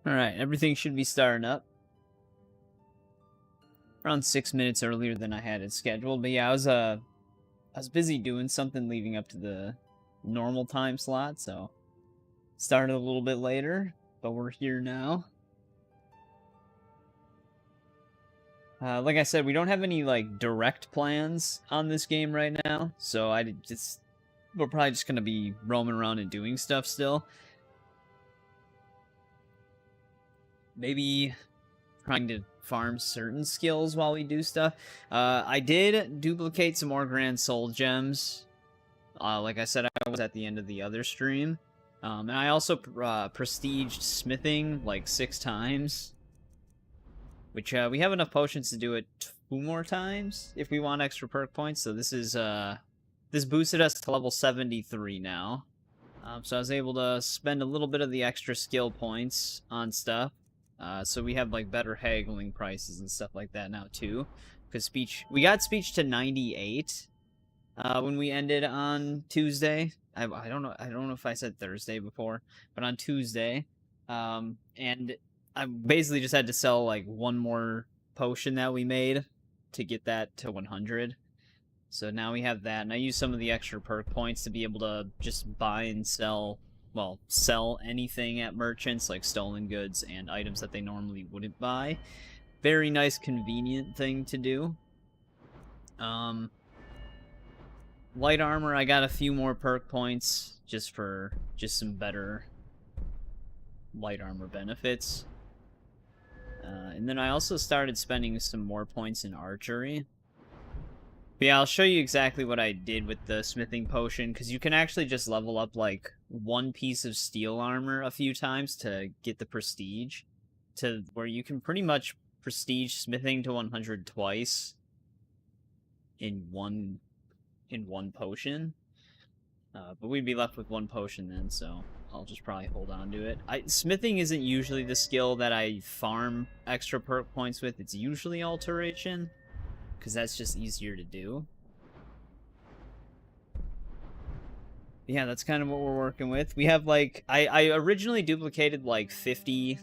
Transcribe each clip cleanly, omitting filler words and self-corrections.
Alright, everything should be starting up. Around 6 minutes earlier than I had it scheduled. But yeah, I was busy doing something leading up to the normal time slot, so started a little bit later, but we're here now. Like I said, we don't have any like direct plans on this game right now, so we're probably just gonna be roaming around and doing stuff still. Maybe trying to farm certain skills while we do stuff. I did duplicate some more Grand Soul Gems. Like I said, I was at the end of the other stream. And I also prestiged smithing like 6 times. Which, we have enough potions to do it 2 more times if we want extra perk points. So this is, this boosted us to level 73 now. So I was able to spend a little bit of the extra skill points on stuff. So we have like better haggling prices and stuff like that now too. Because we got speech to 98 when we ended on Tuesday. I don't know if I said Thursday before, but on Tuesday. And I basically just had to sell like 1 more potion that we made to get that to 100. So now we have that, and I use some of the extra perk points to be able to just buy and sell, well, sell anything at merchants, like stolen goods and items that they normally wouldn't buy. Very nice, convenient thing to do. Light armor, I got a few more perk points just for some better light armor benefits. And then I also started spending some more points in archery. But yeah, I'll show you exactly what I did with the smithing potion, because you can actually just level up like 1 piece of steel armor a few times to get the prestige, to where you can pretty much prestige smithing to 100 twice in one potion. But we'd be left with 1 potion then, so I'll just probably hold on to it. Smithing isn't usually the skill that I farm extra perk points with. It's usually alteration, because that's just easier to do. Yeah, that's kind of what we're working with. We have like, I originally duplicated like 50,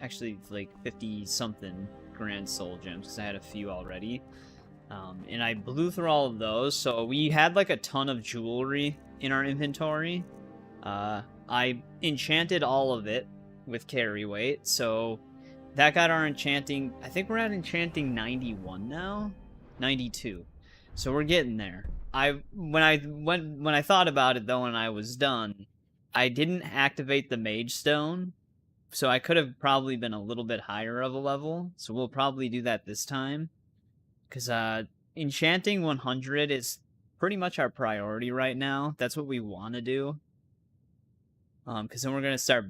actually like 50-something Grand Soul Gems, because I had a few already. And I blew through all of those, so we had like a ton of jewelry in our inventory. I enchanted all of it with carry weight, so that got our enchanting. I think we're at enchanting 91 now, 92. So we're getting there. When I thought about it though, and I was done, I didn't activate the Mage Stone, so I could have probably been a little bit higher of a level. So we'll probably do that this time, because enchanting 100 is pretty much our priority right now. That's what we want to do. Because then we're going to start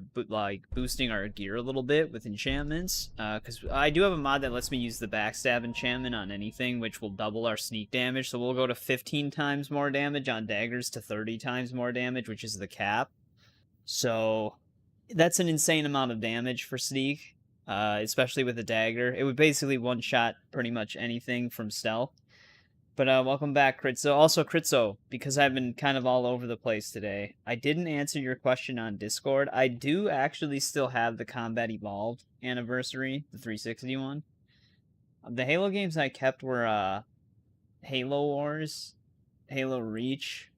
boosting our gear a little bit with enchantments. Because I do have a mod that lets me use the backstab enchantment on anything, which will double our sneak damage. So we'll go to 15 times more damage on daggers to 30 times more damage, which is the cap. So that's an insane amount of damage for sneak, especially with a dagger. It would basically one-shot pretty much anything from stealth. But welcome back, Critzo. Also, Critzo, because I've been kind of all over the place today, I didn't answer your question on Discord. I do actually still have the Combat Evolved anniversary, the 360 one. The Halo games I kept were Halo Wars, Halo Reach,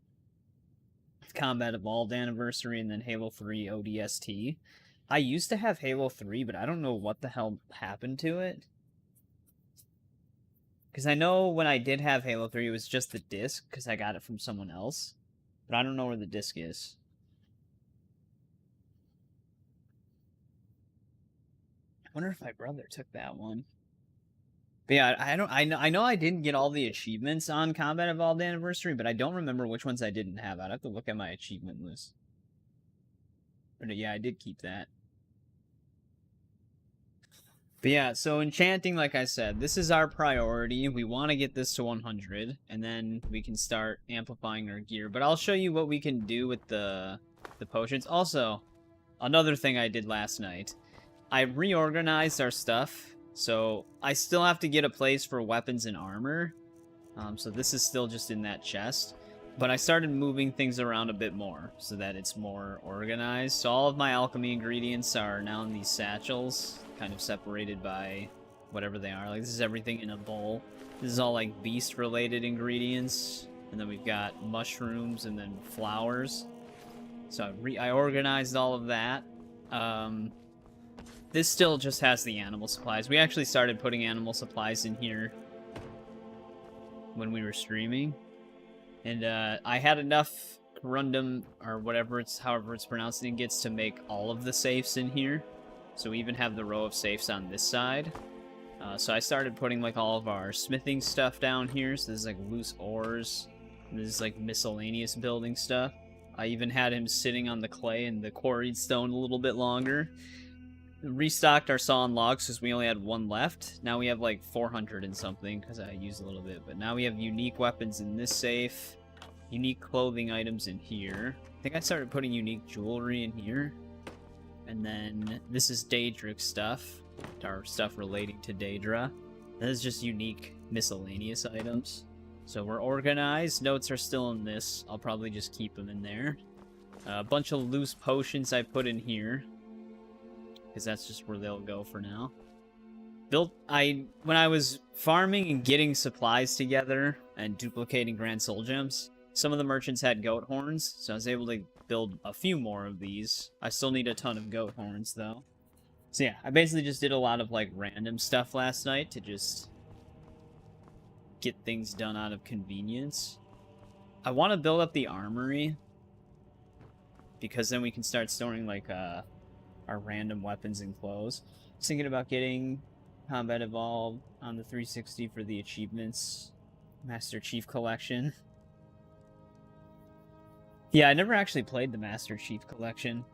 Combat Evolved anniversary, and then Halo 3 ODST. I used to have Halo 3, but I don't know what the hell happened to it. Because I know when I did have Halo 3, it was just the disc, because I got it from someone else. But I don't know where the disc is. I wonder if my brother took that one. But yeah, I know I didn't get all the achievements on Combat Evolved Anniversary, but I don't remember which ones I didn't have. I'd have to look at my achievement list. But yeah, I did keep that. But yeah, so enchanting, like I said, this is our priority. We want to get this to 100, and then we can start amplifying our gear. But I'll show you what we can do with the potions. Also, another thing I did last night, I reorganized our stuff. So I still have to get a place for weapons and armor. So this is still just in that chest. But I started moving things around a bit more so that it's more organized. So all of my alchemy ingredients are now in these satchels, kind of separated by whatever they are. Like, this is everything in a bowl. This is all like beast related ingredients. And then we've got mushrooms and then flowers. So I organized all of that. This still just has the animal supplies. We actually started putting animal supplies in here when we were streaming. And I had enough corundum, or however it's pronounced, it gets to make all of the safes in here. So we even have the row of safes on this side. So I started putting like all of our smithing stuff down here. So this is like loose ores. This is like miscellaneous building stuff. I even had him sitting on the clay and the quarried stone a little bit longer. Restocked our sawn logs because we only had one left. Now we have like 400 and something because I used a little bit. But now we have unique weapons in this safe. Unique clothing items in here. I think I started putting unique jewelry in here. And then this is Daedric stuff. Our stuff relating to Daedra. This is just unique miscellaneous items. So we're organized. Notes are still in this. I'll probably just keep them in there. A bunch of loose potions I put in here, because that's just where they'll go for now. When I was farming and getting supplies together and duplicating Grand Soul Gems, some of the merchants had goat horns, so I was able to build a few more of these. I still need a ton of goat horns, though. So yeah, I basically just did a lot of, like, random stuff last night to just get things done out of convenience. I want to build up the armory, because then we can start storing, like, our random weapons and clothes. I was thinking about getting Combat Evolved on the 360 for the achievements. Master Chief Collection. Yeah, I never actually played the Master Chief Collection.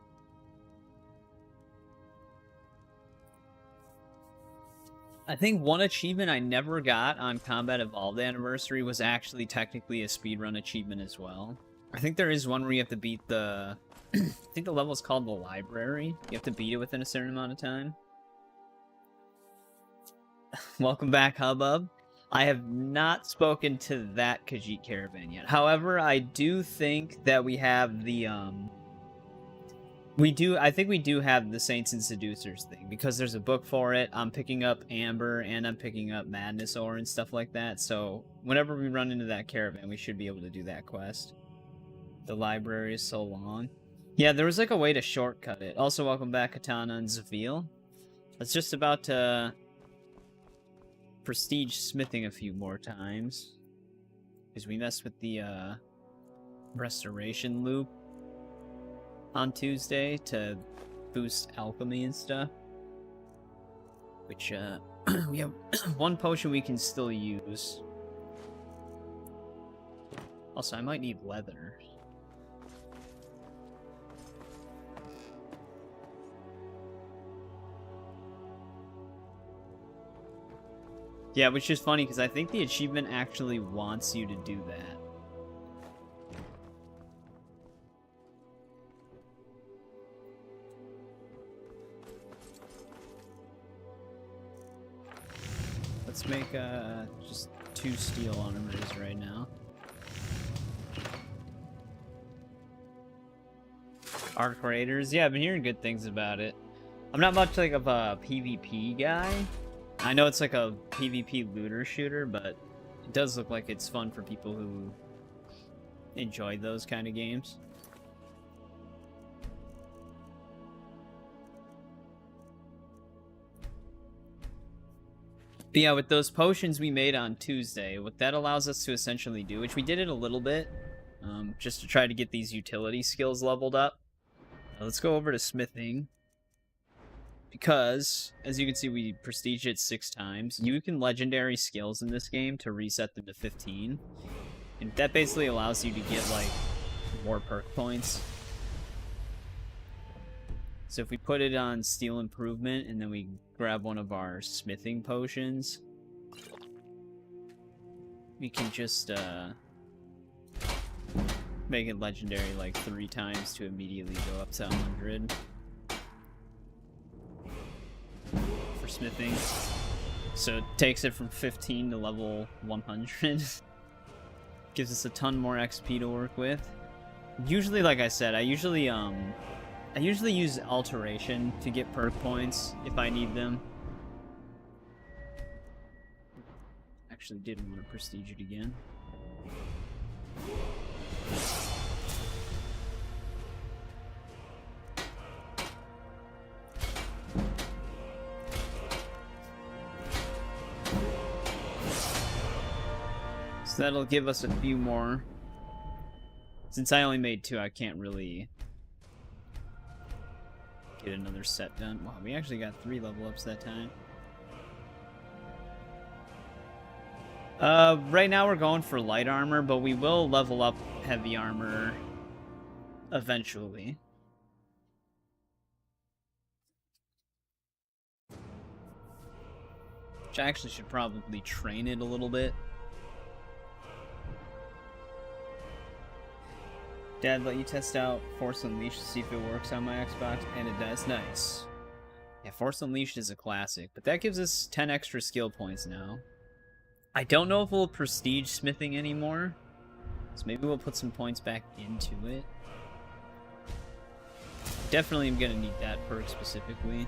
I think one achievement I never got on Combat Evolved Anniversary was actually technically a speedrun achievement as well. I think there is one where you have to beat the... I think the level is called the Library. You have to beat it within a certain amount of time. Welcome back, Hubbub. I have not spoken to that Khajiit caravan yet. However, I do think that we have the, I think we do have the Saints and Seducers thing, because there's a book for it. I'm picking up Amber, and I'm picking up Madness Ore and stuff like that. So, whenever we run into that caravan, we should be able to do that quest. The library is so long. Yeah, there was like a way to shortcut it. Also, welcome back, Katana and Zavil. It's just about to prestige smithing a few more times, because we messed with the restoration loop on Tuesday to boost alchemy and stuff. Which we have one potion we can still use. Also, I might need leather. Yeah, which is funny, because I think the achievement actually wants you to do that. Let's make just 2 steel armors right now. Arc Raiders, yeah, I've been hearing good things about it. I'm not much like of a PvP guy. I know it's like a PvP looter shooter, but it does look like it's fun for people who enjoy those kind of games. But yeah, with those potions we made on Tuesday, what that allows us to essentially do, which we did it a little bit, just to try to get these utility skills leveled up. Now let's go over to smithing. Because, as you can see, we prestige it 6 times. You can legendary skills in this game to reset them to 15. And that basically allows you to get, like, more perk points. So if we put it on Steel Improvement, and then we grab one of our smithing potions, we can just, make it legendary, like, 3 times to immediately go up to 100. For smithing. So it takes it from 15 to level 100. Gives us a ton more XP to work with. Usually, like I said, I usually use alteration to get perk points if I need them. Actually did want to prestige it again. So that'll give us a few more. Since I only made 2, I can't really get another set done. Wow, we actually got 3 level ups that time. Right now we're going for light armor, but we will level up heavy armor eventually. Which I actually should probably train it a little bit. Dad, let you test out Force Unleashed to see if it works on my Xbox, and it does. Nice. Yeah, Force Unleashed is a classic, but that gives us 10 extra skill points now. I don't know if we'll prestige smithing anymore, so maybe we'll put some points back into it. Definitely am gonna need that perk specifically.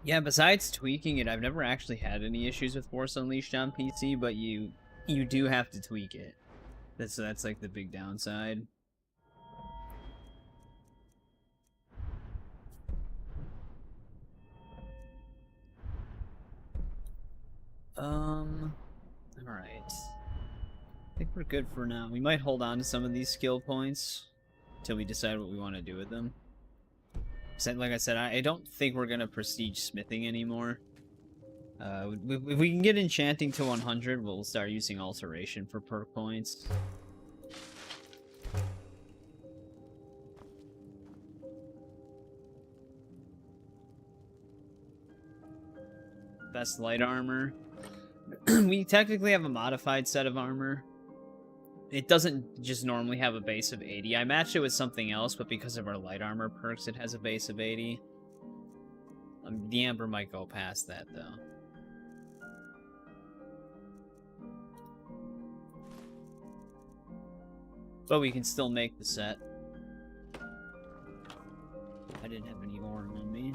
Yeah, besides tweaking it, I've never actually had any issues with Force Unleashed on PC, but you do have to tweak it. That's like the big downside. Alright. I think we're good for now. We might hold on to some of these skill points until we decide what we want to do with them. Like I said, I don't think we're gonna prestige smithing anymore. If we can get enchanting to 100, we'll start using alteration for perk points. Best light armor. We technically have a modified set of armor. It doesn't just normally have a base of 80. I matched it with something else, but because of our light armor perks, it has a base of 80. The Amber might go past that, though. But we can still make the set. I didn't have any ore on me.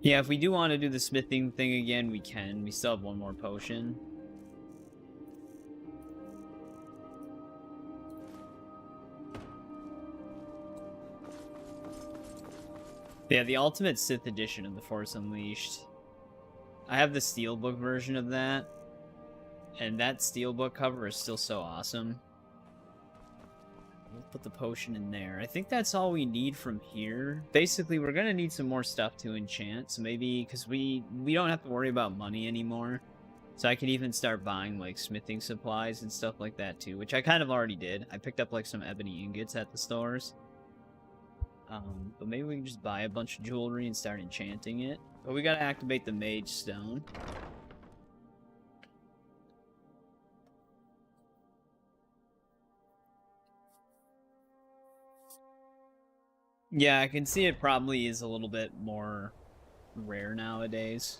Yeah, if we do want to do the smithing thing again, we can. We still have one more potion. Yeah, the Ultimate Sith Edition of the Force Unleashed. I have the Steelbook version of that. And that Steelbook cover is still so awesome. We'll put the potion in there. I think that's all we need from here. Basically, we're gonna need some more stuff to enchant. So maybe, because we don't have to worry about money anymore. So I can even start buying, like, smithing supplies and stuff like that, too. Which I kind of already did. I picked up, like, some ebony ingots at the stores. But maybe we can just buy a bunch of jewelry and start enchanting it. But we gotta activate the Mage Stone. Yeah, I can see it probably is a little bit more rare nowadays.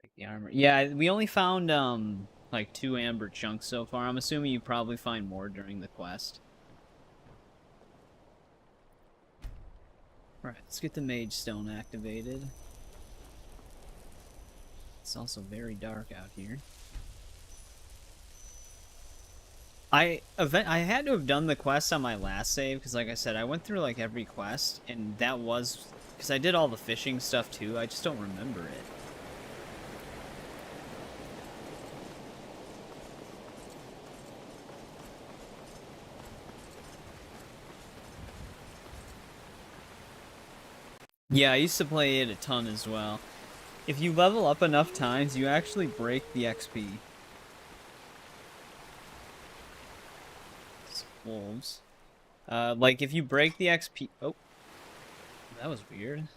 Like the armor. Yeah, we only found like 2 amber chunks so far. I'm assuming you probably find more during the quest. Alright, let's get the Mage Stone activated. It's also very dark out here. I had to have done the quest on my last save, because like I said, I went through like every quest, and that was... because I did all the fishing stuff too, I just don't remember it. Yeah, I used to play it a ton as well. If you level up enough times, you actually break the XP. It's wolves. Like if you break the XP... Oh. That was weird.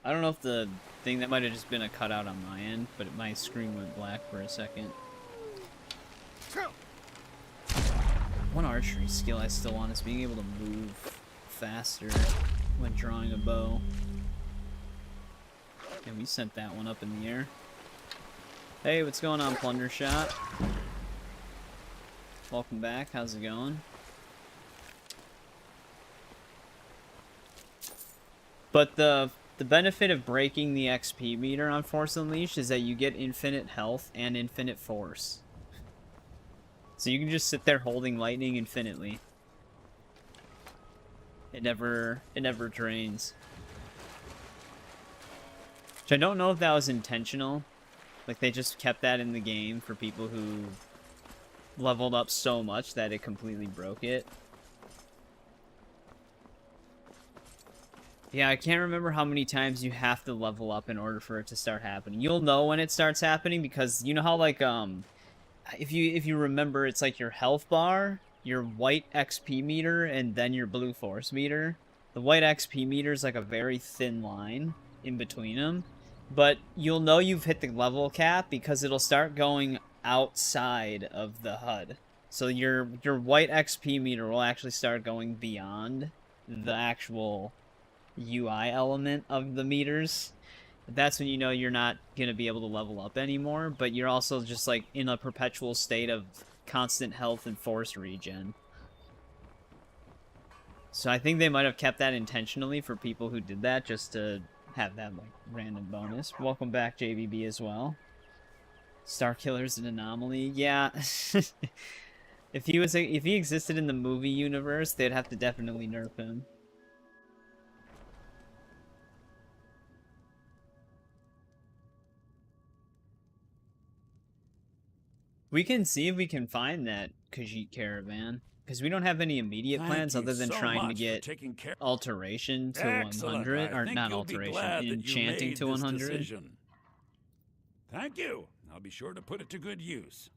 I don't know if the thing, that might have just been a cutout on my end, but my screen went black for a second. One archery skill I still want is being able to move faster when drawing a bow. And we sent that one up in the air. Hey, what's going on, Plunder Shot? Welcome back. How's it going? But the benefit of breaking the XP meter on Force Unleashed is that you get infinite health and infinite force. So you can just sit there holding lightning infinitely. It never drains. Which I don't know if that was intentional. Like they just kept that in the game for people who leveled up so much that it completely broke it. Yeah, I can't remember how many times you have to level up in order for it to start happening. You'll know when it starts happening because you know how like if you remember, it's like your health bar, your white XP meter, and then your blue force meter. The white XP meter is like a very thin line in between them, but you'll know you've hit the level cap because it'll start going outside of the HUD. So your white XP meter will actually start going beyond the actual UI element of the meters. That's when you know you're not going to be able to level up anymore, but you're also just like in a perpetual state of constant health and force regen. So I think they might have kept that intentionally for people who did that, just to have that like random bonus. Welcome back, JBB, as well. Starkiller's an anomaly. Yeah. If he existed in the movie universe, they'd have to definitely nerf him. We can see if we can find that Khajiit caravan, because we don't have any immediate plans other than trying to get alteration to 100, or not alteration, enchanting to 100. Thank you. I'll be sure to put it to good use.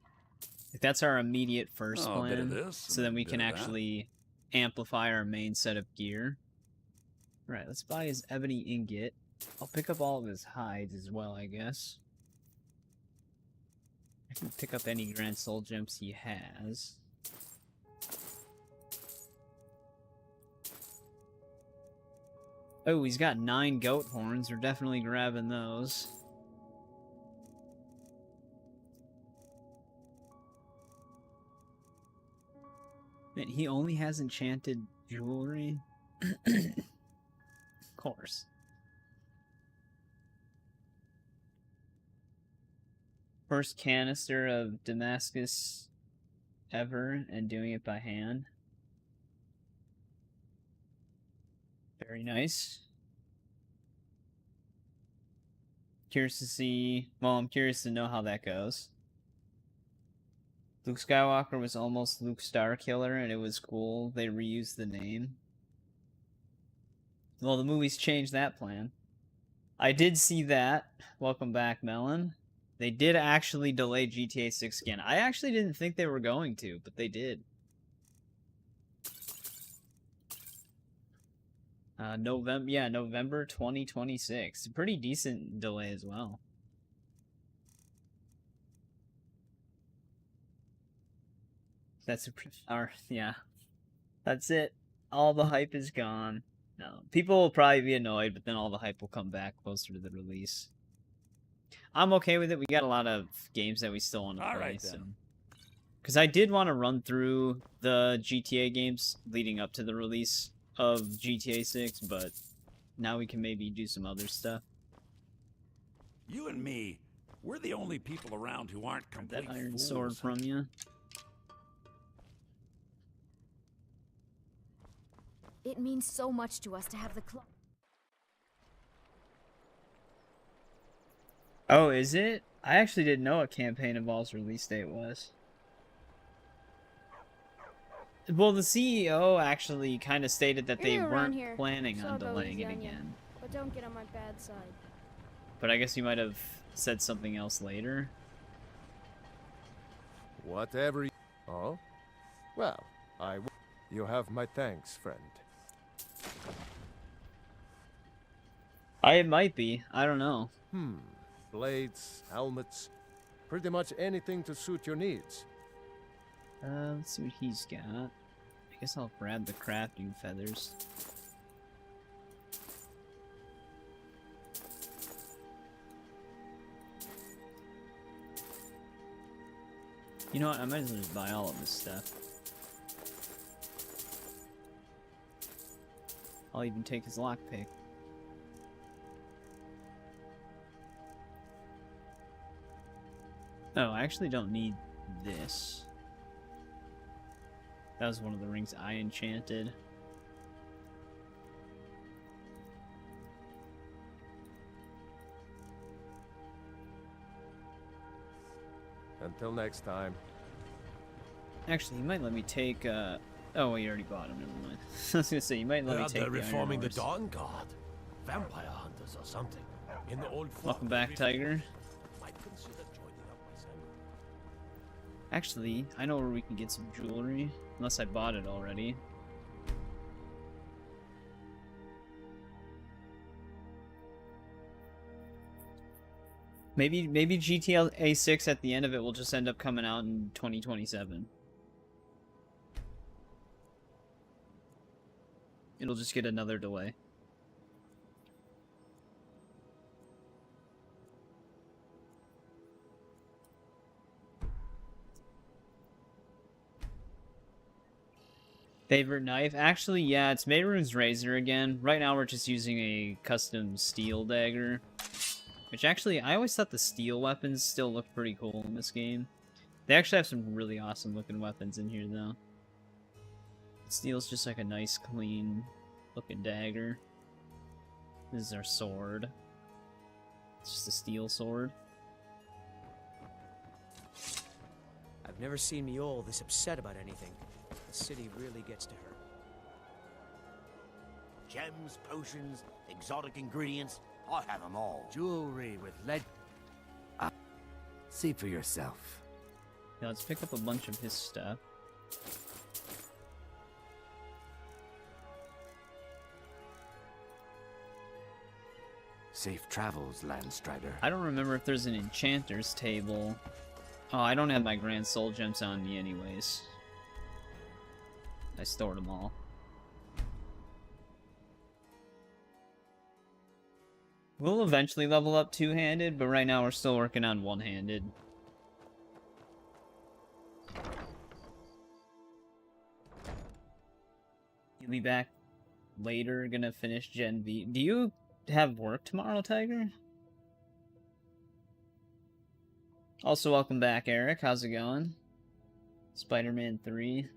Like, that's our immediate first plan, so then we can actually amplify our main set of gear. Right, let's buy his ebony ingot. I'll pick up all of his hides as well, I guess. I can pick up any Grand Soul Gems he has. Oh, he's got 9 goat horns. We're definitely grabbing those. Man, he only has enchanted jewelry? Of course. First canister of Damascus ever, and doing it by hand. Very nice. Curious to see... Well, I'm curious to know how that goes. Luke Skywalker was almost Luke Starkiller, and it was cool. They reused the name. Well, the movies changed that plan. I did see that. Welcome back, Melon. They did actually delay GTA 6 again. I actually didn't think they were going to, but they did. November 2026. A pretty decent delay as well. That's that's it. All the hype is gone. No, people will probably be annoyed, but then all the hype will come back closer to the release. I'm okay with it. We got a lot of games that we still want to play. Right, so. Because I did want to run through the GTA games leading up to the release of GTA 6, but now we can maybe do some other stuff. You and me, we're the only people around who aren't complete that iron fools. Sword from you. It means so much to us to have the club. Oh, is it? I actually didn't know what Campaign Evolved's release date was. Well, the CEO actually kind of stated that they weren't planning on delaying it again. But don't get on my bad side. But I guess you might have said something else later. Whatever. Oh? Well, you have my thanks, friend. It might be. I don't know. Blades, helmets, pretty much anything to suit your needs. Let's see what he's got. I guess I'll grab the crafting feathers. You know what? I might as well just buy all of this stuff. I'll even take his lockpick. Oh, I actually don't need this. That was one of the rings I enchanted. Until next time. Actually, you might let me take, oh, well, you already bought him, never mind. I was gonna say, you might let me take They're the reforming the Iron Horse. Dawn Guard. Vampire hunters or something. In the old fort. Welcome back, Tiger. Might consider joining up myself. Actually, I know where we can get some jewelry, unless I bought it already. Maybe GTA 6 at the end of it will just end up coming out in 2027. It'll just get another delay. Favorite knife? Actually, yeah, it's Mehrunes Razor again. Right now we're just using a custom steel dagger. Which actually, I always thought the steel weapons still look pretty cool in this game. They actually have some really awesome looking weapons in here though. Steel's just like a nice clean looking dagger. This is our sword. It's just a steel sword. I've never seen Miol this upset about anything. The city really gets to her. Gems, potions, exotic ingredients, I have them all. Jewelry with lead. See for yourself. Yeah, let's pick up a bunch of his stuff. Safe travels, Landstrider. I don't remember if there's an enchanter's table. Oh, I don't have my grand soul gems on me anyways. I stored them all. We'll eventually level up two-handed, but right now we're still working on one-handed. You'll be back later, gonna finish Gen V. Do you have work tomorrow, Tiger? Also, welcome back, Eric. How's it going? Spider-Man 3.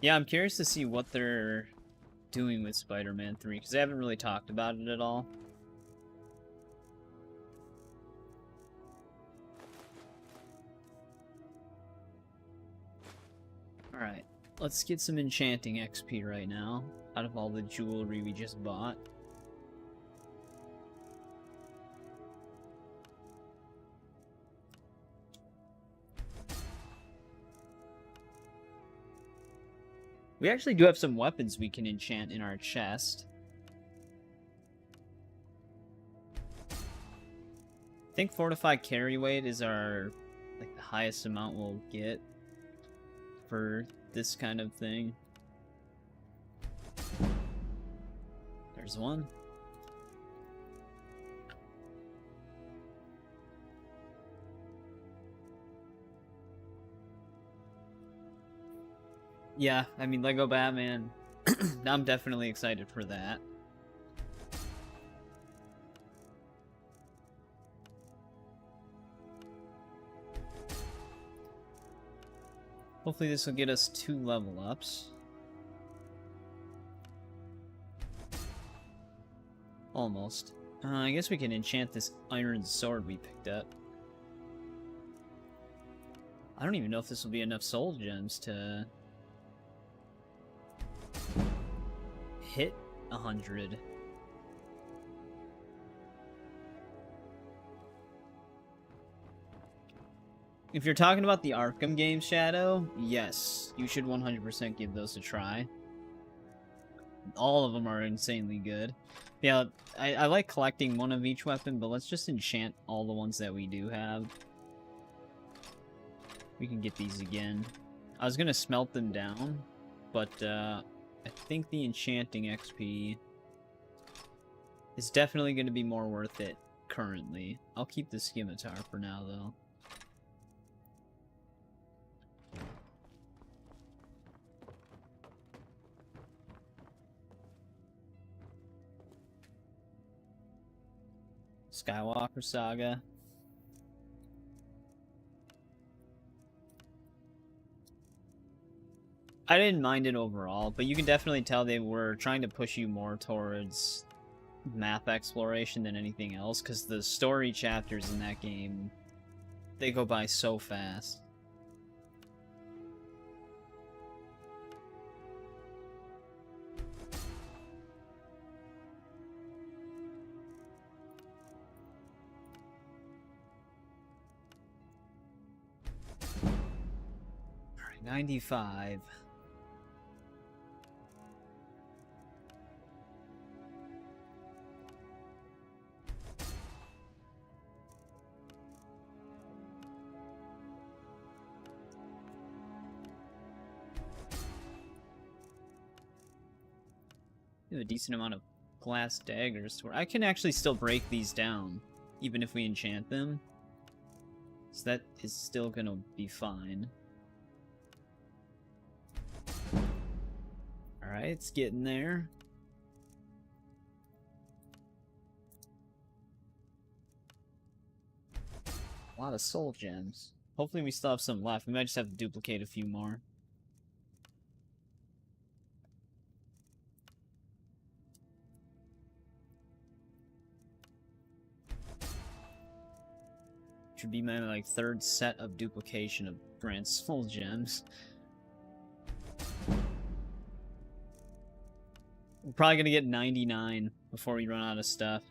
Yeah, I'm curious to see what they're doing with Spider-Man 3, because they haven't really talked about it at all. Alright, let's get some enchanting XP right now, out of all the jewelry we just bought. We actually do have some weapons we can enchant in our chest. I think fortified carry weight is our, like, the highest amount we'll get for this kind of thing. There's one. Yeah, I mean, Lego Batman, I'm definitely excited for that. Hopefully this will get us 2 level ups. Almost. I guess we can enchant this iron sword we picked up. I don't even know if this will be enough soul gems to hit 100. If you're talking about the Arkham games, Shadow, yes, you should 100% give those a try. All of them are insanely good. Yeah, I like collecting one of each weapon, but let's just enchant all the ones that we do have. We can get these again. I was gonna smelt them down, but I think the enchanting XP is definitely gonna be more worth it currently. I'll keep the scimitar for now, though. Skywalker Saga. I didn't mind it overall, but you can definitely tell they were trying to push you more towards map exploration than anything else, because the story chapters in that game, they go by so fast. Alright, 95. We have a decent amount of glass daggers. I can actually still break these down, even if we enchant them. So that is still gonna be fine. Alright, it's getting there. A lot of soul gems. Hopefully we still have some left. We might just have to duplicate a few more. Should be my like third set of duplication of Grand Soul Gems. We're probably gonna get 99 before we run out of stuff.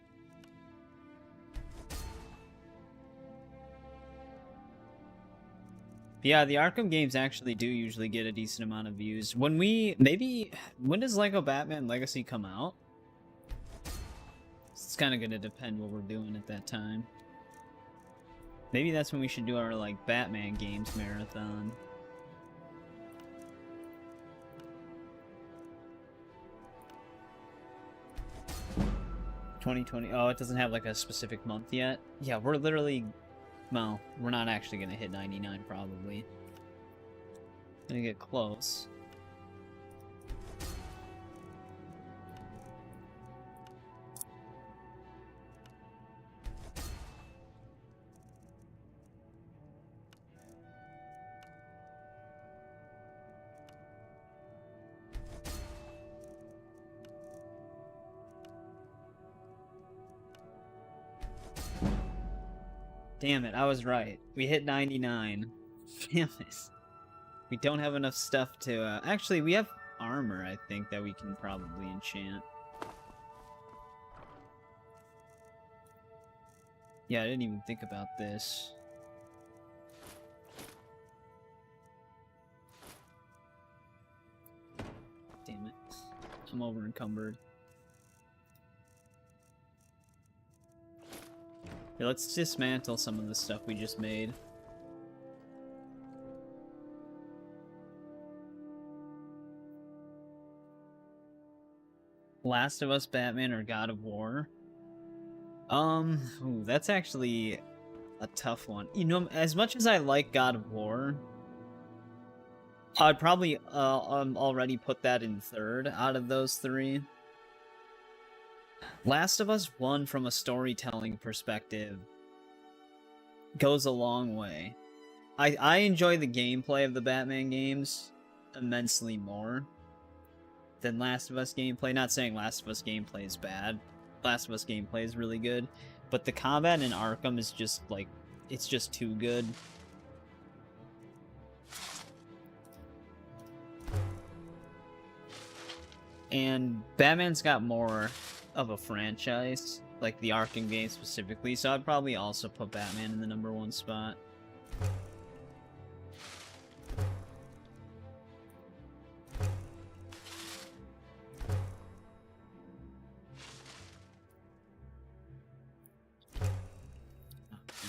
But yeah, the Arkham games actually do usually get a decent amount of views. When does Lego Batman Legacy come out? It's kind of gonna depend what we're doing at that time. Maybe that's when we should do our, like, Batman games marathon. $2020. Oh, it doesn't have, like, a specific month yet? Yeah, we're literally... Well, we're not actually gonna hit 99, probably. Gonna get close. Damn it, I was right. We hit 99. Damn it. We don't have enough stuff to, actually, we have armor, I think, that we can probably enchant. Yeah, I didn't even think about this. Damn it. I'm over encumbered. Yeah, let's dismantle some of the stuff we just made. Last of Us, Batman, or God of War? Ooh, that's actually a tough one. You know, as much as I like God of War, I'd probably already put that in third out of those three. Last of Us 1, from a storytelling perspective, goes a long way. I enjoy the gameplay of the Batman games immensely more than Last of Us gameplay. Not saying Last of Us gameplay is bad. Last of Us gameplay is really good. But the combat in Arkham is just, like, it's just too good. And Batman's got more of a franchise, like the Arkham games specifically, so I'd probably also put Batman in the #1 spot.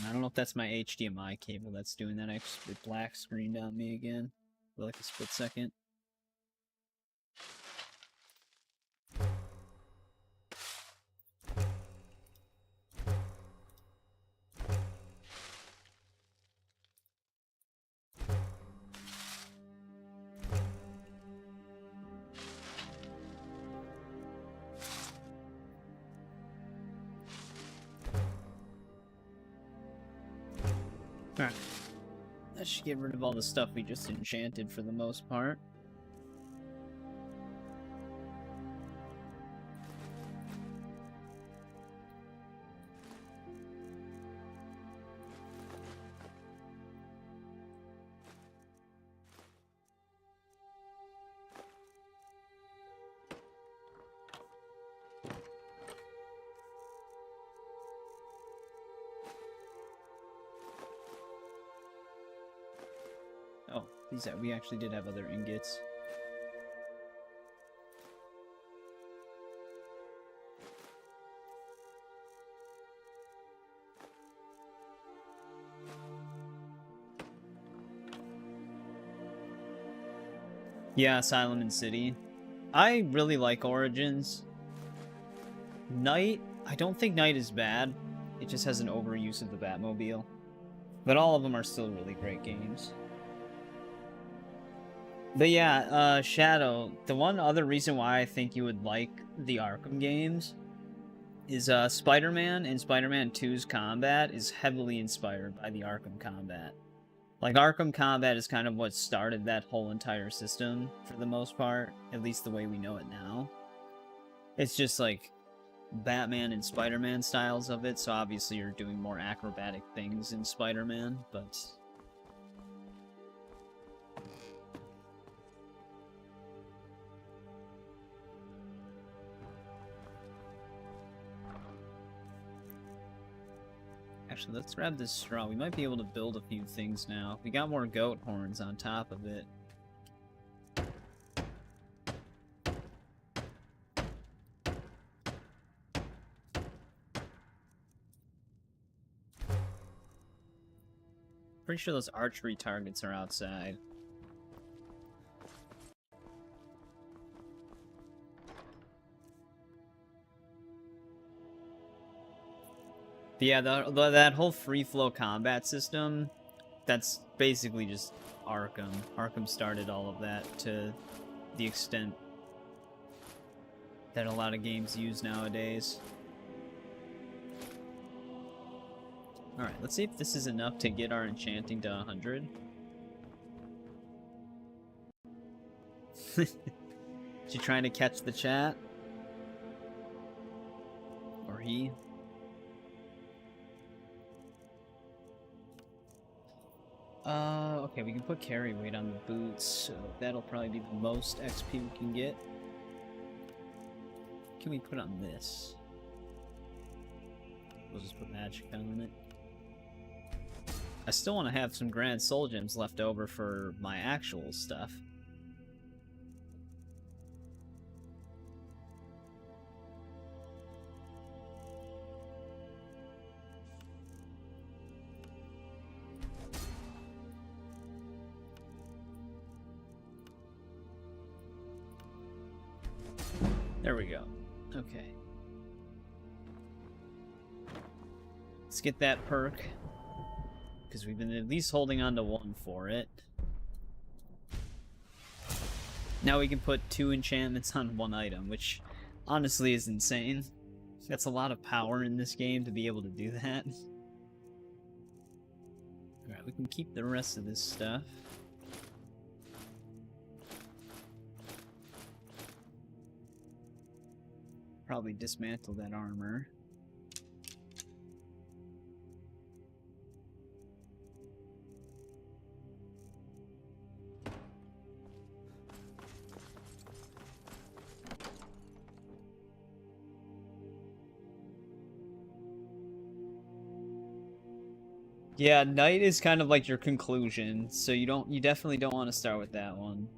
And I don't know if that's my HDMI cable that's doing that. I it black screened on me again for like a split second. Alright. That should get rid of all the stuff we just enchanted for the most part. Oh, we actually did have other ingots. Yeah, Asylum City. I really like Origins. Night, I don't think Night is bad. It just has an overuse of the Batmobile. But all of them are still really great games. But yeah, Shadow, the one other reason why I think you would like the Arkham games is Spider-Man and Spider-Man 2's combat is heavily inspired by the Arkham combat. Like, Arkham combat is kind of what started that whole entire system, for the most part, at least the way we know it now. It's just like Batman and Spider-Man styles of it, so obviously you're doing more acrobatic things in Spider-Man, but... Actually, let's grab this straw. We might be able to build a few things now. We got more goat horns on top of it. Pretty sure those archery targets are outside. But yeah, that whole free-flow combat system, that's basically just Arkham. Arkham started all of that to the extent that a lot of games use nowadays. Alright, let's see if this is enough to get our enchanting to 100. You trying to catch the chat? Or he? Okay, we can put carry weight on the boots, so that'll probably be the most XP we can get. What can we put on this? We'll just put magic on it. I still want to have some grand soul gems left over for my actual stuff. There we go. Okay. Let's get that perk. Because we've been at least holding on to one for it. Now we can put 2 enchantments on 1 item, which honestly is insane. That's a lot of power in this game to be able to do that. Alright, we can keep the rest of this stuff. Probably dismantle that armor. Yeah, night is kind of like your conclusion, so you definitely don't want to start with that one.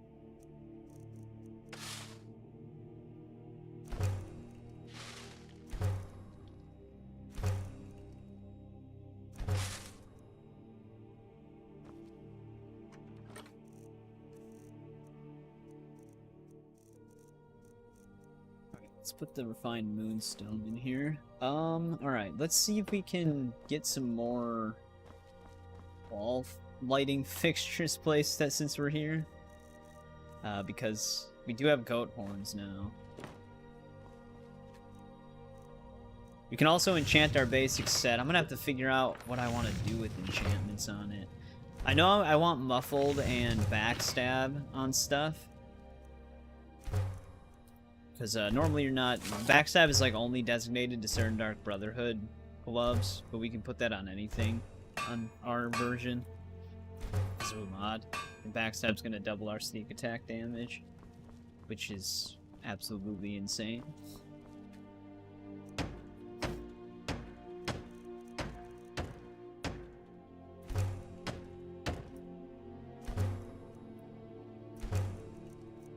Let's put the refined moonstone in here. Alright, let's see if we can get some more wall lighting fixtures placed since we're here. Because we do have goat horns now. We can also enchant our basic set. I'm gonna have to figure out what I want to do with enchantments on it. I know I want muffled and backstab on stuff. Because normally you're not... Backstab is like only designated to certain Dark Brotherhood gloves, but we can put that on anything on our version. So mod. And backstab's gonna double our sneak attack damage, which is absolutely insane.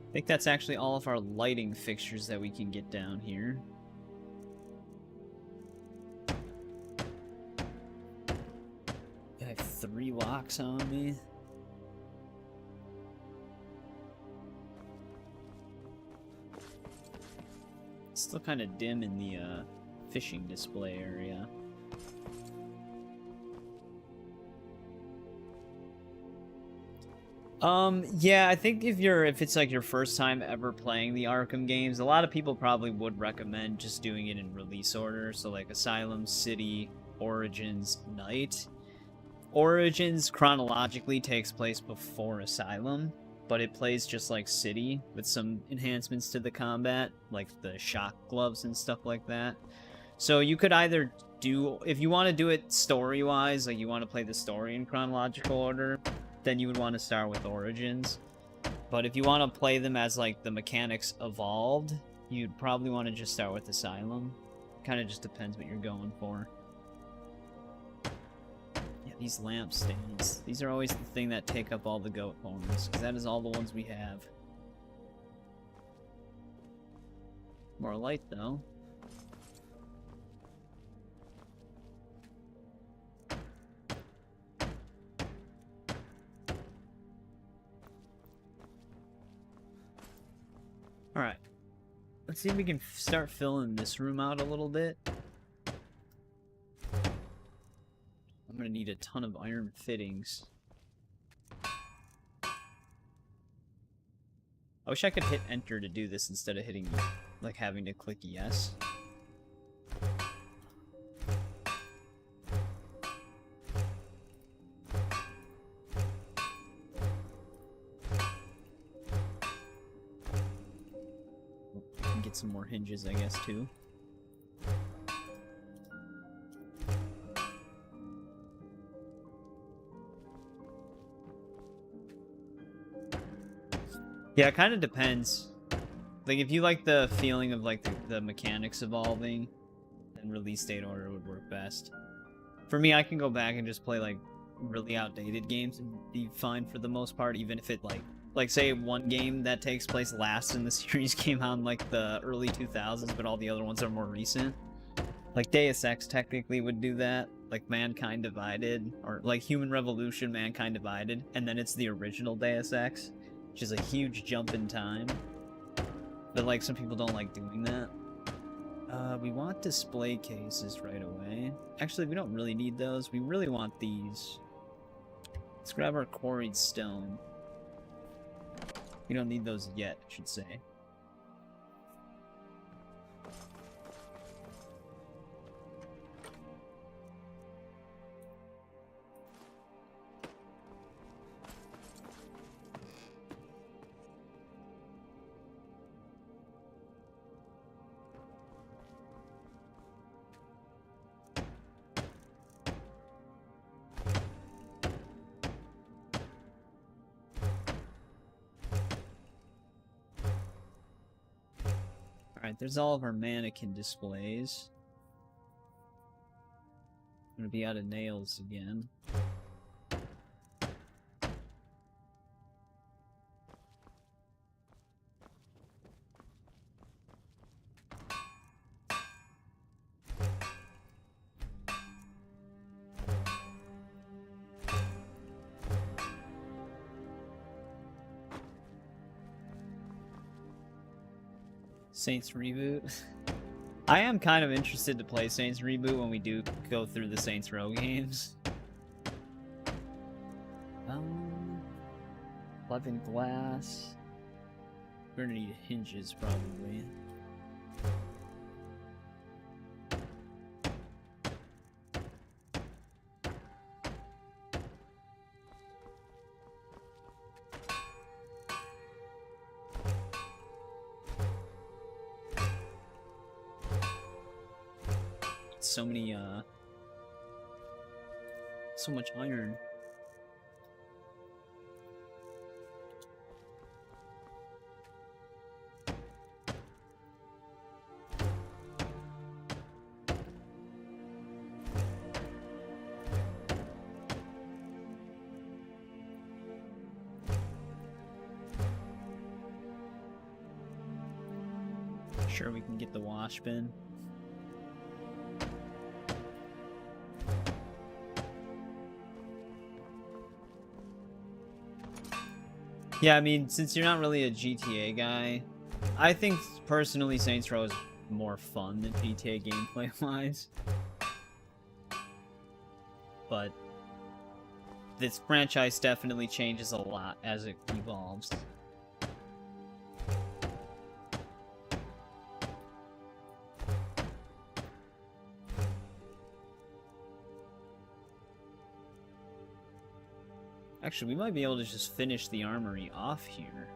I think that's actually all of our lighting fixtures that we can get down here. I have 3 locks on me. It's still kind of dim in the fishing display area. Yeah, I think if it's like your first time ever playing the Arkham games, a lot of people probably would recommend just doing it in release order. So like Asylum, City, Origins, Night. Origins chronologically takes place before Asylum, but it plays just like City with some enhancements to the combat, like the shock gloves and stuff like that. So you could either do, if you want to do it story-wise, like you want to play the story in chronological order, then you would want to start with Origins. But if you want to play them as like the mechanics evolved, you'd probably want to just start with Asylum. Kind of just depends what you're going for. Yeah, these lampstands. These are always the thing that take up all the goat horns, because that is all the ones we have. More light though. Alright, let's see if we can start filling this room out a little bit. I'm gonna need a ton of iron fittings. I wish I could hit enter to do this instead of hitting, like, having to click yes. Some more hinges, I guess, too. Yeah, it kind of depends. Like, if you like the feeling of, like, the mechanics evolving, then release date order would work best. For me, I can go back and just play, like, really outdated games and be fine for the most part, even if it, like say one game that takes place last in the series came out in like the early 2000s, but all the other ones are more recent. Like Deus Ex technically would do that, like Mankind Divided, or like Human Revolution, Mankind Divided, and then it's the original Deus Ex, which is a huge jump in time. But like some people don't like doing that. We want display cases right away. Actually, we don't really need those. We really want these. Let's grab our quarried stone. We don't need those yet, I should say. Alright, there's all of our mannequin displays. I'm gonna be out of nails again. Saints Reboot. I am kind of interested to play Saints Reboot when we do go through the Saints Row games. 11 glass. We're gonna need hinges probably. So many, so much iron. Sure, we can get the wash bin. Yeah, I mean, since you're not really a GTA guy, I think personally Saints Row is more fun than GTA gameplay-wise. But this franchise definitely changes a lot as it evolves. Actually, we might be able to just finish the armory off here.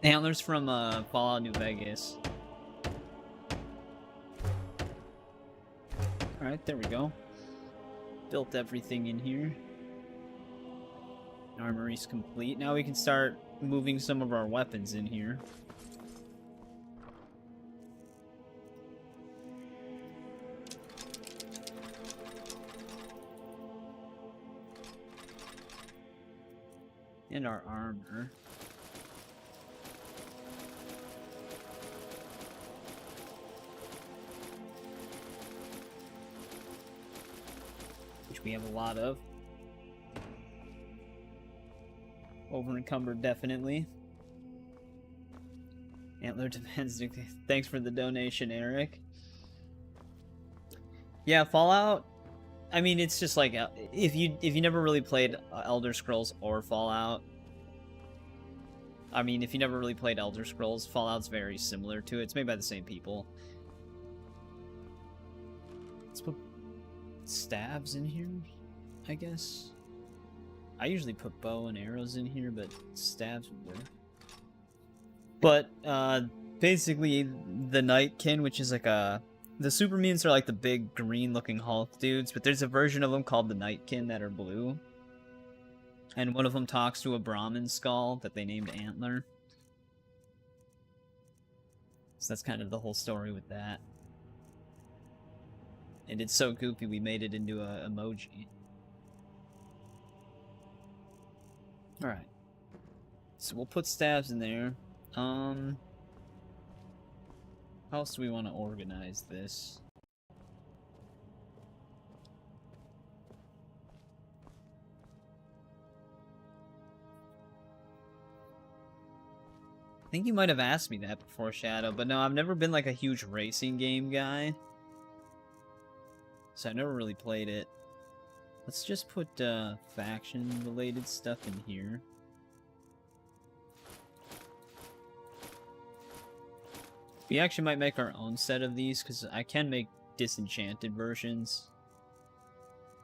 Antlers from Fallout New Vegas. Alright, there we go. Built everything in here. Armory's complete. Now we can start moving some of our weapons in here. And our armor. We have a lot of. Over encumbered, definitely. Antler demands. Thanks for the donation, Eric. Yeah, Fallout. I mean, it's just like if you never really played Elder Scrolls or Fallout. I mean, if you never really played Elder Scrolls, Fallout's very similar to it. It's made by the same people. Let's put stabs in here, I guess. I usually put bow and arrows in here, but stabs would work. But basically the Nightkin, which is like the super mutants are like the big green looking Hulk dudes, but there's a version of them called the Nightkin that are blue. And one of them talks to a Brahmin skull that they named Antler. So that's kind of the whole story with that. And it's so goofy we made it into a emoji. Alright. So we'll put stabs in there. How else do we want to organize this? I think you might have asked me that before, Shadow, but no, I've never been like a huge racing game guy. So I never really played it. Let's just put faction-related stuff in here. We actually might make our own set of these, because I can make disenchanted versions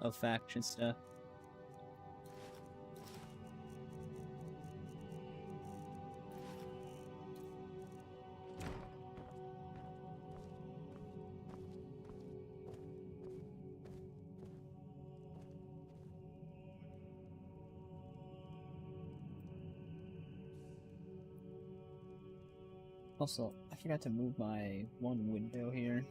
of faction stuff. Also, I forgot to move my one window here.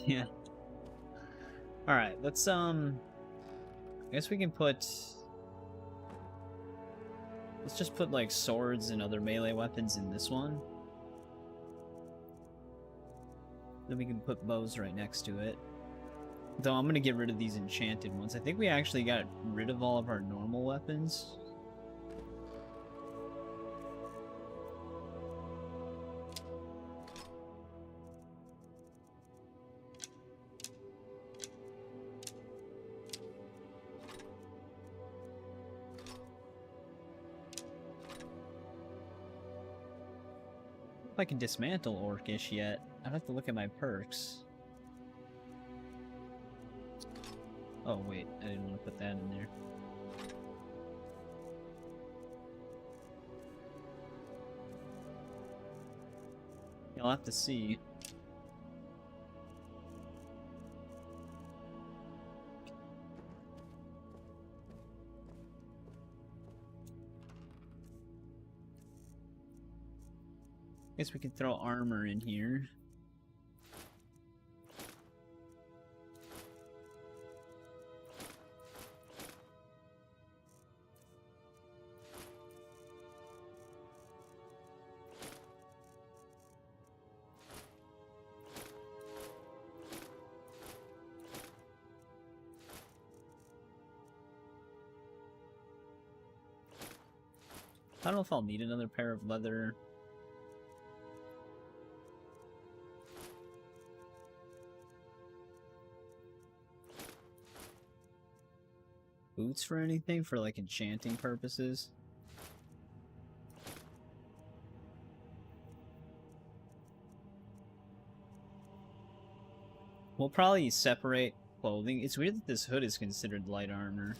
Yeah. Alright, let's, I guess we can put... Let's just put, like, swords and other melee weapons in this one. Then we can put bows right next to it. Though I'm gonna get rid of these enchanted ones. I think we actually got rid of all of our normal weapons. If I can dismantle Orcish yet, I'd have to look at my perks. Oh wait, I didn't want to put that in there. You'll have to see. Guess we can throw armor in here. I don't know if I'll need another pair of leather. Boots for anything, for like enchanting purposes. We'll probably separate clothing. It's weird that this hood is considered light armor.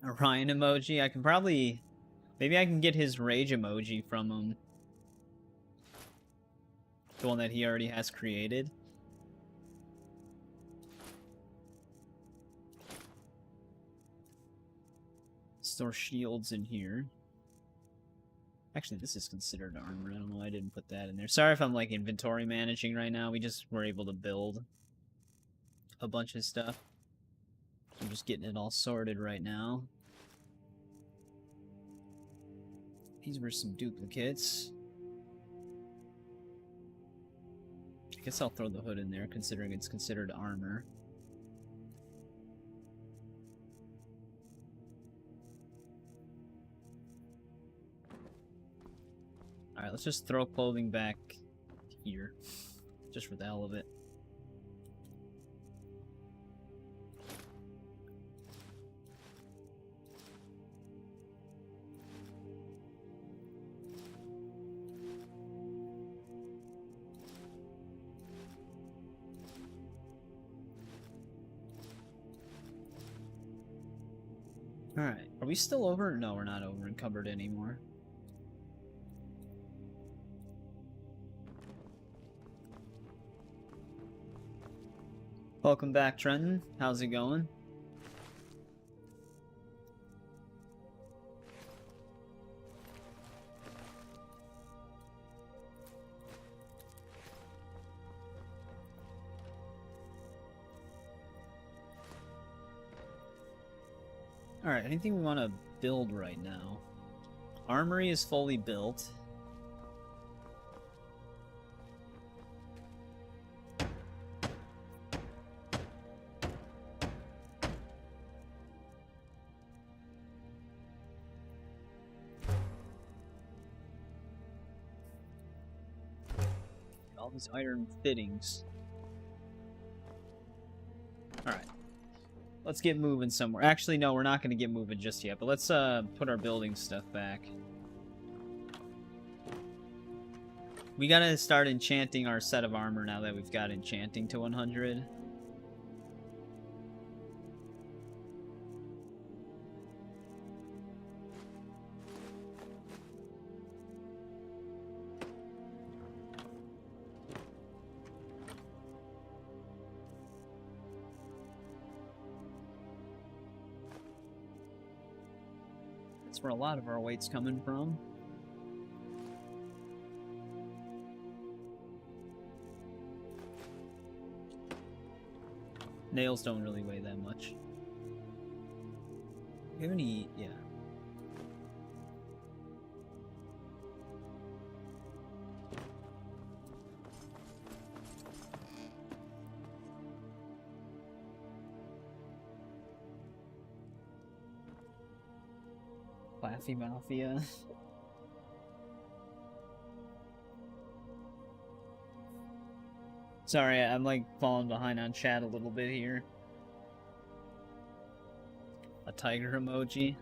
Orion emoji. I can probably... Maybe I can get his rage emoji from him. The one that he already has created. Store shields in here. Actually, this is considered armor. I don't know why I didn't put that in there. Sorry if I'm like inventory managing right now. We just were able to build a bunch of stuff. I'm just getting it all sorted right now. These were some duplicates. I guess I'll throw the hood in there, considering it's considered armor. Alright, let's just throw clothing back here. Just for the hell of it. Alright, are we still over? No, we're not over encumbered anymore. Welcome back, Trenton. How's it going? Alright, anything we want to build right now? Armory is fully built. All these iron fittings. Alright. Let's get moving somewhere. Actually, no, we're not going to get moving just yet, but let's put our building stuff back. We gotta start enchanting our set of armor now that we've got enchanting to 100. That's where a lot of our weight's coming from. Nails don't really weigh that much. Do you have any... yeah. Flclafi Mafia. Sorry, I'm like falling behind on chat a little bit here. A tiger emoji.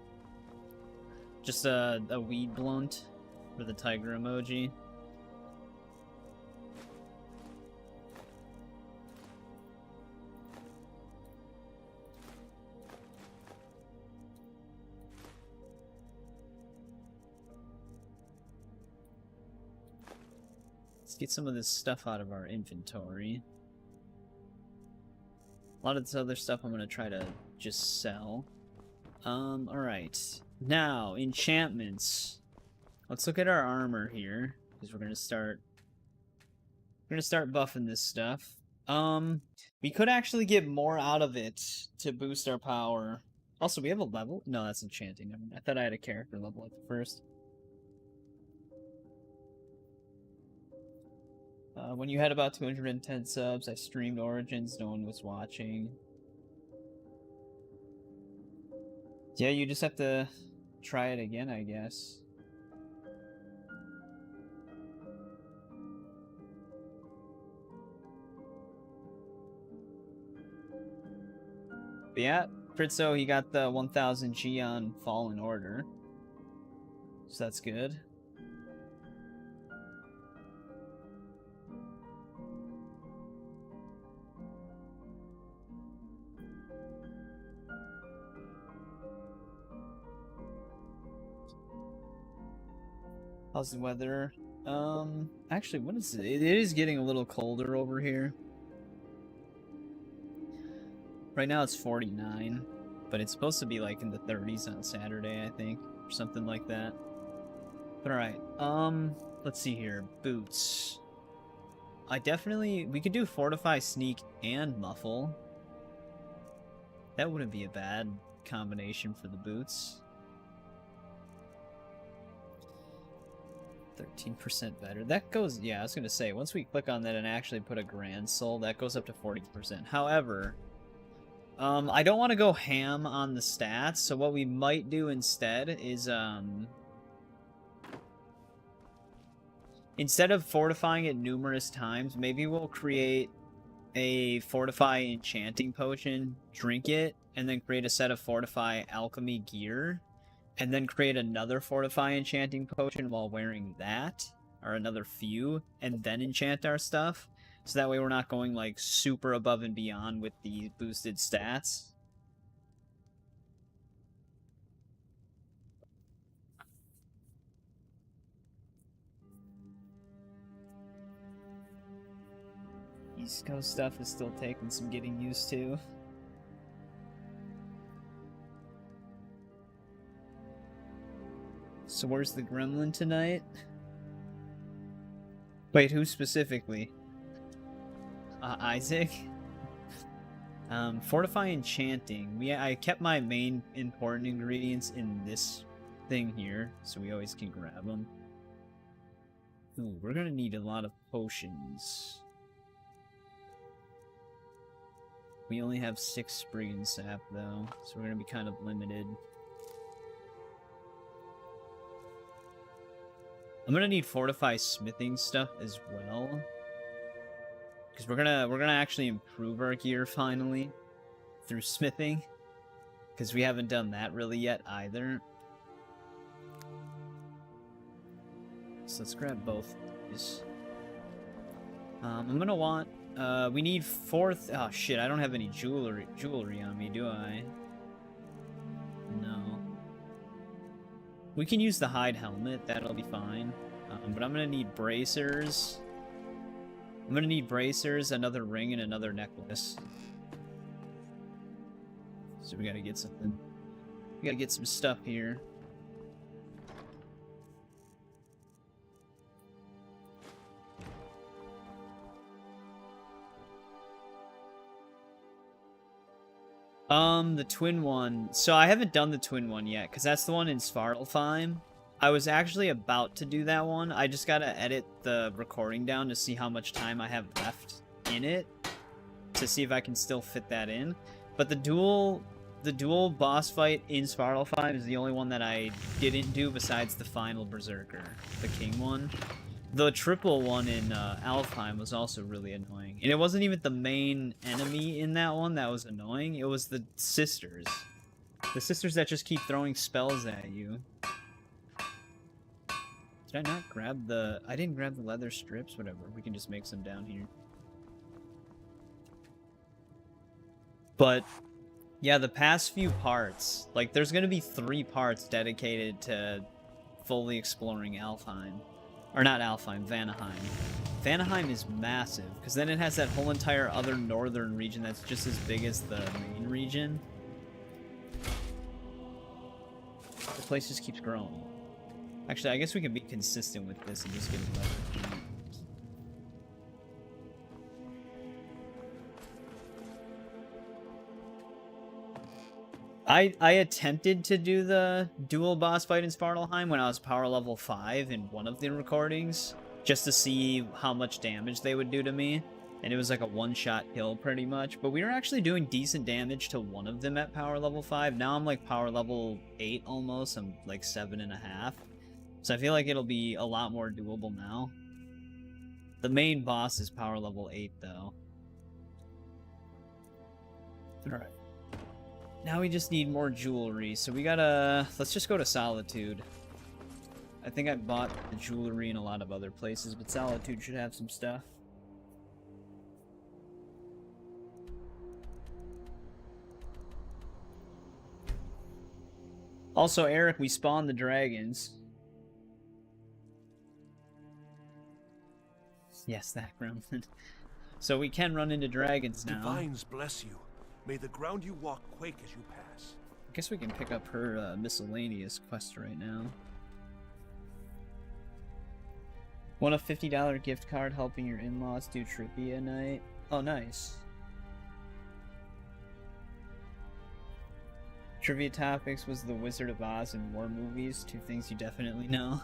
Just a weed blunt for the tiger emoji. Let's get some of this stuff out of our inventory. A lot of this other stuff I'm going to try to just sell. Alright. Now, enchantments. Let's look at our armor here, because we're going to start buffing this stuff. We could actually get more out of it to boost our power. Also, we have a level? No, that's enchanting. Never mind. I thought I had a character level at first. When you had about 210 subs, I streamed Origins, no one was watching. Yeah, you just have to try it again, I guess. But yeah, Fritzo, he got the 1000 G on Fallen Order. So that's good. How's the weather? Actually, what is it? It is getting a little colder over here. Right now it's 49, but it's supposed to be like in the 30s on Saturday, I think, or something like that. But alright, let's see here. Boots. We could do Fortify, Sneak, and Muffle. That wouldn't be a bad combination for the boots. 13% better. That goes, yeah, I was gonna say, once we click on that and actually put a Grand Soul, that goes up to 40%. However, I don't want to go ham on the stats, so what we might do instead is, instead of fortifying it numerous times, maybe we'll create a Fortify Enchanting Potion, drink it, and then create a set of Fortify Alchemy gear, and then create another Fortify Enchanting Potion while wearing that, or another few, and then enchant our stuff. So that way we're not going, like, super above and beyond with the boosted stats. East Coast stuff is still taking some getting used to. So where's the gremlin tonight? Wait, who specifically? Isaac? Fortify Enchanting. I kept my main important ingredients in this thing here, so we always can grab them. Ooh, we're gonna need a lot of potions. We only have 6 Spriggan Sap, though, so we're gonna be kind of limited. I'm gonna need Fortify Smithing stuff as well. Because we're gonna actually improve our gear finally through smithing, because we haven't done that really yet either. So let's grab both of these. I'm gonna want. We need 4th. Oh shit! I don't have any jewelry on me, do I? No. We can use the hide helmet. That'll be fine. But I'm gonna need bracers. I'm gonna need bracers, another ring, and another necklace. So we gotta get something. We gotta get some stuff here. The twin one. So I haven't done the twin one yet, because that's the one in Svartalfheim. I was actually about to do that one. I just gotta edit the recording down to see how much time I have left in it, to see if I can still fit that in. But the dual boss fight in Svartalfheim is the only one that I didn't do besides the final Berserker, the king one. The triple one in Alfheim was also really annoying. And it wasn't even the main enemy in that one that was annoying. It was the sisters. The sisters that just keep throwing spells at you. Did I not grab the... I didn't grab the leather strips? Whatever. We can just make some down here. But... yeah, the past few parts... like, there's gonna be 3 parts dedicated to fully exploring Alfheim. Or not Alfheim, Vanaheim. Vanaheim is massive, because then it has that whole entire other northern region that's just as big as the main region. The place just keeps growing. Actually, I guess we can be consistent with this and just get leather. I attempted to do the dual boss fight in Svartalfheim when I was power level 5 in one of the recordings, just to see how much damage they would do to me, and it was like a one-shot kill pretty much, but we were actually doing decent damage to one of them at power level 5. Now I'm like power level 8 almost, I'm like 7.5, so I feel like it'll be a lot more doable now. The main boss is power level 8 though. Alright. Now we just need more jewelry, so we gotta... let's just go to Solitude. I think I bought the jewelry in a lot of other places, but Solitude should have some stuff. Also, Eric, we spawned the dragons. Yes, that gremlin. So we can run into dragons now. Divines bless you. May the ground you walk quake as you pass. I guess we can pick up her miscellaneous quest right now. Want a $50 gift card helping your in-laws do trivia night? Oh, nice. Trivia topics was The Wizard of Oz and war movies. 2 things you definitely know.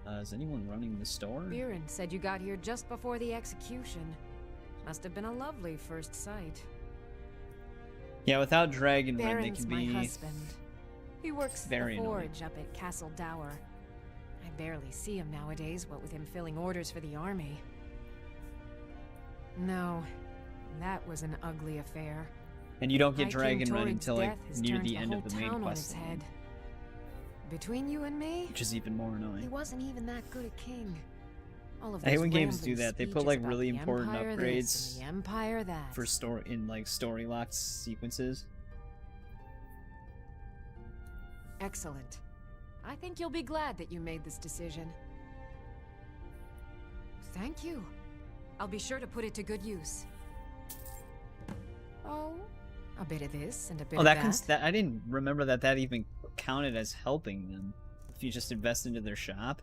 Is anyone running the store? Viren said you got here just before the execution. Must have been a lovely first sight. Yeah, without Dragonborn, they Baron's can be my husband. He works very the annoying. forge up at Castle Dower. I barely see him nowadays, what with him filling orders for the army. No, that was an ugly affair. And you don't get High King Dragonrun Torrid's until like death has near turned the end whole of the main town on quest its line, head. Between you and me, which is even more he annoying. wasn't even that good a king. All of I hate those when games do rambling that. They put speeches like about really the important Empire upgrades this and the Empire that. for story locked sequences. Excellent. I think you'll be glad that you made this decision. Thank you. I'll be sure to put it to good use. Oh, a bit of this and a bit Oh, of that I didn't remember that even counted as helping them. If you just invest into their shop.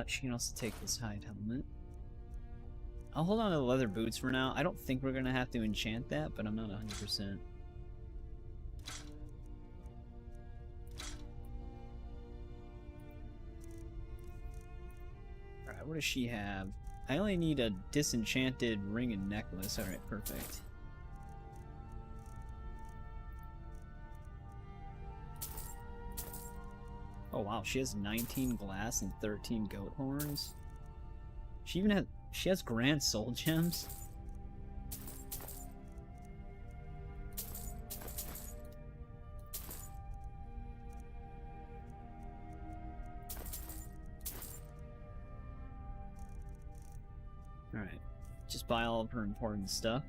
She can also take this hide helmet. I'll hold on to the leather boots for now. I don't think we're gonna have to enchant that, but I'm not 100%. Alright, what does she have? I only need a disenchanted ring and necklace. Alright, perfect. Oh wow, she has 19 glass and 13 goat horns. She has grand soul gems. Alright, just buy all of her important stuff.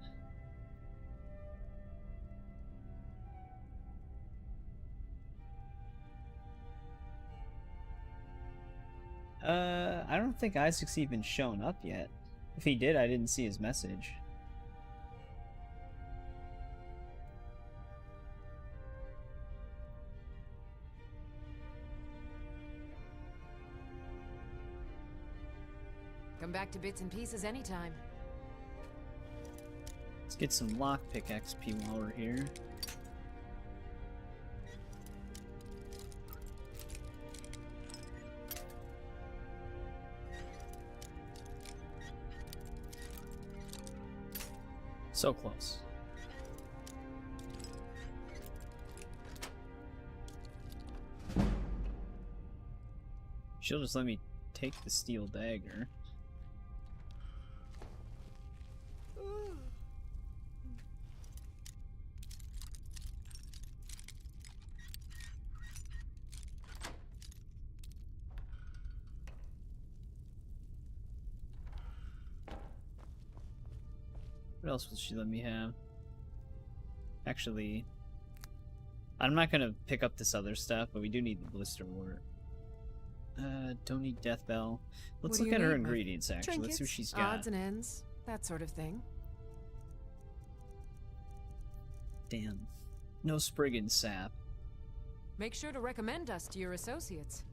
I don't think Isaac's even shown up yet. If he did, I didn't see his message. come back to bits and pieces anytime. Let's get some lockpick XP while we're here. So close. She'll just let me take the steel dagger. What else will she let me have? Actually, I'm not gonna pick up this other stuff, but we do need the blister wart. Don't need death bell. Let's What do look you at her need? ingredients, actually. Let's see what Trinkets, she's got. odds and ends, that sort of thing. Damn. No Spriggan sap. Make sure to recommend us to your associates.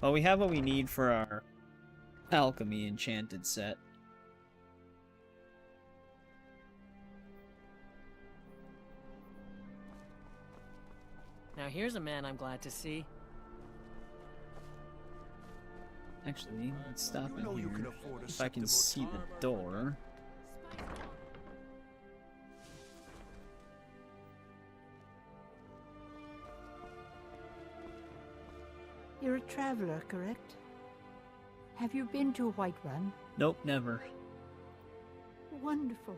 Well, we have what we need for our alchemy enchanted set. Now here's a man I'm glad to see. Actually, let's stop You in know you here. can afford a If I can see septimal the door. You're a traveler, correct? Have you been to Whiterun? Nope, never. Wonderful.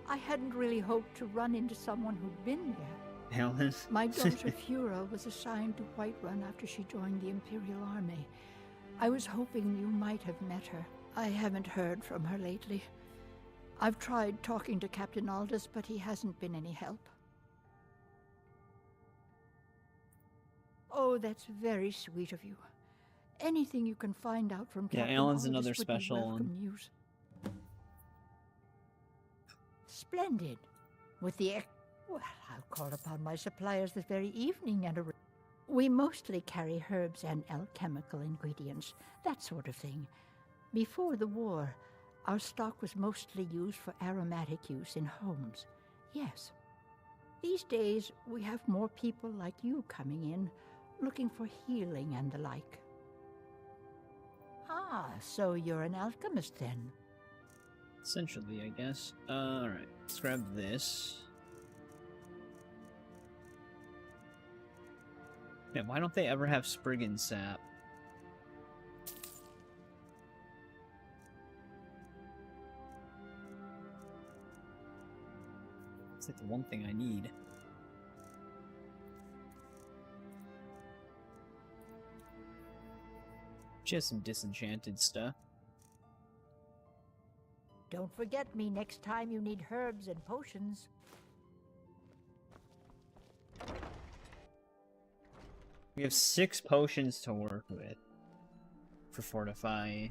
I hadn't really hoped to run into someone who'd been there. Helen? My daughter Fura was assigned to Whiterun after she joined the Imperial Army. I was hoping you might have met her. I haven't heard from her lately. I've tried talking to Captain Aldous, but he hasn't been any help. Oh, that's very sweet of you. Anything you can find out from Yeah, Captain Alan's Aldous another would be special welcome one. news. Splendid. With the well, I'll call upon my suppliers this very evening and we mostly carry herbs and alchemical ingredients, that sort of thing. Before the war, our stock was mostly used for aromatic use in homes. Yes. These days, we have more people like you coming in, looking for healing and the like. Ah, so you're an alchemist then? Essentially, I guess. Alright, let's grab this. Yeah, why don't they ever have Spriggan sap? It's like the one thing I need. Just some disenchanted stuff. Don't forget me next time you need herbs and potions. We have 6 potions to work with for Fortify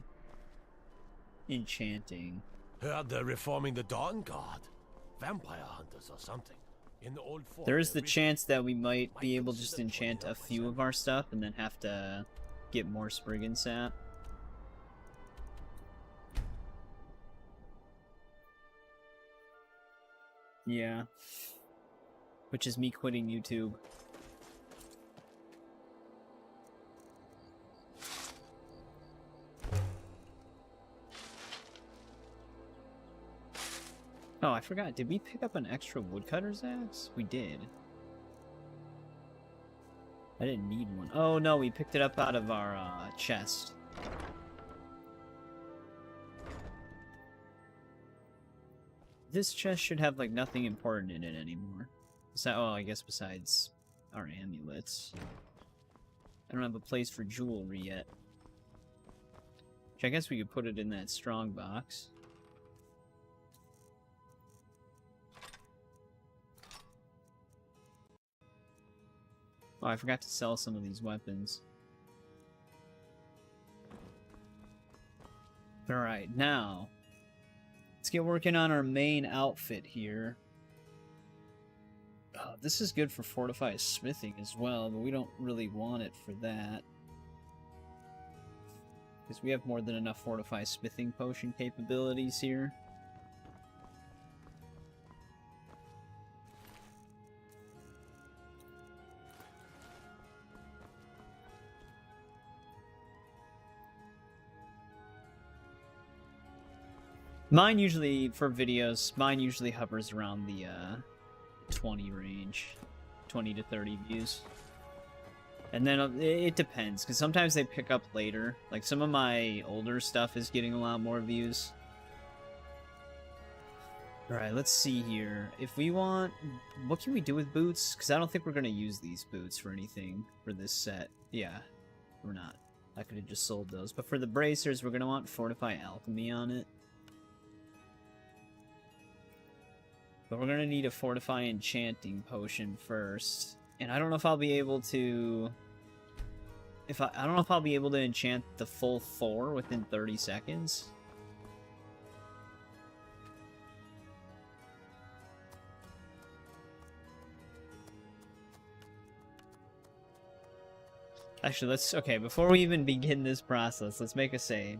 Enchanting. Heard they're reforming the Dawn Guard. Vampire hunters or something. In the old fort. There is the chance that we might be able to just enchant a few of our stuff and then have to get more Spriggan sap. Yeah. Which is me quitting YouTube. Oh, I forgot. Did we pick up an extra woodcutter's axe? We did. I didn't need one. Oh, no, we picked it up out of our chest. This chest should have, like, nothing important in it anymore. Oh, I guess besides our amulets. I don't have a place for jewelry yet. Which I guess we could put it in that strong box. Oh, I forgot to sell some of these weapons. Alright, now let's get working on our main outfit here. Oh, this is good for fortified smithing as well, but we don't really want it for that. because we have more than enough fortify smithing potion capabilities here. Mine usually, for videos, mine usually hovers around the 20 range. 20 to 30 views. And then it depends, because sometimes they pick up later. Like, some of my older stuff is getting a lot more views. Alright, let's see here. If we want... What can we do with boots? Because I don't think we're going to use these boots for anything for this set. Yeah, we're not. I could have just sold those. But for the bracers, we're going to want Fortify Alchemy on it. But we're going to need a Fortify Enchanting Potion first. And I don't know if I'll be able to... I don't know if I'll be able to enchant the full 4 within 30 seconds. Actually, let's... Okay, before we even begin this process, let's make a save.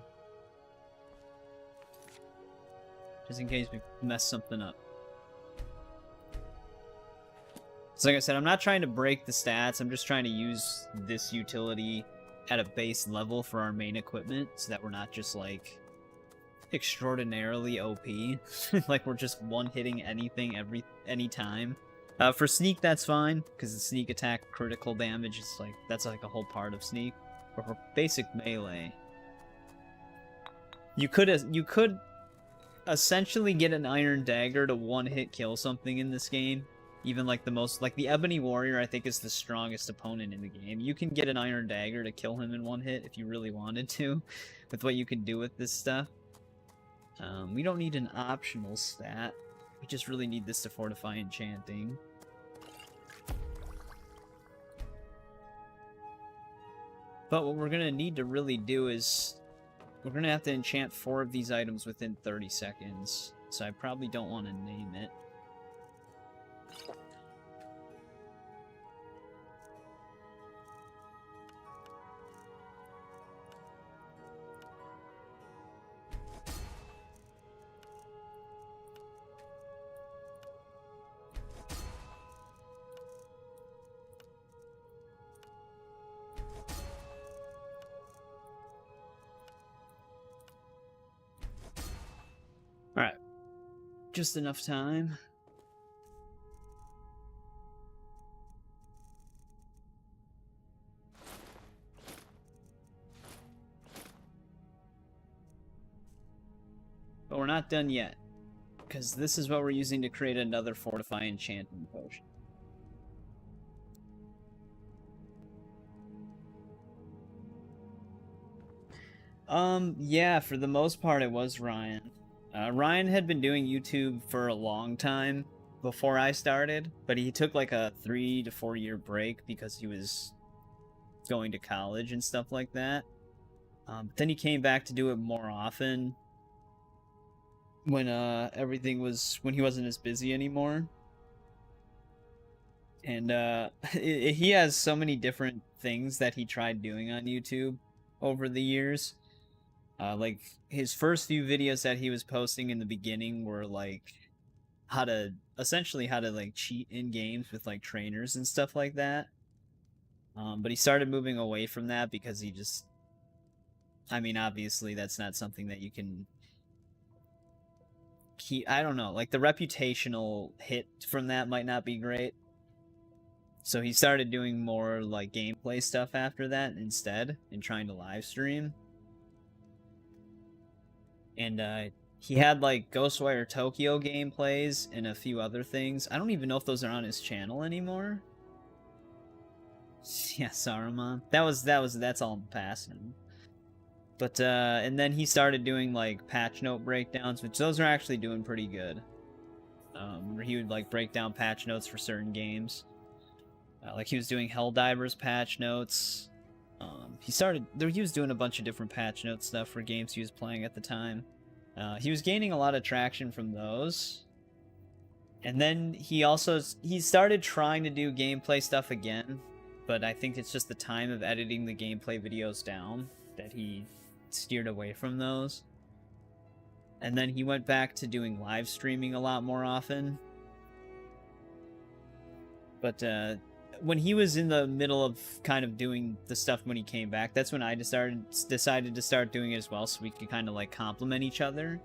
Just in case we mess something up. So like I said, I'm not trying to break the stats, I'm just trying to use this utility at a base level for our main equipment, so that we're not just, like, extraordinarily OP. Like, we're just one-hitting anything any time. For sneak, that's fine, because the sneak attack critical damage is, like, that's like a whole part of sneak. But for basic melee, you could essentially get an Iron Dagger to one-hit kill something in this game. Even like the Ebony Warrior, I think, is the strongest opponent in the game. You can get an Iron Dagger to kill him in one hit if you really wanted to, with what you can do with this stuff. We don't need an optional stat. We just really need this to fortify enchanting. But what we're gonna need to really do is we're gonna have to enchant 4 of these items within 30 seconds. So I probably don't want to name it. Alright. Just enough time. But we're not done yet, because this is what we're using to create another Fortify Enchanting Potion. Yeah, for the most part it was Ryan. Ryan had been doing YouTube for a long time before I started, but he took like a 3 to 4 year break because he was going to college and stuff like that. But then he came back to do it more often when when he wasn't as busy anymore. And he has so many different things that he tried doing on YouTube over the years. Like, his first few videos that he was posting in the beginning were, like, essentially how to, like, cheat in games with, like, trainers and stuff like that. But he started moving away from that because he just... I mean, obviously, that's not something that you can keep... I don't know, like, the reputational hit from that might not be great. So he started doing more, like, gameplay stuff after that instead, and trying to live stream. And he had, like, Ghostwire Tokyo gameplays and a few other things. I don't even know if those are on his channel anymore. Yeah, Saruman. That's all in the past now. But, and then he started doing, like, patch note breakdowns, which those are actually doing pretty good. Where he would, like, break down patch notes for certain games. Like, he was doing Helldivers patch notes. He was doing a bunch of different patch note stuff for games he was playing at the time. He was gaining a lot of traction from those. And then he started trying to do gameplay stuff again, but I think it's just the time of editing the gameplay videos down that he steered away from those. And then he went back to doing live streaming a lot more often. But when he was in the middle of kind of doing the stuff when he came back, that's when I decided to start doing it as well, so we could kind of like complement each other.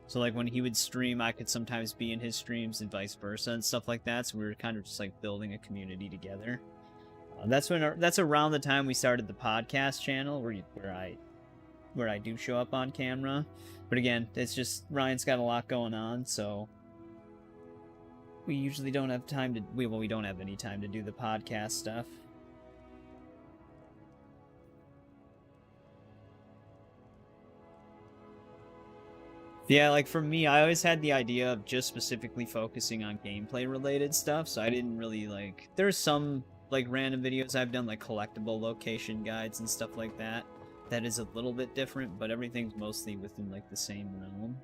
So like when he would stream, I could sometimes be in his streams and vice versa and stuff like that. So we were kind of just like building a community together. That's around the time we started the podcast channel where I do show up on camera. But again, it's just Ryan's got a lot going on, so we usually don't have time to we don't have any time to do the podcast stuff. Yeah, like for me, I always had the idea of just specifically focusing on gameplay related stuff, so I didn't really like there's some like random videos I've done, like collectible location guides and stuff like that. That is a little bit different, but everything's mostly within like the same realm.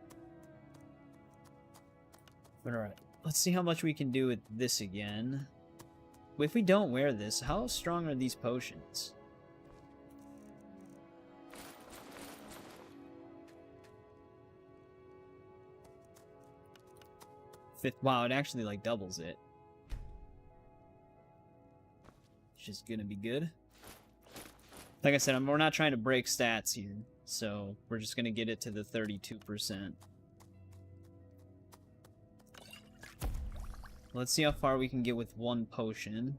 But alright, let's see how much we can do with this again. If we don't wear this, how strong are these potions? Wow, it actually like doubles it. Which is gonna be good. Like I said, we're not trying to break stats here, so we're just gonna get it to the 32%. Let's see how far we can get with one potion.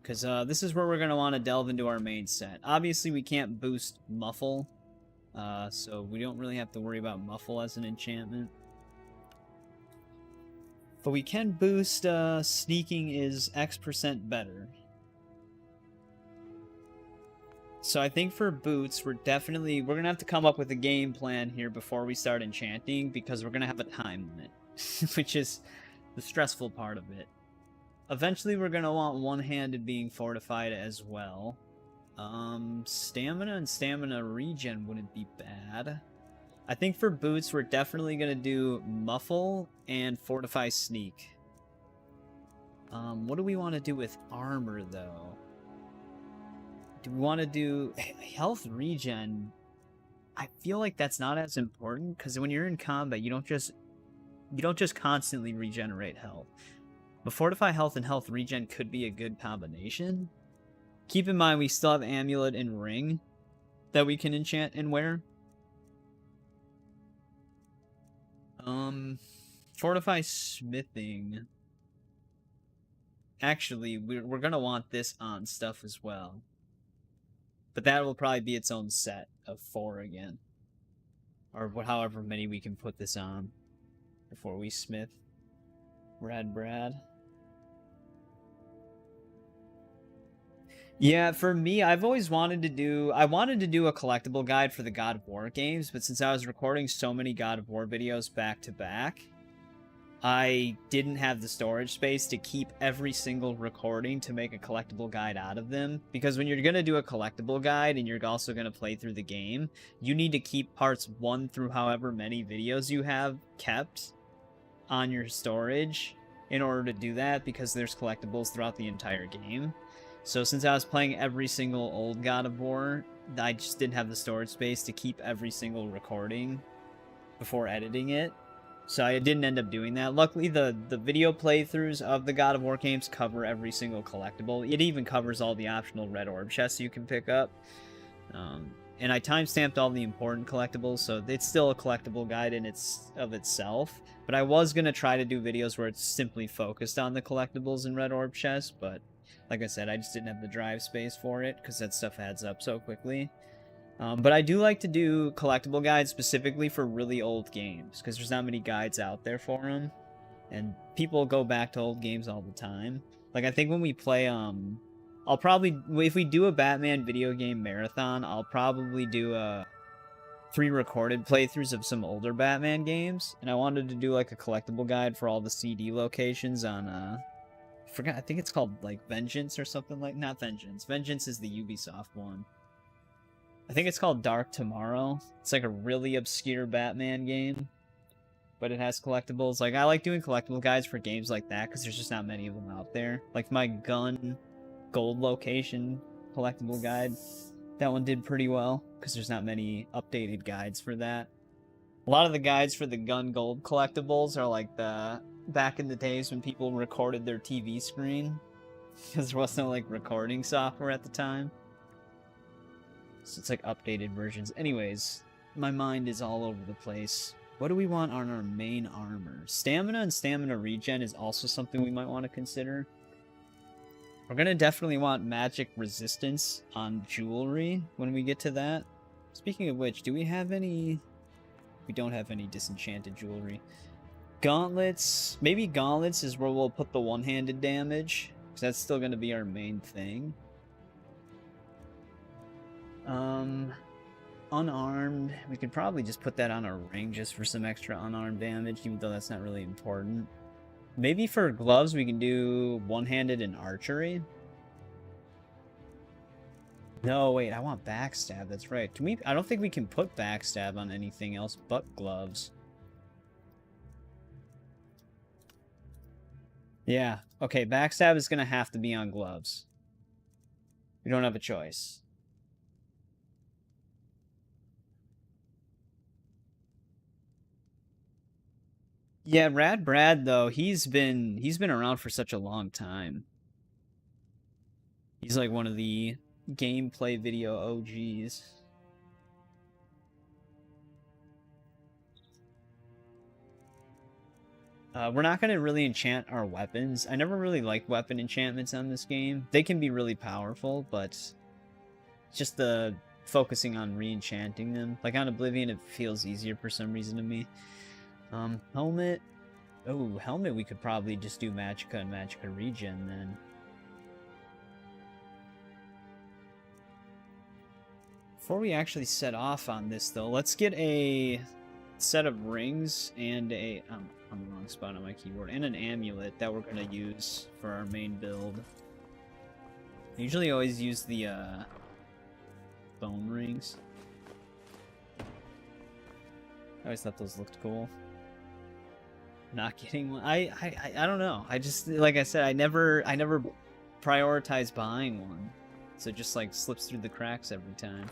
Because this is where we're gonna want to delve into our main set. Obviously, we can't boost Muffle, so we don't really have to worry about Muffle as an enchantment. But we can boost Sneaking is X% better. So I think for boots, we're gonna have to come up with a game plan here before we start enchanting, because we're gonna have a time limit, which is the stressful part of it. Eventually, we're gonna want one-handed being fortified as well. Stamina and stamina regen wouldn't be bad. I think for boots, we're definitely gonna do Muffle and Fortify Sneak. What do we want to do with armor, though? Do we want to do health regen? I feel like that's not as important, because when you're in combat, you don't just constantly regenerate health. But Fortify health and health regen could be a good combination. Keep in mind, we still have Amulet and Ring that we can enchant and wear. Fortify Smithing. Actually, we're gonna want this on stuff as well. But that will probably be its own set of 4 again. Or however many we can put this on before we smith. Brad. Yeah, for me, I've always wanted to do... I wanted to do a collectible guide for the God of War games, but since I was recording so many God of War videos back to back, I didn't have the storage space to keep every single recording to make a collectible guide out of them. Because when you're going to do a collectible guide and you're also going to play through the game, you need to keep parts 1 through however many videos you have kept on your storage in order to do that, because there's collectibles throughout the entire game. So since I was playing every single old God of War, I just didn't have the storage space to keep every single recording before editing it. So I didn't end up doing that. Luckily, the video playthroughs of the God of War games cover every single collectible. It even covers all the optional red orb chests you can pick up. And I timestamped all the important collectibles, so it's still a collectible guide in itself. But I was going to try to do videos where it's simply focused on the collectibles and red orb chests, but like I said, I just didn't have the drive space for it, because that stuff adds up so quickly. But I do like to do collectible guides specifically for really old games, because there's not many guides out there for them, and people go back to old games all the time. Like, I think when we play, I'll probably, if we do a Batman video game marathon, I'll probably do 3 recorded playthroughs of some older Batman games, and I wanted to do like a collectible guide for all the CD locations on, I think it's called like Vengeance or something like, not Vengeance. Vengeance is the Ubisoft one. I think it's called Dark Tomorrow. It's like a really obscure Batman game, but it has collectibles. Like, I like doing collectible guides for games like that, because there's just not many of them out there. Like my gun gold location collectible guide. That one did pretty well, because there's not many updated guides for that. A lot of the guides for the gun gold collectibles are like the back in the days when people recorded their TV screen, because there was no like recording software at the time. So it's like updated versions. Anyways, my mind is all over the place. What do we want on our main armor? Stamina and stamina regen is also something we might want to consider. We're gonna definitely want magic resistance on jewelry when we get to that. Speaking of which, do we have any... We don't have any disenchanted jewelry. Gauntlets. Maybe gauntlets is where we'll put the one-handed damage, because that's still gonna be our main thing. Unarmed. We could probably just put that on a ring just for some extra unarmed damage, even though that's not really important. Maybe for gloves we can do one-handed and archery. No, wait, I want backstab, that's right. Can we? I don't think we can put backstab on anything else but gloves. Yeah, okay, backstab is gonna have to be on gloves. We don't have a choice. Yeah, Rad Brad though, he's been around for such a long time. He's like one of the gameplay video OGs. We're not going to really enchant our weapons. I never really liked weapon enchantments on this game. They can be really powerful, but just the focusing on re-enchanting them. Like on Oblivion, it feels easier for some reason to me. Helmet. Oh, helmet we could probably just do Magicka and Magicka regen then. Before we actually set off on this though, let's get a set of rings and a... I'm on the wrong spot on my keyboard. And an amulet that we're going to use for our main build. I usually always use the bone rings. I always thought those looked cool. Not getting one. I don't know. I just, like I said, I never prioritize buying one. So it just like slips through the cracks every time.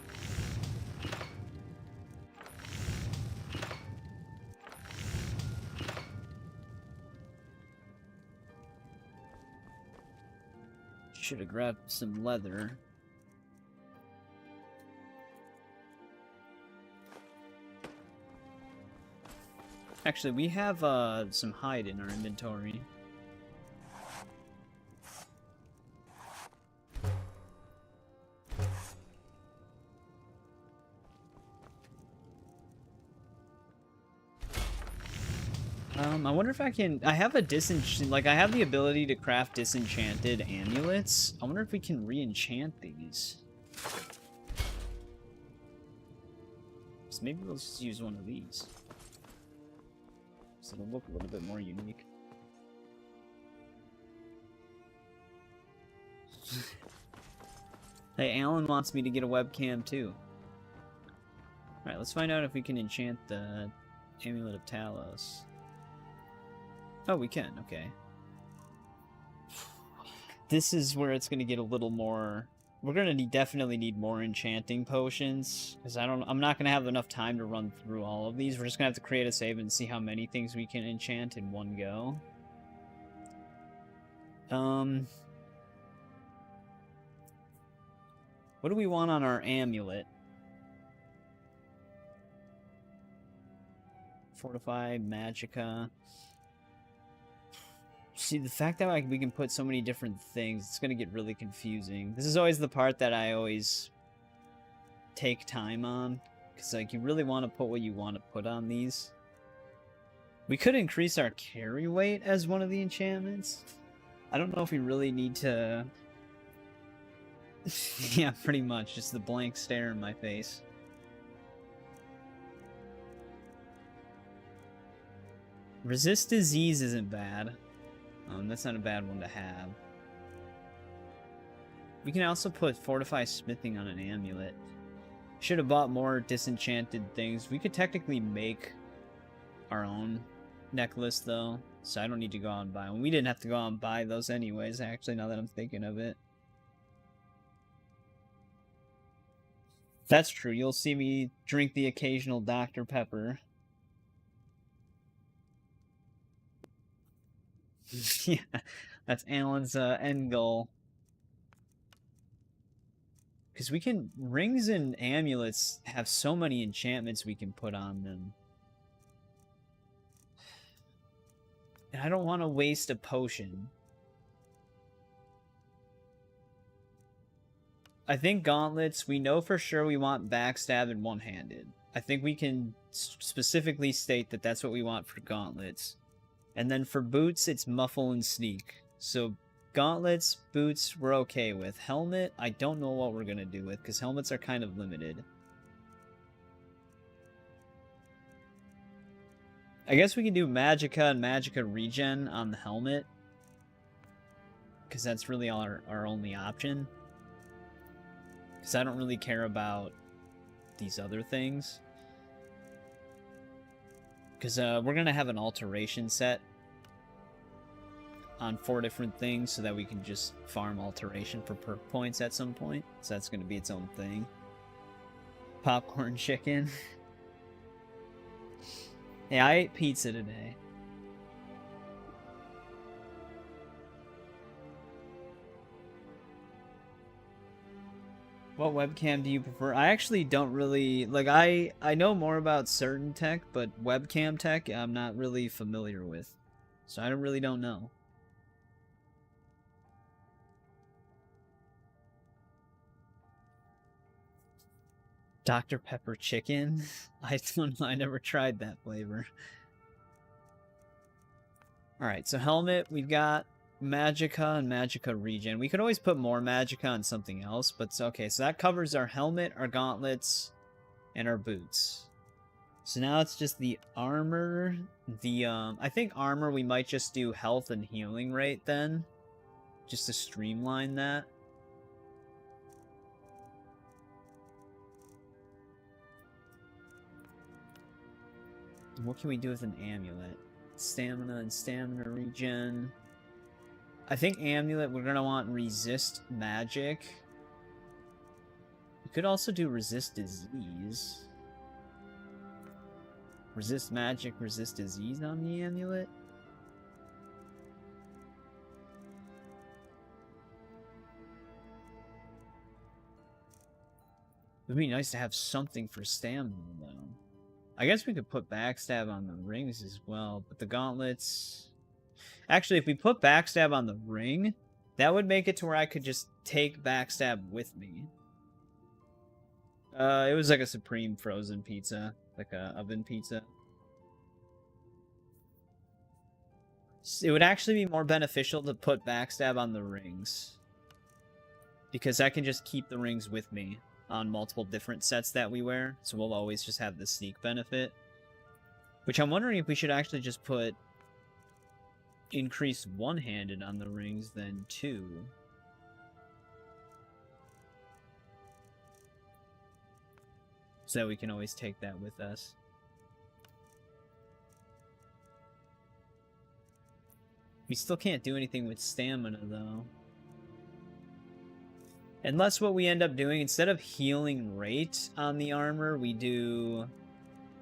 Should have grabbed some leather. Actually, we have some hide in our inventory. I wonder if I can... I have a like, I have the ability to craft disenchanted amulets. I wonder if we can re-enchant these. So maybe we'll just use one of these. So it'll look a little bit more unique. Hey, Alan wants me to get a webcam too. Alright, let's find out if we can enchant the Amulet of Talos. Oh, we can, okay. This is where it's gonna get a little more... We're gonna definitely need more enchanting potions, because I'm not gonna have enough time to run through all of these. We're just gonna have to create a save and see how many things we can enchant in one go. What do we want on our amulet? Fortify, Magicka. See, the fact that we can put so many different things, it's gonna get really confusing. This is always the part that I always take time on, because like you really want to put what you want to put on these. We could increase our carry weight as one of the enchantments. I don't know if we really need to... Yeah, pretty much, just the blank stare in my face. Resist disease isn't bad. That's not a bad one to have. We can also put Fortify Smithing on an amulet. Should have bought more disenchanted things. We could technically make our own necklace, though, so I don't need to go out and buy one. We didn't have to go out and buy those anyways, actually, now that I'm thinking of it. That's true. You'll see me drink the occasional Dr. Pepper. Yeah, that's Alan's end goal. Because we can... Rings and amulets have so many enchantments we can put on them. And I don't want to waste a potion. I think gauntlets, we know for sure we want backstab and one-handed. I think we can specifically state that that's what we want for gauntlets. And then for boots, it's muffle and sneak. So gauntlets, boots, we're okay with. Helmet, I don't know what we're going to do with, because helmets are kind of limited. I guess we can do Magicka and Magicka regen on the helmet. Because that's really our only option. Because I don't really care about these other things. Because we're going to have an alteration set on 4 different things so that we can just farm alteration for perk points at some point. So that's going to be its own thing. Popcorn chicken. Yeah, I ate pizza today. What webcam do you prefer? I actually don't really... Like, I know more about certain tech, but webcam tech I'm not really familiar with. So I really don't know. Dr. Pepper chicken? I never tried that flavor. Alright, so helmet, we've got Magicka and Magicka regen. We could always put more Magicka on something else, but okay, so that covers our helmet, our gauntlets, and our boots. So now it's just the armor. I think armor we might just do health and healing rate then, just to streamline that. What can we do with an amulet? Stamina and stamina regen. I think amulet, we're going to want resist magic. We could also do resist disease. Resist magic, resist disease on the amulet. It would be nice to have something for stamina, though. I guess we could put backstab on the rings as well, but the gauntlets... Actually, if we put backstab on the ring, that would make it to where I could just take backstab with me. It was like a supreme frozen pizza, like a oven pizza. It would actually be more beneficial to put backstab on the rings, because I can just keep the rings with me on multiple different sets that we wear, so we'll always just have the sneak benefit. Which I'm wondering if we should actually just put increased one-handed on the rings than 2. So that we can always take that with us. We still can't do anything with stamina, though. Unless what we end up doing, instead of healing rate on the armor, we do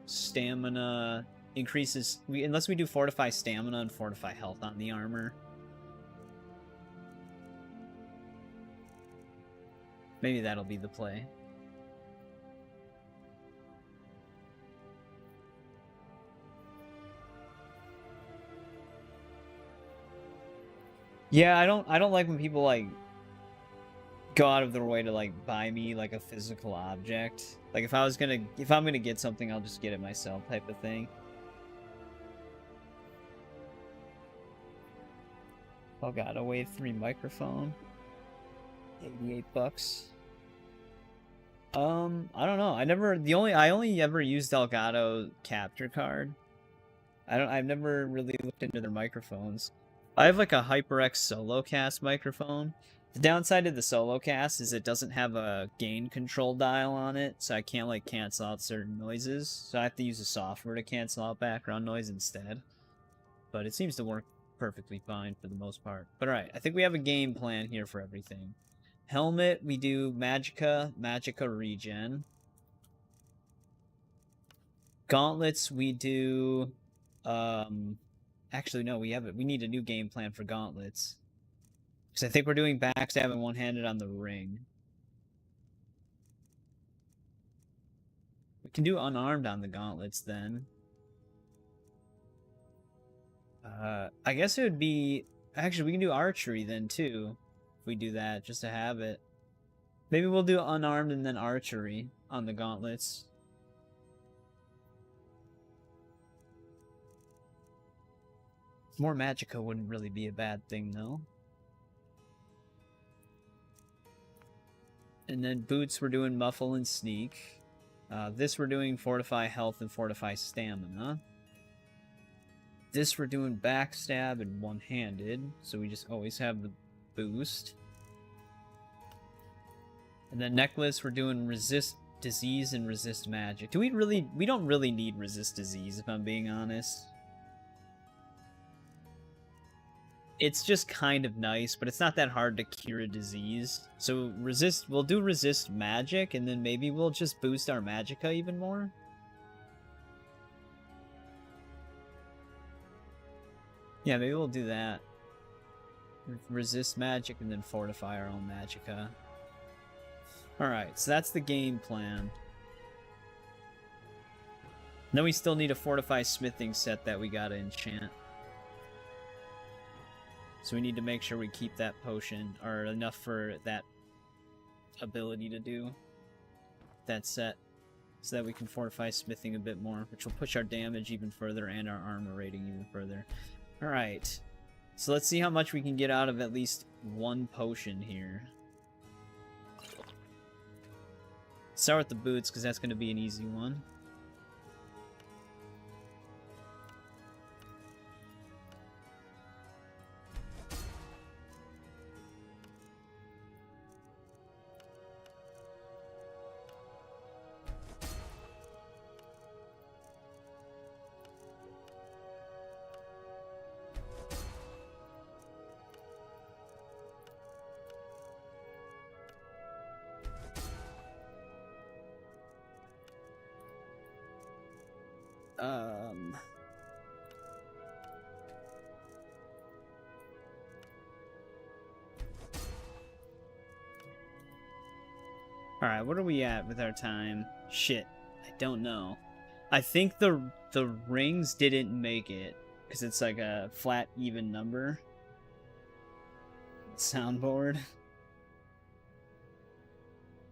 stamina increases. Unless we do fortify stamina and fortify health on the armor. Maybe that'll be the play. Yeah, I don't like when people like go out of their way to like buy me like a physical object. Like if I'm gonna get something, I'll just get it myself type of thing. Oh god, a Wave 3 microphone. $88. I don't know. I only ever used Elgato capture card. I've never really looked into their microphones. I have like a HyperX SoloCast microphone. The downside of the SoloCast is it doesn't have a gain control dial on it, so I can't like cancel out certain noises. So I have to use the software to cancel out background noise instead. But it seems to work perfectly fine for the most part. But alright, I think we have a game plan here for everything. Helmet, we do Magicka regen. Gauntlets, we do... Actually, no, we need a new game plan for gauntlets. Because I think we're doing backstab and one-handed on the ring. We can do unarmed on the gauntlets, then. I guess it would be... Actually, we can do archery, then, too. If we do that, just to have it. Maybe we'll do unarmed and then archery on the gauntlets. More Magicka wouldn't really be a bad thing, though. And then boots, we're doing muffle and sneak. This we're doing fortify health and fortify stamina. This we're doing backstab and one-handed, so we just always have the boost. And then necklace, we're doing resist disease and resist magic. We don't really need resist disease, if I'm being honest. It's just kind of nice, but it's not that hard to cure a disease. So we'll do resist magic, and then maybe we'll just boost our magicka even more. Yeah, maybe we'll do that. Resist magic and then fortify our own magicka. Alright, so that's the game plan. Then we still need a fortify smithing set that we gotta enchant. So we need to make sure we keep that potion, or enough for that ability to do that set, so that we can fortify smithing a bit more, which will push our damage even further and our armor rating even further. Alright, so let's see how much we can get out of at least one potion here. Start with the boots, because that's going to be an easy one. Alright, what are we at with our time? Shit, I don't know. I think the rings didn't make it, because it's like a flat, even number. Soundboard.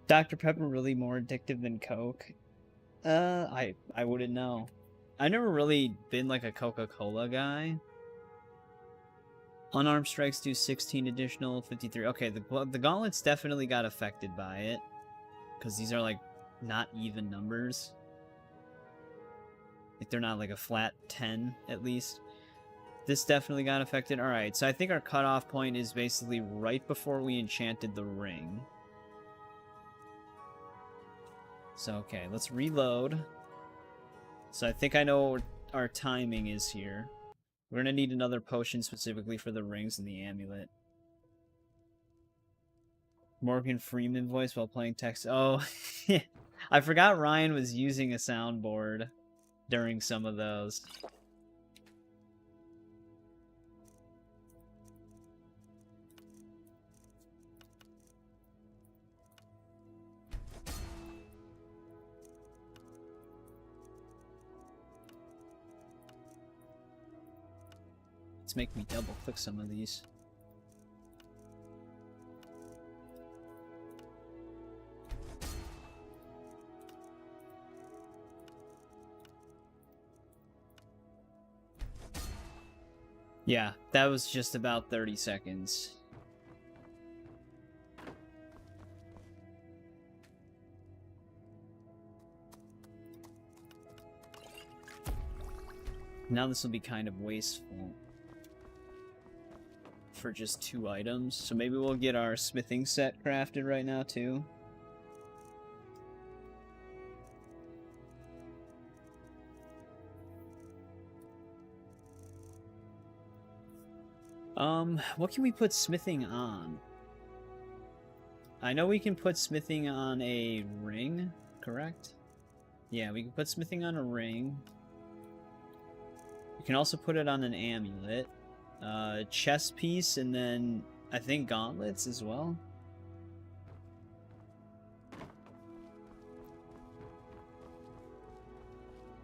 Dr. Pepper really more addictive than Coke? I wouldn't know. I've never really been like a Coca-Cola guy. Unarmed strikes do 16 additional, 53. Okay, the gauntlets definitely got affected by it. Because these are, like, not even numbers. Like, they're not, like, a flat 10, at least. This definitely got affected. Alright, so I think our cutoff point is basically right before we enchanted the ring. So, okay, let's reload. So I think I know what our timing is here. We're gonna need another potion specifically for the rings and the amulet. Morgan Freeman voice while playing text. Oh, I forgot Ryan was using a soundboard during some of those. Let's make me double click some of these. Yeah, that was just about 30 seconds. Now this will be kind of wasteful for just 2 items. So maybe we'll get our smithing set crafted right now too. What can we put smithing on? I know we can put smithing on a ring, correct? Yeah, we can put smithing on a ring. You can also put it on an amulet. Chest piece, and then I think gauntlets as well.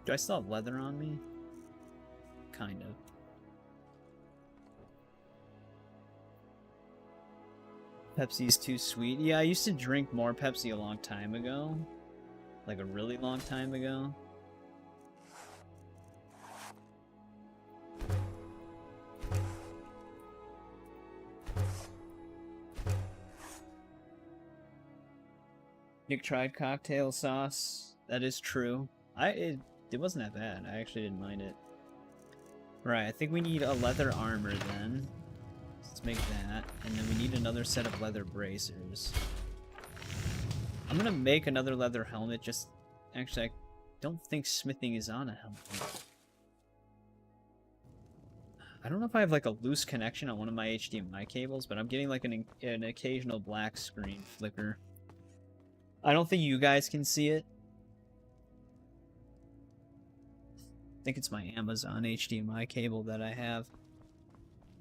Do I still have leather on me? Kind of. Pepsi's too sweet. Yeah, I used to drink more Pepsi a long time ago. Like a really long time ago. Nick tried cocktail sauce. That is true. It wasn't that bad. I actually didn't mind it. Right, I think we need a leather armor then. Let's make that. And then we need another set of leather bracers. I'm gonna make another leather helmet. Just actually, I don't think smithing is on a helmet. I don't know if I have like a loose connection on one of my HDMI cables, but I'm getting like an occasional black screen flicker. I don't think you guys can see it. I think it's my Amazon HDMI cable that I have.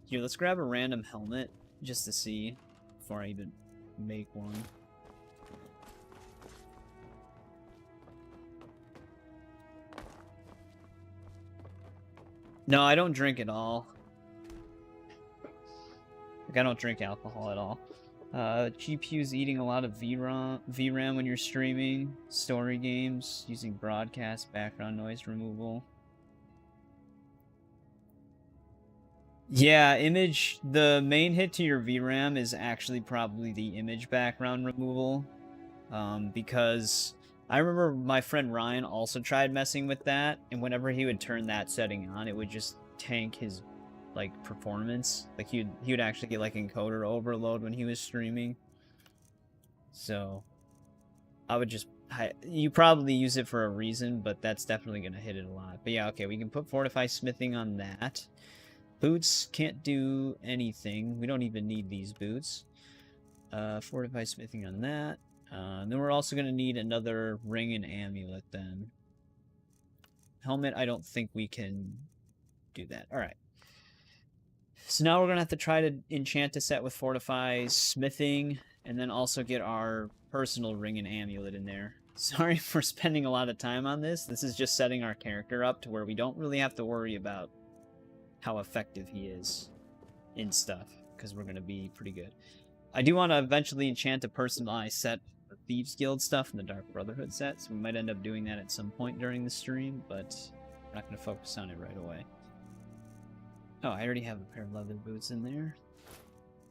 Here, let's grab a random helmet just to see before I even make one. No, I don't drink at all. Like, I don't drink alcohol at all. GPU's eating a lot of VRAM when you're streaming. Story games, using broadcast, background noise removal. Yeah, image, the main hit to your VRAM is actually probably the image background removal. Because I remember my friend Ryan also tried messing with that, and whenever he would turn that setting on, it would just tank his like performance. Like he would actually get like encoder overload when he was streaming. So I would just you probably use it for a reason, but that's definitely gonna hit it a lot. But yeah, okay, we can put fortify smithing on that. Boots can't do anything. We don't even need these boots. Fortify smithing on that. And then we're also gonna need another ring and amulet then. Helmet, I don't think we can do that. Alright. So now we're going to have to try to enchant a set with Fortify Smithing, and then also get our personal ring and amulet in there. Sorry for spending a lot of time on this. This is just setting our character up to where we don't really have to worry about how effective he is in stuff, because we're going to be pretty good. I do want to eventually enchant a personalized set for Thieves Guild stuff in the Dark Brotherhood set, so we might end up doing that at some point during the stream, but we're not going to focus on it right away. Oh, I already have a pair of leather boots in there.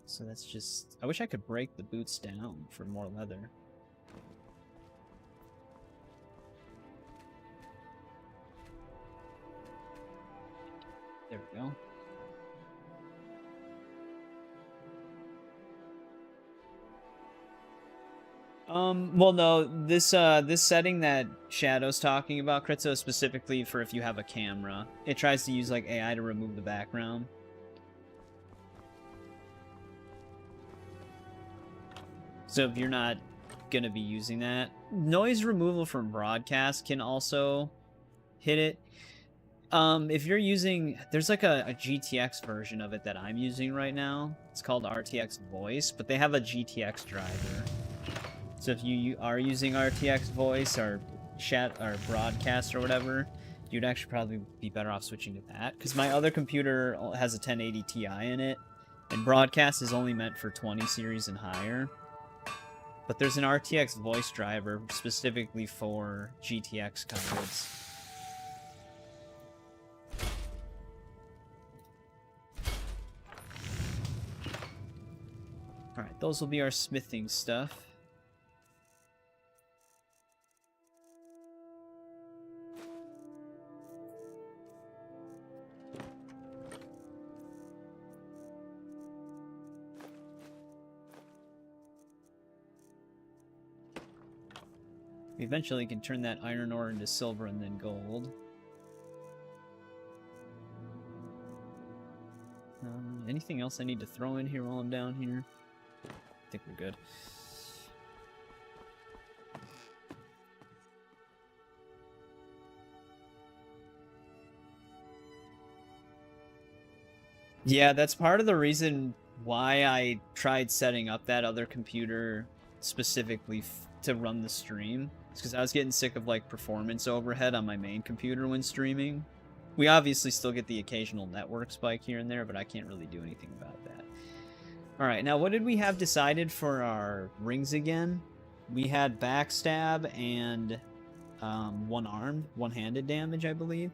So that's just... I wish I could break the boots down for more leather. There we go. Well, no, this setting that Shadow's talking about, Kritzo, is specifically for if you have a camera. It tries to use, like, AI to remove the background. So if you're not gonna be using that, noise removal from broadcast can also hit it. If you're using, there's like a GTX version of it that I'm using right now. It's called RTX Voice, but they have a GTX driver. So if you are using RTX Voice or chat or broadcast or whatever, you'd actually probably be better off switching to that. Because my other computer has a 1080 Ti in it, and broadcast is only meant for 20 series and higher. But there's an RTX Voice driver specifically for GTX cards. Alright, those will be our smithing stuff. We eventually can turn that iron ore into silver and then gold. Anything else I need to throw in here while I'm down here? I think we're good. Yeah, that's part of the reason why I tried setting up that other computer specifically to run the stream. It's because I was getting sick of like performance overhead on my main computer when streaming. We obviously still get the occasional network spike here and there, but I can't really do anything about that. Alright, now what did we have decided for our rings again? We had backstab and one-handed damage, I believe.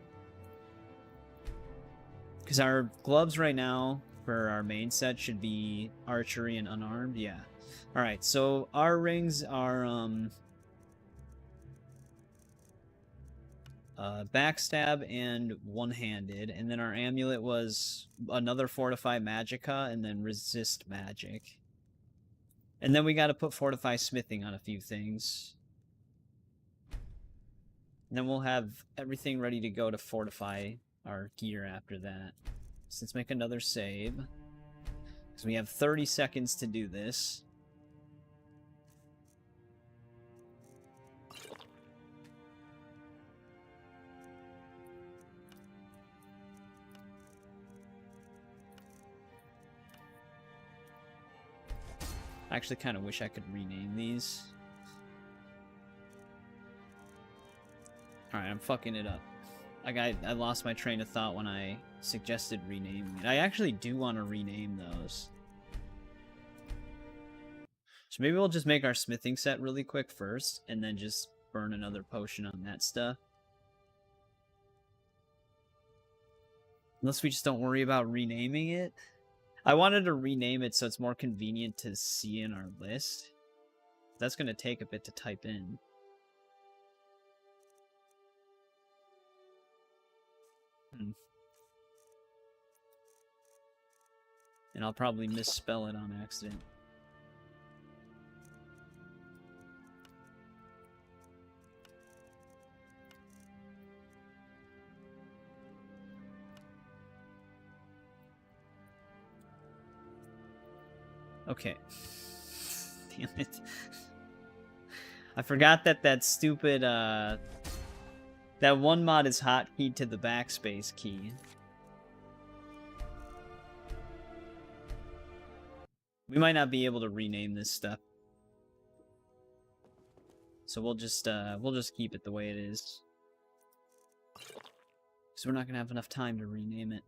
Because our gloves right now for our main set should be archery and unarmed. Yeah. Alright, so our rings are backstab and one-handed, and then our amulet was another fortify magicka and then resist magic. And then we got to put fortify smithing on a few things. And then we'll have everything ready to go to fortify our gear after that. So let's make another save. Because we have 30 seconds to do this. I actually kind of wish I could rename these. Alright, I'm fucking it up. I lost my train of thought when I suggested renaming it. I actually do want to rename those. So maybe we'll just make our smithing set really quick first, and then just burn another potion on that stuff. Unless we just don't worry about renaming it. I wanted to rename it so it's more convenient to see in our list. That's going to take a bit to type in. And I'll probably misspell it on accident. Okay. Damn it. I forgot that stupid, that one mod is hotkeyed to the backspace key. We might not be able to rename this stuff. So we'll just keep it the way it is. Because we're not going to have enough time to rename it.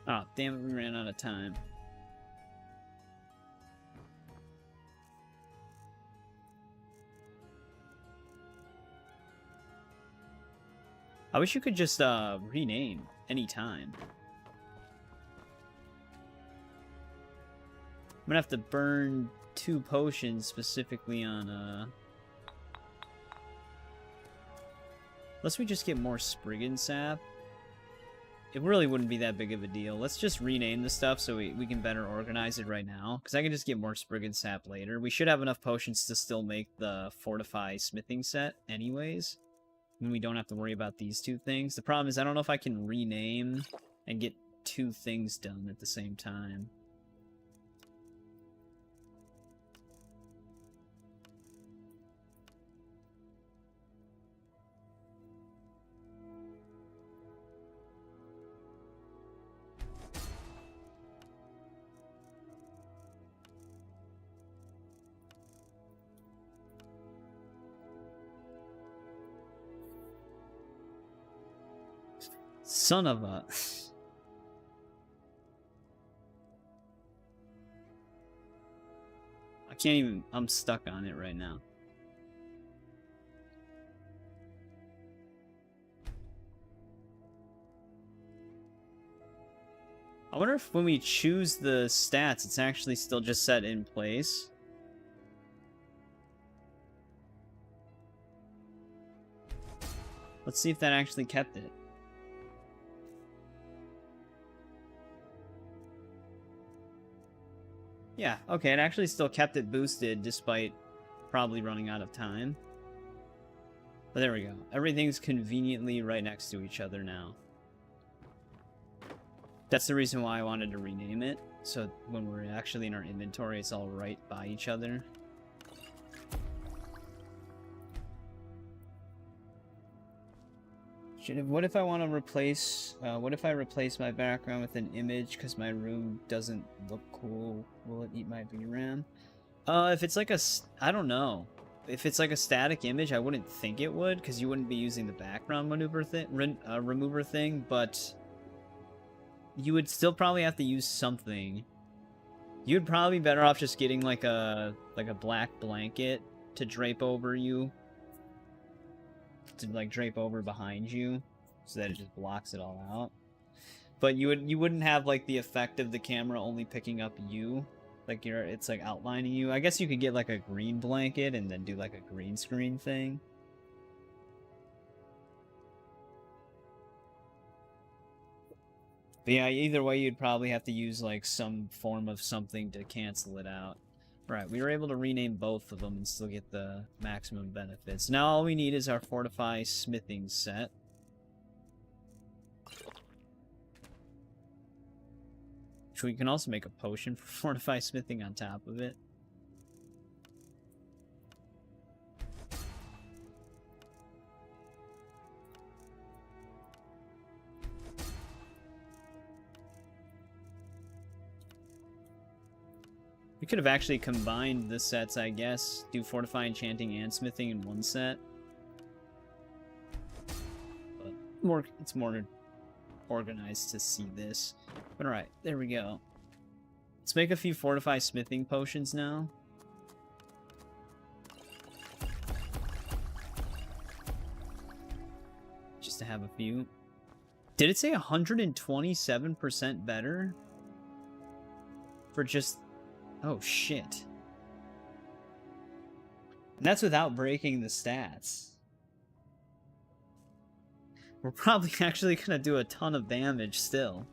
Oh, damn it, we ran out of time. I wish you could just rename any time. I'm gonna have to burn 2 potions specifically on unless we just get more Spriggan sap. It really wouldn't be that big of a deal. Let's just rename the stuff so we can better organize it right now. Because I can just get more Spriggan sap later. We should have enough potions to still make the Fortify smithing set anyways. And we don't have to worry about these 2 things. The problem is I don't know if I can rename and get 2 things done at the same time. Son of a... I can't even... I'm stuck on it right now. I wonder if when we choose the stats, it's actually still just set in place. Let's see if that actually kept it. Yeah, okay, it actually still kept it boosted despite probably running out of time. But there we go. Everything's conveniently right next to each other now. That's the reason why I wanted to rename it. So when we're actually in our inventory, it's all right by each other. What if I want to replace, what if I replace my background with an image because my room doesn't look cool? Will it eat my VRAM? If it's like a, I don't know. If it's like a static image, I wouldn't think it would, because you wouldn't be using the background maneuver thing, remover thing, but you would still probably have to use something. You'd probably be better off just getting like a black blanket to drape over you. To like drape over behind you so that it just blocks it all out. But you wouldn't have like the effect of the camera only picking up you, like it's like outlining you. I guess you could get like a green blanket and then do like a green screen thing. But yeah, either way you'd probably have to use like some form of something to cancel it out. Right, we were able to rename both of them and still get the maximum benefits. Now all we need is our Fortify Smithing set. Which we can also make a potion for Fortify Smithing on top of it. We could have actually combined the sets, I guess. Do Fortify, Enchanting, and Smithing in one set. But it's more organized to see this. But alright, there we go. Let's make a few Fortify Smithing potions now. Just to have a few. Did it say 127% better? For just... Oh, shit. And that's without breaking the stats. We're probably actually gonna do a ton of damage still.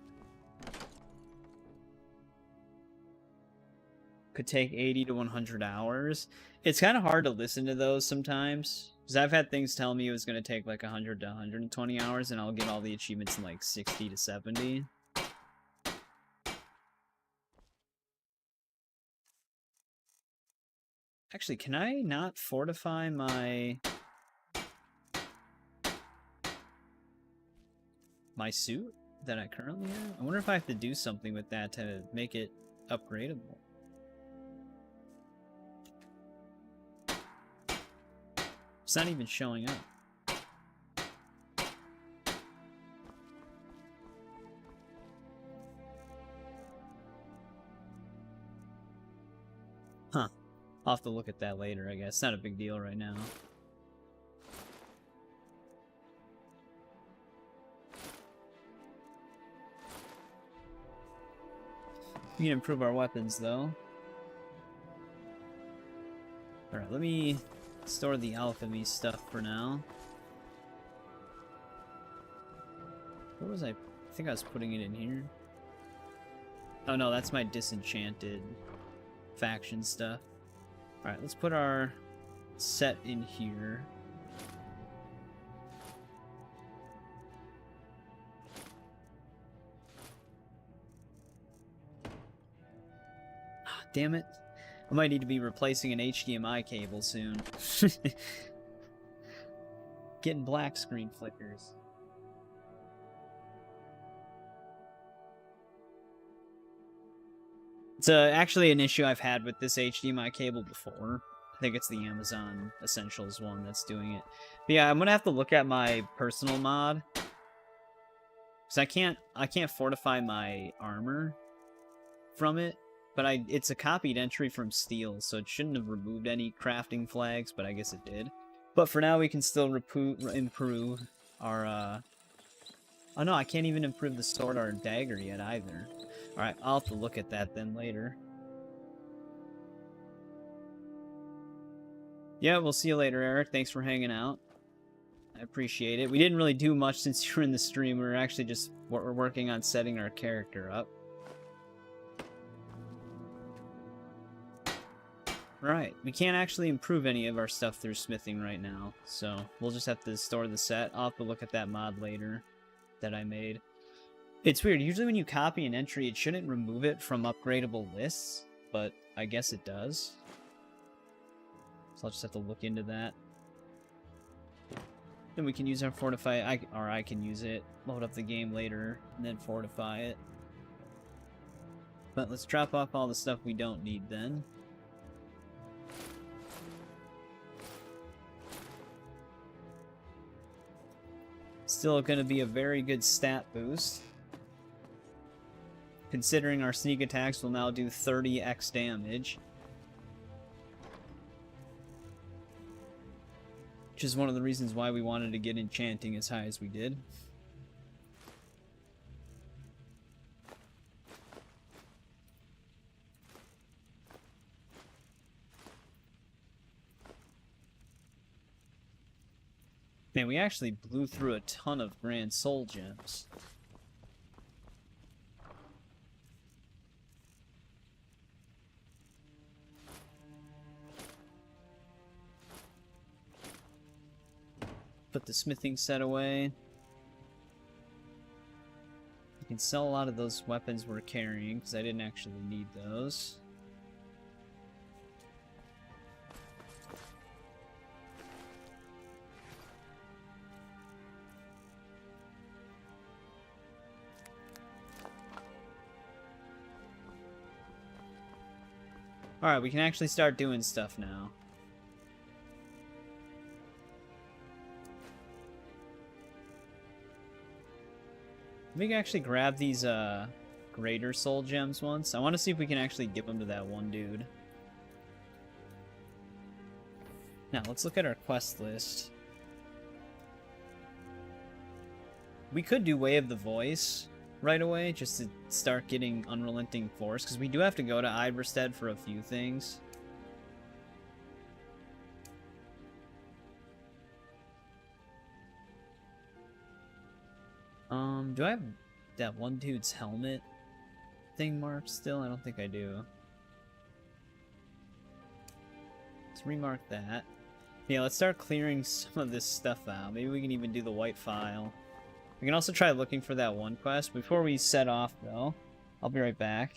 Could take 80 to 100 hours. It's kind of hard to listen to those sometimes. Because I've had things tell me it was gonna take like 100 to 120 hours and I'll get all the achievements in like 60 to 70. Actually, can I not fortify my suit that I currently have? I wonder if I have to do something with that to make it upgradable. It's not even showing up. Huh. I'll have to look at that later, I guess. It's not a big deal right now. We can improve our weapons, though. Alright, let me store the alchemy stuff for now. Where was I? I think I was putting it in here. Oh no, that's my disenchanted faction stuff. Alright, let's put our set in here. Damn it. I might need to be replacing an HDMI cable soon. Getting black screen flickers. It's actually an issue I've had with this HDMI cable before. I think it's the Amazon Essentials one that's doing it. But yeah, I'm gonna have to look at my personal mod. Because I can't fortify my armor from it. But it's a copied entry from Steel, so it shouldn't have removed any crafting flags, but I guess it did. But for now, we can still improve our, Oh no, I can't even improve the sword or dagger yet either. Alright, I'll have to look at that then later. Yeah, we'll see you later, Eric. Thanks for hanging out. I appreciate it. We didn't really do much since you were in the stream. We were actually just we're working on setting our character up. Right, we can't actually improve any of our stuff through smithing right now, so we'll just have to store the set. I'll have to look at that mod later that I made. It's weird, usually when you copy an entry, it shouldn't remove it from upgradable lists, but I guess it does. So I'll just have to look into that. Then we can use our fortify, I can use it, load up the game later, and then fortify it. But let's drop off all the stuff we don't need then. Still going to be a very good stat boost. Considering our sneak attacks will now do 30x damage. Which is one of the reasons why we wanted to get enchanting as high as we did. Man, we actually blew through a ton of grand soul gems. Put the smithing set away. You can sell a lot of those weapons we're carrying, because I didn't actually need those. Alright, we can actually start doing stuff now. We can actually grab these greater soul gems once. I want to see if we can actually give them to that one dude. Now, let's look at our quest list. We could do Way of the Voice right away, just to start getting Unrelenting Force, because we do have to go to Iverstead for a few things. Do I have that one dude's helmet thing marked still? I don't think I do. Let's remark that. Yeah, let's start clearing some of this stuff out. Maybe we can even do the white file. We can also try looking for that one quest. Before we set off, though, I'll be right back.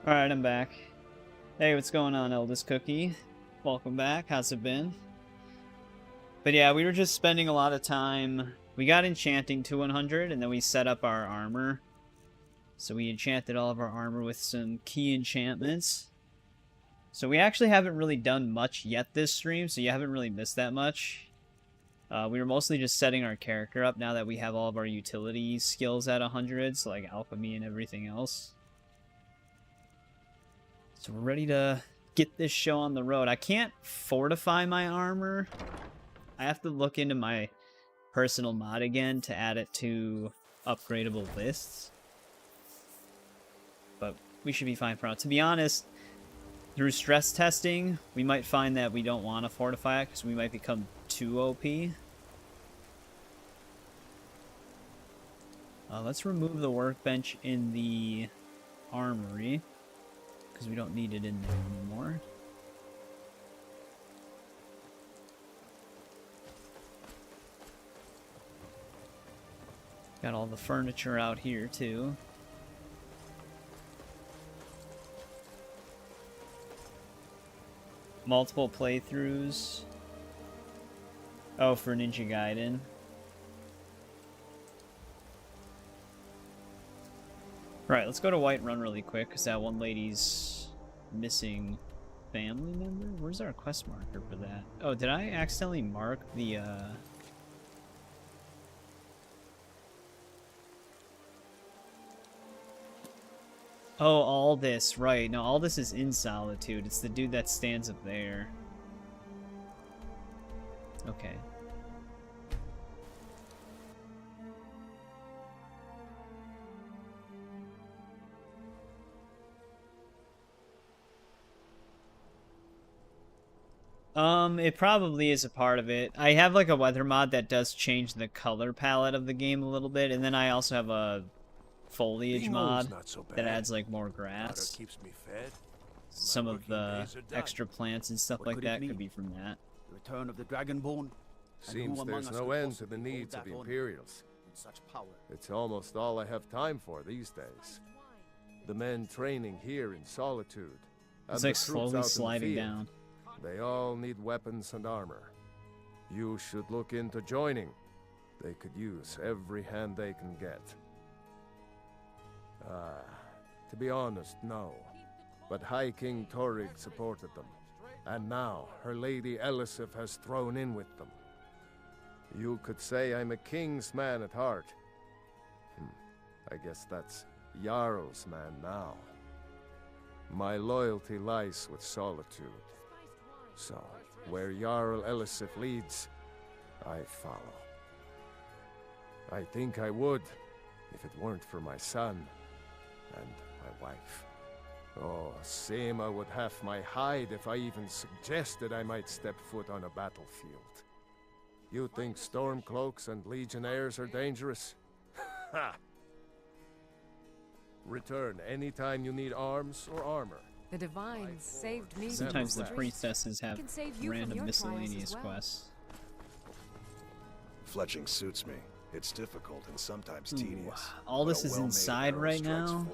Alright, I'm back. Hey, what's going on, Eldest Cookie? Welcome back. How's it been? But yeah, we were just spending a lot of time. We got enchanting to 100, and then we set up our armor. So we enchanted all of our armor with some key enchantments. So we actually haven't really done much yet this stream, so you haven't really missed that much. We were mostly just setting our character up now that we have all of our utility skills at 100, so like alchemy and everything else. So we're ready to get this show on the road. I can't fortify my armor. I have to look into my personal mod again to add it to upgradable lists. But we should be fine for now. To be honest, through stress testing, we might find that we don't want to fortify it because we might become too OP. Let's remove the workbench in the armory because we don't need it in there anymore. Got all the furniture out here too. Multiple playthroughs. Oh, for Ninja Gaiden. Right, let's go to Whiterun really quick, because that one lady's missing family member? Where's our quest marker for that? Oh, did I accidentally mark the, Oh, Aldous, right. No, Aldous is in Solitude. It's the dude that stands up there. Okay. It probably is a part of it. I have like a weather mod that does change the color palette of the game a little bit, and then I also have a foliage mod that adds like more grass. Keeps me fed. Some of the extra plants and stuff like that could be from that. The return of the Dragonborn. Seems there's no end to the needs of Imperials. Such power. It's almost all I have time for these days. The men training here in Solitude. It's like slowly sliding down. They all need weapons and armor. You should look into joining. They could use every hand they can get. To be honest, no. But High King Torrig supported them. And now, her Lady Elisif has thrown in with them. You could say I'm a king's man at heart. I guess that's Jarl's man now. My loyalty lies with Solitude. So, where Jarl Elisif leads, I follow. I think I would, if it weren't for my son and my wife. Oh, Seema would have my hide if I even suggested I might step foot on a battlefield. You think Stormcloaks and Legionnaires are dangerous? Ha! Return anytime you need arms or armor. The Divines saved me. Sometimes the from priestesses have can save you from random your trials miscellaneous as well. quests. Fletching suits me. It's difficult and sometimes Ooh, tedious. all this but a is well-made inside arrow right strikes now.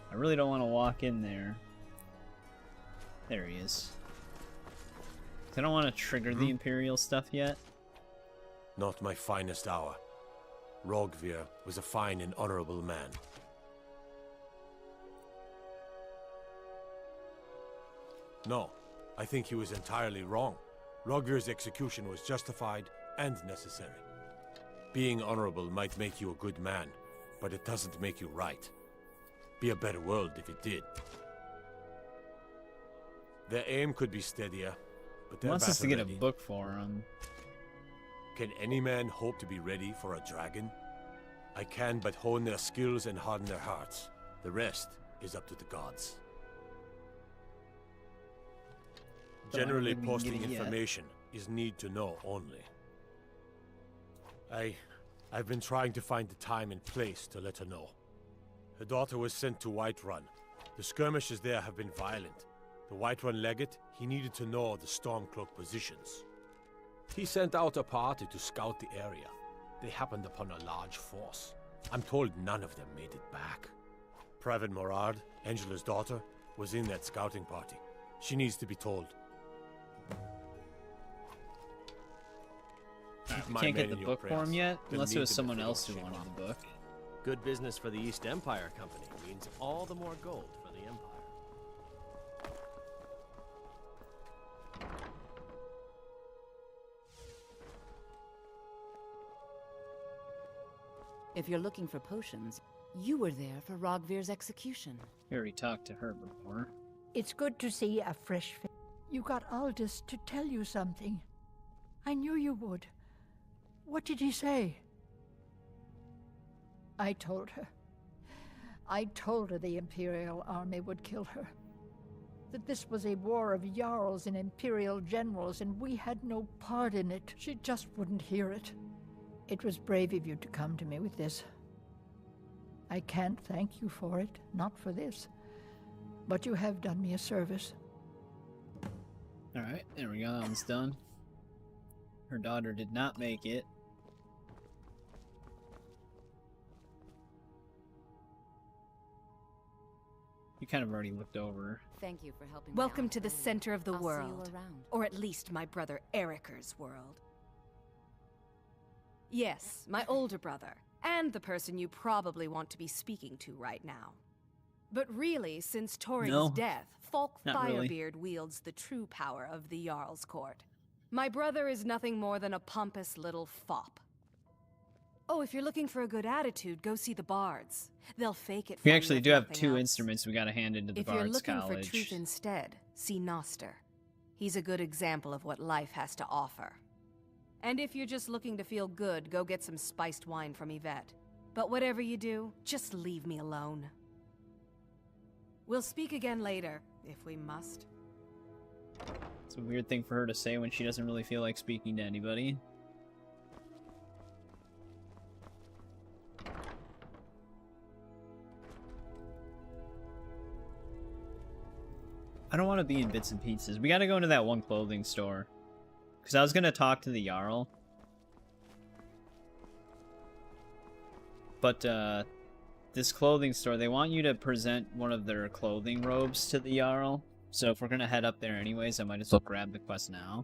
I really don't want to walk in there. There he is. I don't want to trigger the Imperial stuff yet. Not my finest hour. Rogvir was a fine and honorable man. No, I think he was entirely wrong. Rogvir's execution was justified and necessary. Being honorable might make you a good man, but it doesn't make you right. Be a better world if it did. Their aim could be steadier, but He they're wants us to get a battle-ready. book for him. Can any man hope to be ready for a dragon? I can but hone their skills and harden their hearts. The rest is up to the gods. Generally, think we can posting get it yet. information is need to know only. I've been trying to find the time and place to let her know. Her daughter was sent to Whiterun. The skirmishes there have been violent. The Whiterun legate, he needed to know the Stormcloak positions. He sent out a party to scout the area. They happened upon a large force. I'm told none of them made it back. Previn Morard, Angela's daughter, was in that scouting party. She needs to be told. You can't get the book for him yet, unless it was someone else who wanted the book. Good business for the East Empire Company means all the more gold for the Empire. If you're looking for potions, you were there for Rogvir's execution. We already talked to her before. It's good to see a fresh face. You got Aldous to tell you something. I knew you would. What did he say? I told her. I told her the Imperial army would kill her. That this was a war of Jarls and Imperial generals, and we had no part in it. She just wouldn't hear it. It was brave of you to come to me with this. I can't thank you for it, not for this. But you have done me a service. Alright, there we go, that one's done. Her daughter did not make it. You kind of already looked over. Thank you for helping me Welcome out to the earlier. center of the I'll world. See you around. Or at least my brother Eriker's world. Yes, my older brother. And the person you probably want to be speaking to right now. But really, since Torig's death, Falk Firebeard wields the true power of the Jarl's Court. My brother is nothing more than a pompous little fop. Oh, if you're looking for a good attitude, go see the Bards. They'll fake it for We you actually if do have nothing 2 else. instruments we gotta hand into the If you're Bards looking College. for truth instead, see Noster. He's a good example of what life has to offer. And if you're just looking to feel good, go get some spiced wine from Yvette. But whatever you do, just leave me alone. We'll speak again later, if we must. It's a weird thing for her to say when she doesn't really feel like speaking to anybody. I don't want to be in bits and pieces. We gotta go into that one clothing store. Because I was gonna talk to the Jarl. But, this clothing store, they want you to present one of their clothing robes to the Jarl. So if we're gonna head up there anyways, I might as well grab the quest now.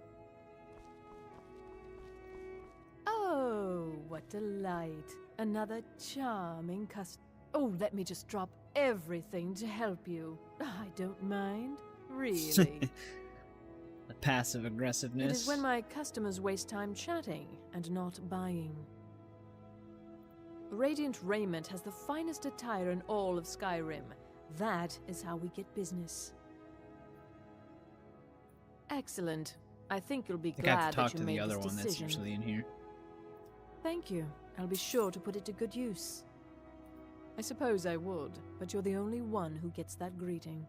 Oh, what delight. Another charming Oh, let me just drop everything to help you. I don't mind, really. The passive aggressiveness. It is when my customers waste time chatting and not buying. Radiant Raiment has the finest attire in all of Skyrim. That is how we get business. Excellent. I think you'll be I got glad to talk that you to made the other this one that's decision. usually in here. Thank you. I'll be sure to put it to good use. I suppose I would, but you're the only one who gets that greeting.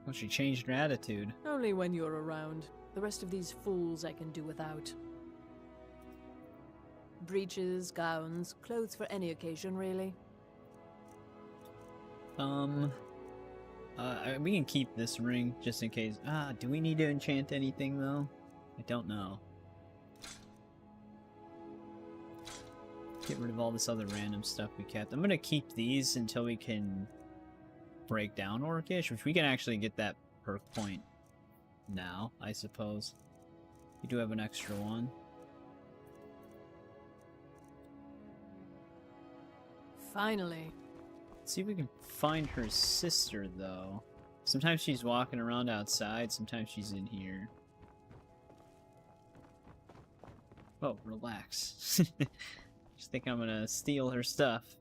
Well, she changed her attitude. Only when you're around. The rest of these fools I can do without. Breeches, gowns, clothes for any occasion, really. We can keep this ring just in case. Do we need to enchant anything though? I don't know. Get rid of all this other random stuff we kept. I'm gonna keep these until we can break down Orcish, which we can actually get that perk point now, I suppose. We do have an extra one. Finally. Let's see if we can find her sister, though. Sometimes she's walking around outside, sometimes she's in here. Oh, relax. Just think I'm gonna steal her stuff.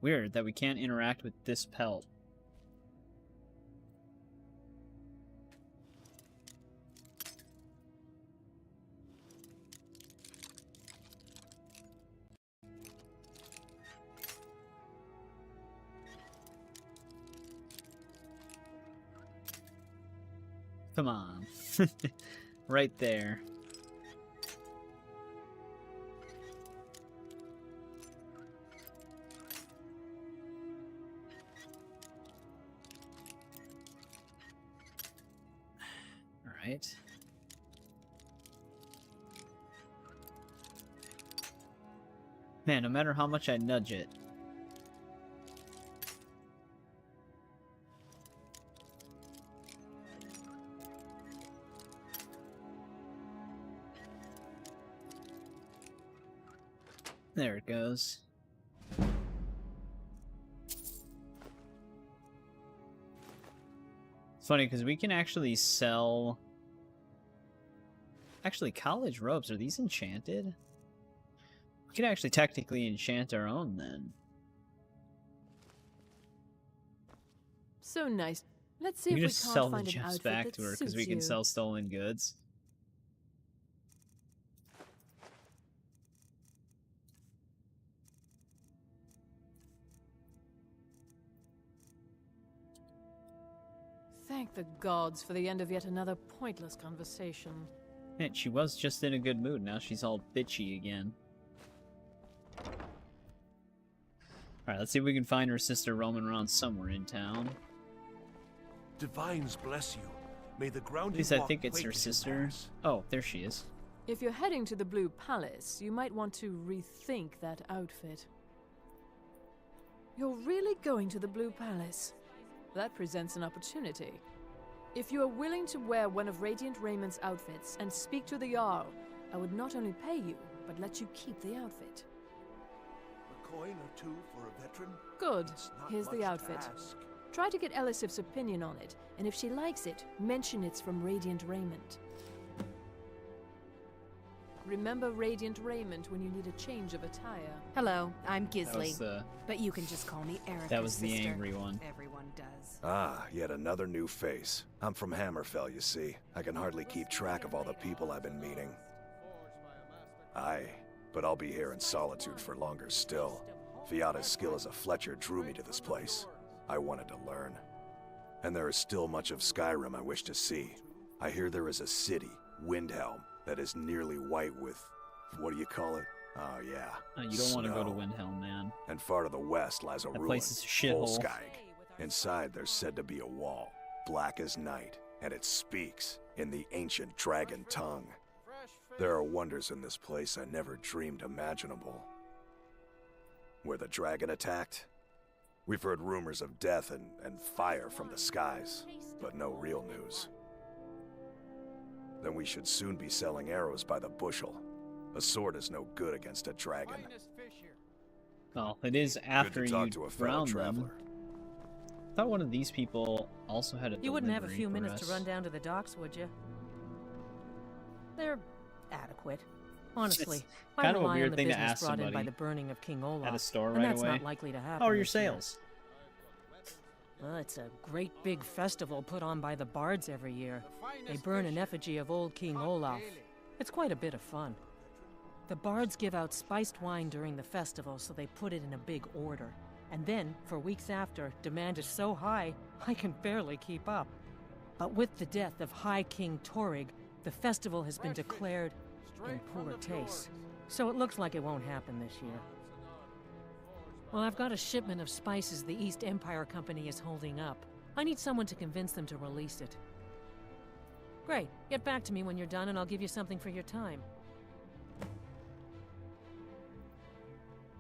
Weird that we can't interact with this pelt. Come on. Right there. All right. Man, no matter how much I nudge it. There it goes. It's funny because we can actually sell... Actually, college robes, are these enchanted? We could actually technically enchant our own then. So nice. Let's see We if can we just can't sell the find an gems outfit back that to her because we suits can you. sell stolen goods. Thank the gods for the end of yet another pointless conversation. Man, she was just in a good mood. Now she's all bitchy again. Alright, let's see if we can find her sister roaming around somewhere in town. Divines bless you. May the ground At least I think it's her sister. Oh, there she is. If you're heading to the Blue Palace, you might want to rethink that outfit. You're really going to the Blue Palace? That presents an opportunity. If you are willing to wear one of Radiant Raymond's outfits and speak to the Jarl, I would not only pay you, but let you keep the outfit. A coin or two for a veteran? Good. It's not Here's much the to outfit. ask. Try to get Elisif's opinion on it, and if she likes it, mention it's from Radiant Raymond. Remember Radiant Raymond when you need a change of attire. Hello, I'm Gisley. the- But you can just call me Erica's That was the sister. angry one. Everyone does. Ah, yet another new face. I'm from Hammerfell, you see. I can hardly keep track of all the people I've been meeting. Aye, but I'll be here in solitude for longer still. Fiata's skill as a Fletcher drew me to this place. I wanted to learn. And there is still much of Skyrim I wish to see. I hear there is a city, Windhelm, that is nearly white with... what do you call it? Oh, yeah. You don't want to go to snow. Windhelm, man. And far to the west lies a That ruin, place is a shithole. Volskag. Inside there's said to be a wall, black as night, and it speaks in the ancient dragon tongue. There are wonders in this place I never dreamed imaginable. Where the dragon attacked? We've heard rumors of death and fire from the skies, but no real news. Then we should soon be selling arrows by the bushel. A sword is no good against a dragon. Well, it is after Good to talk you to a fellow drown them. traveler. I thought one of these people also had a You wouldn't have a delivery few for minutes us. to run down to the docks, would you? They're adequate. Honestly, I kind of a rely on weird the thing to business ask brought in by somebody the burning of King Olaf, at a store and right that's away. not likely to happen. How are your this year. sales? Well, it's a great big festival put on by the Bards every year. They burn an effigy of old King Olaf. It's quite a bit of fun. The Bards give out spiced wine during the festival, so they put it in a big order. And then, for weeks after, demand is so high, I can barely keep up. But with the death of High King Torrig, the festival has been declared in poor taste. So it looks like it won't happen this year. Well, I've got a shipment of spices the East Empire Company is holding up. I need someone to convince them to release it. Great. Get back to me when you're done and I'll give you something for your time.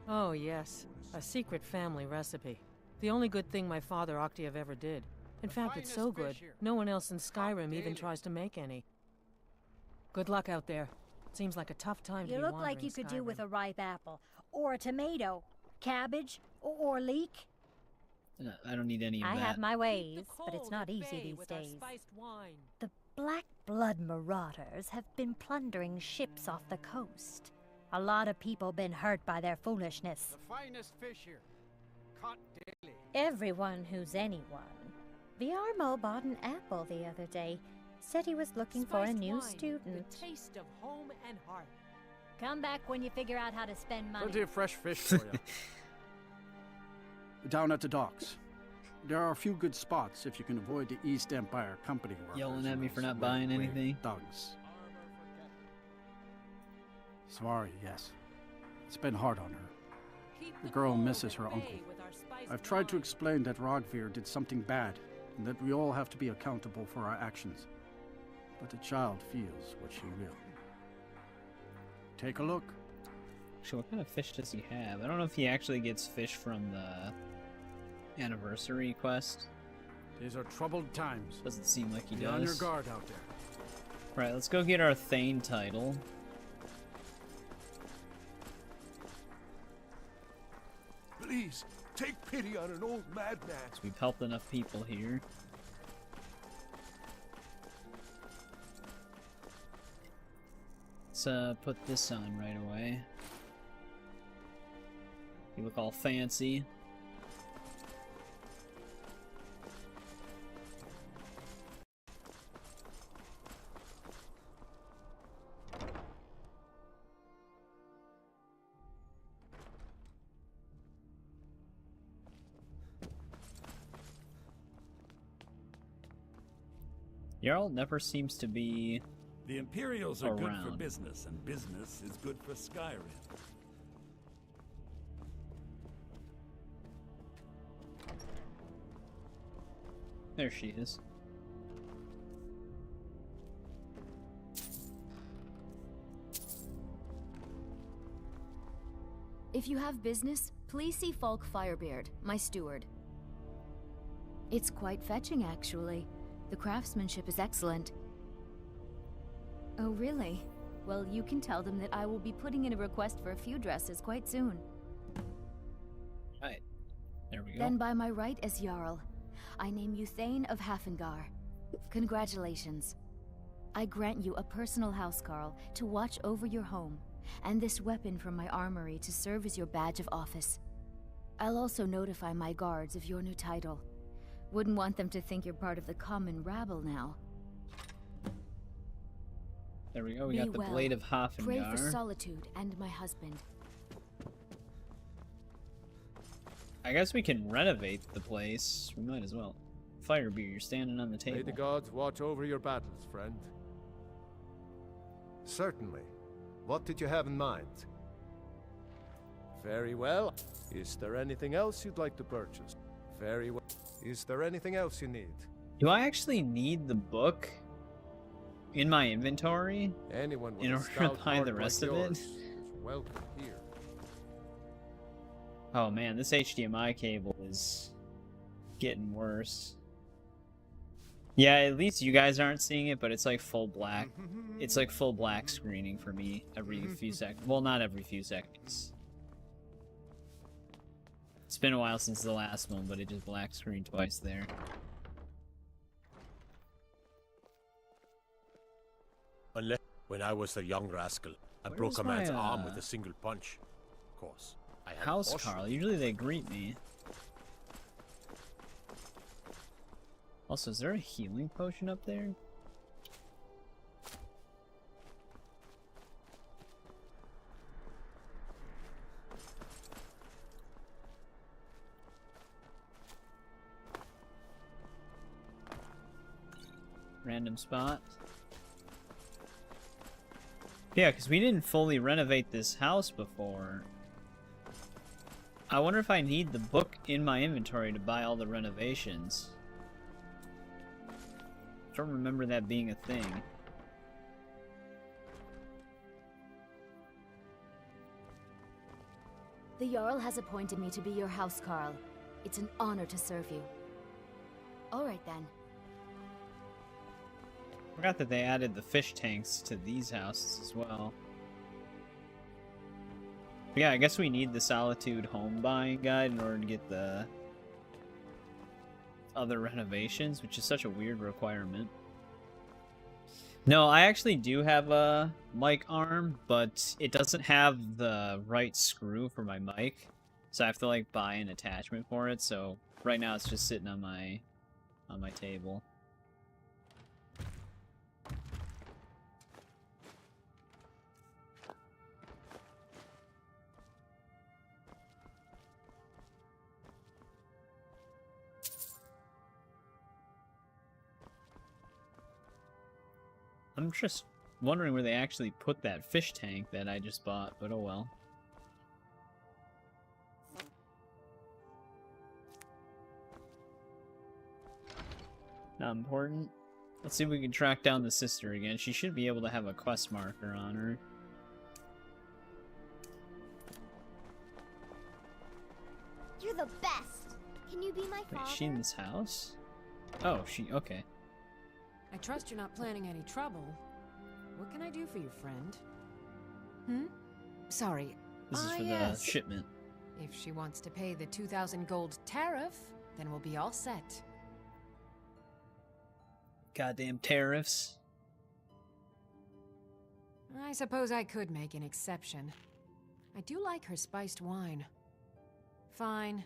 Oh, yes. A secret family recipe. The only good thing my father Octave ever did. In fact, it's so good, no one else in Skyrim even tries to make any. Good luck out there. Seems like a tough time to You be look wandering like you could Skyrim. do with a ripe apple, or a tomato, cabbage, or leek. I don't need any of I that. have my ways, but it's not easy these days. The Black Blood Marauders have been plundering ships off the coast. A lot of people been hurt by their foolishness. The finest fish here, caught daily. Everyone who's anyone. Viarmo bought an apple the other day. Said he was looking for a Spiced new wine, student. The taste of home and heart. Come back when you figure out how to spend money. Plenty of fresh fish for you. Down at the docks. There are a few good spots if you can avoid the East Empire Company workers. Yelling at and me for those not buying red-wave anything? Thugs. Sorry, yes. It's been hard on her. The girl misses her uncle. I've tried to explain that Rogvir did something bad, and that we all have to be accountable for our actions. But the child feels what she will. Take a look. Actually, what kind of fish does he have? I don't know if he actually gets fish from the anniversary quest. These are troubled times. Doesn't seem like he Be does. on your guard out there. Right, let's go get our Thane title. Please, take pity on an old madman. So we've helped enough people here. Let's put this on right away. You look all fancy. Jarl never seems to be The Imperials are good for around. business, and business is good for Skyrim. There she is. If you have business, please see Falk Firebeard, my steward. It's quite fetching, actually. The craftsmanship is excellent. Oh, really? Well, you can tell them that I will be putting in a request for a few dresses quite soon. Right. There we go. Then by my right as Jarl, I name you Thane of Hafengar. Congratulations. I grant you a personal housecarl to watch over your home, and this weapon from my armory to serve as your badge of office. I'll also notify my guards of your new title. Wouldn't want them to think you're part of the common rabble now. There we go, we Be got the well. Blade of Pray for Hafengar. solitude and my husband. I guess we can renovate the place. We might as well. Firebeard, you're standing on the table. May the gods watch over your battles, friend. Certainly. What did you have in mind? Very well. Is there anything else you'd like to purchase? Very well. Is there anything else you need? Do I actually need the book in my inventory Anyone with in a order to stout buy heart the like rest of yours it? is welcome here. Oh man, this HDMI cable is getting worse. Yeah, at least you guys aren't seeing it, but it's like full black. It's like full black screening for me every few seconds. Well, not every few seconds. It's been a while since the last one, but it just black screened twice there. Unless when I was a young rascal, I Where broke is a man's my, arm with a single punch. Of course, I had House caution. Carl, usually they greet me. Also, is there a healing potion up there? Random spot. Yeah, because we didn't fully renovate this house before. I wonder if I need the book in my inventory to buy all the renovations. I don't remember that being a thing. The Jarl has appointed me to be your housecarl. It's an honor to serve you. All right then. Forgot that they added the fish tanks to these houses as well. But yeah, I guess we need the Solitude home buying guide in order to get the other renovations, which is such a weird requirement. No, I actually do have a mic arm, but it doesn't have the right screw for my mic, so I have to like buy an attachment for it. So right now it's just sitting on my table. I'm just wondering where they actually put that fish tank that I just bought, but oh well. Not important. Let's see if we can track down the sister again. She should be able to have a quest marker on her. be my Wait, father? is she in this house? Oh, okay. I trust you're not planning any trouble. What can I do for you, friend? Hmm? Sorry. This is for yes. the shipment. If she wants to pay the 2,000 gold tariff, then we'll be all set. Goddamn tariffs. I suppose I could make an exception. I do like her spiced wine. Fine.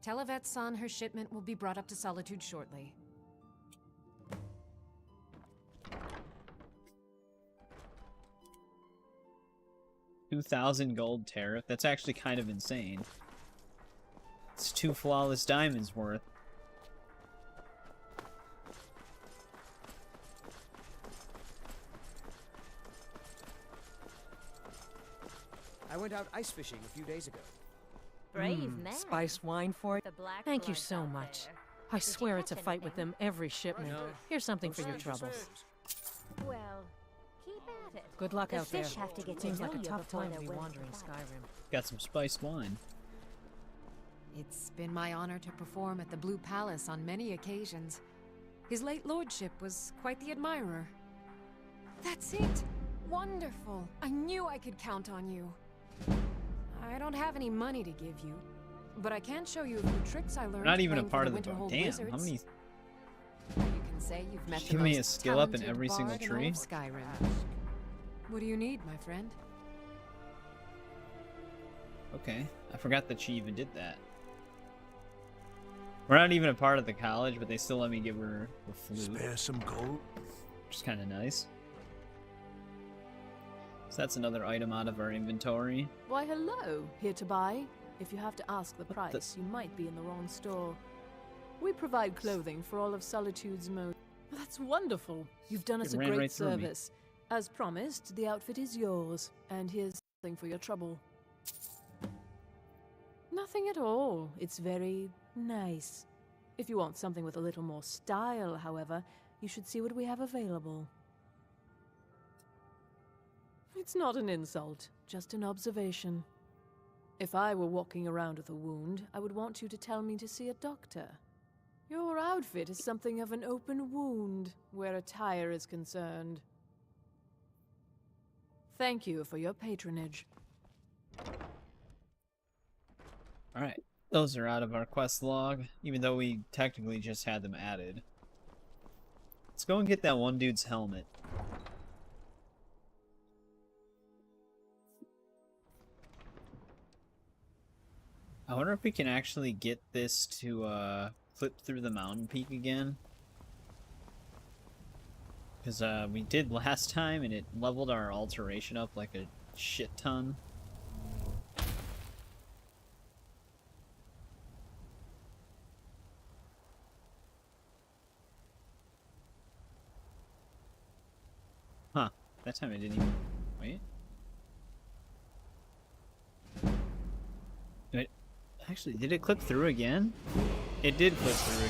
Tell Yvette's son her shipment will be brought up to Solitude shortly. $2,000 gold tariff? That's actually kind of insane. It's 2 flawless diamonds worth. I went out ice fishing a few days ago. Brave man. Spiced wine for it? The black Thank you blood's so out much. there. I Did you swear it's a catch fight with anything? them every shipment. No. Here's something for your troubles. Well, keep at it. Good luck The out there. fish have to get to Seems know like a you tough before time they're to be willing wandering to fight. Skyrim. Got some spiced wine. It's been my honor to perform at the Blue Palace on many occasions. His late lordship was quite the admirer. That's it! Wonderful! I knew I could count on you. I don't have any money to give you, but I can show you a few tricks I learned. Not even a playing part for of the book. Winterhold Damn, Wizards. how many... You can say you've met the Give me a most skill up in talented every single bard in all tree? of Skyrim. What do you need, my friend? Okay, I forgot that she even did that. We're not even a part of the college, but they still let me give her the flute. Spare some gold? Which is kind of nice. So that's another item out of our inventory. Why, hello. Here to buy? If you have to ask the price, you might be in the wrong store. We provide clothing for all of Solitude's most... That's wonderful. You've done us It a ran great right through me. service. As promised, the outfit is yours. And here's something for your trouble. Nothing at all. It's very nice. If you want something with a little more style, however, you should see what we have available. It's not an insult, just an observation. If I were walking around with a wound, I would want you to tell me to see a doctor. Your outfit is something of an open wound, where attire is concerned. Thank you for your patronage. Alright, those are out of our quest log, even though we technically just had them added. Let's go and get that one dude's helmet. I wonder if we can actually get this to flip through the mountain peak again. Because we did last time and it leveled our alteration up like a shit ton. Huh, that time I didn't even... Wait. Wait. Actually, did it clip through again? It did clip through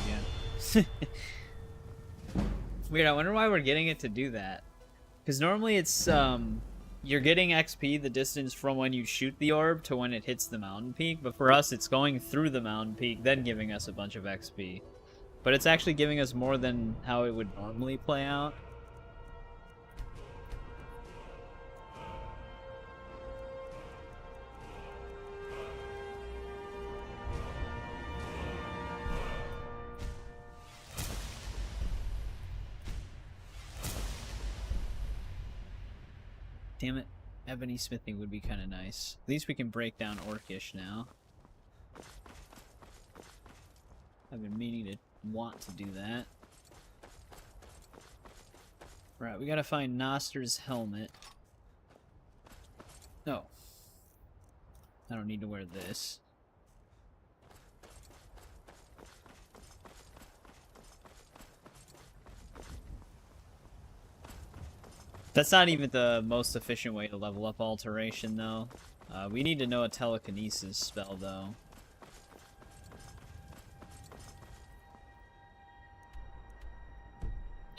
again. Weird, I wonder why we're getting it to do that. Because normally it's, you're getting XP the distance from when you shoot the orb to when it hits the mountain peak, but for us it's going through the mountain peak, then giving us a bunch of XP. But it's actually giving us more than how it would normally play out. Damn it. Ebony smithing would be kind of nice. At least we can break down Orcish now. I've been meaning to want to do that. Right, we gotta find Noster's helmet. No. I don't need to wear this. That's not even the most efficient way to level up Alteration, though. We need to know a telekinesis spell, though.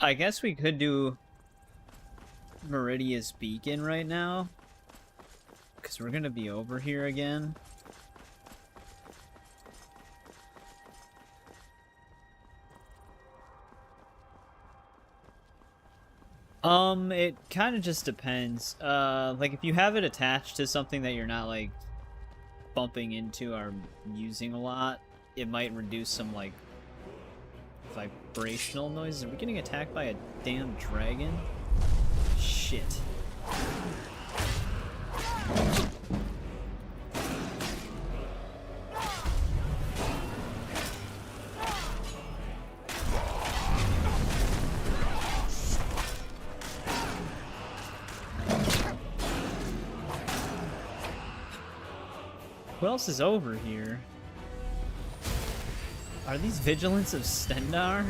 I guess we could do Meridia's Beacon right now, because we're gonna be over here again. It kind of just depends. Like if you have it attached to something that you're not like bumping into or using a lot, it might reduce some like vibrational noises. Are we getting attacked by a damn dragon? Shit. Who else is over here? Are these Vigilants of Stendarr?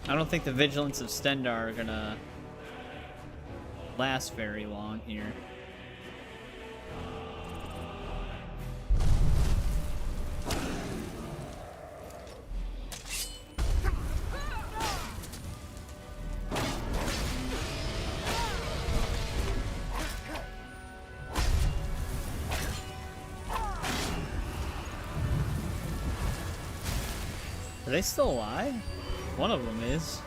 I don't think the Vigilants of Stendarr are gonna last very long here. Are they still alive? One of them is.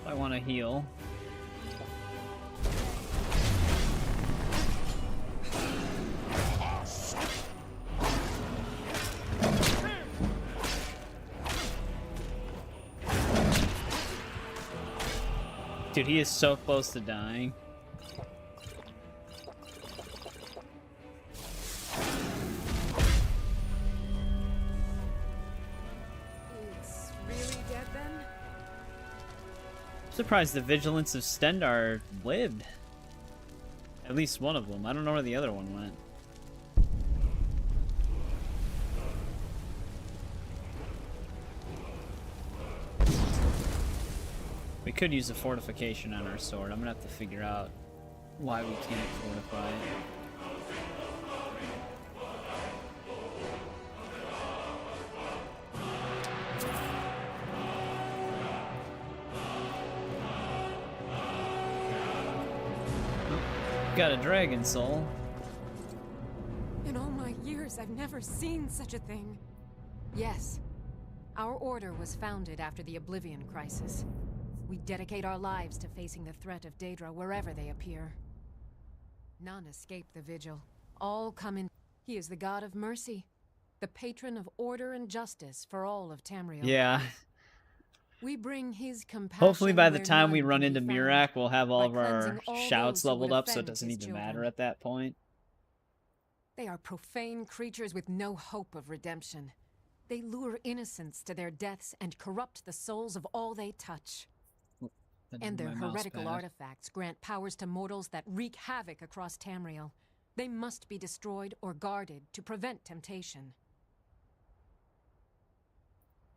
I want to heal. Dude, he is so close to dying. It's really dead then? I'm surprised the Vigilants of Stendarr lived. At least one of them. I don't know where the other one went. We could use a fortification on our sword. I'm gonna have to figure out why we can't fortify it. Got a dragon soul. In all my years, I've never seen such a thing. Yes, our order was founded after the Oblivion Crisis. We dedicate our lives to facing the threat of Daedra wherever they appear. None escape the vigil. All come in. He is the god of mercy, the patron of order and justice for all of Tamriel. Yeah. We bring his compassion. Hopefully by the where time none we can run be into found, Miraak, we'll have all by of our cleansing all shouts those who would leveled up, so it offend doesn't his even children. matter at that point. They are profane creatures with no hope of redemption. They lure innocents to their deaths and corrupt the souls of all they touch. And their heretical artifacts grant powers to mortals that wreak havoc across Tamriel. They must be destroyed or guarded to prevent temptation.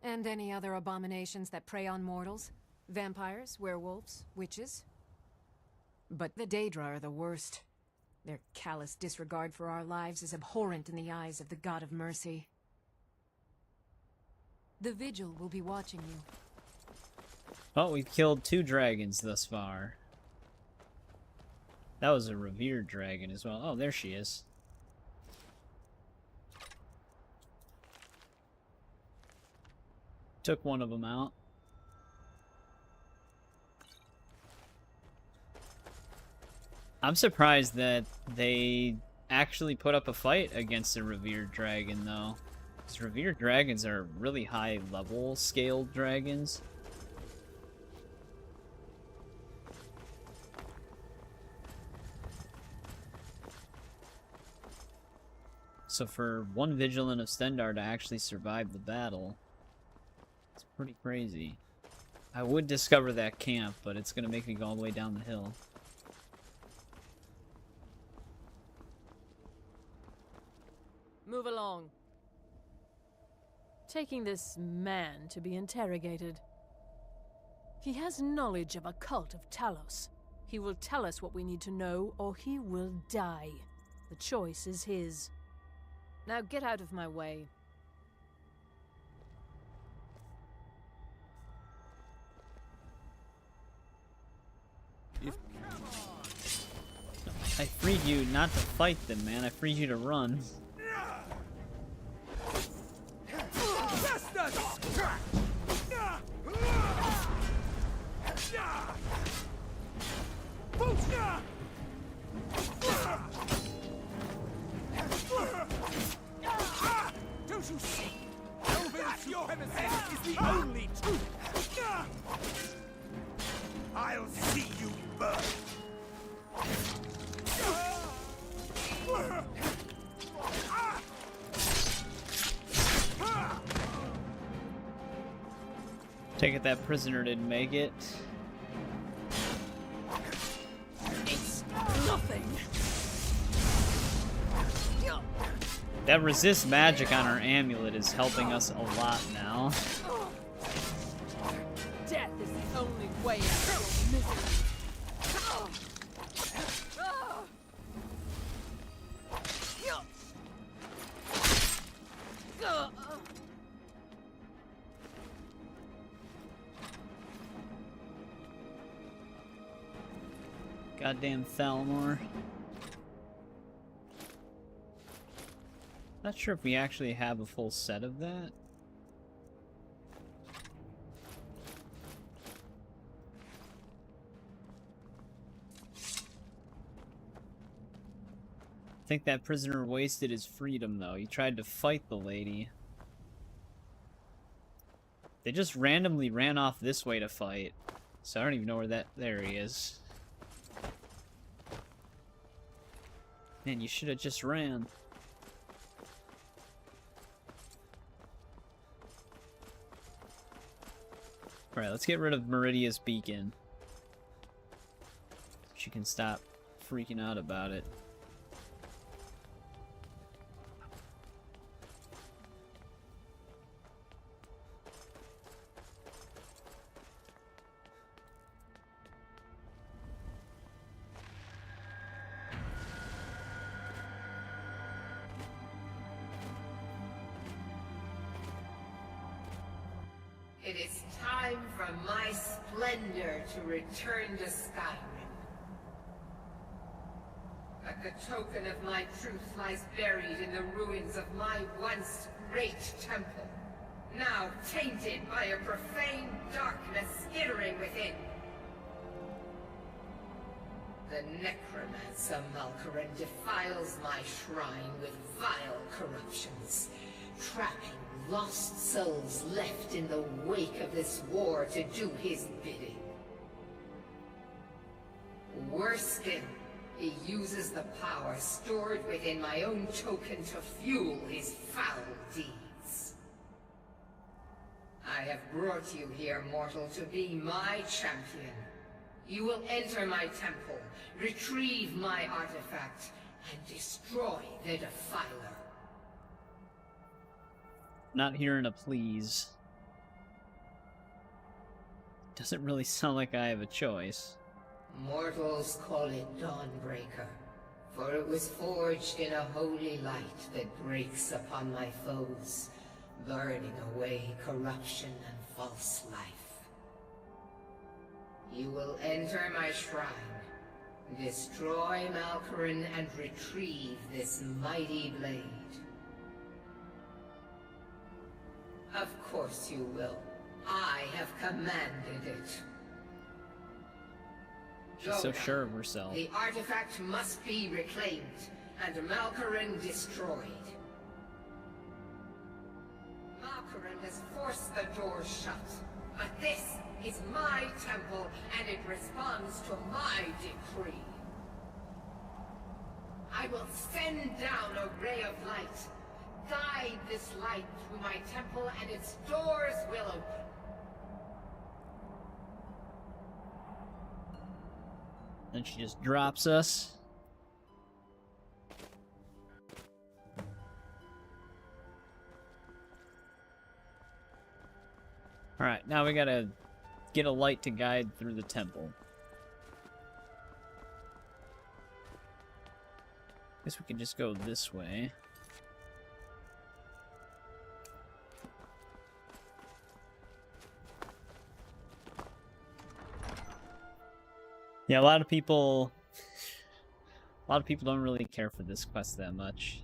And any other abominations that prey on mortals? Vampires, werewolves, witches? But the Daedra are the worst. Their callous disregard for our lives is abhorrent in the eyes of the God of Mercy. The Vigil will be watching you. Oh, we've killed 2 dragons thus far. That was a revered dragon as well. Oh, there she is. Took one of them out. I'm surprised that they actually put up a fight against a revered dragon, though. Because revered dragons are really high level scaled dragons. So for one Vigilant of Stendarr to actually survive the battle, it's pretty crazy. I would discover that camp, but it's gonna make me go all the way down the hill. Move along. Taking this man to be interrogated. He has knowledge of a cult of Talos. He will tell us what we need to know, or he will die. The choice is his. Now get out of my way. I freed you not to fight them, man. I freed you to run. Don't you see? Elven's supremacy is the only truth. I'll see you burn. Take it that prisoner didn't make it. It's nothing. That resist magic on our amulet is helping us a lot now. Death is the only way out of your misery. Goddamn Thalmor. Not sure if we actually have a full set of that. I think that prisoner wasted his freedom, though. He tried to fight the lady. They just randomly ran off this way to fight. So I don't even know where that... There he is. Man, you should have just ran. Alright, let's get rid of Meridia's beacon. She can stop freaking out about it. It is time for my splendor to return to Skyrim. But the token of my truth lies buried in the ruins of my once great temple, now tainted by a profane darkness skittering within. The necromancer Malkaran defiles my shrine with vile corruptions, trapping lost souls left in the wake of this war to do his bidding. Worse still, he uses the power stored within my own token to fuel his foul deeds. I have brought you here, mortal, to be my champion. You will enter my temple, retrieve my artifact, and destroy the Defiler. Not hearing a please. Doesn't really sound like I have a choice. Mortals call it Dawnbreaker, for it was forged in a holy light that breaks upon my foes, burning away corruption and false life. You will enter my shrine, destroy Malkaran, and retrieve this mighty blade. Of course you will. I have commanded it. She's so sure of herself. The artifact must be reclaimed, and Malkaran destroyed. Malkaran has forced the door shut, but this is my temple, and it responds to my decree. I will send down a ray of light. Guide this light through my temple, and its doors will open. Then she just drops us. Alright, now we gotta get a light to guide through the temple. Guess we can just go this way. Yeah, a lot of people don't really care for this quest that much.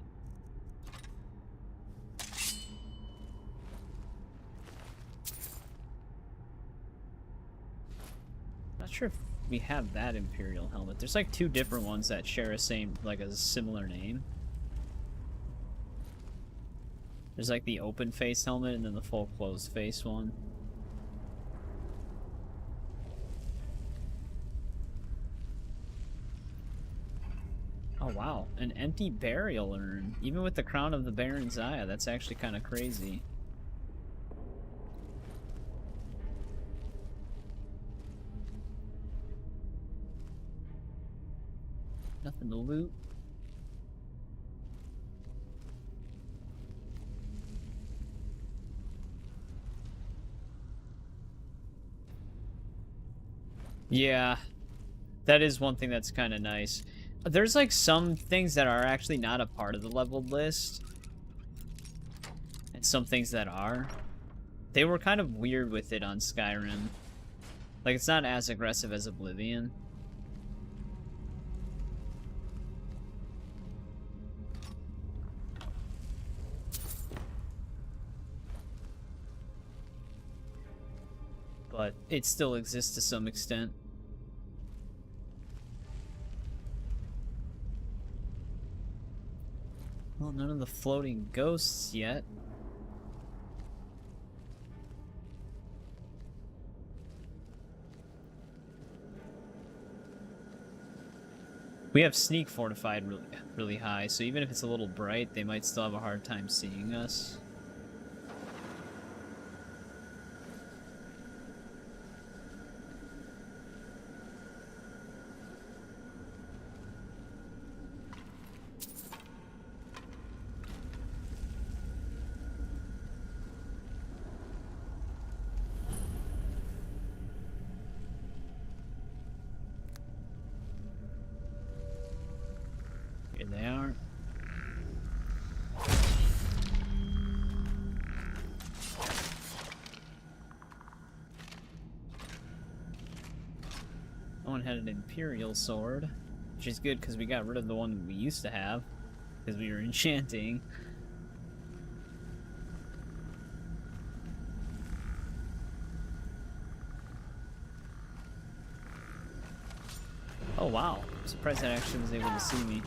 Not sure if we have that Imperial helmet. There's like two different ones that share a similar name. There's like the open face helmet and then the full closed face one. Oh wow, an empty burial urn. Even with the crown of the Baron Zaya, that's actually kind of crazy. Nothing to loot. Yeah, that is one thing that's kind of nice. There's like some things that are actually not a part of the leveled list, and some things that are. They were kind of weird with it on Skyrim. Like, it's not as aggressive as Oblivion. But it still exists to some extent. Well, none of the floating ghosts yet. We have sneak fortified really high, so even if it's a little bright, they might still have a hard time seeing us. Here they are. No one had an Imperial sword, which is good because we got rid of the one we used to have because we were enchanting. Oh wow, I'm surprised that actually was able to see me.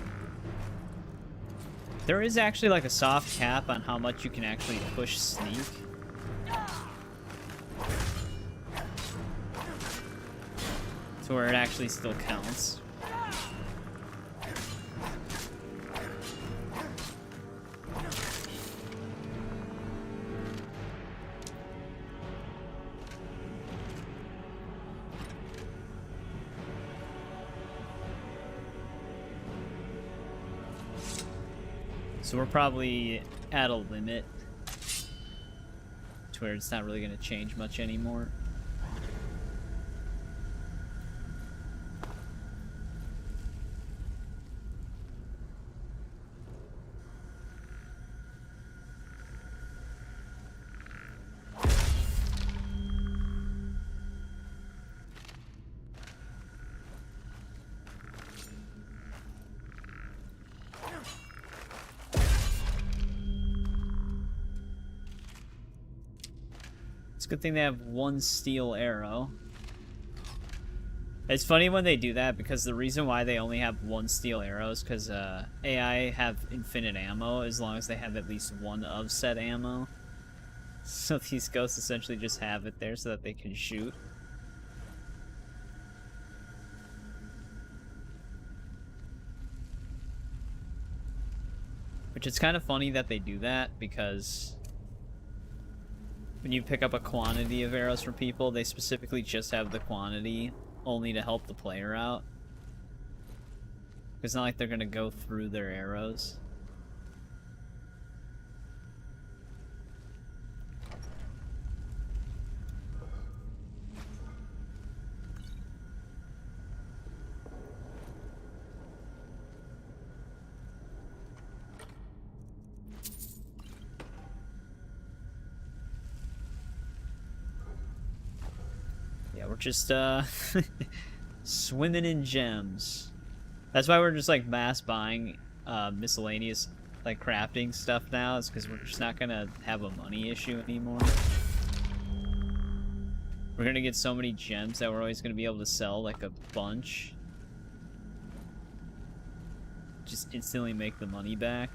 There is actually like a soft cap on how much you can actually push sneak. To where it actually still counts. So we're probably at a limit to where it's not really going to change much anymore. It's a good thing they have one steel arrow. It's funny when they do that because the reason why they only have one steel arrow is because AI have infinite ammo as long as they have at least one of said ammo. So these ghosts essentially just have it there so that they can shoot. Which is kind of funny that they do that because when you pick up a quantity of arrows from people, they specifically just have the quantity only to help the player out. It's not like they're gonna go through their arrows. just swimming in gems. That's why we're just like mass buying miscellaneous like crafting stuff now, is because we're just not gonna have a money issue anymore. We're gonna get so many gems that we're always gonna be able to sell like a bunch. Just instantly make the money back.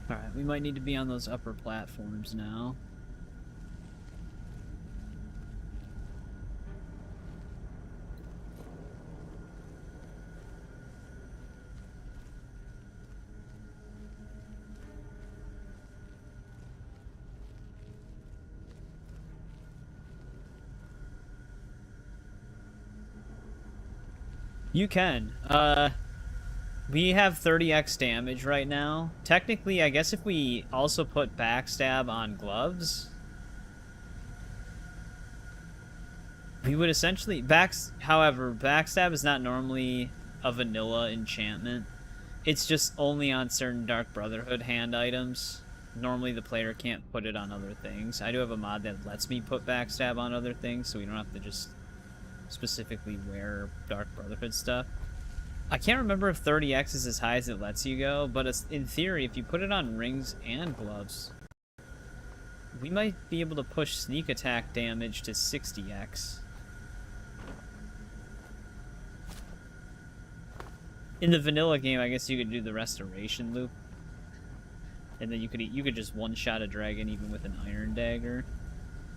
Alright, we might need to be on those upper platforms now. You can. We have 30x damage right now. Technically, I guess if we also put backstab on gloves, we would essentially... However, backstab is not normally a vanilla enchantment. It's just only on certain Dark Brotherhood hand items. Normally the player can't put it on other things. I do have a mod that lets me put backstab on other things, so we don't have to just specifically wear Dark Brotherhood stuff. I can't remember if 30x is as high as it lets you go, but it's, in theory, if you put it on rings and gloves, we might be able to push sneak attack damage to 60x. In the vanilla game, I guess you could do the restoration loop, and then you could just one-shot a dragon even with an iron dagger.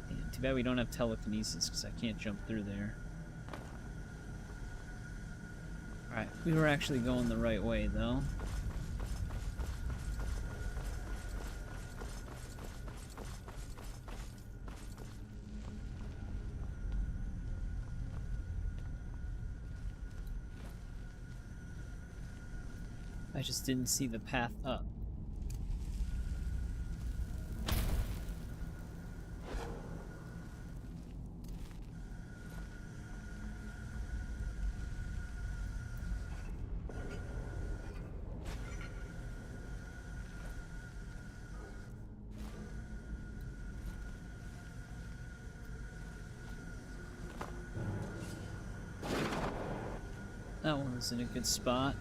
Damn, too bad we don't have telekinesis because I can't jump through there. Alright, we were actually going the right way, though. I just didn't see the path up. That one was in a good spot.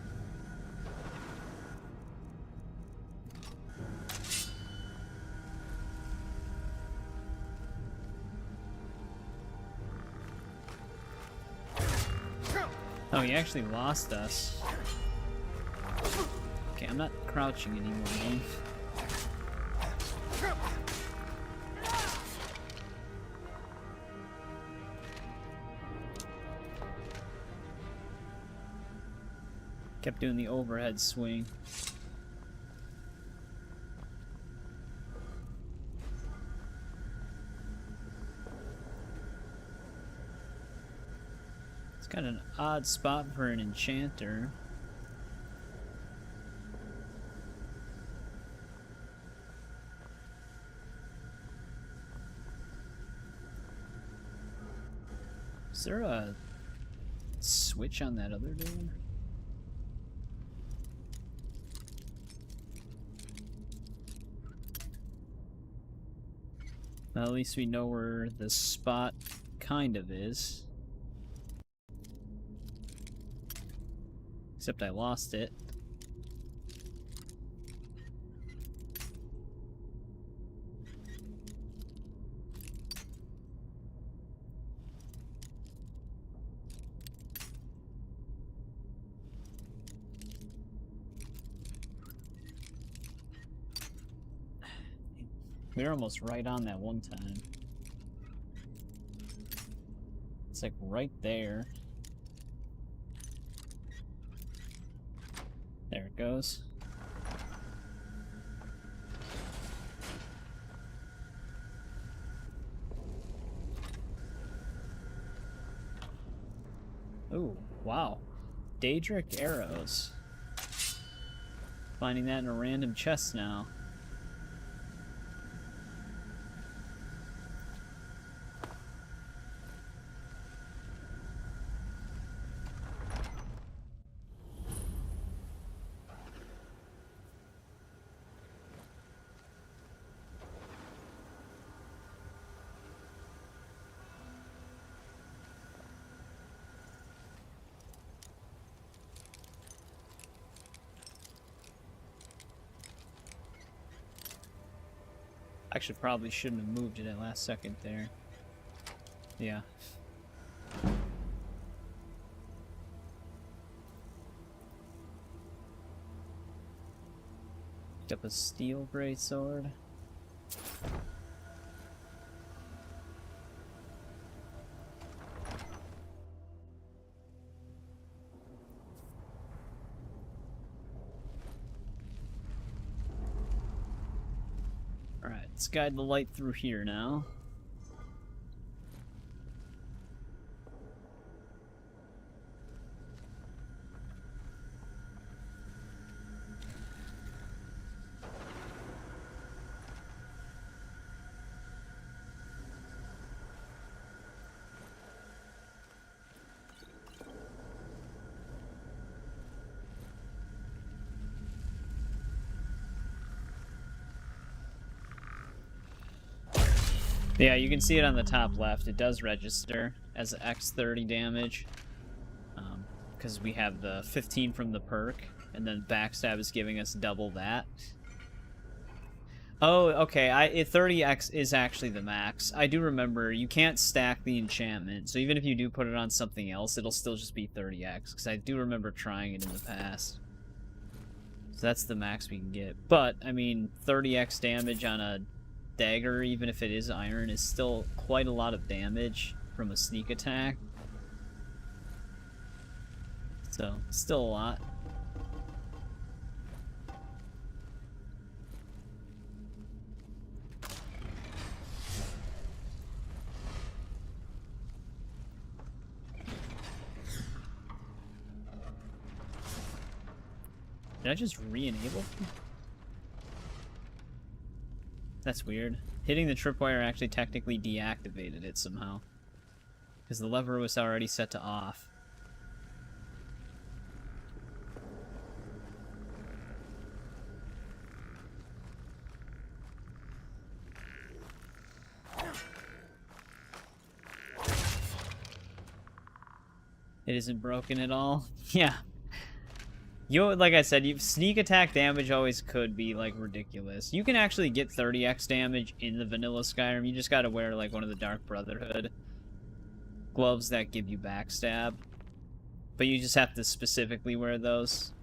Oh, he actually lost us. Okay, I'm not crouching anymore, man. Kept doing the overhead swing. It's got an odd spot for an enchanter. Is there a switch on that other door? Well, at least we know where the spot kind of is. Except I lost it. We were almost right on that one time. It's like right there. There it goes. Ooh, wow. Daedric arrows. Finding that in a random chest now. Actually, probably shouldn't have moved it at last second there. Yeah. Picked up a steel greatsword. Alright, let's guide the light through here now. Yeah, you can see it on the top left. It does register as X30 damage. Because we have the 15 from the perk, and then Backstab is giving us double that. Oh, okay, 30x is actually the max. I do remember, you can't stack the enchantment, so even if you do put it on something else, it'll still just be 30x, because I do remember trying it in the past. So that's the max we can get. But, I mean, 30x damage on a dagger, even if it is iron, is still quite a lot of damage from a sneak attack. So, still a lot. Did I just re-enable? That's weird. Hitting the tripwire actually technically deactivated it somehow. Because the lever was already set to off. It isn't broken at all? Yeah. Like I said, sneak attack damage always could be, like, ridiculous. You can actually get 30x damage in the vanilla Skyrim. You just gotta wear, like, one of the Dark Brotherhood gloves that give you backstab. But you just have to specifically wear those.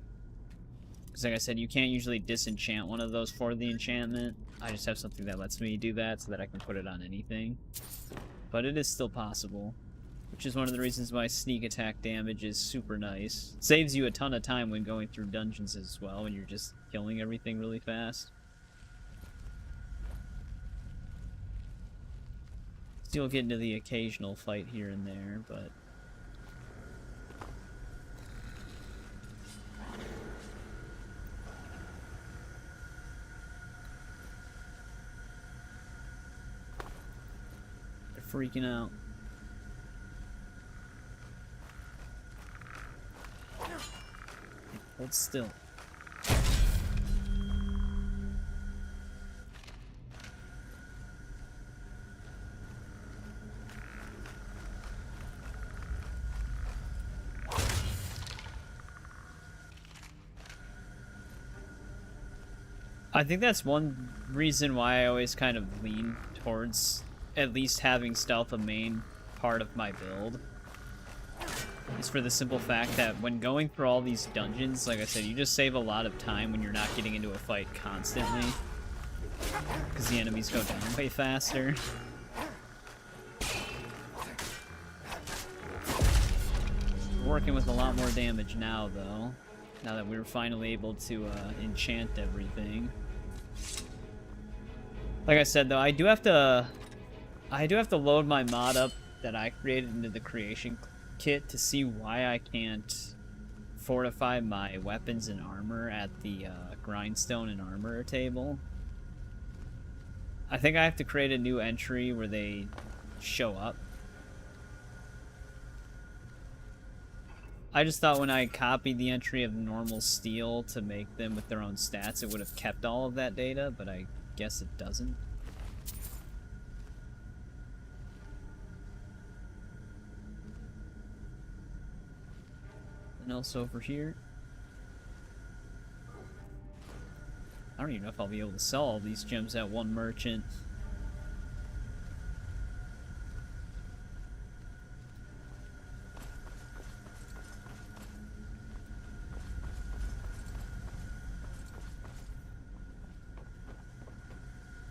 Because, like I said, you can't usually disenchant one of those for the enchantment. I just have something that lets me do that so that I can put it on anything. But it is still possible. Which is one of the reasons why sneak attack damage is super nice. It saves you a ton of time when going through dungeons as well, when you're just killing everything really fast. Still get into the occasional fight here and there, but... they're freaking out. Hold still. I think that's one reason why I always kind of lean towards at least having stealth a main part of my build. Is for the simple fact that when going through all these dungeons, like I said, you just save a lot of time when you're not getting into a fight constantly. Because the enemies go down way faster. We're working with a lot more damage now, though. Now that we're finally able to enchant everything. Like I said, though, I do have to load my mod up that I created into the creation kit to see why I can't fortify my weapons and armor at the grindstone and armor table. I think I have to create a new entry where they show up. I just thought when I copied the entry of normal steel to make them with their own stats, it would have kept all of that data, but I guess it doesn't. And else over here. I don't even know if I'll be able to sell all these gems at one merchant.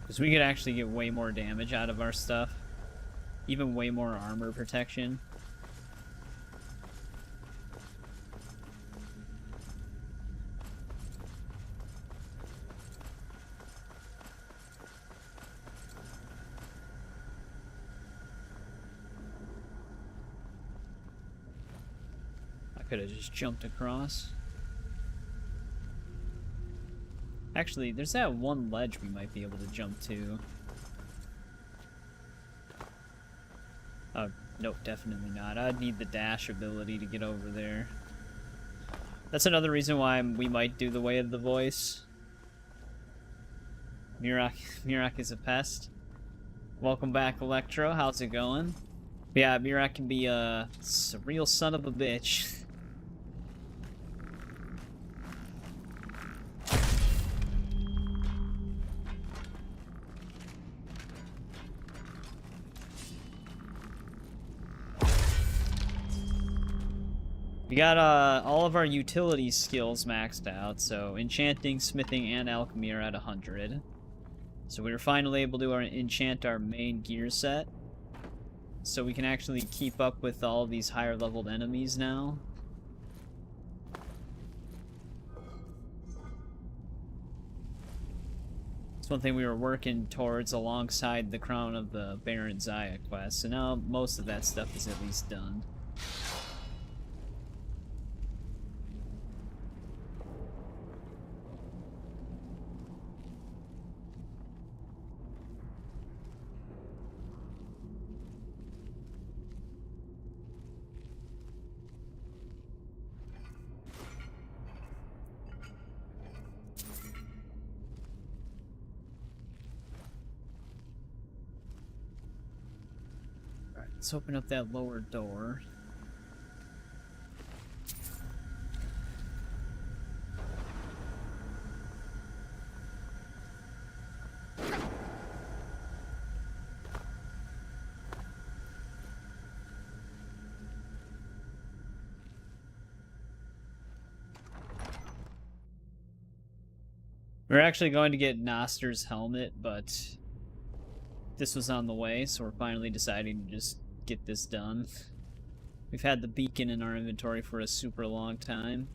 Because we could actually get way more damage out of our stuff. Even way more armor protection. I could have just jumped across. Actually, there's that one ledge we might be able to jump to. Nope, definitely not. I'd need the dash ability to get over there. That's another reason why we might do the Way of the Voice. Mirak is a pest. Welcome back, Electro. How's it going? Yeah, Mirak can be a real son of a bitch. We got all of our utility skills maxed out, so enchanting, smithing, and alchemy are at 100. So we were finally able to enchant our main gear set, so we can actually keep up with all these higher leveled enemies now. It's one thing we were working towards alongside the Crown of the Baron Zaya quest, so now most of that stuff is at least done. Let's open up that lower door. We're actually going to get Noster's helmet, but this was on the way, so we're finally deciding to just get this done. We've had the beacon in our inventory for a super long time.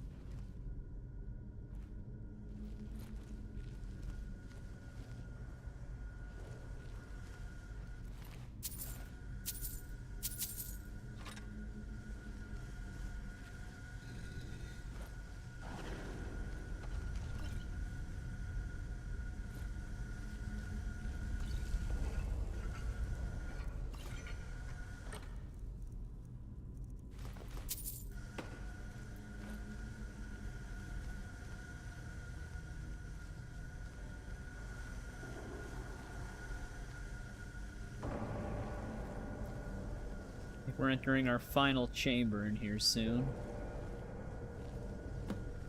We're entering our final chamber in here soon.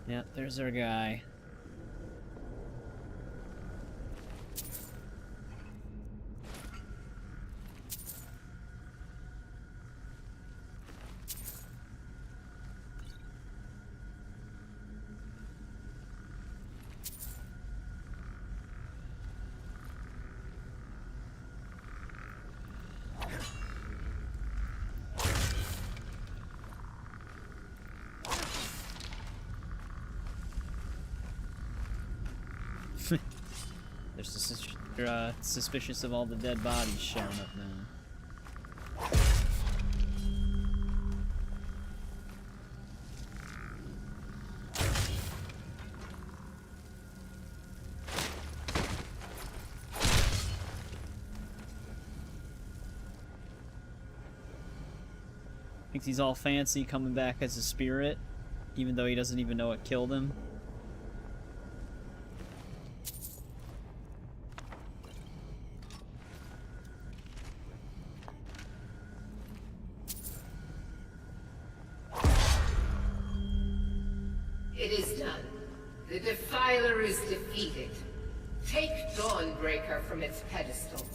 Yep, there's our guy. They're suspicious of all the dead bodies showing up now. Thinks he's all fancy coming back as a spirit, even though he doesn't even know what killed him. It is done. The Defiler is defeated. from its pedestal.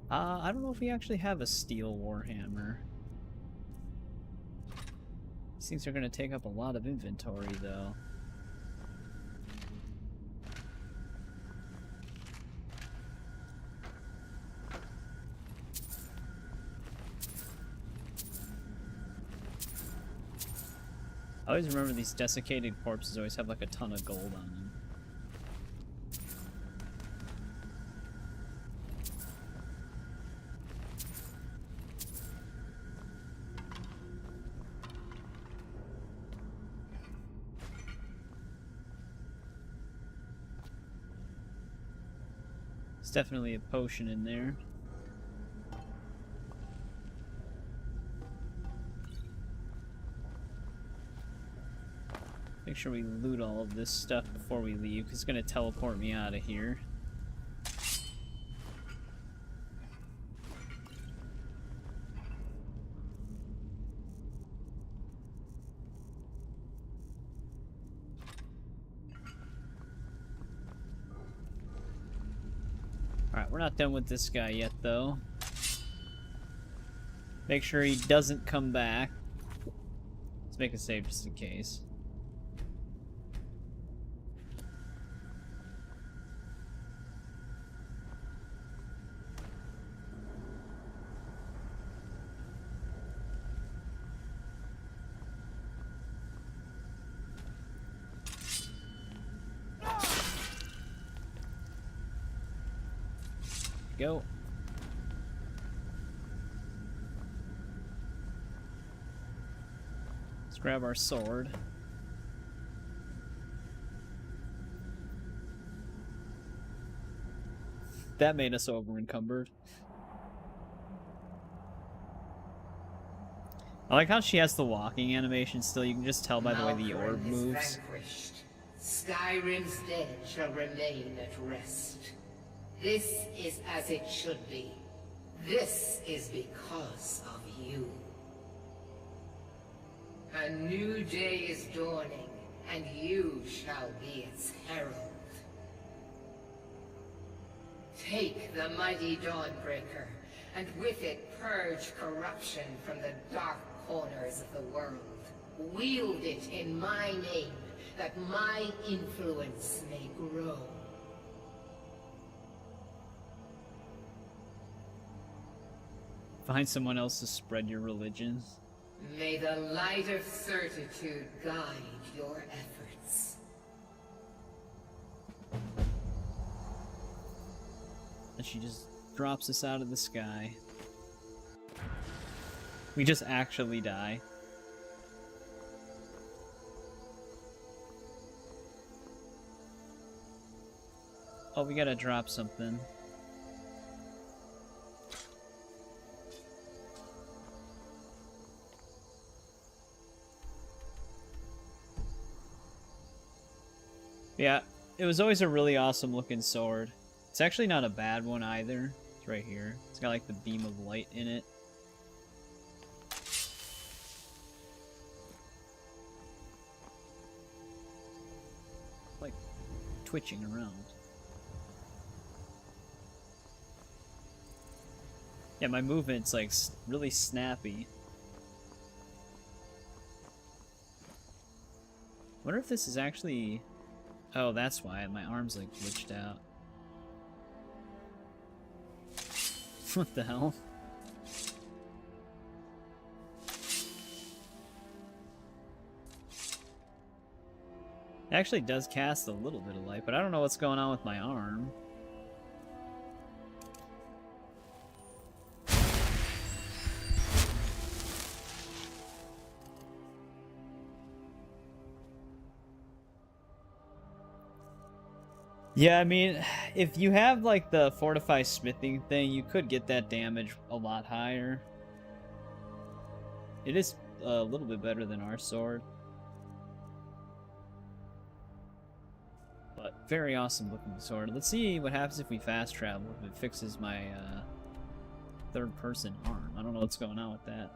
I don't know if we actually have a steel warhammer. These things are going to take up a lot of inventory, though. I always remember these desiccated corpses always have like a ton of gold on them. There's definitely a potion in there. Make sure we loot all of this stuff before we leave, because it's going to teleport me out of here. Alright, we're not done with this guy yet, though. Make sure he doesn't come back. Let's make a save just in case. Go. Let's grab our sword. That made us over encumbered. I like how she has the walking animation still. You can just tell by the way the orb moves. Vanquished. Skyrim's dead shall remain at rest. This is as it should be. This is because of you. A new day is dawning, and you shall be its herald. Take the mighty Dawnbreaker, and with it purge corruption from the dark corners of the world. Wield it in my name, that my influence may grow. Find someone else to spread your religion. May the light of certitude guide your efforts. And she just drops us out of the sky. We just actually die. Oh, we gotta drop something. Yeah, it was always a really awesome looking sword. It's actually not a bad one either. It's right here. It's got like the beam of light in it. Like twitching around. Yeah, my movement's like really snappy. Wonder if this is actually... Oh, that's why my arm's like glitched out. What the hell? It actually does cast a little bit of light, but I don't know what's going on with my arm. Yeah, I mean, if you have, like, the Fortify Smithing thing, you could get that damage a lot higher. It is a little bit better than our sword. But very awesome looking sword. Let's see what happens if we fast travel, if it fixes my third person arm. I don't know what's going on with that.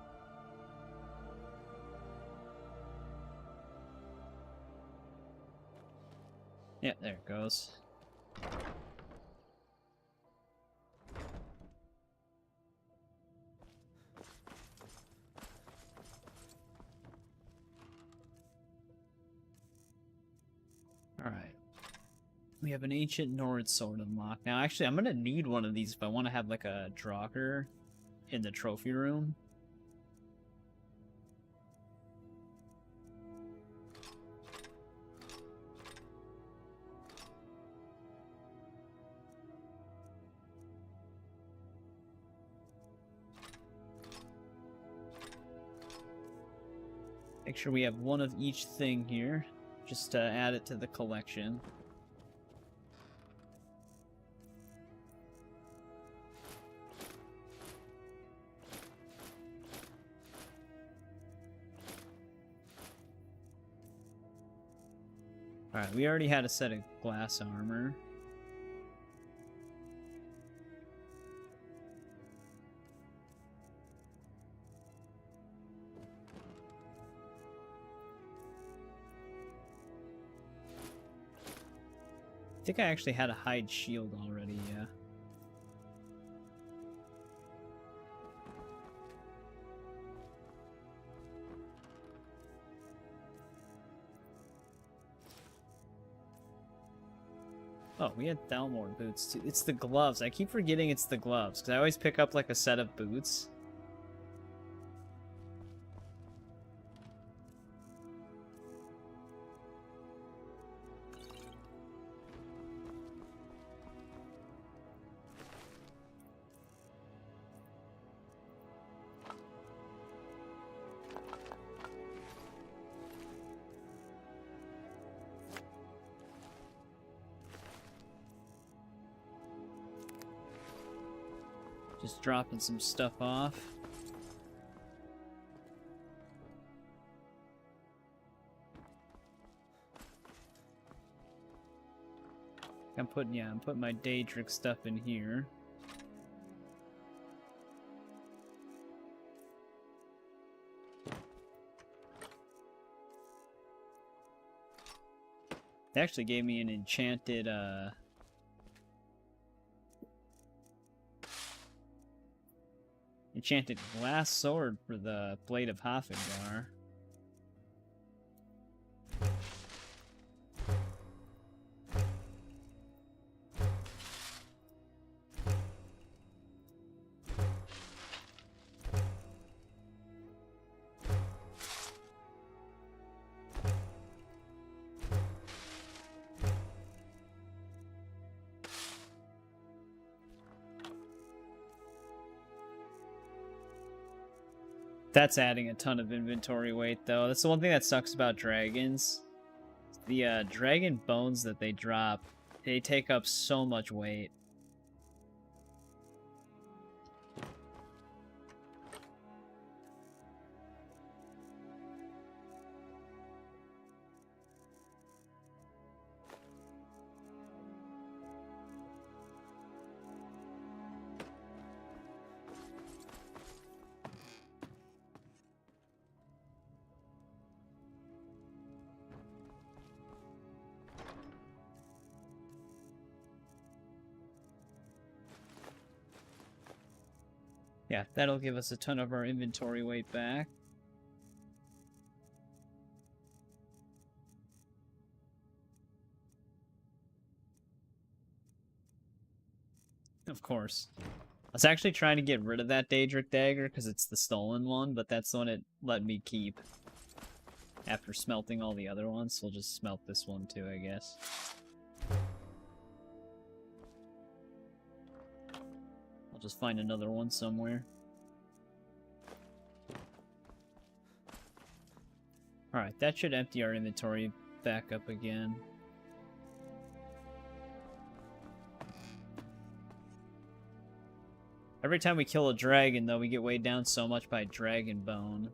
Yeah, there it goes. Alright. We have an ancient Nord sword unlocked. Now, actually, I'm gonna need one of these if I want to have, like, a Draugr in the trophy room. Make sure we have one of each thing here, just to add it to the collection. Alright, we already had a set of glass armor. I think I actually had a hide shield already, yeah. Oh, we had Thalmor boots too. It's the gloves. I keep forgetting it's the gloves, because I always pick up like a set of boots. Just dropping some stuff off. I'm putting my Daedric stuff in here. They actually gave me an enchanted enchanted glass sword for the Blade of Hafengar. That's adding a ton of inventory weight, though. That's the one thing that sucks about dragons. The dragon bones that they drop, they take up so much weight. Yeah, that'll give us a ton of our inventory weight back. Of course. I was actually trying to get rid of that Daedric dagger because it's the stolen one, but that's the one it let me keep. After smelting all the other ones, we'll just smelt this one too, I guess. I'll just find another one somewhere. Alright, that should empty our inventory back up again. Every time we kill a dragon, though, we get weighed down so much by dragon bone.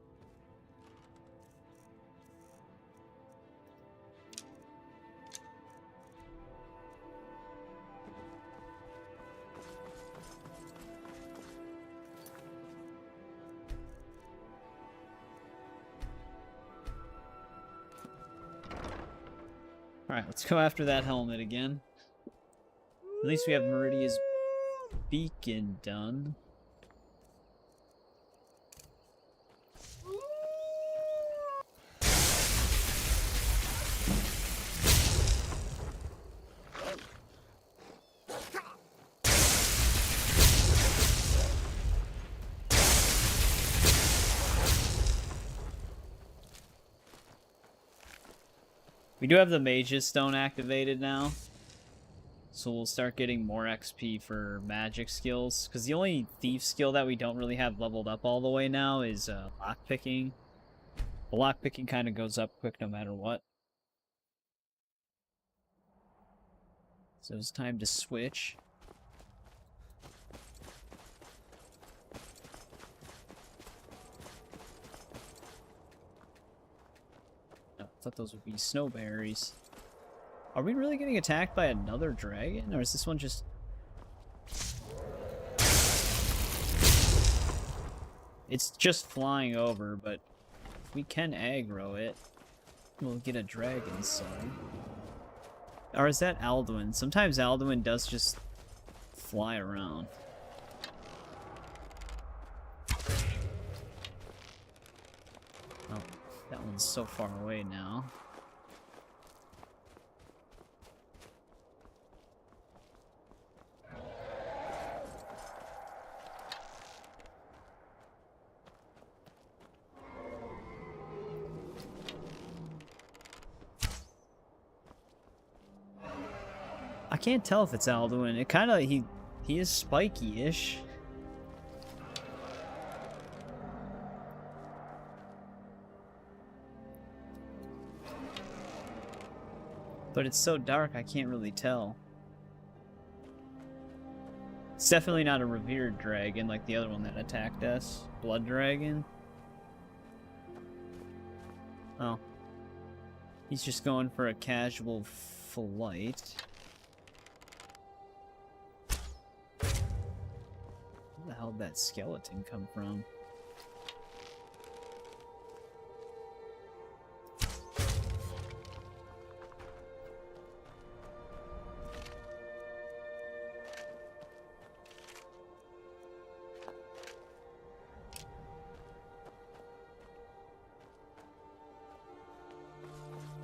Alright, let's go after that helmet again. At least we have Meridia's beacon done. We do have the Mage's Stone activated now, so we'll start getting more XP for magic skills, because the only thief skill that we don't really have leveled up all the way now is lockpicking. The lockpicking kind of goes up quick no matter what. So it's time to switch. I thought those would be snowberries. Are we really getting attacked by another dragon? Or is this one just... It's just flying over, but if we can aggro it, we'll get a dragon son. Or is that Alduin? Sometimes Alduin does just fly around. Oh. That one's so far away now. I can't tell if it's Alduin. It kind of he is spiky-ish. But it's so dark, I can't really tell. It's definitely not a revered dragon like the other one that attacked us. Blood dragon. Oh. He's just going for a casual flight. Where the hell did that skeleton come from?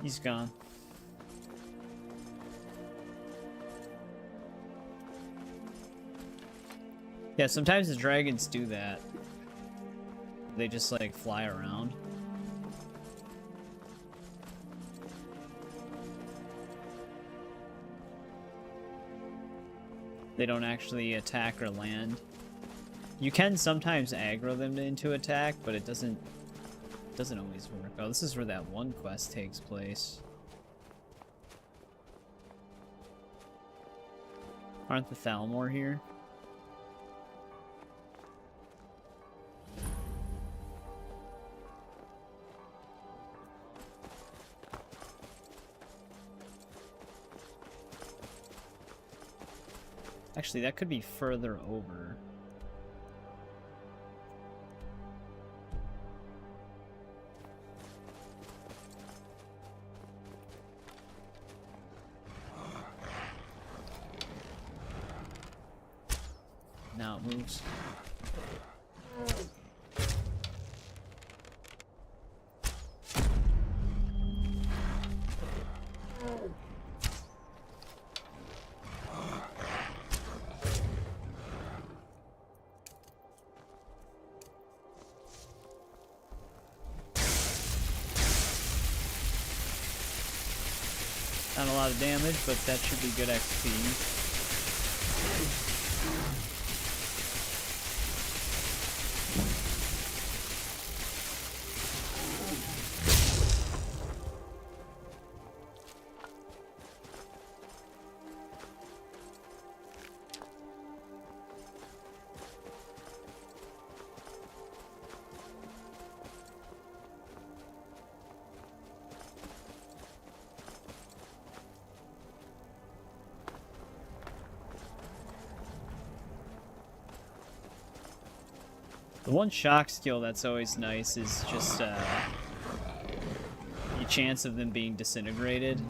He's gone. Yeah, sometimes the dragons do that. They just like fly around. They don't actually attack or land. You can sometimes aggro them into attack, but it doesn't always work. Oh, this is where that one quest takes place. Aren't the Thalmor here? Actually, that could be further over. Now it moves. Not a lot of damage, but that should be good XP. The one shock skill that's always nice is just the chance of them being disintegrated.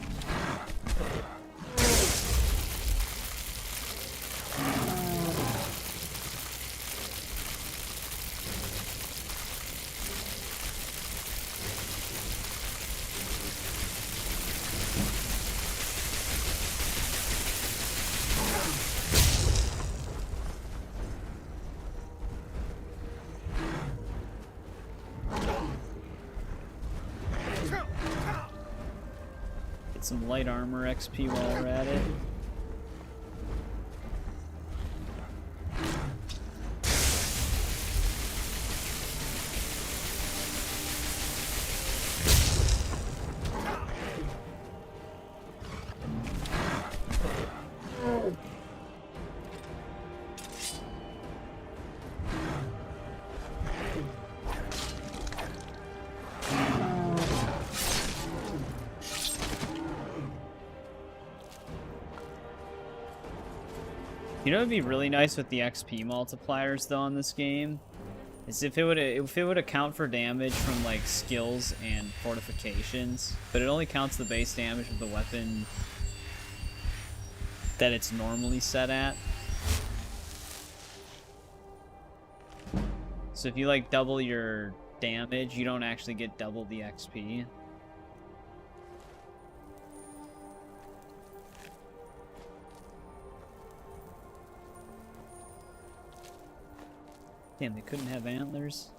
Some light armor XP while we're at it. You know, it'd be really nice with the XP multipliers though on this game, is if it would account for damage from like skills and fortifications, but it only counts the base damage of the weapon that it's normally set at. So if you like double your damage, you don't actually get double the XP. Damn, they couldn't have antlers.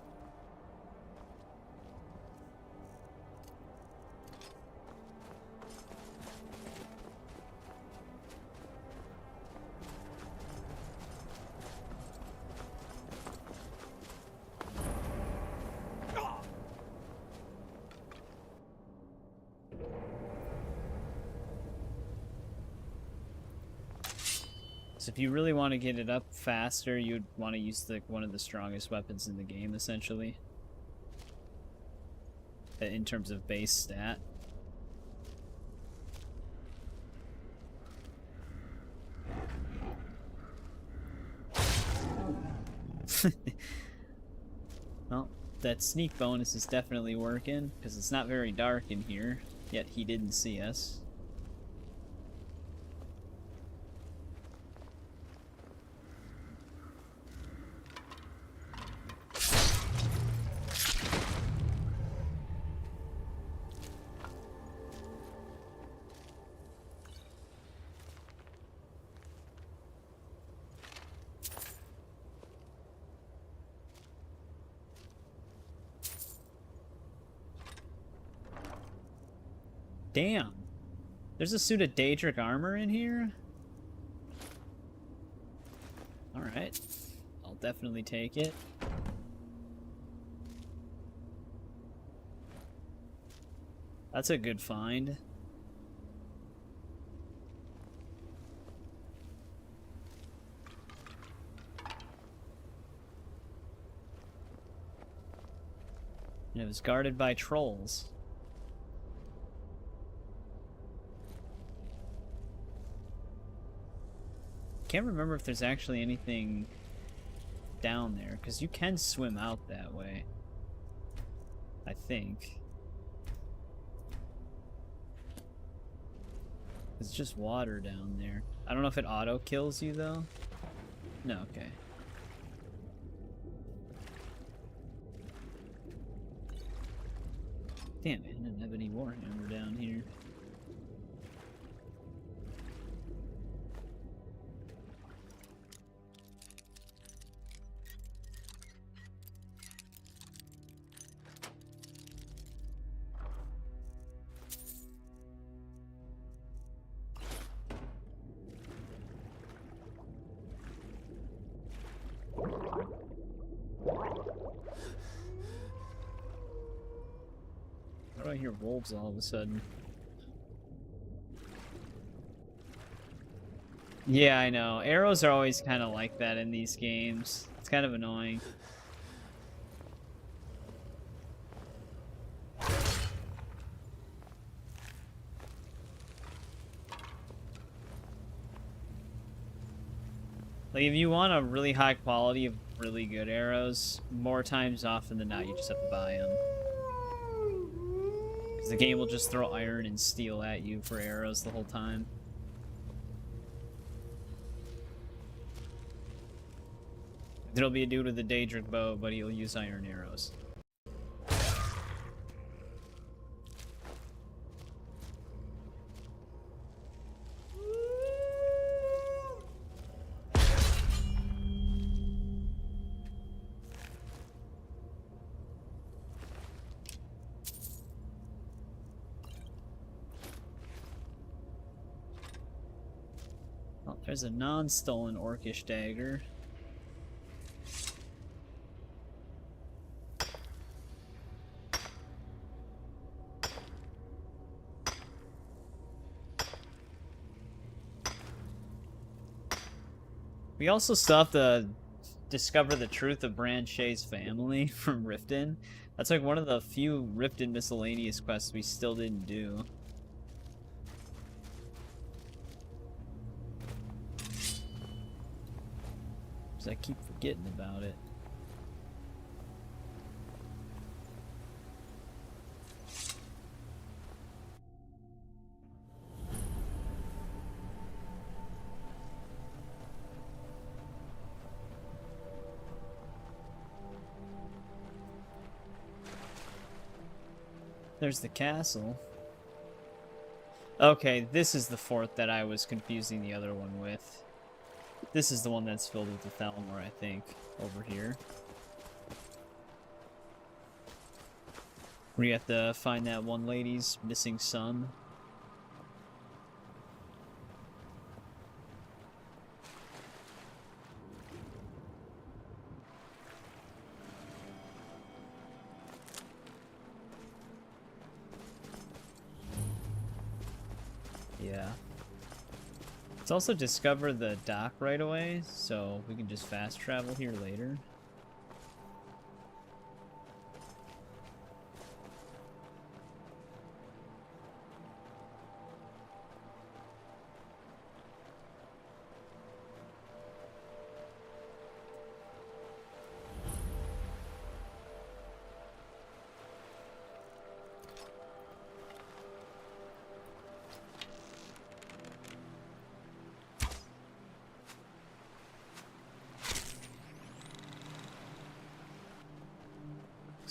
So if you really want to get it up faster, you'd want to use one of the strongest weapons in the game, essentially. In terms of base stat. Well, that sneak bonus is definitely working, because it's not very dark in here, yet he didn't see us. Damn. There's a suit of Daedric armor in here? Alright. I'll definitely take it. That's a good find. And it was guarded by trolls. Can't remember if there's actually anything down there, because you can swim out that way, I think. It's just water down there. I don't know if it auto kills you though. No, okay. Damn it, I didn't have any Warhammer down here. Why do I hear wolves all of a sudden? Yeah, I know. Arrows are always kind of like that in these games. It's kind of annoying. Like, if you want a really high quality of really good arrows, more times often than not, you just have to buy them. 'Cause the game will just throw iron and steel at you for arrows the whole time. There'll be a dude with a Daedric bow, but he'll use iron arrows. Oh, there's a non-stolen orcish dagger. We also still have to discover the truth of Bran Shay's family from Riften. That's like one of the few Riften miscellaneous quests we still didn't do. Because I keep forgetting about it. There's the castle. Okay, this is the fort that I was confusing the other one with. This is the one that's filled with the Thalmor, I think, over here. We have to find that one lady's missing son. Yeah. Let's also discover the dock right away, so we can just fast travel here later.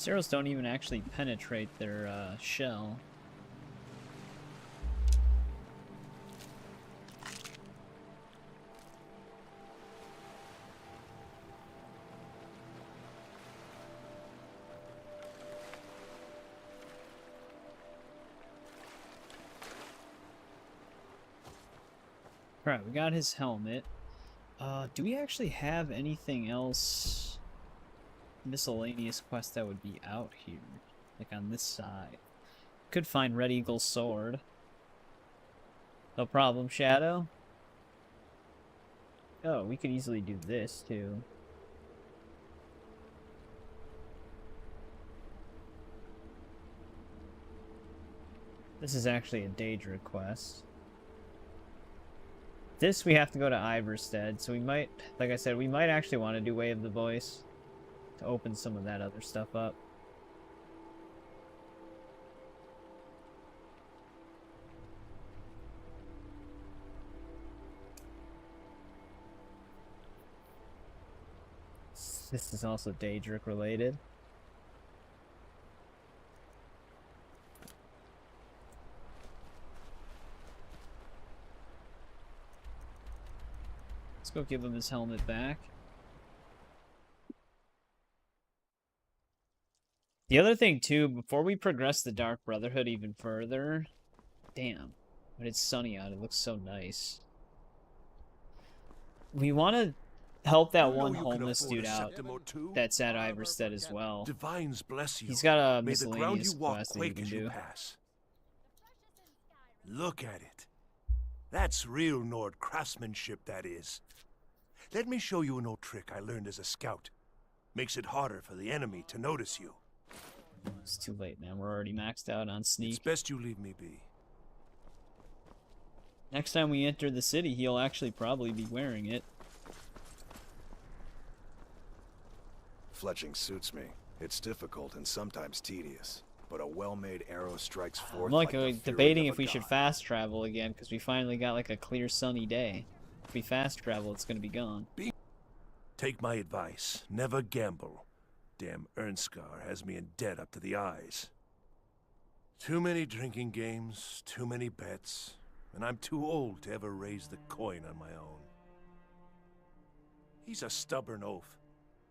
Arrows don't even actually penetrate their shell. Alright, we got his helmet. Do we actually have anything else miscellaneous quest that would be out here? Like on this side. Could find Red Eagle's sword. No problem, Shadow. Oh, we could easily do this too. This is actually a Daedric quest. This we have to go to Iverstead, so we might, like I said, we might actually want to do Way of the Voice to open some of that other stuff up. This is also Daedric related. Let's go give him his helmet back. The other thing, too, before we progress the Dark Brotherhood even further... Damn. When it's sunny out, it looks so nice. We want to help that one homeless dude out that's at Iverstead as well. Divines bless you. He's got a May the ground miscellaneous you walk quest that you quake can as you do. pass. Look at it. That's real Nord craftsmanship, that is. Let me show you an old trick I learned as a scout. Makes it harder for the enemy to notice you. It's too late, man. We're already maxed out on sneak. It's best you leave me be. Next time we enter the city, he'll actually probably be wearing it. Fletching suits me. It's difficult and sometimes tedious. but a well-made arrow strikes forth I'm like the fury debating of if a we should god. fast travel again, because we finally got like a clear sunny day. If we fast travel, it's gonna be gone. Take my advice. Never gamble. Damn Ernskar has me in debt up to the eyes. Too many drinking games, too many bets, and I'm too old to ever raise the coin on my own. He's a stubborn oaf.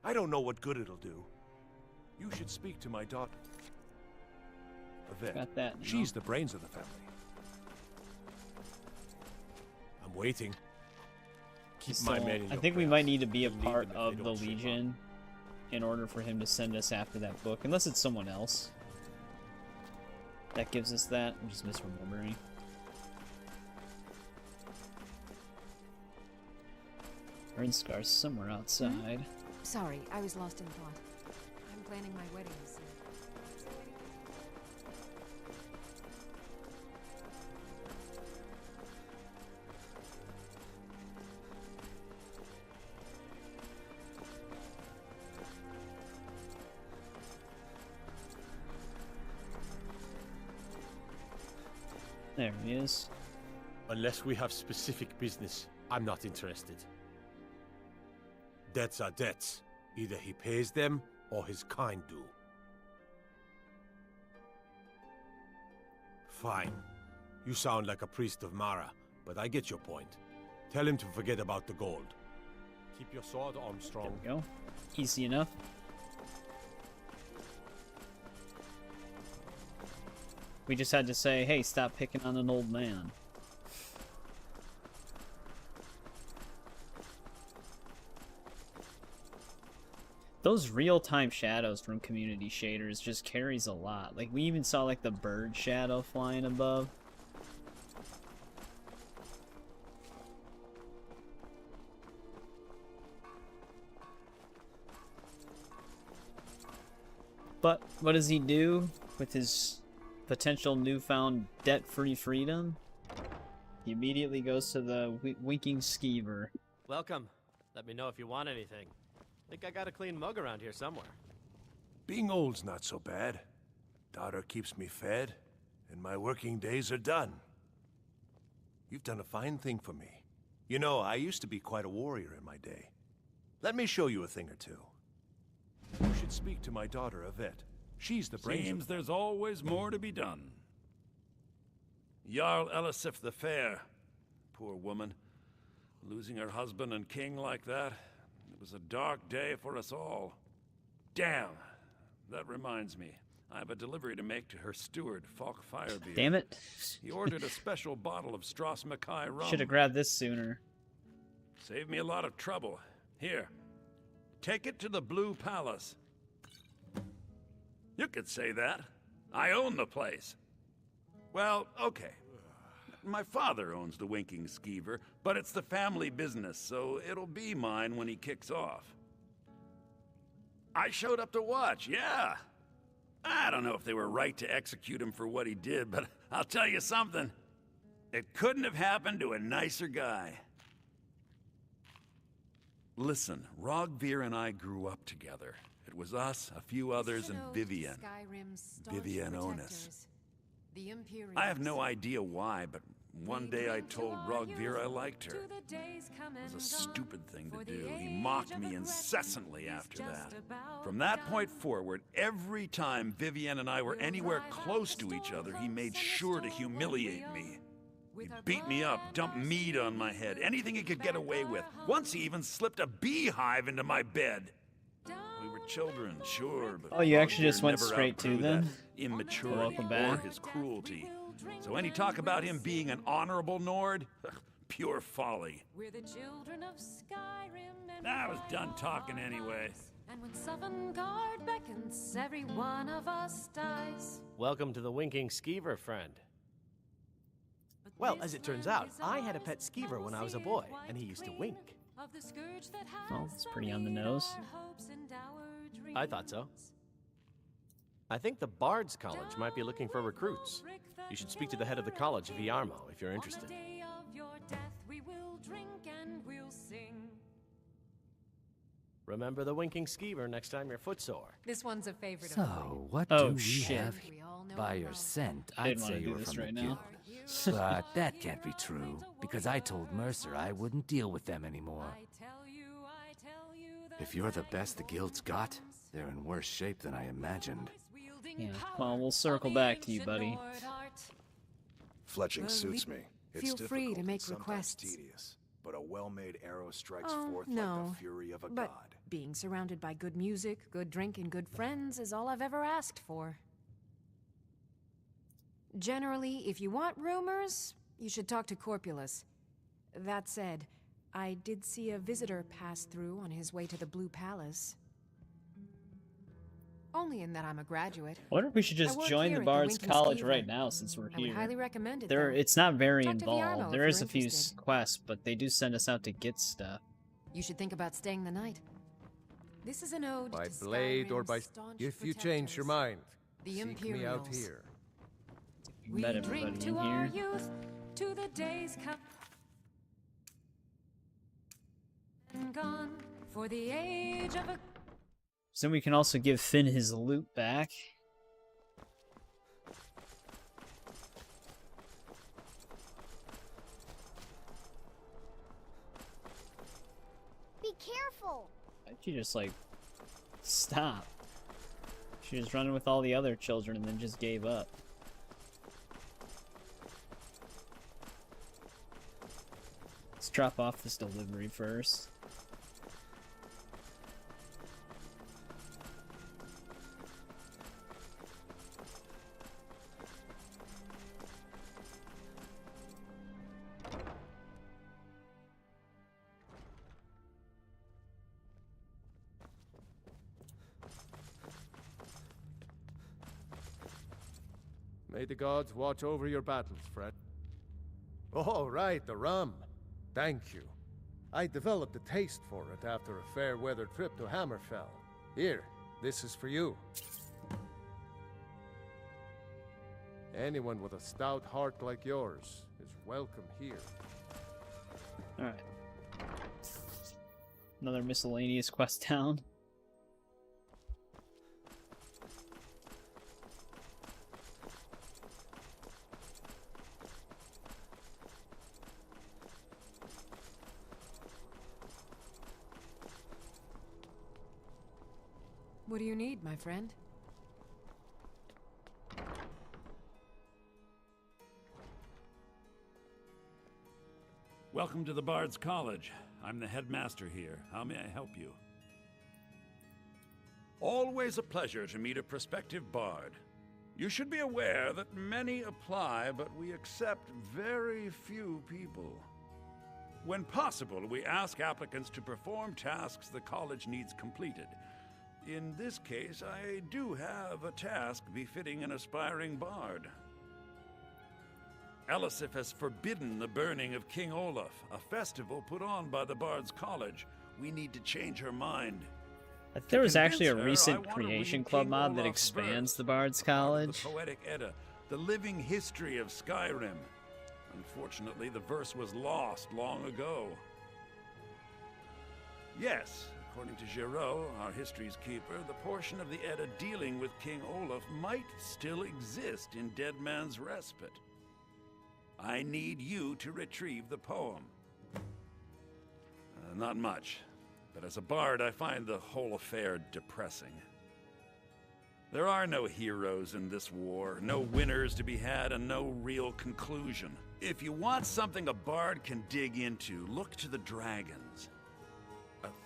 I don't know what good it'll do. You should speak to my daughter. Yvette. Got that. She's the brains of the family. I'm waiting. Keep my men in I your think we prayers. might need to be a Believe part them if of they the don't show up. Legion in order for him to send us after that book, unless it's someone else that gives us that. I'm just misremembering. Erndskar's somewhere outside. Sorry, I was lost in thought. I'm planning my wedding soon. There he is. Unless we have specific business, I'm not interested. Debts are debts. Either he pays them, or his kind do. Fine. You sound like a priest of Mara, but I get your point. Tell him to forget about the gold. Keep your sword, Armstrong. There we go. Easy enough. We just had to say, hey, stop picking on an old man. Those real-time shadows from community shaders just carries a lot. Like, we even saw, like, the bird shadow flying above. But what does he do with his potential newfound debt-free freedom? He immediately goes to the winking skeever. Welcome. Let me know if you want anything. Think I got a clean mug around here somewhere. Being old's not so bad. Daughter keeps me fed, and my working days are done. You've done a fine thing for me. You know, I used to be quite a warrior in my day. Let me show you a thing or two. You should speak to my daughter, Yvette. She's the brains. Seems there's always more to be done. Jarl Elisif the Fair. Poor woman. Losing her husband and king like that. It was a dark day for us all. Damn. That reminds me. I have a delivery to make to her steward, Falk Firebeard. Damn it. He ordered a special bottle of Strass Mackay rum. Should have grabbed this sooner. Saved me a lot of trouble. Here. Take it to the Blue Palace. You could say that. I own the place. Well, okay. My father owns the Winking Skeever, but it's the family business, so it'll be mine when he kicks off. I showed up to watch, yeah. I don't know if they were right to execute him for what he did, but I'll tell you something. It couldn't have happened to a nicer guy. Listen, Rogvir and I grew up together. It was us, a few others, and Vivienne. Vivienne Onus. I have no idea why, but one day I told Rogvir I liked her. It was a stupid thing to do. He mocked me incessantly after that. From that point forward, every time Vivienne and I were anywhere close to each other, he made sure to humiliate me. He beat me up, dumped meat on my head, anything he could get away with. Once he even slipped a beehive into my bed. We were children, sure, but Oh, you actually Rogvir just went never straight to outgrew them? that immaturity Welcome or back. his cruelty. So any talk about him being an honorable Nord? Pure folly. We're the children of Skyrim and I was done talking anyway. And when Sovngarde beckons, every one of us dies. Welcome to the Winking Skeever, friend. Well, as it turns out, I had a pet skeever when I was a boy, and he used to wink. Well, it's pretty on the nose. I thought so. I think the Bards College might be looking for recruits. You should speak to the head of the college, Viarmo, if you're interested. Remember the Winking Skeever next time you're footsore. This one's a favorite of So, mine. what Oh, do we shit. have? By your scent, I'd say you were from the guild. But that can't be true, because I told Mercer I wouldn't deal with them anymore. If you're the best the guild's got, they're in worse shape than I imagined. Yeah, well, we'll circle back to you, buddy. Fletching suits me. It's Feel free difficult to and make sometimes requests. tedious, but a well-made arrow strikes Oh, forth no. like the fury of a But god. being surrounded by good music, good drink, and good friends is all I've ever asked for. Generally, if you want rumors, you should talk to Corpulus. That said, I did see a visitor pass through on his way to the Blue Palace. Only in that I'm a graduate. I wonder if we should I just work join here the at Bards Winkin' College Skeever. right now since we're I would here. highly recommend it, There, though. it's not very Talk to Viarmo involved. if There you're is a few interested. quests, but they do send us out to get stuff. You should think about staying the night. This is an ode By to blade or Skyrim's by... staunch If you change your mind, the seek me out Imperials. here. We met drink everybody to in our here. youth, to the days come and gone, for the age of a... So we can also give Finn his loot back. Be careful! Why'd you just, like, stop? She was running with all the other children and then just gave up. Let's drop off this delivery first. May the gods watch over your battles, Fred. Oh, right, the rum. Thank you. I developed a taste for it after a fair-weather trip to Hammerfell. Here, this is for you. Anyone with a stout heart like yours is welcome here. Alright. Another miscellaneous quest down. What do you need, my friend? Welcome to the Bards College. I'm the headmaster here. How may I help you? Always a pleasure to meet a prospective bard. You should be aware that many apply, but we accept very few people. When possible, we ask applicants to perform tasks the college needs completed. In this case, I do have a task befitting an aspiring bard. Elisif has forbidden the burning of King Olaf, a festival put on by the Bards College. We need to change her mind. There was actually a convince her, I recent want to Creation read Club King mod that Olaf's expands verse, the Bards part of College. the Poetic Edda, the living history of Skyrim. Unfortunately, the verse was lost long ago. Yes, according to Giraud, our history's keeper, the portion of the Edda dealing with King Olaf might still exist in Dead Man's Respite. I need you to retrieve the poem. Not much, but as a bard, I find the whole affair depressing. There are no heroes in this war, no winners to be had, and no real conclusion. If you want something a bard can dig into, look to the dragons.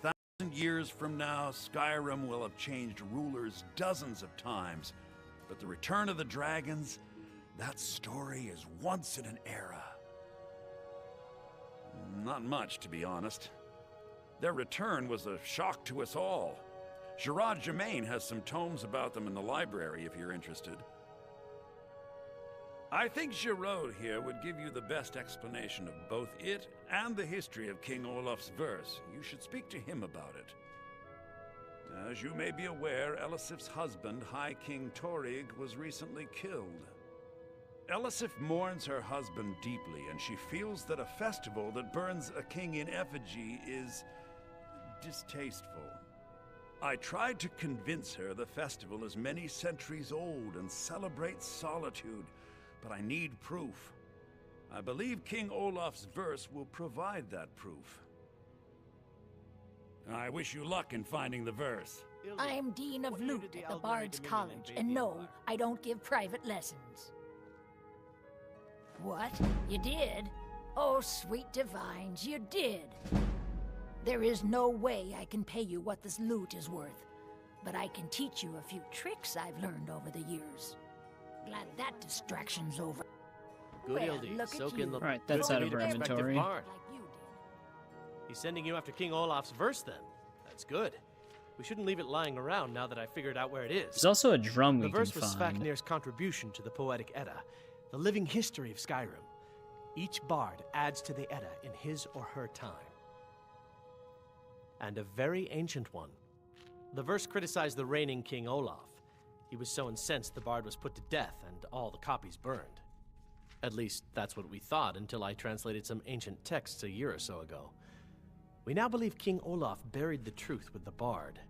1,000 years from now, Skyrim will have changed rulers dozens of times, but the return of the dragons, that story is once in an era. Not much, to be honest. Their return was a shock to us all. Gerard Germain has some tomes about them in the library if you're interested. I think Giraud here would give you the best explanation of both it and the history of King Olaf's verse. You should speak to him about it. As you may be aware, Elisif's husband, High King Torig, was recently killed. Elisif mourns her husband deeply, and she feels that a festival that burns a king in effigy is distasteful. I tried to convince her the festival is many centuries old and celebrates solitude, but I need proof. I believe King Olaf's verse will provide that proof. I wish you luck in finding the verse. I'm Dean of Lute at the Bards College, and no, I don't give private lessons. What? You did? Oh, sweet divines, you did. There is no way I can pay you what this loot is worth, but I can teach you a few tricks I've learned over the years. Glad that distraction's over. Good, Well, Ildi. look at Soak you. in the Alright, that's good out to of meet our a prospective inventory. bard. He's sending you after King Olaf's verse, then. That's good. We shouldn't leave it lying around now that I figured out where it is. There's also a drum we The verse can was find. Svafnir's contribution to the Poetic Edda, the living history of Skyrim. Each bard adds to the Edda in his or her time. And a very ancient one. The verse criticized the reigning King Olaf. He was so incensed the bard was put to death and all the copies burned. At least, that's what we thought until I translated some ancient texts a year or so ago. We now believe King Olaf buried the truth with the bard.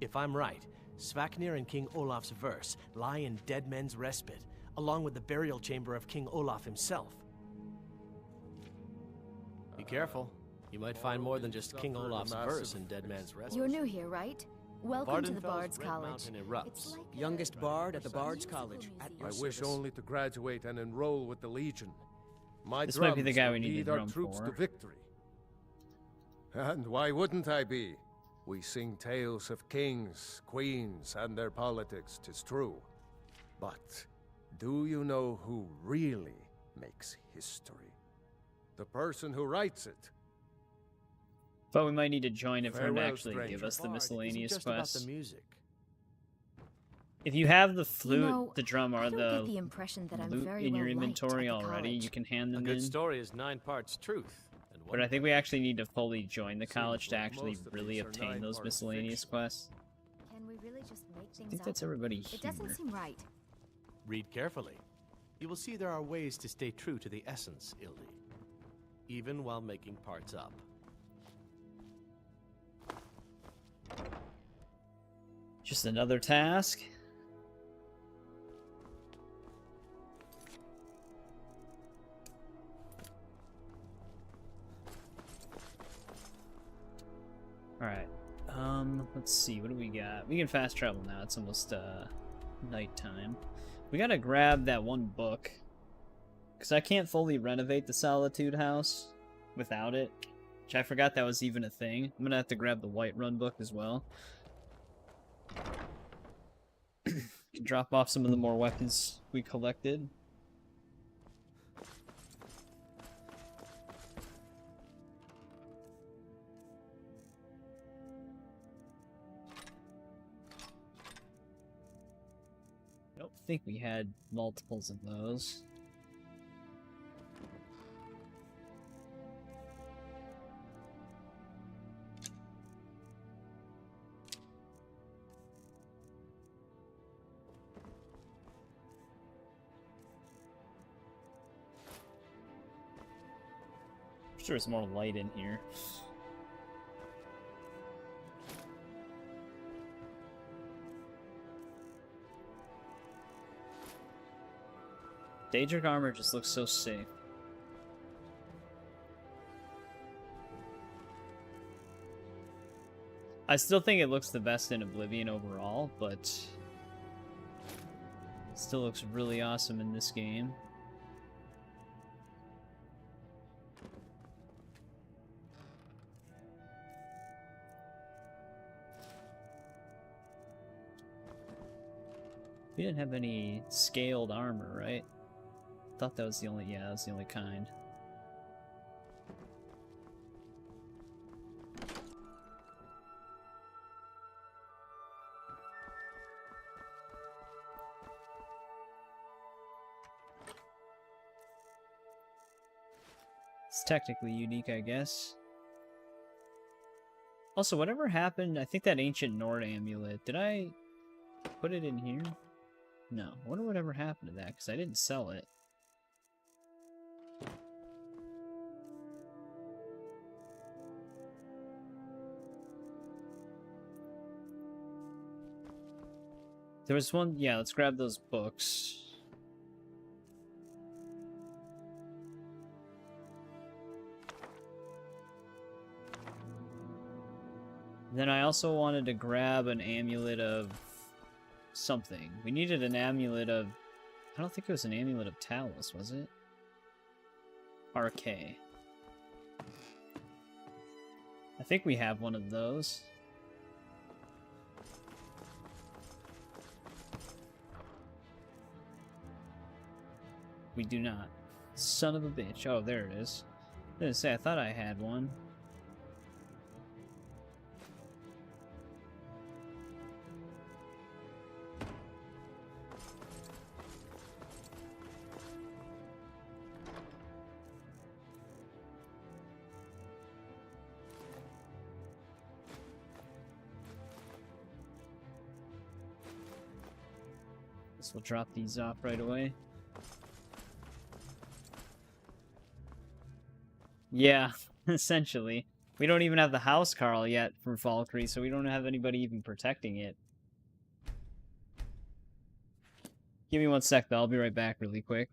If I'm right, Svafnir and King Olaf's verse lie in Dead Men's Respite, along with the burial chamber of King Olaf himself. Be careful. You might find more than just King Olaf's verse in Dead Man's Respite. You're new here, right? Welcome to the Bards College. Erupts. Youngest bard at the Bards College. At your I wish service. only to graduate and enroll with the Legion. My This might be the drums guy will we need lead the our drum troops for. to victory. And why wouldn't I be? We sing tales of kings, queens, and their politics, 'tis true. But do you know who really makes history? The person who writes it. But we might need to join it for him to Farewell, actually stranger. give us the Bard miscellaneous isn't just about quests. the music. If you have the flute, You know, the drum, I or don't the get the impression that I'm loot very in your well liked inventory at the already, college. you can hand A them good in. story is 9 parts truth. And But I think we actually need to fully join the college to actually really obtain those miscellaneous quests. Can we really just make I things think up? that's everybody It doesn't here. seem right. Read carefully. You will see there are ways to stay true to the essence, Ildi. Even while making parts up. Just another task. Alright. Let's see, what do we got? We can fast travel now, it's almost nighttime. We gotta grab that one book. Because I can't fully renovate the Solitude house without it. Which I forgot that was even a thing. I'm gonna have to grab the Whiterun book as well. Can drop off some of the more weapons we collected. I don't think we had multiples of those. I'm sure there's more light in here. Daedric armor just looks so safe. I still think it looks the best in Oblivion overall, but it still looks really awesome in this game. We didn't have any scaled armor, right? Thought that was the only, yeah, that was the only kind. It's technically unique, I guess. Also, whatever happened, I think that ancient Nord amulet, did I put it in here? No. I wonder whatever happened to that, because I didn't sell it. There was one... Yeah, let's grab those books. Then I also wanted to grab an amulet of something. We needed an amulet of... I don't think it was an amulet of Talus, was it? RK. I think we have one of those. We do not. Son of a bitch. Oh, there it is. I was gonna say, I thought I had one. Guess we'll drop these off right away. Yeah, essentially. We don't even have the house Carl yet from Valkyrie, so we don't have anybody even protecting it. Give me 1 sec, though. I'll be right back really quick.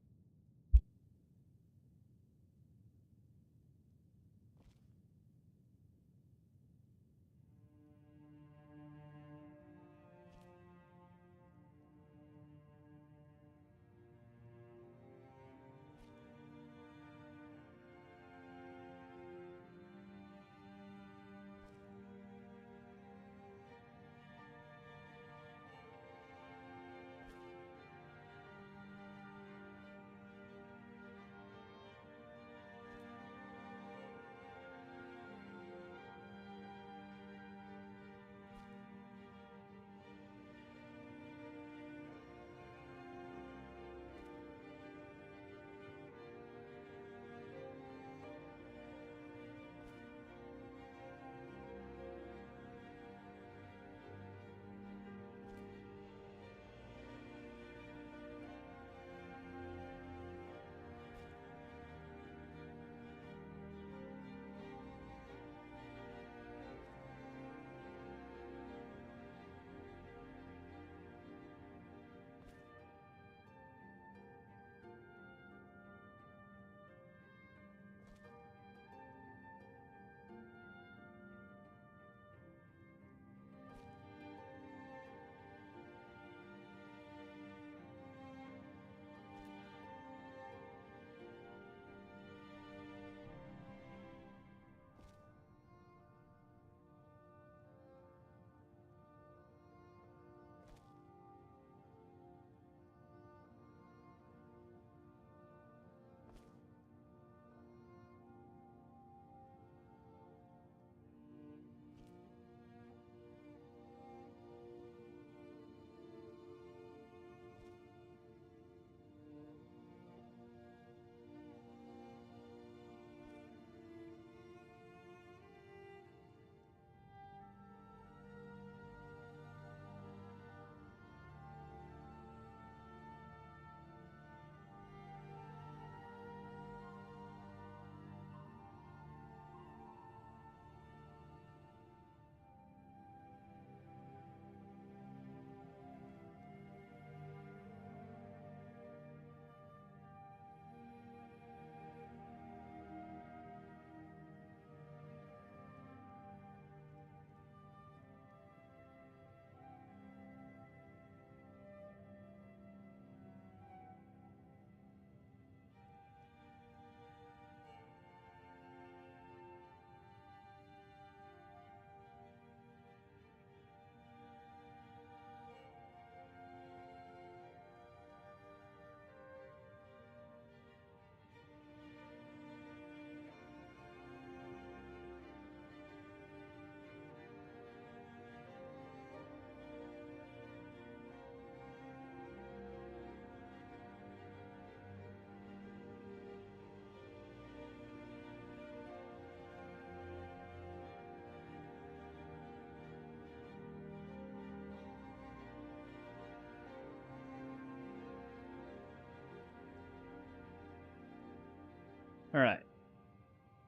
Alright.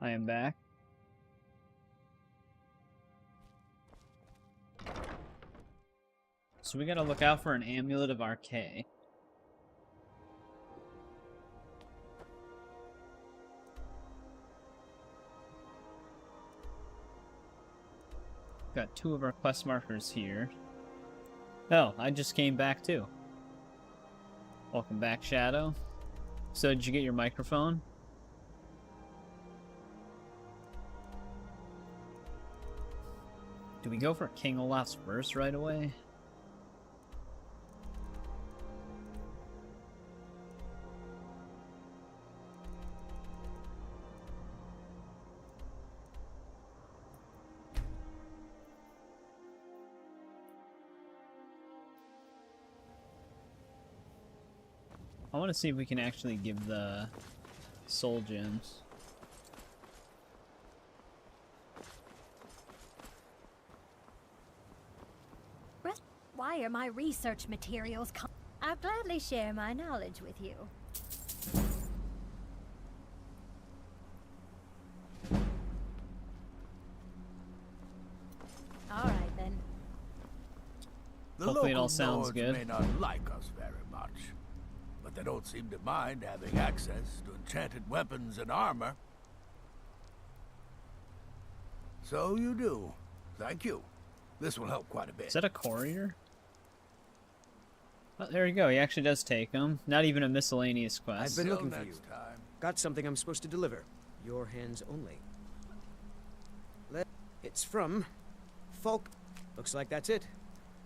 I am back. So we gotta look out for an Amulet of Archay. Got 2 of our quest markers here. Oh, I just came back too. Welcome back, Shadow. So, did you get your microphone? Do we go for King Olaf's verse right away? I want to see if we can actually give the soul gems. Why are my research materials I'll gladly share my knowledge with you. All right, then. Hopefully it all sounds Nords good. may not like us very much, but they don't seem to mind having access to enchanted weapons and armor. So you do. Thank you. This will help quite a bit. Is that a courier? Oh, there you go. He actually does take them. Not even a miscellaneous quest. I've been looking for you. Got something I'm supposed to deliver. Your hands only. It's from Folk. Looks like that's it.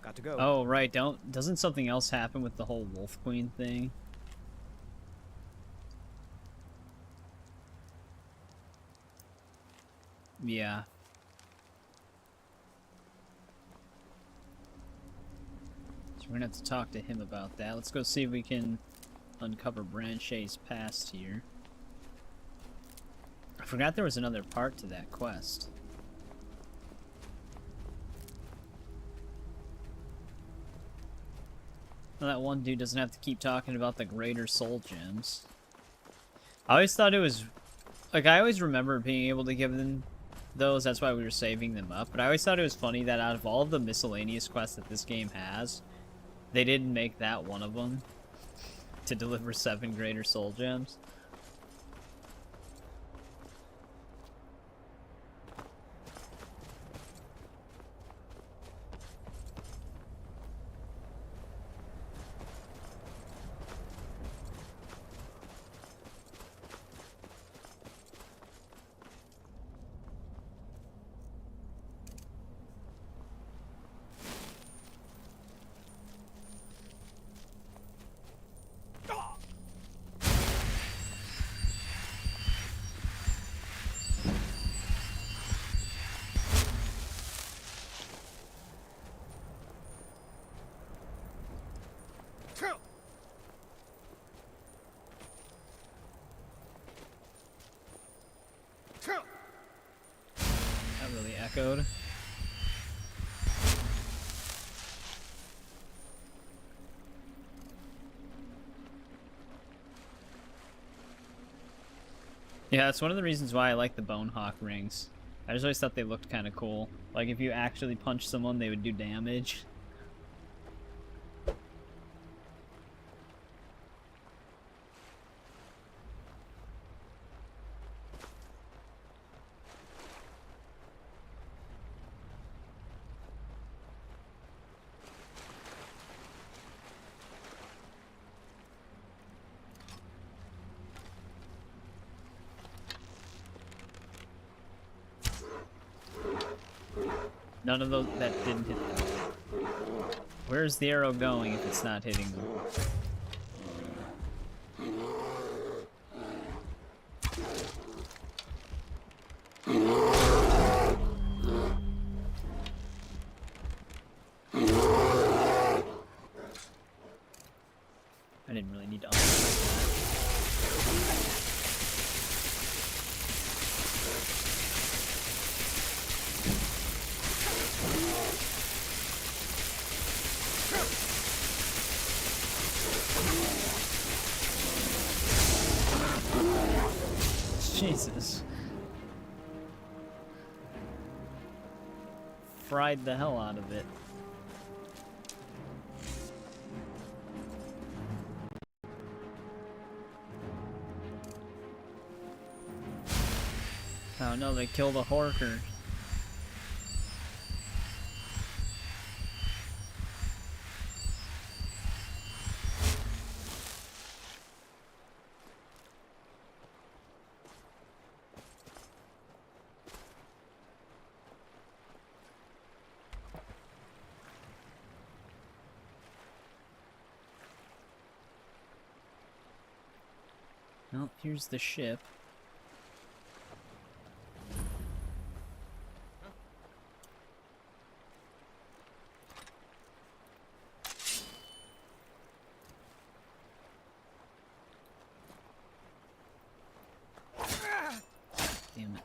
Got to go. Oh, right. Doesn't something else happen with the whole Wolf Queen thing? Yeah. So we're gonna have to talk to him about that. Let's go see if we can uncover Branchay's past here. I forgot there was another part to that quest. Well, that one dude doesn't have to keep talking about the greater soul gems. I always thought it was... Like, I always remember being able to give them those, that's why we were saving them up. But I always thought it was funny that out of all of the miscellaneous quests that this game has, they didn't make that one of them to deliver 7 greater soul gems. That really echoed. Yeah, that's one of the reasons why I like the Bone Hawk rings. I just always thought they looked kind of cool. Like, if you actually punch someone, they would do damage. None of those that didn't hit them. Where's the arrow going if it's not hitting them? I didn't really need to unlock Jesus. Fried the hell out of it. Oh no, they killed a Horker. Well, here's the ship. Damn it.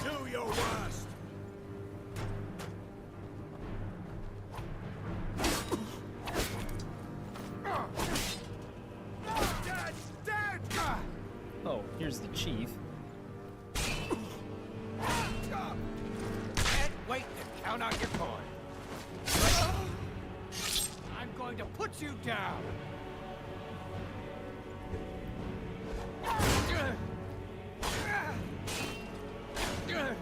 Do your worst. Oh, here's the chief. Can't wait to count out your coin. I'm going to put you down. Gonna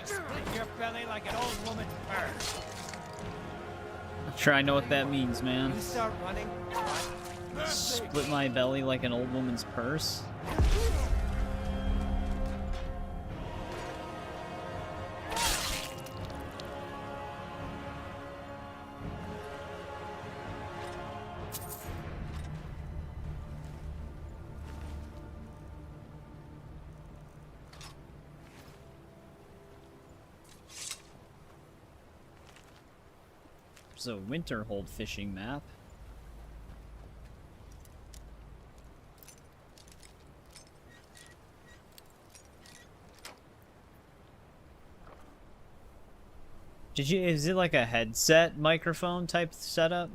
split your belly like an old woman's purse. I'm sure I know what that means, man. You start running. Split my belly like an old woman's purse? There's a Winterhold fishing map. Is it like a headset microphone type setup?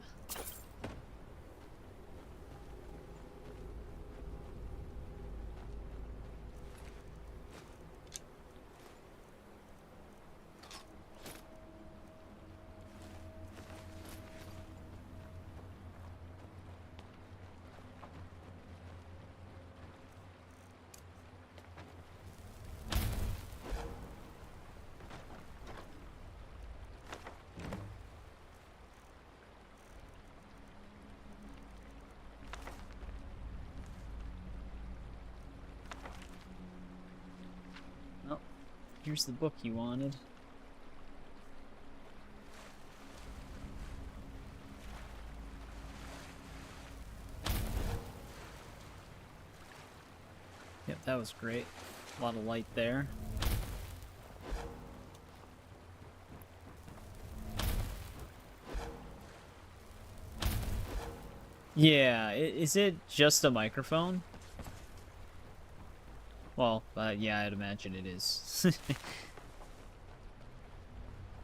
Here's the book you wanted. Yep, that was great. A lot of light there. Yeah, is it just a microphone? Well, yeah, I'd imagine it is.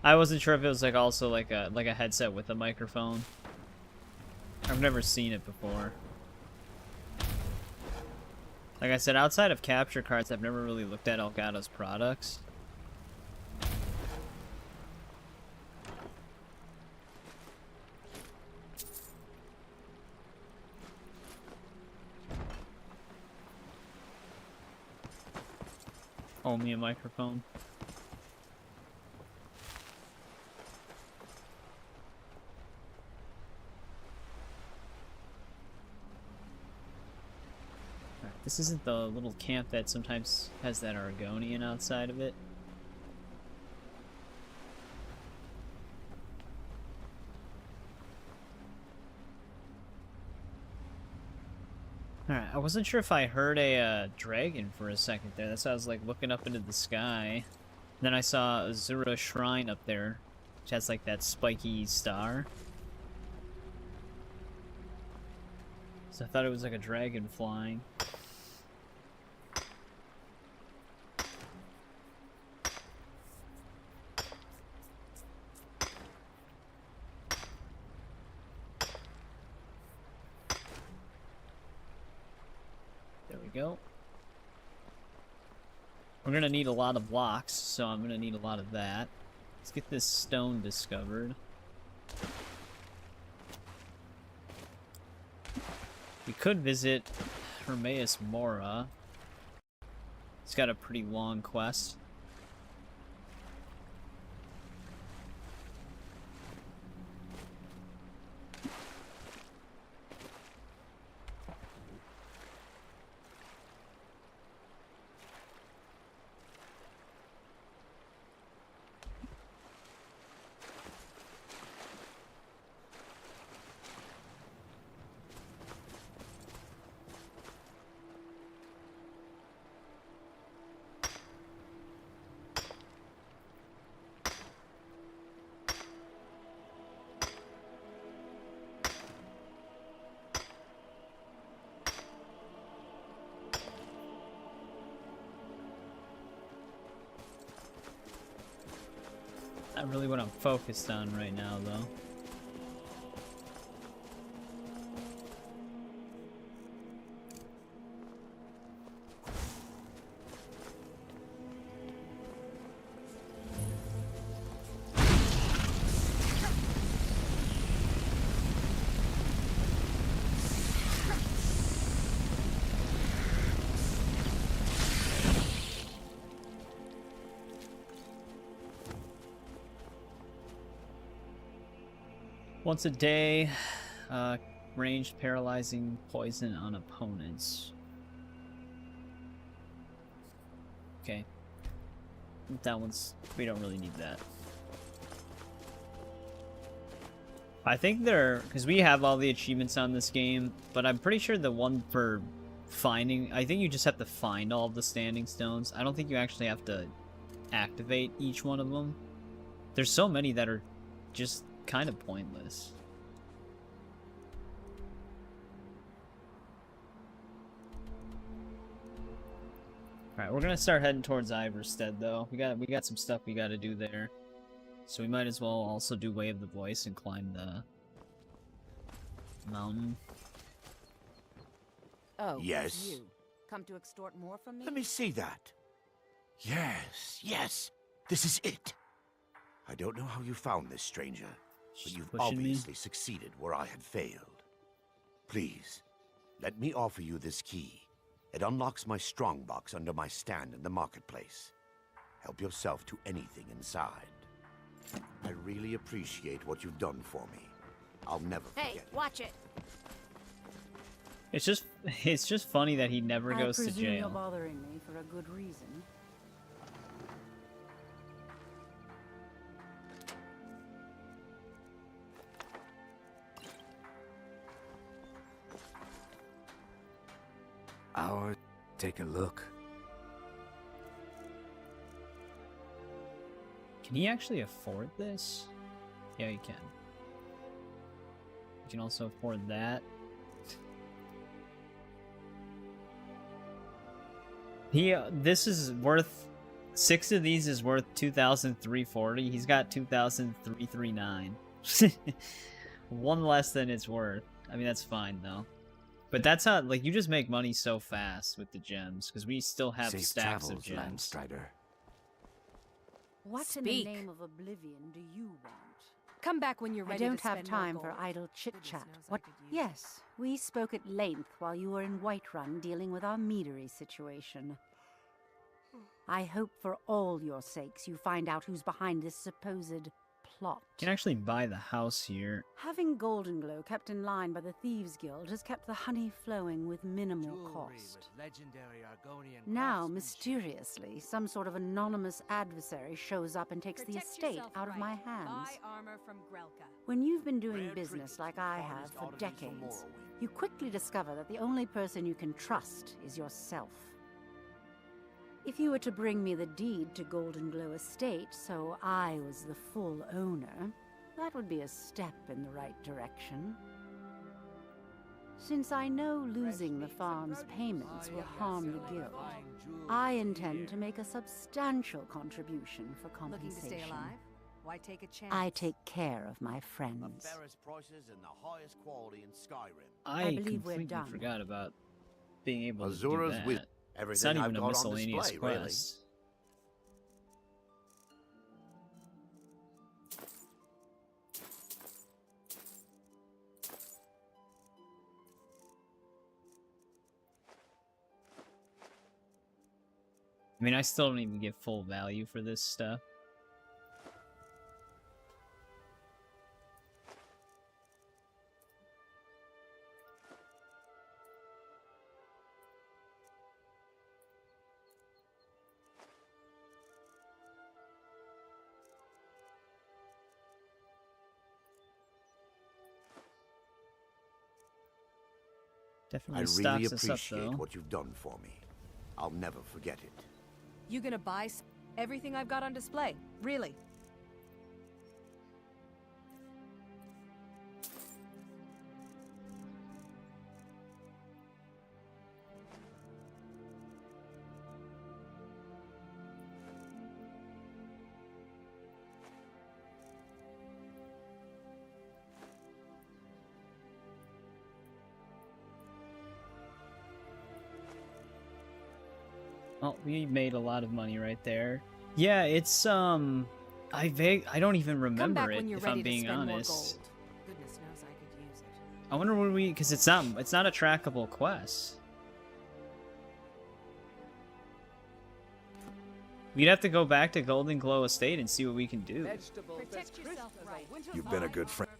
I wasn't sure if it was like also like a headset with a microphone. I've never seen it before. Like I said, outside of capture cards, I've never really looked at Elgato's products. Oh, me a microphone. This isn't the little camp that sometimes has that Argonian outside of it. Alright, I wasn't sure if I heard a dragon for a second there. That's why I was like looking up into the sky. Then I saw Azura Shrine up there, which has like that spiky star. So I thought it was like a dragon flying. go. We're gonna need a lot of blocks, so I'm gonna need a lot of that. Let's get this stone discovered. We could visit Hermaeus Mora. He's got a pretty long quest. Not really what I'm focused on right now, though. Once a day, ranged paralyzing poison on opponents. Okay. That one's... we don't really need that. I think they're... because we have all the achievements on this game, but I'm pretty sure the one for finding... I think you just have to find all of the standing stones. I don't think you actually have to activate each one of them. There's so many that are just kind of pointless. Alright, we're gonna start heading towards Iverstead though. We got some stuff we gotta do there. So we might as well also do Way of the Voice and climb the mountain. Oh, yes. You come to extort more from me? Let me see that. Yes, yes. This is it. I don't know how you found this, stranger, but you've obviously succeeded where I had failed. Please, let me offer you this key. It unlocks my strongbox under my stand in the marketplace. Help yourself to anything inside. I really appreciate what you've done for me. I'll never forget. Hey, watch it. It's just funny that he never goes to I presume you're jail. bothering me for a good reason. I'll take a look. Can he actually afford this? Yeah, he can. He can also afford that. This is worth... 6 of these is worth 2,340. He's got 2,339. One less than it's worth. I mean, that's fine, though. But that's how, like, you just make money so fast with the gems, because we still have Safe stacks of travels, gems. Landstrider. What in the name of oblivion do you want? Come back when you're ready. I don't to have spend more time for gold. idle chit-chat. What? Yes, we spoke at length while you were in Whiterun dealing with our meadery situation. I hope for all your sakes you find out who's behind this supposed plot. You can actually buy the house here. Having Goldenglow kept in line by the Thieves Guild has kept the honey flowing with minimal cost. Now, mysteriously, some sort of anonymous adversary shows up and takes the estate out of my hands. Buy armor from Grelka. When you've been doing business like I have for decades, you quickly discover that the only person you can trust is yourself. If you were to bring me the deed to Goldenglow Estate so I was the full owner, that would be a step in the right direction. Since I know losing the farm's payments will harm the guild, I intend to make a substantial contribution for compensation. Looking to stay alive? Why take a chance? I take care of my friends. I believe we're completely done. forgot about being able to do Azura's that. with It's everything not I've even a got on miscellaneous display, really. quest. I mean, I still don't even get full value for this stuff. Definitely I really stocks us up, appreciate though. what you've done for me. I'll never forget it. You gonna buy everything I've got on display? Really? Oh, we made a lot of money right there. Yeah, it's I don't even remember it if I'm being honest. Goodness knows I could use it. I wonder when because it's not a trackable quest. We'd have to go back to Golden Glow Estate and see what we can do. Protect yourself right. You've been a good friend.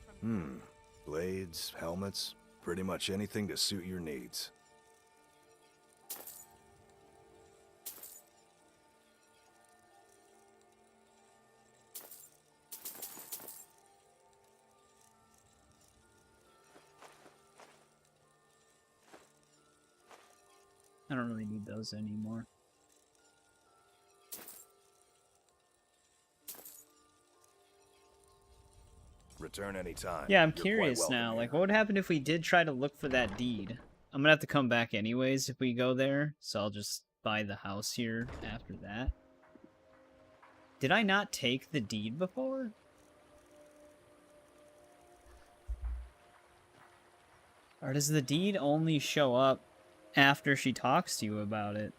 Blades, helmets, pretty much anything to suit your needs. I don't really need those anymore. Return anytime. Yeah, I'm You're quite curious welcome now. here. Like, what would happen if we did try to look for that deed? I'm gonna have to come back anyways if we go there, so I'll just buy the house here after that. Did I not take the deed before? Or does the deed only show up after she talks to you about it?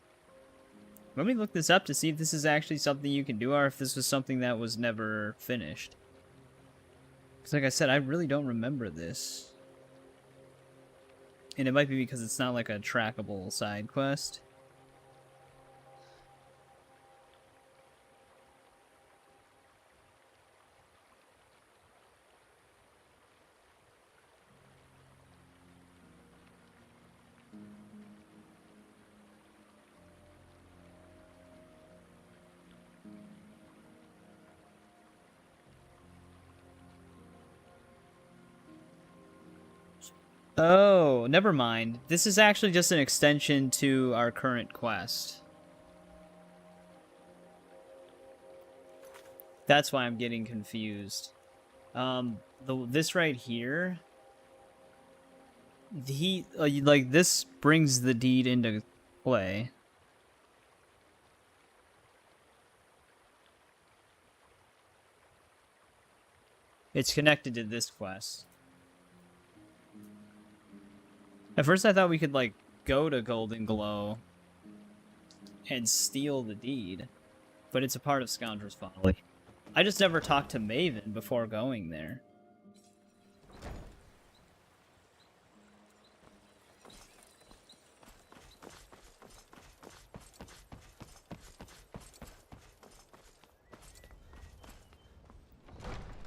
Let me look this up to see if this is actually something you can do or if this was something that was never finished. Because like I said, I really don't remember this. And it might be because it's not like a trackable side quest. Oh, never mind. This is actually just an extension to our current quest. That's why I'm getting confused. This right here, like this brings the deed into play. It's connected to this quest. At first I thought we could, like, go to Golden Glow and steal the deed, but it's a part of Scoundrel's Folly. I just never talked to Maven before going there.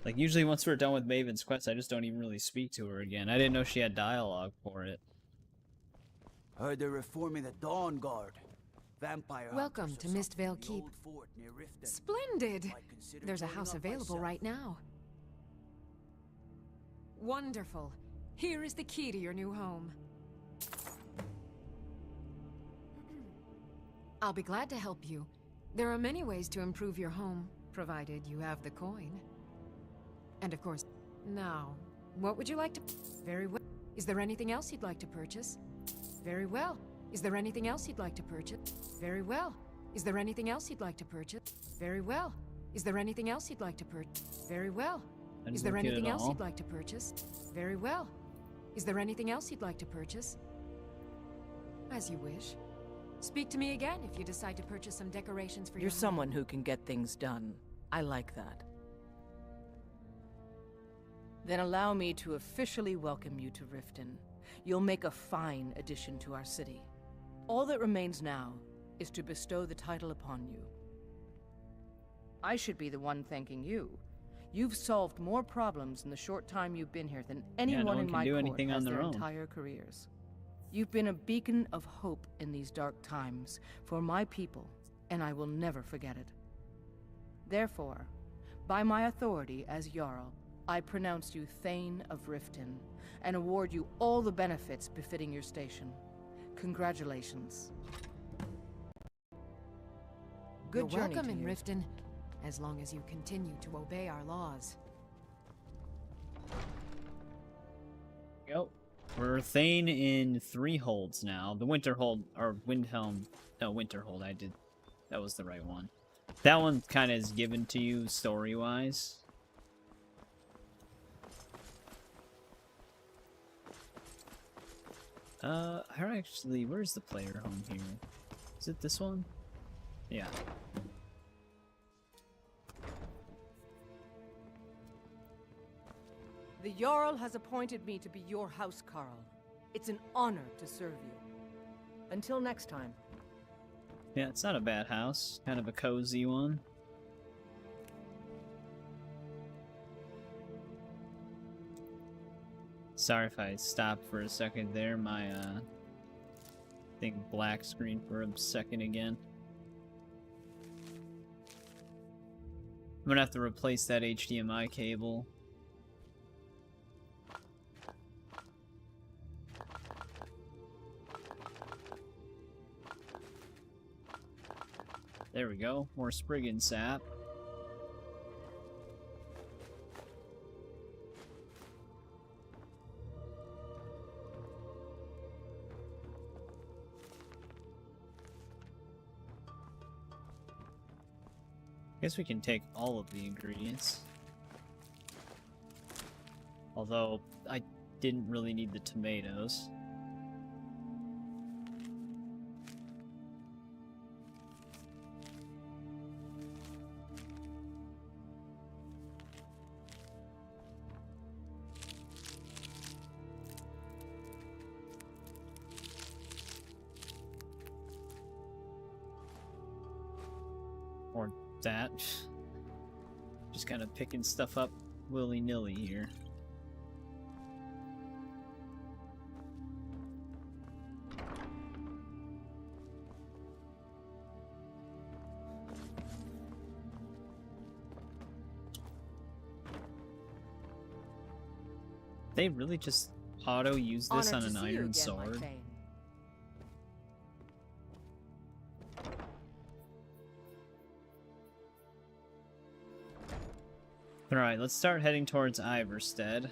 Like, usually once we're done with Maven's quest, I just don't even really speak to her again. I didn't know she had dialogue for it. Heard they're reforming the Dawn Guard. Vampire Welcome hunters to or Mistvale something in the Keep. old fort near Riften. Splendid! Might consider There's a blowing house up available myself. right now. Wonderful. Here is the key to your new home. I'll be glad to help you. There are many ways to improve your home, provided you have the coin. And of course, now, what would you like to... Very well. Is there anything else you'd like to purchase? Very well. Is there anything else you'd like to purchase? Very well. Is there anything else you'd like to purchase? Very well. Is there anything else you'd like to purchase? Very well. Is there anything else you'd like to purchase? Very well. Is there anything else you'd like to purchase? As you wish. Speak to me again if you decide to purchase some decorations for your You're home. someone who can get things done. I like that. Then allow me to officially welcome you to Riften. You'll make a fine addition to our city. All that remains now is to bestow the title upon you. I should be the one thanking you. You've solved more problems in the short time you've been here than anyone in my court has their entire careers. You've been a beacon of hope in these dark times for my people, and I will never forget it. Therefore, by my authority as Jarl, I pronounce you Thane of Riften, and award you all the benefits befitting your station. Congratulations. Good journey welcome to in you. Riften, as long as you continue to obey our laws. Yep. We're Thane in 3 holds now. The Winterhold, or Windhelm, no, Winterhold, that was the right one. That one kind of is given to you story-wise. Where's the player home here? Is it this one? Yeah. The Jarl has appointed me to be your housecarl. It's an honor to serve you. Until next time. Yeah, it's not a bad house. Kind of a cozy one. Sorry if I stopped for a second there. My thing black screen for a second again. I'm gonna have to replace that HDMI cable. There we go. More Spriggan sap. I guess we can take all of the ingredients. Although, I didn't really need the tomatoes. Or that. Just kind of picking stuff up willy-nilly here. They really just auto-use this on an iron sword? Alright, let's start heading towards Iverstead.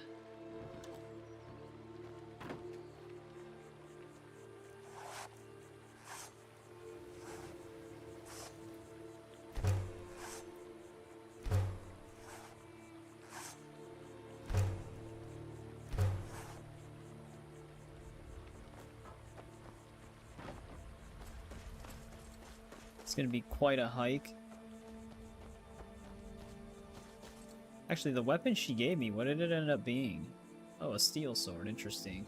It's gonna be quite a hike. Actually, the weapon she gave me, what did it end up being? Oh, a steel sword. Interesting.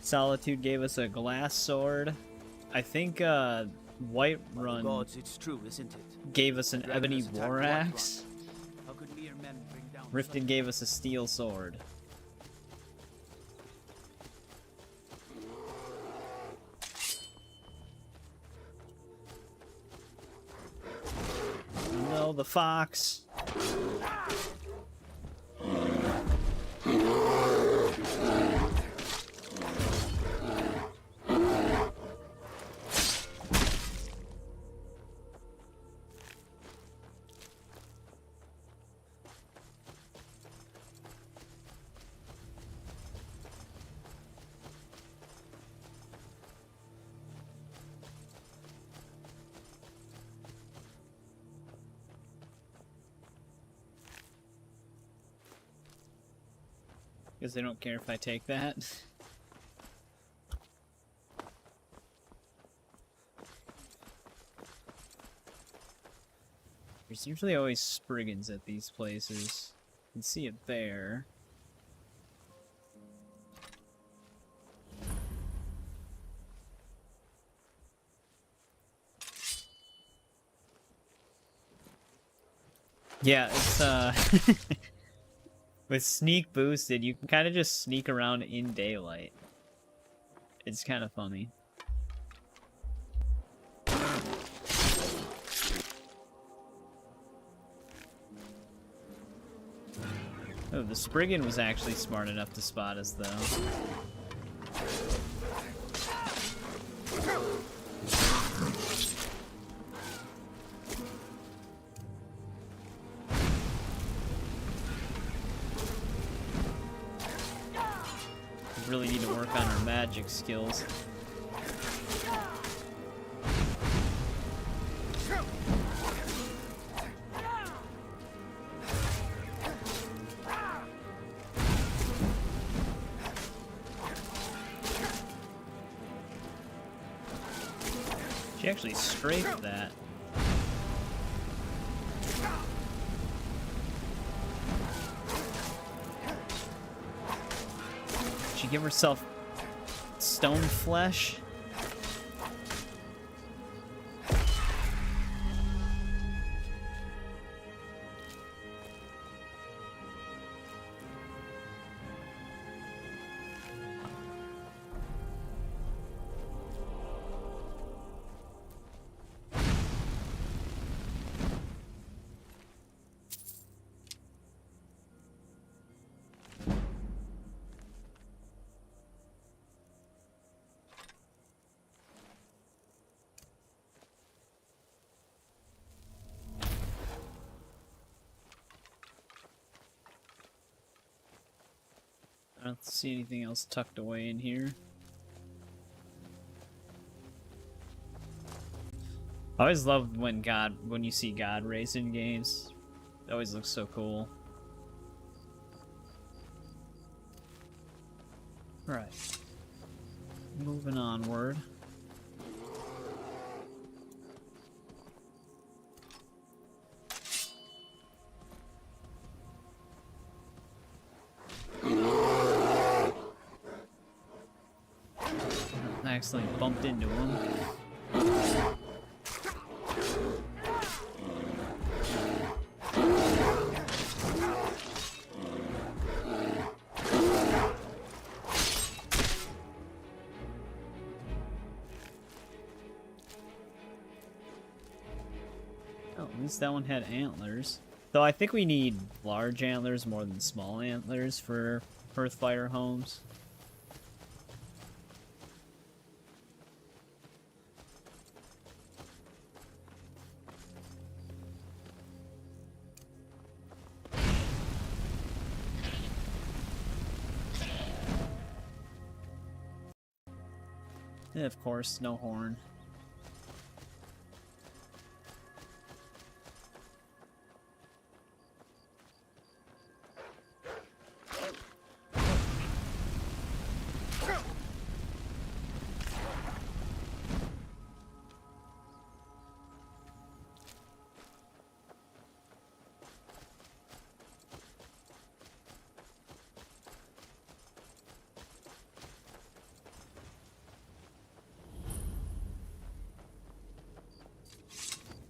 Solitude gave us a glass sword. I think Whiterun Gods, it's true, isn't it? gave us an Dragon ebony has attacked war Whiterun. axe. How could mere men bring down Riften gave us a steel sword. No, the fox. Because they don't care if I take that. There's usually always Spriggans at these places. You can see it there. Yeah, it's with sneak boosted, you can kind of just sneak around in daylight. It's kind of funny. Oh, the Spriggan was actually smart enough to spot us, though. We really need to work on our magic skills. She actually strafed that. Did she give herself stone flesh? I don't see anything else tucked away in here. I always love when you see God raised in games. It always looks so cool. Right. Moving onward. I accidentally bumped into him. Oh, at least that one had antlers. Though I think we need large antlers more than small antlers for Hearthfire homes. And of course, no horn.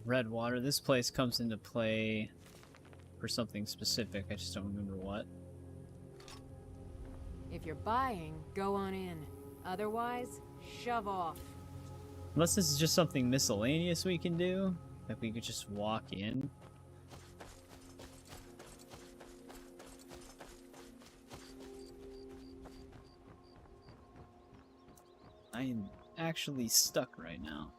Redwater. This place comes into play for something specific. I just don't remember what. If you're buying, go on in. Otherwise, shove off. Unless this is just something miscellaneous we can do, like we could just walk in. I am actually stuck right now.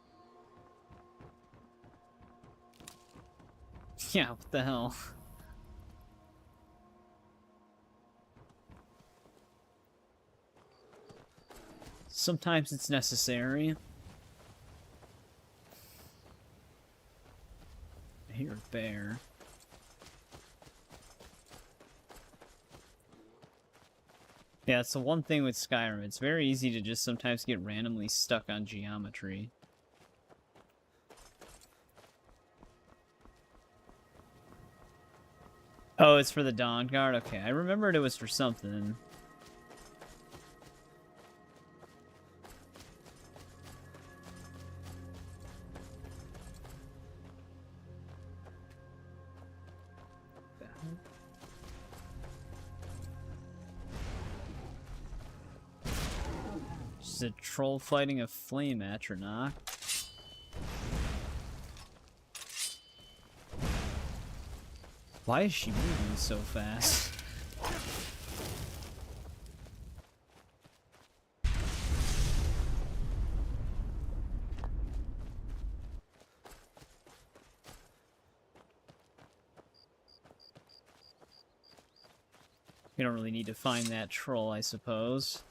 Yeah, what the hell? Sometimes it's necessary. I hear a bear. Yeah, it's the one thing with Skyrim. It's very easy to just sometimes get randomly stuck on geometry. Oh, it's for the Dawn Guard? Okay, I remembered it was for something. Just a troll fighting a flame atronach. Why is she moving so fast? We don't really need to find that troll, I suppose.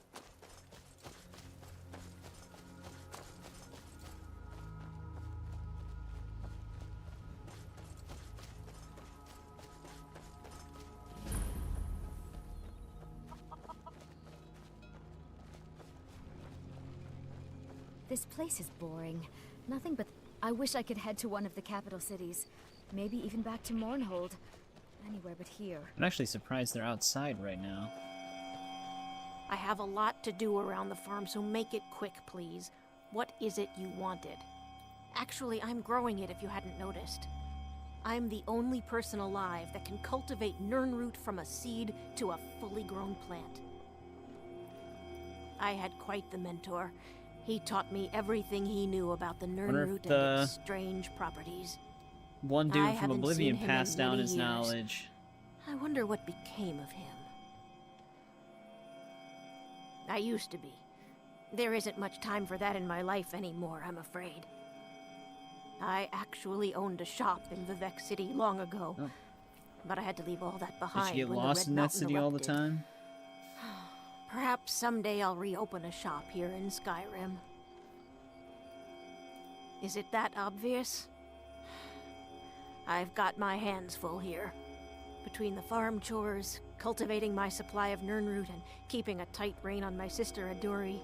This place is boring. Nothing but... I wish I could head to one of the capital cities. Maybe even back to Mournhold. Anywhere but here. I'm actually surprised they're outside right now. I have a lot to do around the farm, so make it quick, please. What is it you wanted? Actually, I'm growing it if you hadn't noticed. I'm the only person alive that can cultivate Nirnroot from a seed to a fully grown plant. I had quite the mentor. He taught me everything he knew about the Nirnroot and its strange properties. One dude from Oblivion passed down his knowledge. I wonder what became of him. I used to be. There isn't much time for that in my life anymore, I'm afraid. I actually owned a shop in Vivec City long ago, but I had to leave all that behind. Did you get lost in that city all the time? Perhaps someday I'll reopen a shop here in Skyrim. Is it that obvious? I've got my hands full here. Between the farm chores, cultivating my supply of Nirnroot, and keeping a tight rein on my sister Aduri,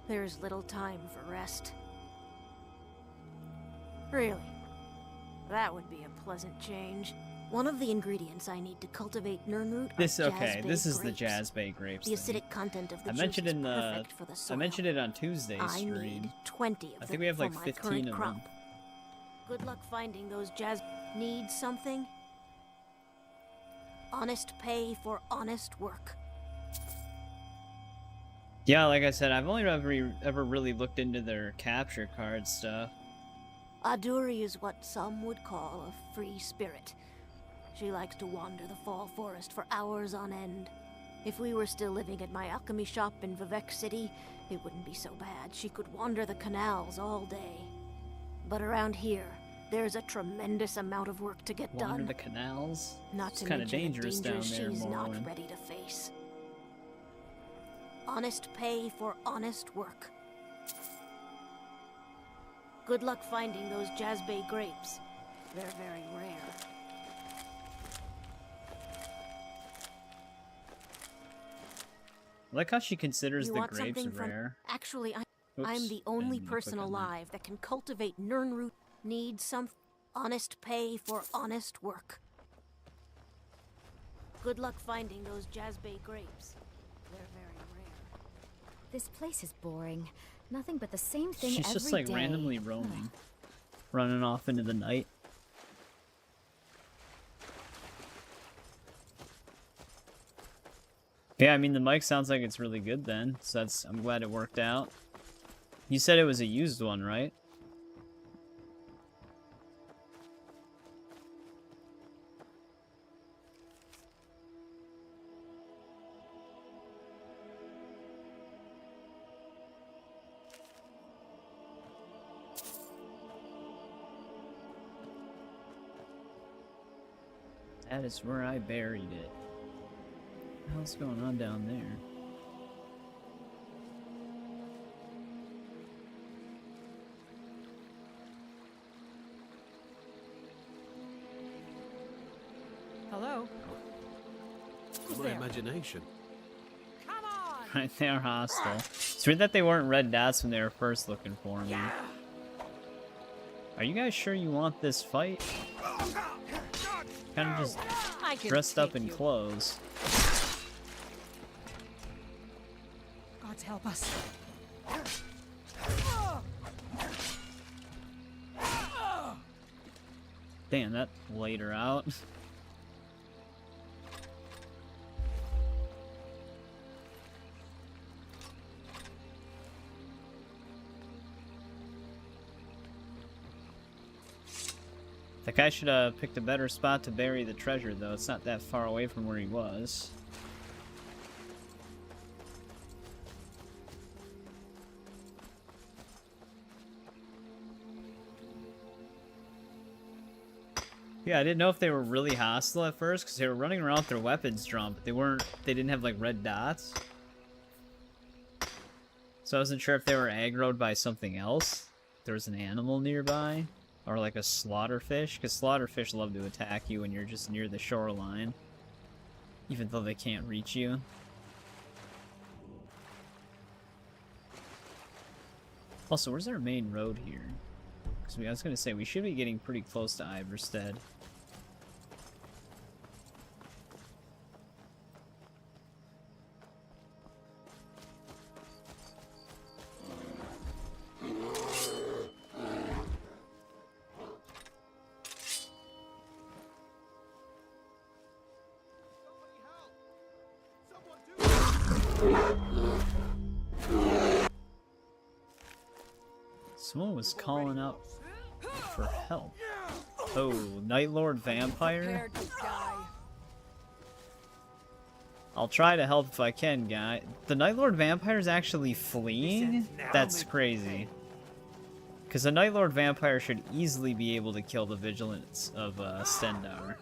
there's little time for rest. Really, that would be a pleasant change. One of the ingredients I need to cultivate Nirnroot are this is the Jazzbay grapes. The acidic content of the I mentioned juice in is the perfect for the soil. I mentioned it on Tuesday's stream. I need 20 of I think we have them like for my 15 current of crop. them. Good luck finding those jazz. Need something? Honest pay for honest work. Yeah, like I said, I've only ever really looked into their capture card stuff. Aduri is what some would call a free spirit. She likes to wander the fall forest for hours on end. If we were still living at my alchemy shop in Vivec City, it wouldn't be so bad. She could wander the canals all day. But around here, there's a tremendous amount of work to get done. Wander the canals? Not It's to kind of mention the dangerous down dangers there, she's not Morrowind. ready to face. Honest pay for honest work. Good luck finding those Jazzbay grapes. They're very rare. I like how she considers You the want grapes something from- rare. Actually, Oops, I'm the only didn't person click on that. alive that can cultivate Nirnroot. Need some honest pay for honest work. Good luck finding those Jazzbay grapes. They're very rare. This place is boring. Nothing but the same thing She's every just like day. randomly roaming, running off into the night. Yeah, I mean the mic sounds like it's really good then, so I'm glad it worked out. You said it was a used one, right? That is where I buried it. What the hell's going on down there? Hello? Who's my imagination. Right, they are hostile. It's weird that they weren't red dots when they were first looking for me. Are you guys sure you want this fight? Kind of just dressed up in clothes. Gods help us. Damn, that laid her out. That guy should have picked a better spot to bury the treasure, though. It's not that far away from where he was. Yeah, I didn't know if they were really hostile at first, because they were running around with their weapons drawn, but they didn't have, like, red dots. So I wasn't sure if they were aggroed by something else. If there was an animal nearby. Or like a slaughterfish, because slaughterfish love to attack you when you're just near the shoreline. Even though they can't reach you. Also, where's our main road here? Because I was going to say, we should be getting pretty close to Iverstead. Someone was calling out for help. Oh, Night Lord Vampire? I'll try to help if I can, guy. The Night Lord Vampire is actually fleeing? That's crazy. Because the Night Lord Vampire should easily be able to kill the Vigilance of Stendar.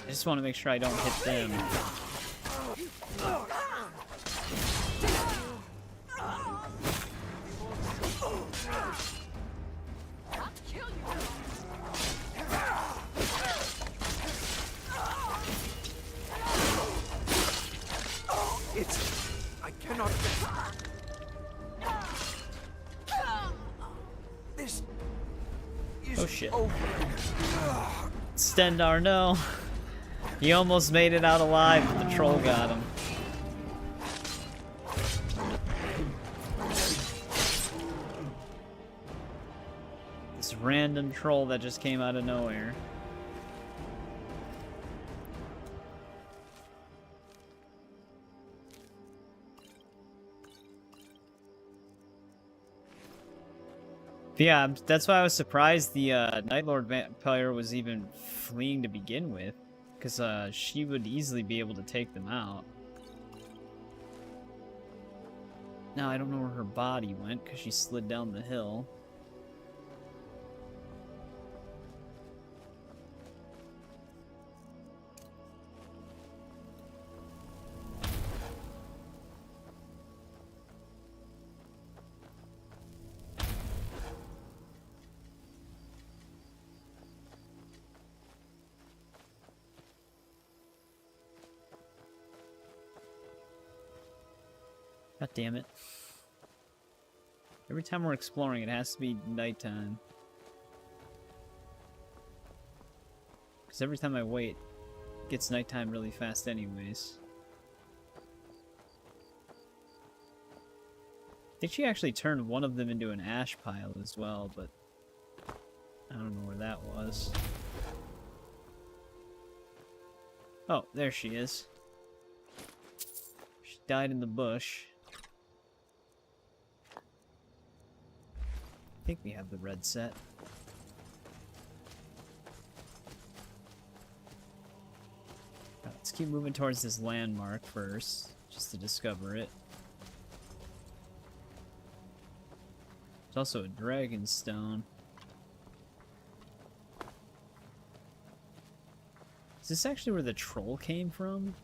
I just want to make sure I don't hit them. I cannot. This is oh shit. Over. Stendar, no. He almost made it out alive, but the troll got him. This random troll that just came out of nowhere. Yeah, that's why I was surprised the Night Lord Vampire was even fleeing to begin with. Because she would easily be able to take them out. Now I don't know where her body went because she slid down the hill. God damn it. Every time we're exploring, it has to be nighttime. Because every time I wait, it gets nighttime really fast anyways. I think she actually turned one of them into an ash pile as well, but I don't know where that was. Oh, there she is. She died in the bush. I think we have the red set. Let's keep moving towards this landmark first, just to discover it. There's also a dragon stone. Is this actually where the troll came from?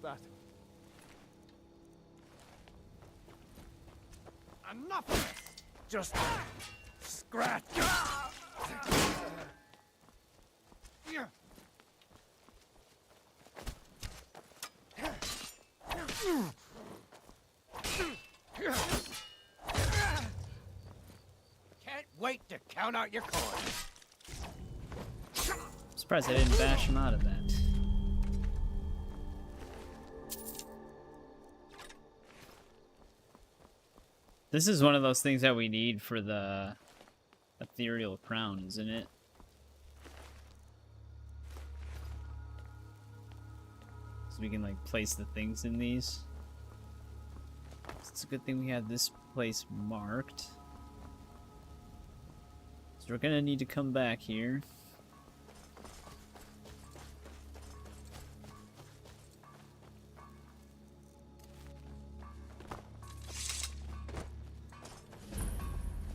That. Enough of this! Just scratch! Can't wait to count out your coins. Surprised I didn't bash him out of that. This is one of those things that we need for the ethereal crown, isn't it? So we can like place the things in these. It's a good thing we have this place marked. So we're gonna need to come back here.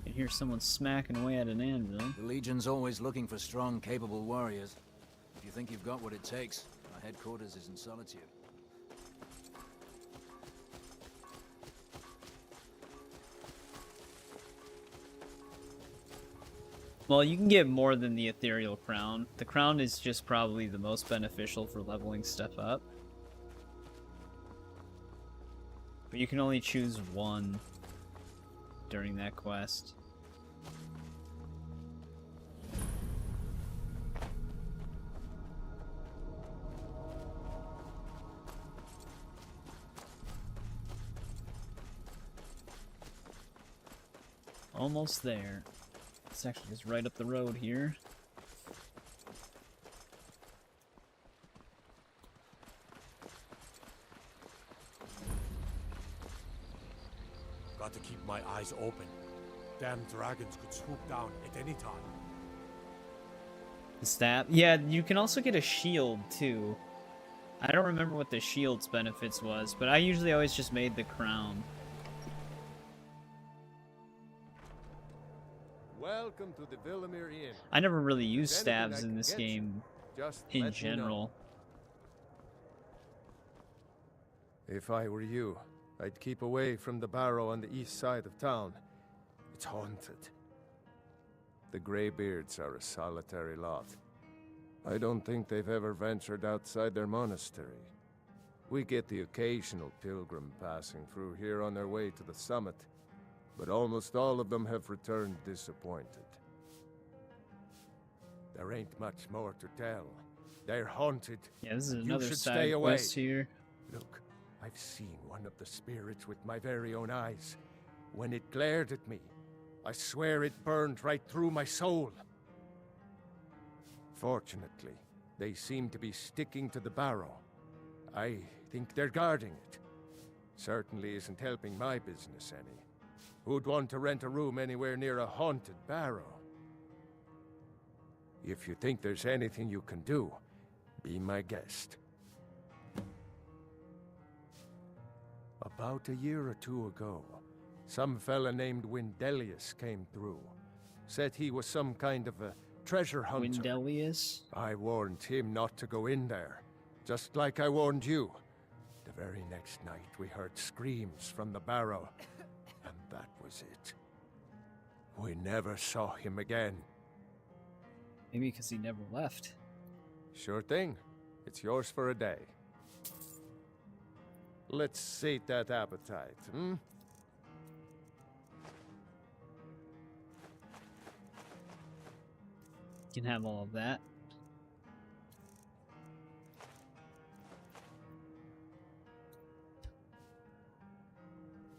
I hear someone smacking away at an anvil. The Legion's always looking for strong, capable warriors. If you think you've got what it takes, our headquarters is in Solitude. Well, you can get more than the ethereal crown. The crown is just probably the most beneficial for leveling stuff up. But you can only choose one during that quest. Almost there. It's actually just right up the road here. Got to keep my eyes open. Damn dragons could swoop down at any time. The stab? Yeah, you can also get a shield too. I don't remember what the shield's benefits was, but I usually always just made the crown. Welcome to the Villamere Inn. I never really used If anything stabs I in can this get you, game just in let me know. general. If I were you, I'd keep away from the barrow on the east side of town. It's haunted. The Greybeards are a solitary lot. I don't think they've ever ventured outside their monastery. We get the occasional pilgrim passing through here on their way to the summit, but almost all of them have returned disappointed. There ain't much more to tell. They're haunted. Yeah, this is You another should side stay away. quest here. Look, I've seen one of the spirits with my very own eyes. When it glared at me, I swear it burned right through my soul. Fortunately, they seem to be sticking to the barrow. I think they're guarding it. Certainly isn't helping my business any. Who'd want to rent a room anywhere near a haunted barrow? If you think there's anything you can do, be my guest. About a year or two ago, some fella named Windelius came through. Said he was some kind of a treasure hunter. Windelius? I warned him not to go in there, just like I warned you. The very next night we heard screams from the barrow, and that was it. We never saw him again. Maybe because he never left. Sure thing. It's yours for a day. Let's sate that appetite, hmm? You can have all of that.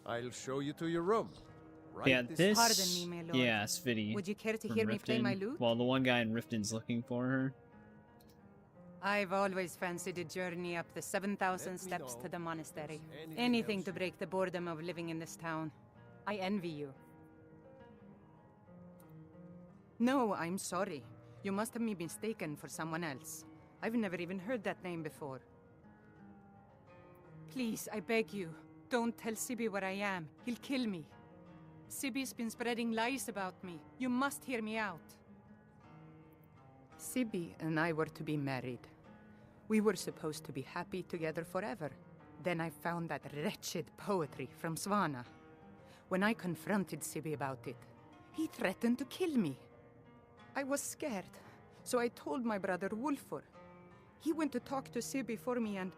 I'll show you to your room. Right Yeah, this. Pardon me, my lord. Yeah, Sviti. Would you care to from hear me play my Riften. lute? Well, the one guy in Riften's looking for her. I've always fancied a journey up the 7,000 steps to the monastery. Anything to break the boredom of living in this town. I envy you. No, I'm sorry. You must have me mistaken for someone else. I've never even heard that name before. Please, I beg you, don't tell Sibi where I am. He'll kill me. Sibi's been spreading lies about me. You must hear me out. Sibi and I were to be married. We were supposed to be happy together forever. Then I found that wretched poetry from Svana. When I confronted Sibi about it, he threatened to kill me. I was scared, so I told my brother Wolfur. He went to talk to Sibi for me and...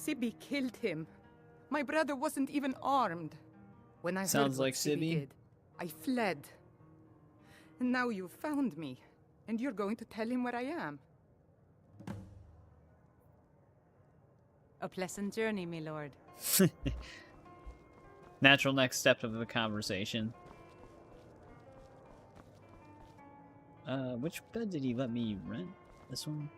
Sibby killed him. My brother wasn't even armed. When I Sounds heard what like Sibby. did, I fled. And now you found me, and you're going to tell him where I am. A pleasant journey, my lord. Natural next step of the conversation. Which bed did he let me rent? This one?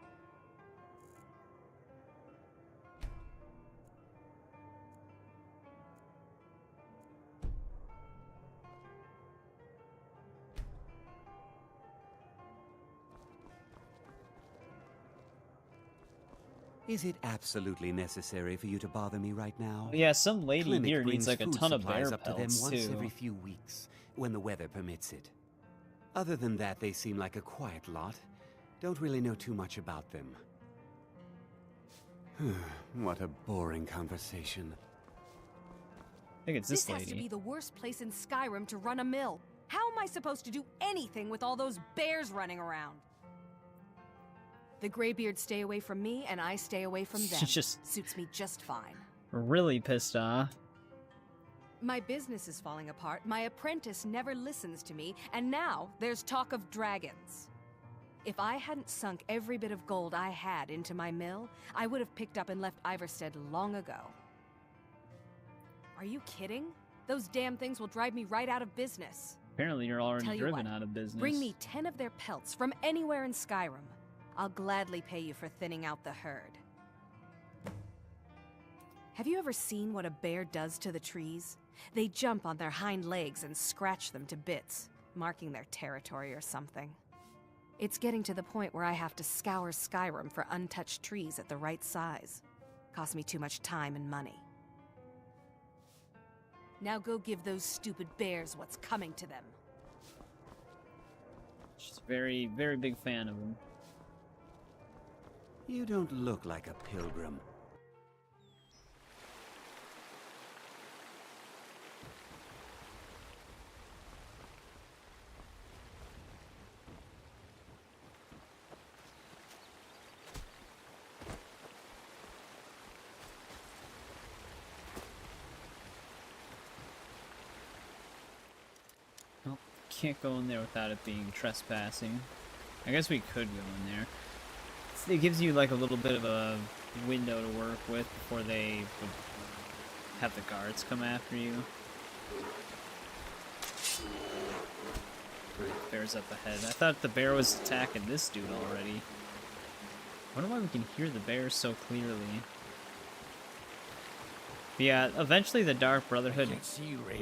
Is it absolutely necessary for you to bother me right now? Yeah, some lady Clinic here needs brings like a food ton of supplies bear up to them pelts once too. every few weeks, when the weather permits it. Other than that, they seem like a quiet lot. Don't really know too much about them. What a boring conversation. I think it's this has to lady. be the worst place in Skyrim to run a mill. How am I supposed to do anything with all those bears running around? The Greybeards stay away from me, and I stay away from them. She's just suits me just fine. really pissed off. My business is falling apart, my apprentice never listens to me, and now there's talk of dragons. If I hadn't sunk every bit of gold I had into my mill, I would have picked up and left Iverstead long ago. Are you kidding? Those damn things will drive me right out of business. Apparently you're already Tell you driven what, out of business. Bring me 10 of their pelts from anywhere in Skyrim. I'll gladly pay you for thinning out the herd. Have you ever seen what a bear does to the trees? They jump on their hind legs and scratch them to bits, marking their territory or something. It's getting to the point where I have to scour Skyrim for untouched trees at the right size. Costs me too much time and money. Now go give those stupid bears what's coming to them. She's a very, very big fan of him. You don't look like a pilgrim. Well, can't go in there without it being trespassing. I guess we could go in there. It gives you like a little bit of a window to work with before they would have the guards come after you. Bear's up ahead. I thought the bear was attacking this dude already. I wonder why we can hear the bear so clearly. But yeah, eventually the Dark Brotherhood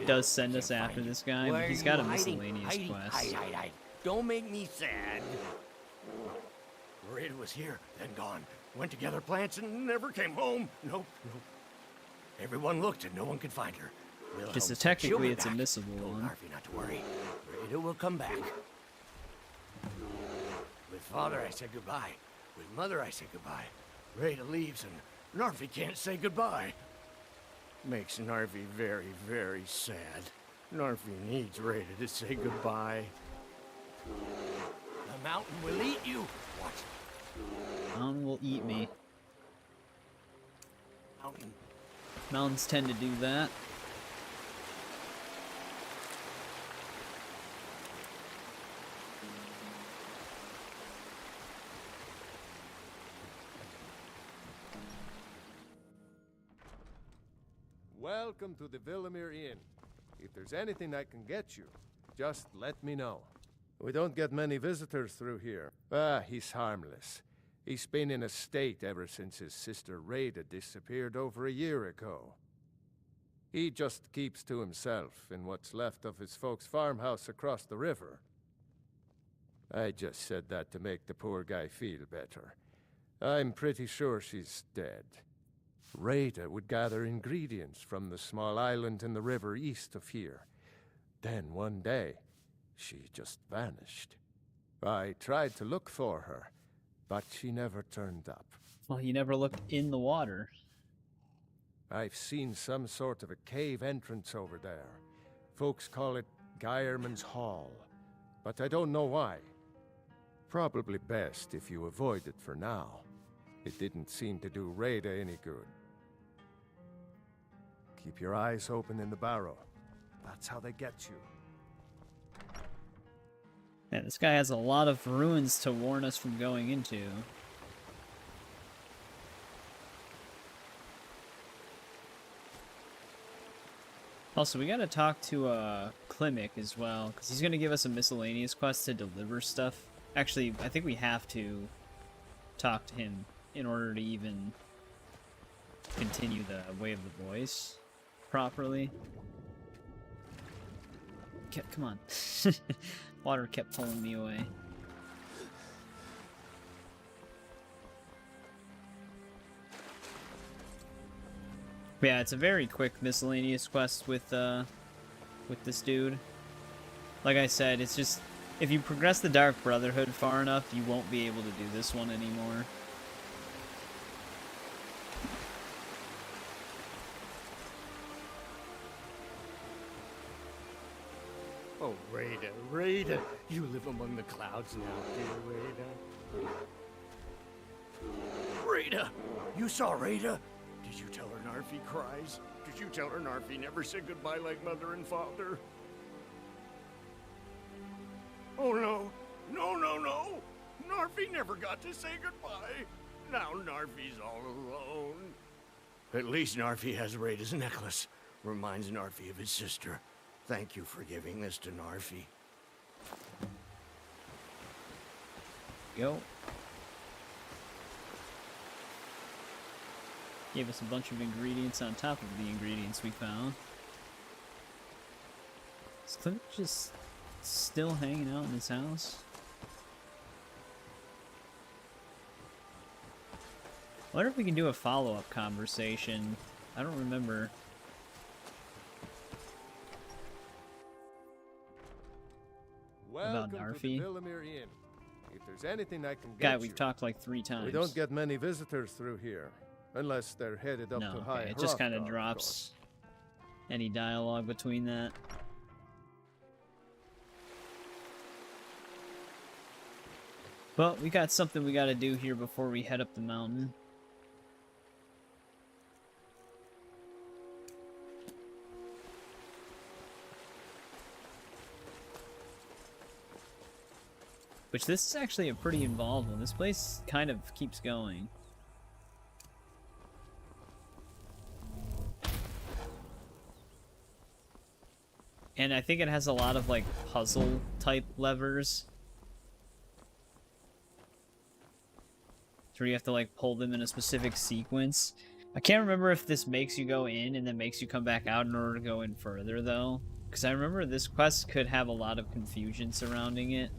does send us after this guy, but he's got a miscellaneous quest. Don't make me sad. Raid was here, then gone. Went to gather plants and never came home. Nope. Everyone looked and no one could find her. Just so technically it's a missable one. Harvey not to worry. Rita will come back. With father I said goodbye. With mother I said goodbye. Rita leaves and Narvi can't say goodbye. Makes Narvi very, very sad. Narvi needs Rita to say goodbye. The mountain will eat you. Watch. Mountain will eat me. Mountain. Mountains tend to do that. Welcome to the Villamere Inn. If there's anything I can get you, just let me know. We don't get many visitors through here. He's harmless. He's been in a state ever since his sister Rada disappeared over a year ago. He just keeps to himself in what's left of his folks' farmhouse across the river. I just said that to make the poor guy feel better. I'm pretty sure she's dead. Rada would gather ingredients from the small island in the river east of here. Then one day, she just vanished. I tried to look for her, but she never turned up. Well, you never looked in the water. I've seen some sort of a cave entrance over there. Folks call it Geirman's Hall, but I don't know why. Probably best if you avoid it for now. It didn't seem to do Rada any good. Keep your eyes open in the barrow. That's how they get you. Man, this guy has a lot of ruins to warn us from going into. Also, we gotta talk to Klimek as well, because he's gonna give us a miscellaneous quest to deliver stuff. Actually, I think we have to talk to him in order to even continue the Way of the Voice properly. Come on. Water kept pulling me away. But yeah, it's a very quick miscellaneous quest with this dude. Like I said, it's just if you progress the Dark Brotherhood far enough, you won't be able to do this one anymore. Oh, Rada, Rada, you live among the clouds now, dear Rada. Rada, you saw Rada? Did you tell her Narfi cries? Did you tell her Narfi never said goodbye like mother and father? Oh no, no, no, no! Narfi never got to say goodbye. Now Narfi's all alone. At least Narfi has Rada's necklace. Reminds Narfi of his sister. Thank you for giving this to Narfi. Yo. Gave us a bunch of ingredients on top of the ingredients we found. Is Klimek just still hanging out in his house? I wonder if we can do a follow-up conversation. I don't remember. Welcome about to the Narfi. Villamere Inn. If there's anything I can get Guy, you, we've talked like 3 times. we don't get many visitors through here, unless they're headed up No, to okay. High It just kind of Hrothgar, drops any dialogue between that. Well, we got something we gotta do here before we head up the mountain. Which, this is actually a pretty involved one. This place kind of keeps going. And I think it has a lot of, like, puzzle-type levers. So you have to, like, pull them in a specific sequence. I can't remember if this makes you go in and then makes you come back out in order to go in further, though. Because I remember this quest could have a lot of confusion surrounding it.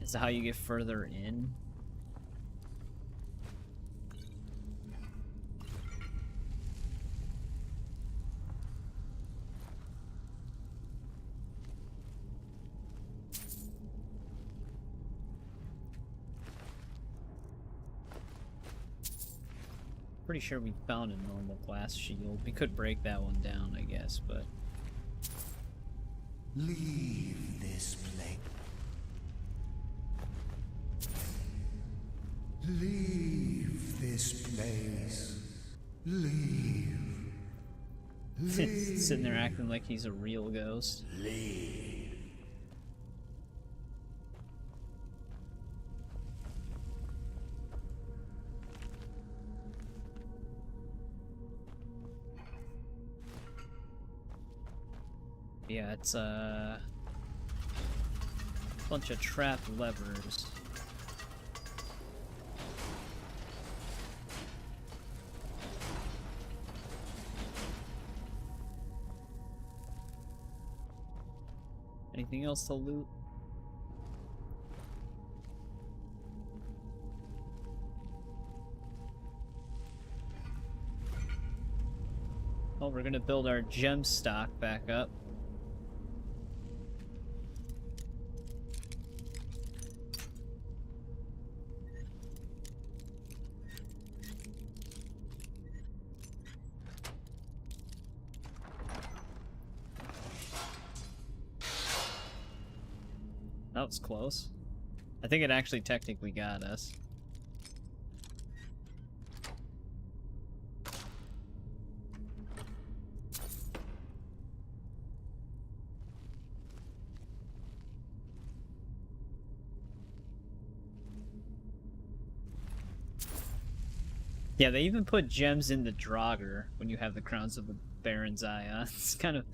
As to how you get further in. Pretty sure we found a normal glass shield. We could break that one down, I guess, but... Leave this place. Leave this place. Leave. Sitting there acting like he's a real ghost. Leave. Yeah, it's a bunch of trapped levers. Anything else to loot? Oh, we're gonna build our gem stock back up. That was close. I think it actually technically got us. Yeah, they even put gems in the Draugr when you have the Crowns of the Baron's Eye. It's kind of...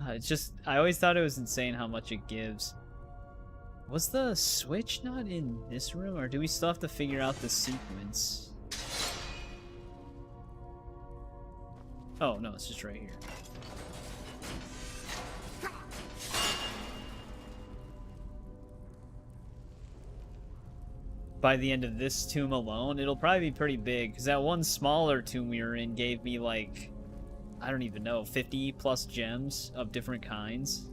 it's just... I always thought it was insane how much it gives. Was the switch not in this room, or do we still have to figure out the sequence? Oh, no, it's just right here. By the end of this tomb alone, it'll probably be pretty big, because that one smaller tomb we were in gave me, like, I don't even know, 50 plus gems of different kinds.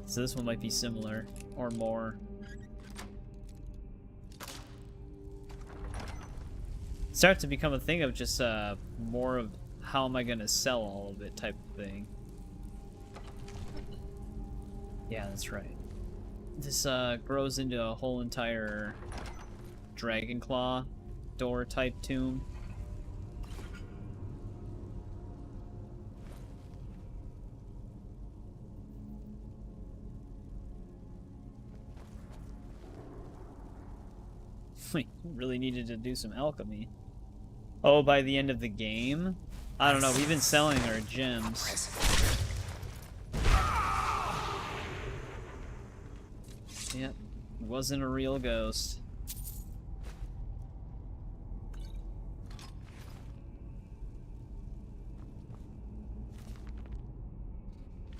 So this one might be similar, or more. Start to become a thing of just more of how am I going to sell all of it type of thing. Yeah, that's right. This grows into a whole entire dragon claw door type tomb. We really needed to do some alchemy. Oh, by the end of the game? I don't know, we've been selling our gems. Yep, it wasn't a real ghost.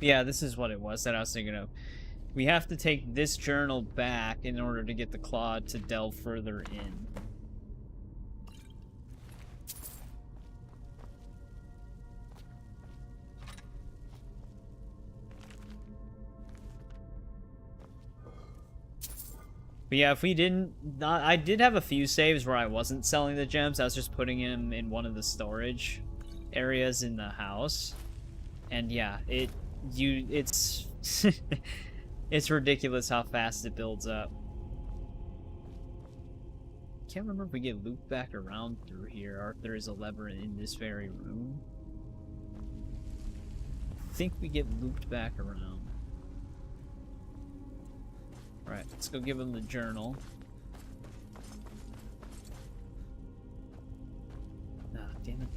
Yeah, this is what it was that I was thinking of. We have to take this journal back in order to get the claw to delve further in. But yeah, if we didn't... I did have a few saves where I wasn't selling the gems. I was just putting them in one of the storage areas in the house. And yeah, it's... it's ridiculous how fast it builds up. Can't remember if we get looped back around through here, or if there is a lever in this very room. I think we get looped back around. Alright, let's go give him the journal. Ah, damn it.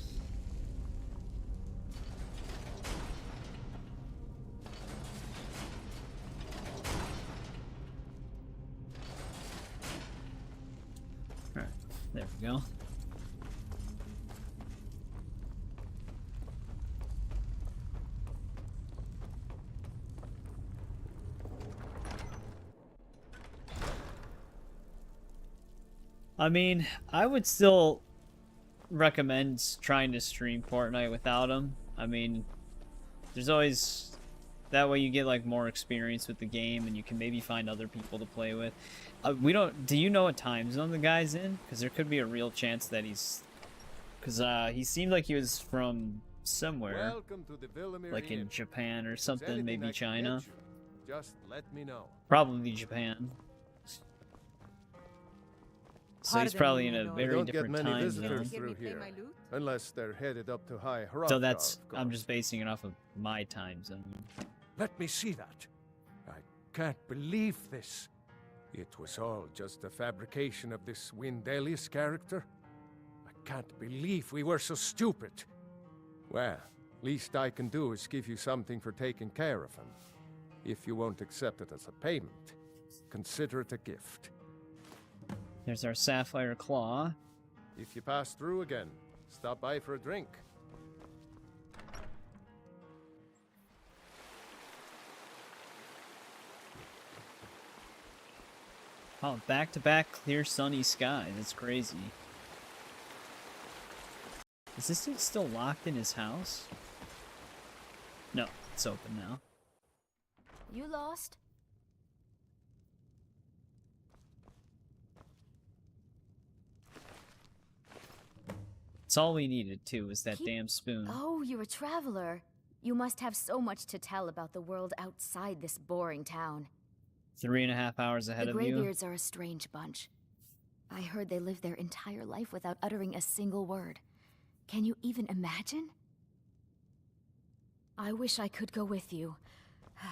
Alright, there we go. I mean, I would still recommend trying to stream Fortnite without him. I mean, there's always... That way you get, like, more experience with the game, and you can maybe find other people to play with. We don't... Do you know what time zone the guy's in? Because there could be a real chance that he's... Because he seemed like he was from somewhere. Like in Japan or something, maybe China. Just let me know. Probably Japan. So he's probably in a very different time zone. We don't get many visitors through here, unless they're headed up to High Hrothgar. So that's, I'm just basing it off of my time zone. Let me see that. I can't believe this. It was all just a fabrication of this Windelius character. I can't believe we were so stupid. Well, least I can do is give you something for taking care of him. If you won't accept it as a payment, consider it a gift. There's our sapphire claw. If you pass through again, stop by for a drink. Oh, back-to-back clear sunny sky. That's crazy. Is this dude still locked in his house? No, it's open now. You lost? It's all we needed, too, was that damn spoon. Oh, you're a traveler. You must have so much to tell about the world outside this boring town. 3.5 hours ahead of you. The Greybeards are a strange bunch. I heard they live their entire life without uttering a single word. Can you even imagine? I wish I could go with you. I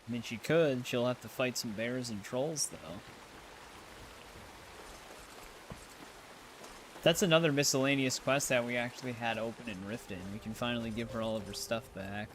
mean, she could. She'll have to fight some bears and trolls, though. That's another miscellaneous quest that we actually had open in Riften. We can finally give her all of her stuff back.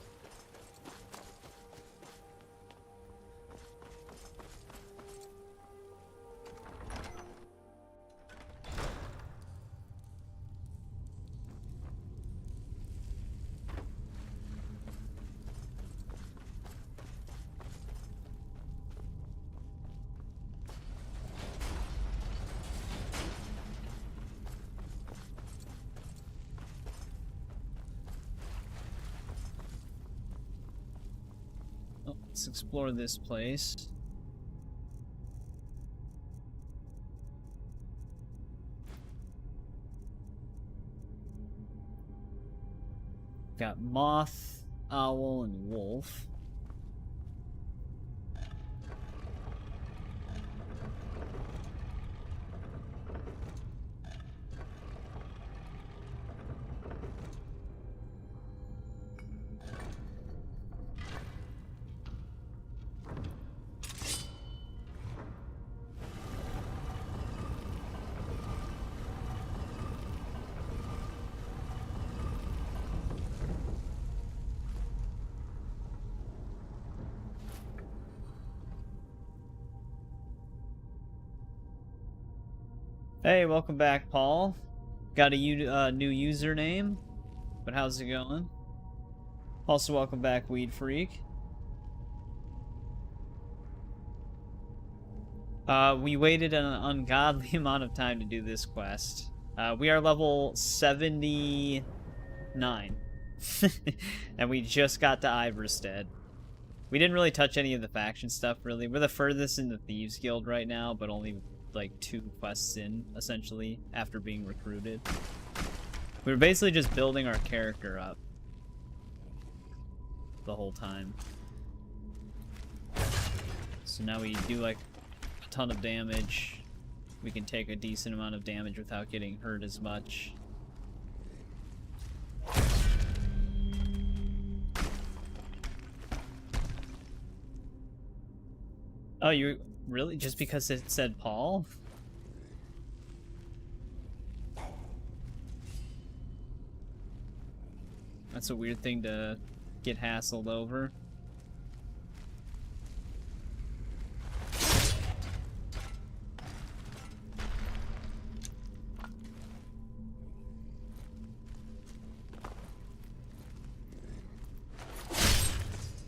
Let's explore this place. Got moth, owl, and wolf. Hey, welcome back, Paul. Got a new username, but how's it going? Also, welcome back, Weed Freak. We waited an ungodly amount of time to do this quest. We are level 79. And we just got to Iverstead. We didn't really touch any of the faction stuff, really. We're the furthest in the Thieves Guild right now, but only like 2 quests in, essentially, after being recruited. We were basically just building our character up the whole time. So now we do like a ton of damage. We can take a decent amount of damage without getting hurt as much. Oh, you really? Just because it said Paul? That's a weird thing to get hassled over.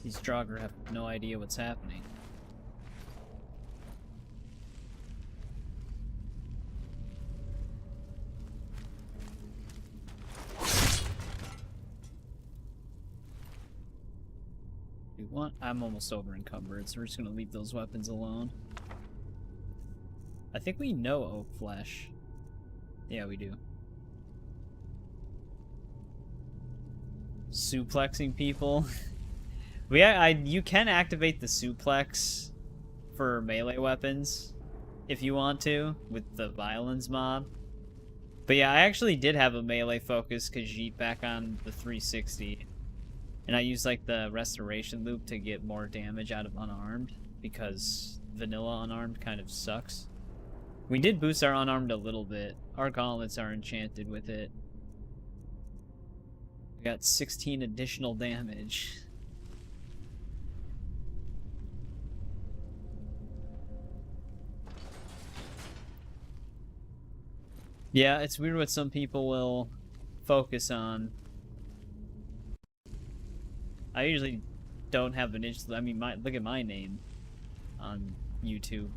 These Draugr have no idea what's happening. I'm almost over encumbered, so we're just gonna leave those weapons alone. I think we know Oak Flesh. Yeah, we do. Suplexing people. You can activate the suplex for melee weapons if you want to with the violence mod. But yeah, I actually did have a melee focus Khajiit back on the 360. And I used like the restoration loop to get more damage out of unarmed, because vanilla unarmed kind of sucks. We did boost our unarmed a little bit. Our gauntlets are enchanted with it. We got 16 additional damage. Yeah, it's weird what some people will focus on. I usually don't have an interest. I mean, look at my name on YouTube.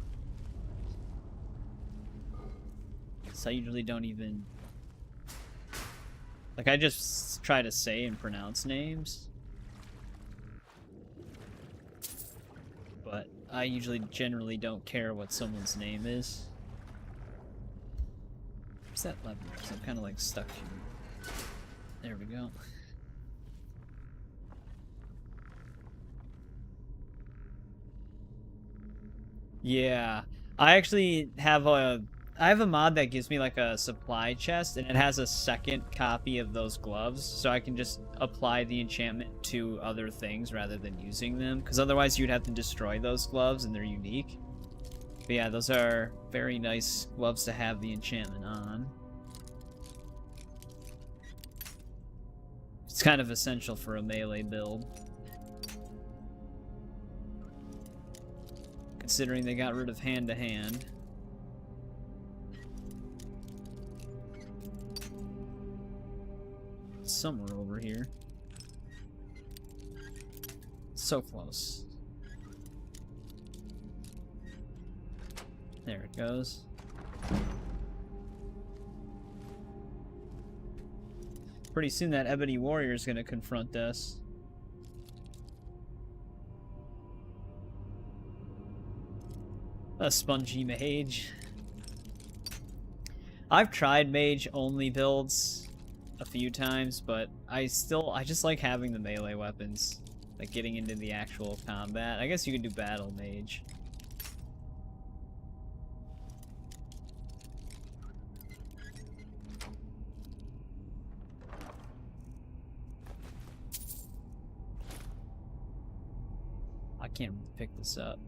So I usually don't even... Like, I just try to say and pronounce names. But I usually generally don't care what someone's name is. Where's that lever? Because I'm kind of like stuck here. There we go. Yeah, I actually have a mod that gives me like a supply chest, and it has a second copy of those gloves, so I can just apply the enchantment to other things rather than using them, because otherwise you'd have to destroy those gloves and they're unique. But yeah, those are very nice gloves to have the enchantment on. It's kind of essential for a melee build. Considering they got rid of hand-to-hand. Somewhere over here. So close. There it goes. Pretty soon that ebony warrior is gonna confront us. A spongy mage. I've tried mage only builds a few times, but I just like having the melee weapons, like getting into the actual combat. I guess you could do battle mage. I can't pick this up.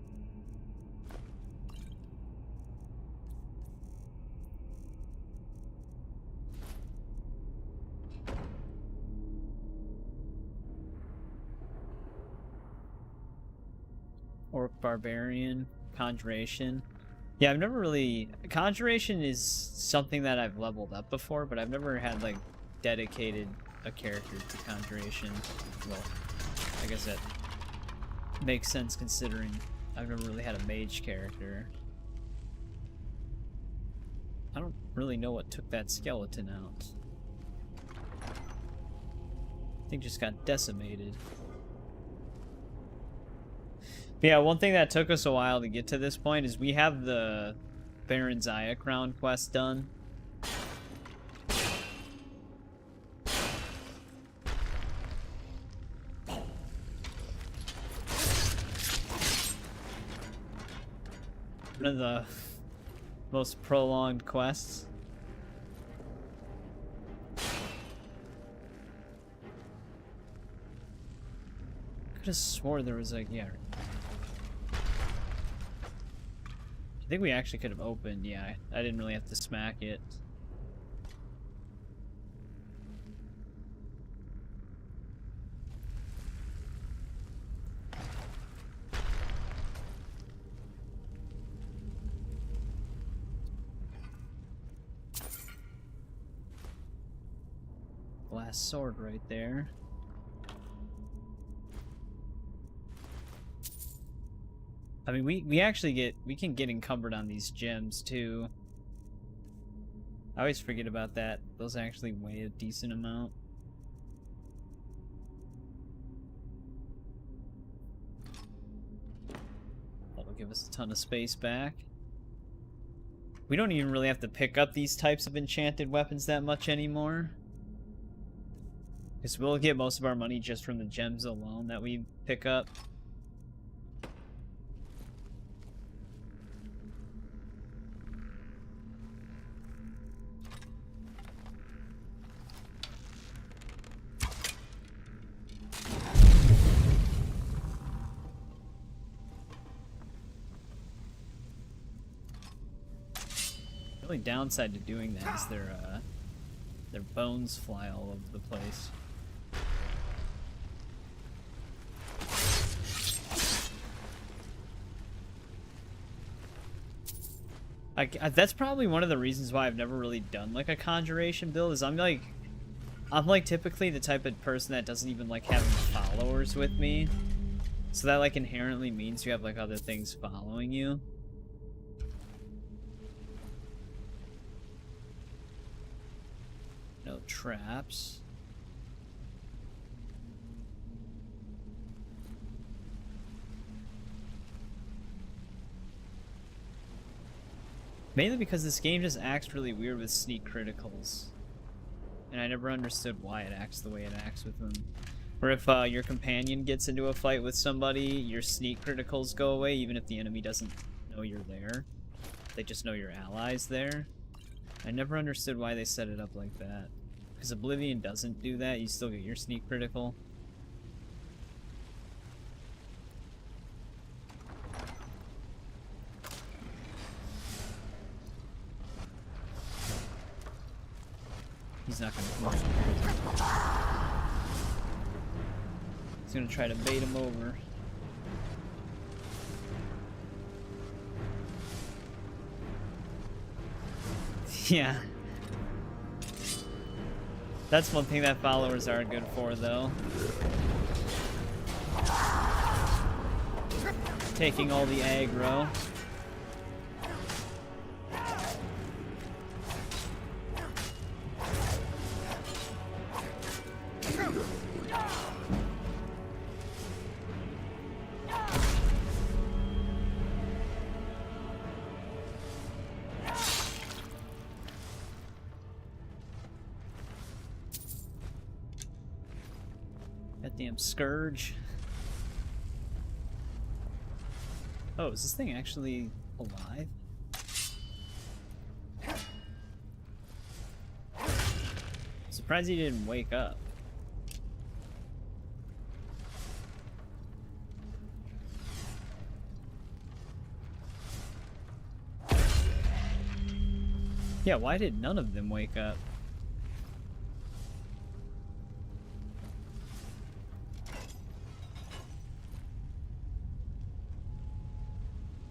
Orc Barbarian, Conjuration. Yeah, I've never really... Conjuration is something that I've leveled up before, but I've never had, like, dedicated a character to Conjuration. Well, I guess that makes sense considering I've never really had a mage character. I don't really know what took that skeleton out. I think just got decimated. But yeah, one thing that took us a while to get to this point is we have the Baron Zaya Crown quest done. One of the most prolonged quests. I could have swore there was like, yeah. I think we actually could have opened, yeah. I didn't really have to smack it. Glass sword right there. I mean, we can get encumbered on these gems too. I always forget about that. Those actually weigh a decent amount. That'll give us a ton of space back. We don't even really have to pick up these types of enchanted weapons that much anymore. Because we'll get most of our money just from the gems alone that we pick up. The only downside to doing that is their bones fly all over the place. That's probably one of the reasons why I've never really done like a conjuration build, is I'm like typically the type of person that doesn't even like having followers with me. So that like inherently means you have like other things following you. No traps. Mainly because this game just acts really weird with sneak criticals. And I never understood why it acts the way it acts with them. Or if your companion gets into a fight with somebody, your sneak criticals go away even if the enemy doesn't know you're there. They just know your allies there. I never understood why they set it up like that. Because Oblivion doesn't do that, you still get your sneak critical. He's not gonna come out. He's gonna try to bait him over. Yeah. That's one thing that followers are good for, though. Taking all the aggro. Goddamn Scourge. Oh, is this thing actually alive? Surprised he didn't wake up. Yeah, why did none of them wake up?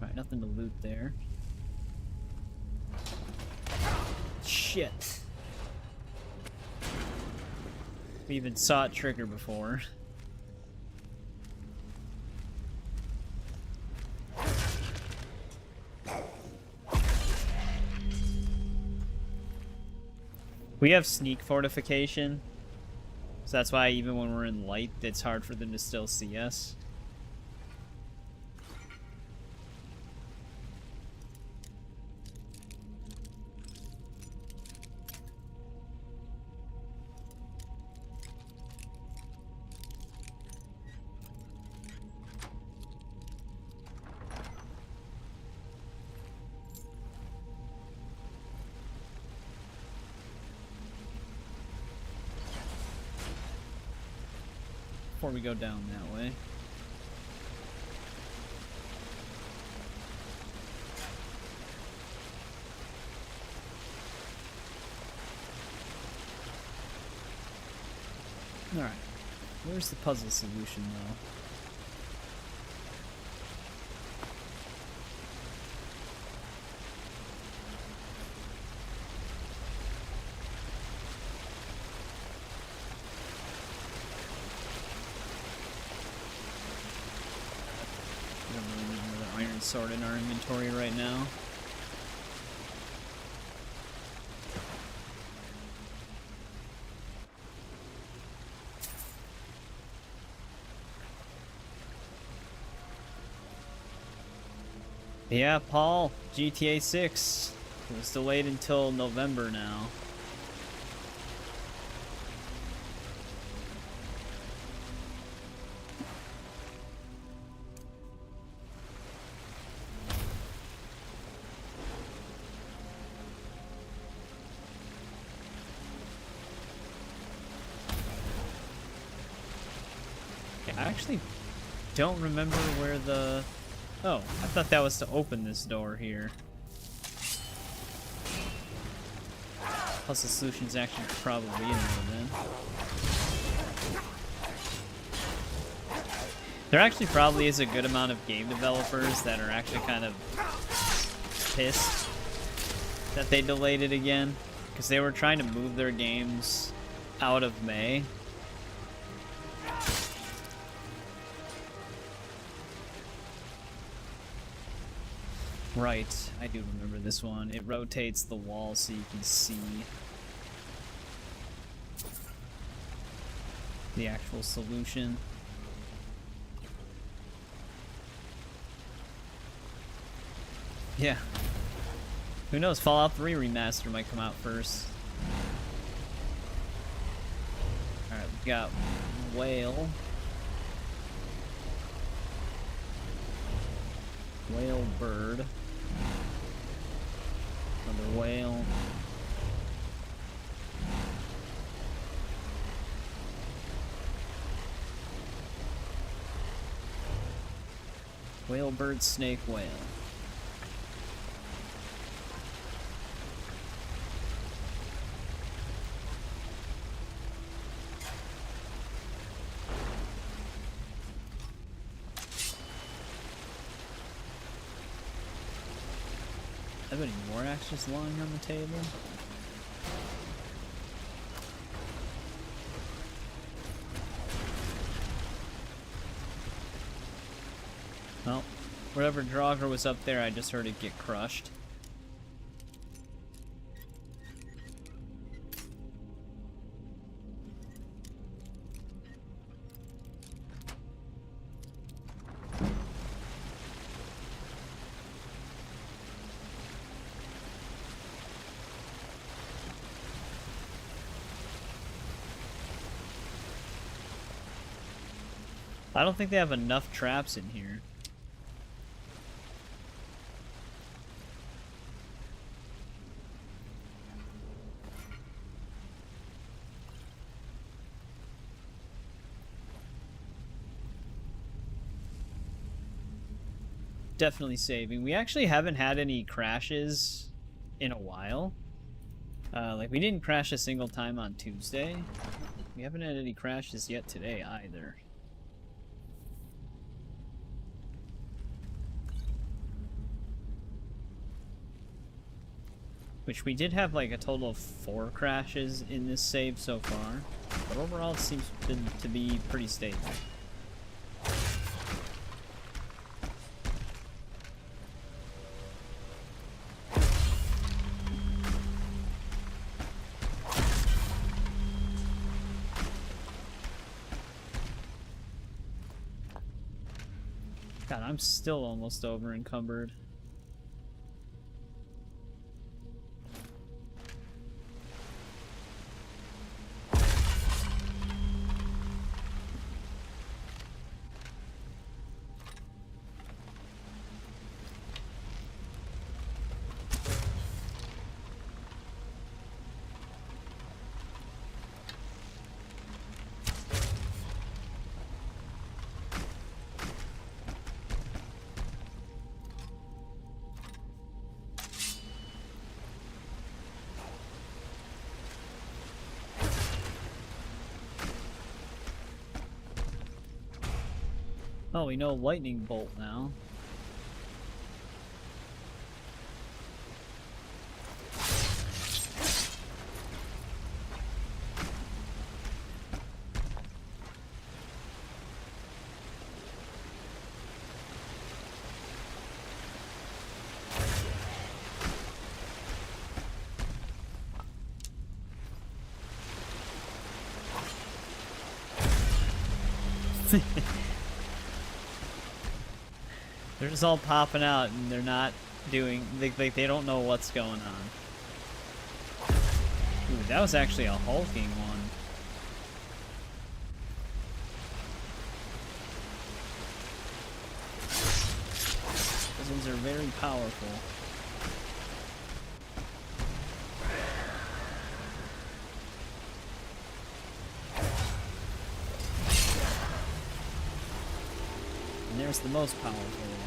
Right, nothing to loot there. Shit. We even saw it trigger before. We have sneak fortification, so that's why even when we're in light, it's hard for them to still see us. Before we go down that way. Alright. Where's the puzzle solution, though? Sword in our inventory right now. Yeah, Paul, GTA 6. It was delayed until November now. I actually don't remember where the... Oh, I thought that was to open this door here. Puzzle solution's actually probably in there then. There actually probably is a good amount of game developers that are actually kind of pissed that they delayed it again, because they were trying to move their games out of May. Right, I do remember this one. It rotates the wall so you can see the actual solution. Yeah. Who knows, Fallout 3 Remaster might come out first. Alright, we got Whale. Whale bird. Another whale. Whale bird, snake, whale. Ebony War Axe just lying on the table. Well, whatever Draugr was up there, I just heard it get crushed. I don't think they have enough traps in here. Definitely saving. We actually haven't had any crashes in a while. Like, we didn't crash a single time on Tuesday. We haven't had any crashes yet today either. Which we did have like a total of 4 crashes in this save so far. But overall it seems to be pretty stable. God, I'm still almost over encumbered. Oh, we know lightning bolt now. They're just all popping out and they're not doing, like they don't know what's going on. Ooh, that was actually a hulking one. Those ones are very powerful. And there's the most powerful one.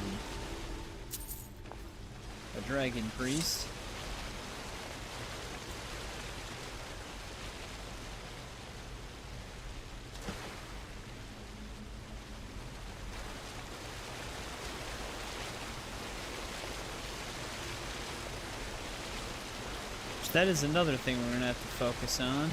A dragon priest. That is another thing we're gonna have to focus on.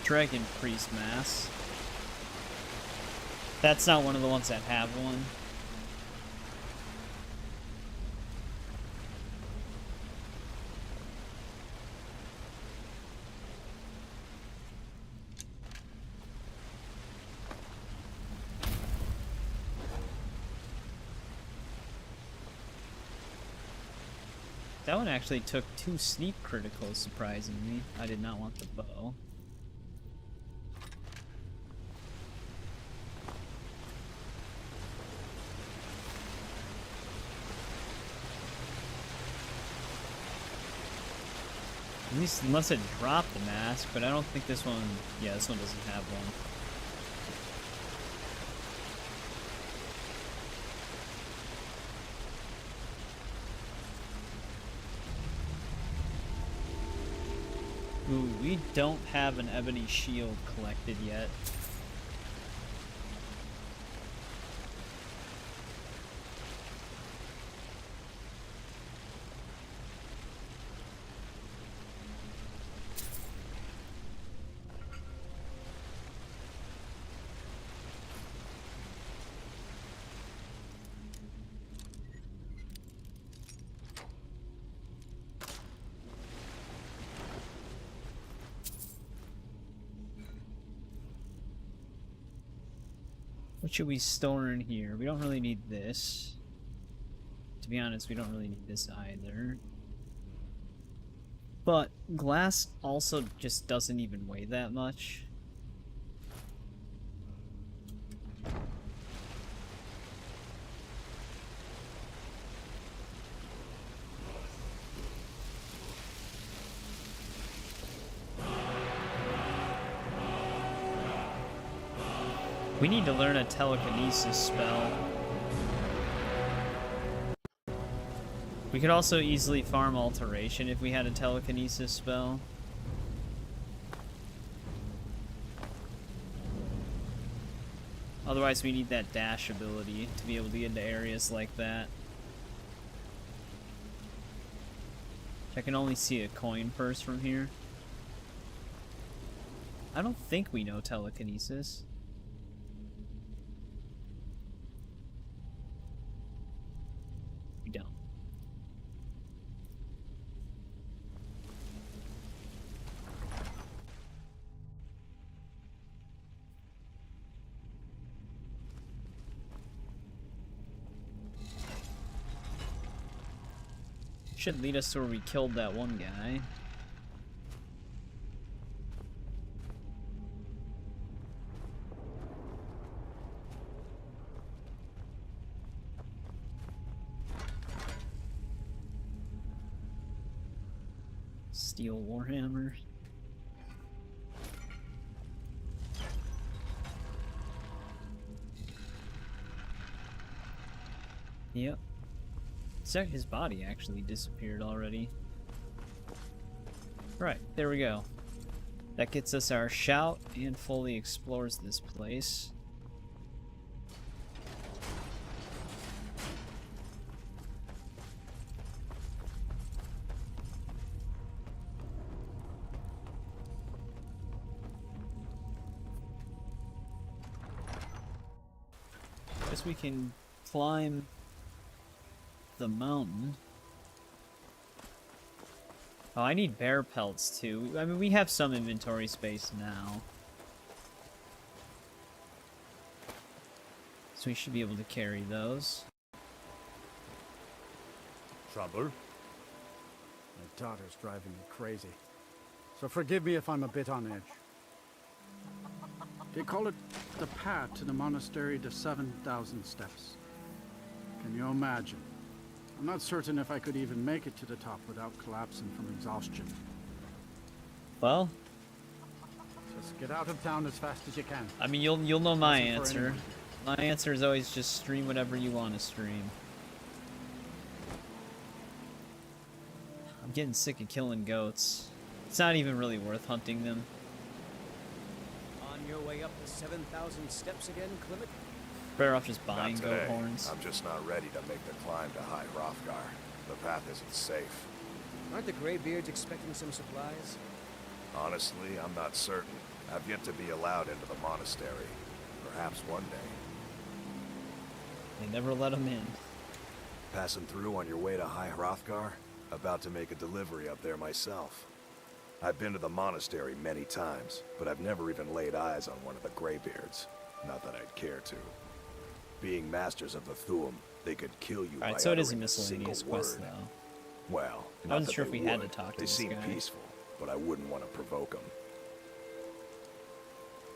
Dragon priest mass. That's not one of the ones that have one. That one actually took 2 sneak criticals, surprisingly. I did not want the bow. At least unless it dropped the mask, but I don't think this one, yeah, this one doesn't have one. Ooh, we don't have an ebony shield collected yet. What should we store in here? We don't really need this. To be honest, we don't really need this either. But glass also just doesn't even weigh that much. We need to learn a telekinesis spell. We could also easily farm alteration if we had a telekinesis spell. Otherwise we need that dash ability to be able to get into areas like that. I can only see a coin purse from here. I don't think we know telekinesis. We don't. Should lead us to where we killed that one guy. Steel Warhammer. Yep. So his body actually disappeared already. Right, there we go. That gets us our shout and fully explores this place. Guess we can climb the mountain. Oh, I need bear pelts too. I mean, we have some inventory space now, so we should be able to carry those. Trouble? My daughter's driving me crazy, so forgive me if I'm a bit on edge. They call it the path to the monastery to 7,000 steps. Can you imagine? I'm not certain if I could even make it to the top without collapsing from exhaustion. Well, just get out of town as fast as you can. I mean, you'll know my answer. My answer is always just stream whatever you want to stream. I'm getting sick of killing goats. It's not even really worth hunting them. On your way up the 7,000 steps again, Clement? Better off just buying Not goat today. horns. I'm just not ready to make the climb to High Hrothgar. The path isn't safe. Aren't the Greybeards expecting some supplies? Honestly, I'm not certain. I've yet to be allowed into the monastery. Perhaps one day. They never let them in. Passing through on your way to High Hrothgar? About to make a delivery up there myself. I've been to the monastery many times, but I've never even laid eyes on one of the Greybeards. Not that I'd care to. Being masters of the Thuum, they could kill you by so it is a uttering miscellaneous single quest, word. though. Well, I not wasn't that sure if they we had to would. talk to They this seem guy. peaceful, but I wouldn't want to provoke them.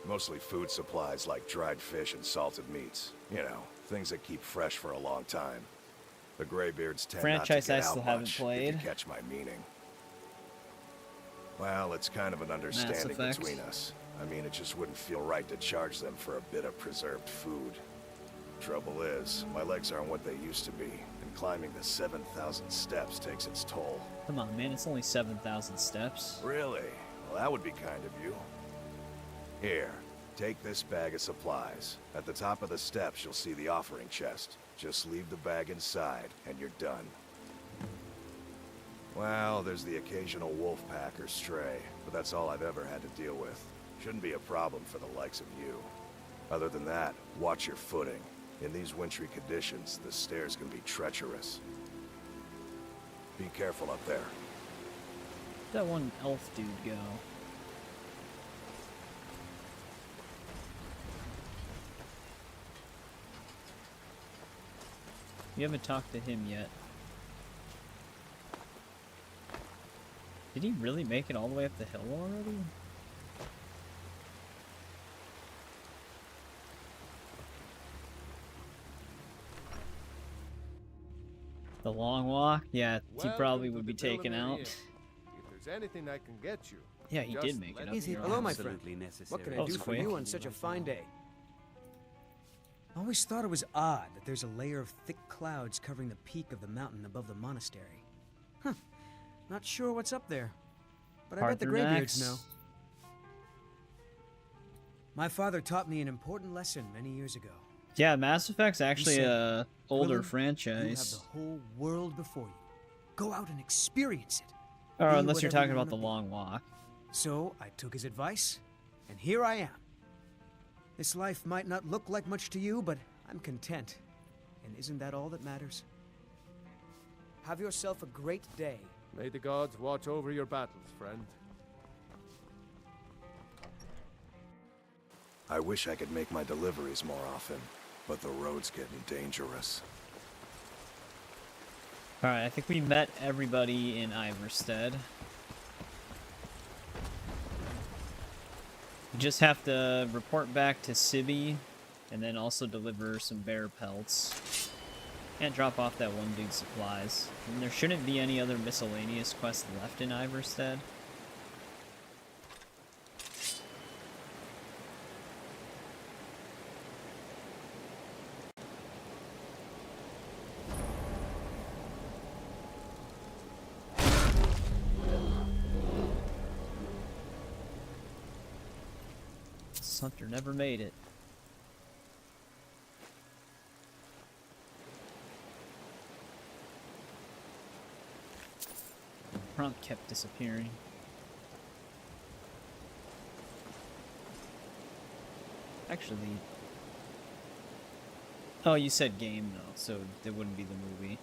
Mostly food supplies like dried fish and salted meats. You know, things that keep fresh for a long time. The Greybeards tend Franchise not I to get still out haven't much, played. if you catch my meaning. Well, it's kind of an understanding Effect. between us. I mean, it just wouldn't feel right to charge them for a bit of preserved food. Trouble is, my legs aren't what they used to be, and climbing the 7,000 steps takes its toll. Come on, man, it's only 7,000 steps. Really? Well, that would be kind of you. Here, take this bag of supplies. At the top of the steps, you'll see the offering chest. Just leave the bag inside, and you're done. Well, there's the occasional wolf pack or stray, but that's all I've ever had to deal with. Shouldn't be a problem for the likes of you. Other than that, watch your footing. In these wintry conditions, the stairs can be treacherous. Be careful up there. Where'd that one elf dude go? You haven't talked to him yet. Did he really make it all the way up the hill already? The long walk? Yeah, he probably would be taken out. If there's anything I can get you. Yeah, he did make it up. Is it? Hello, my friend. What can I do for you on such a fine day? I always thought it was odd that there's a layer of thick clouds covering the peak of the mountain above the monastery. Huh. Not sure what's up there. But I bet the Greybeards know. My father taught me an important lesson many years ago. Yeah, Mass Effect's actually a older franchise. You have the whole world before you. Go out and experience it. Oh, unless you're talking about the long walk. So I took his advice, and here I am. This life might not look like much to you, but I'm content. And isn't that all that matters? Have yourself a great day. May the gods watch over your battles, friend. I wish I could make my deliveries more often, but the road's getting dangerous. Alright, I think we met everybody in Iverstead. We just have to report back to Sibby, and then also deliver some bear pelts. And drop off that one dude's supplies. And there shouldn't be any other miscellaneous quests left in Iverstead. Hunter never made it. Prompt kept disappearing. Actually... Oh, you said game though, so it wouldn't be the movie.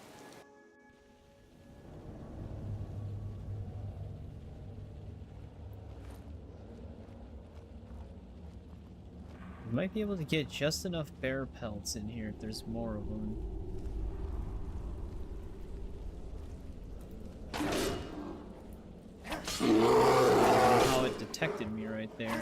We might be able to get just enough bear pelts in here if there's more of them. Oh, it detected me right there.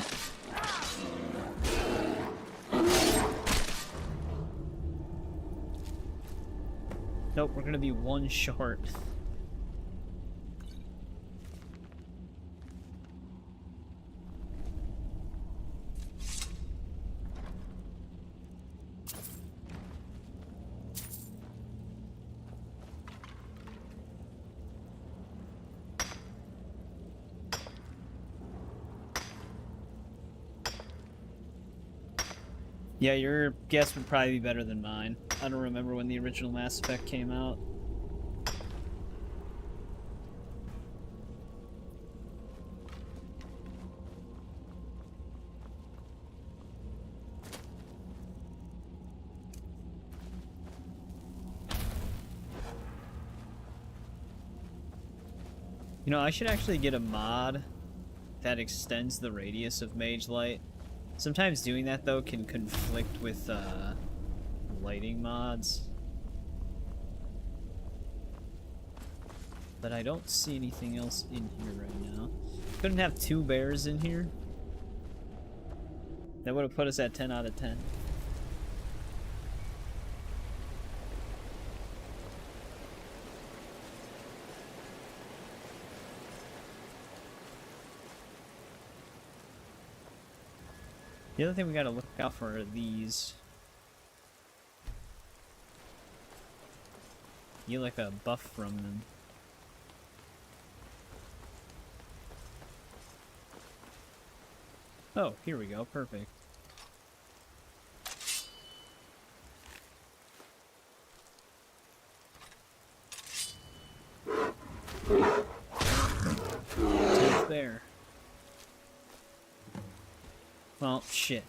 Nope, we're gonna be one short. Yeah, your guess would probably be better than mine. I don't remember when the original Mass Effect came out. You know, I should actually get a mod that extends the radius of Mage Light. Sometimes doing that, though, can conflict with lighting mods. But I don't see anything else in here right now. Couldn't have 2 bears in here. That would have put us at 10 out of 10. The other thing we gotta look out for are these. You get like a buff from them. Oh, here we go. Perfect. There. Well, shit.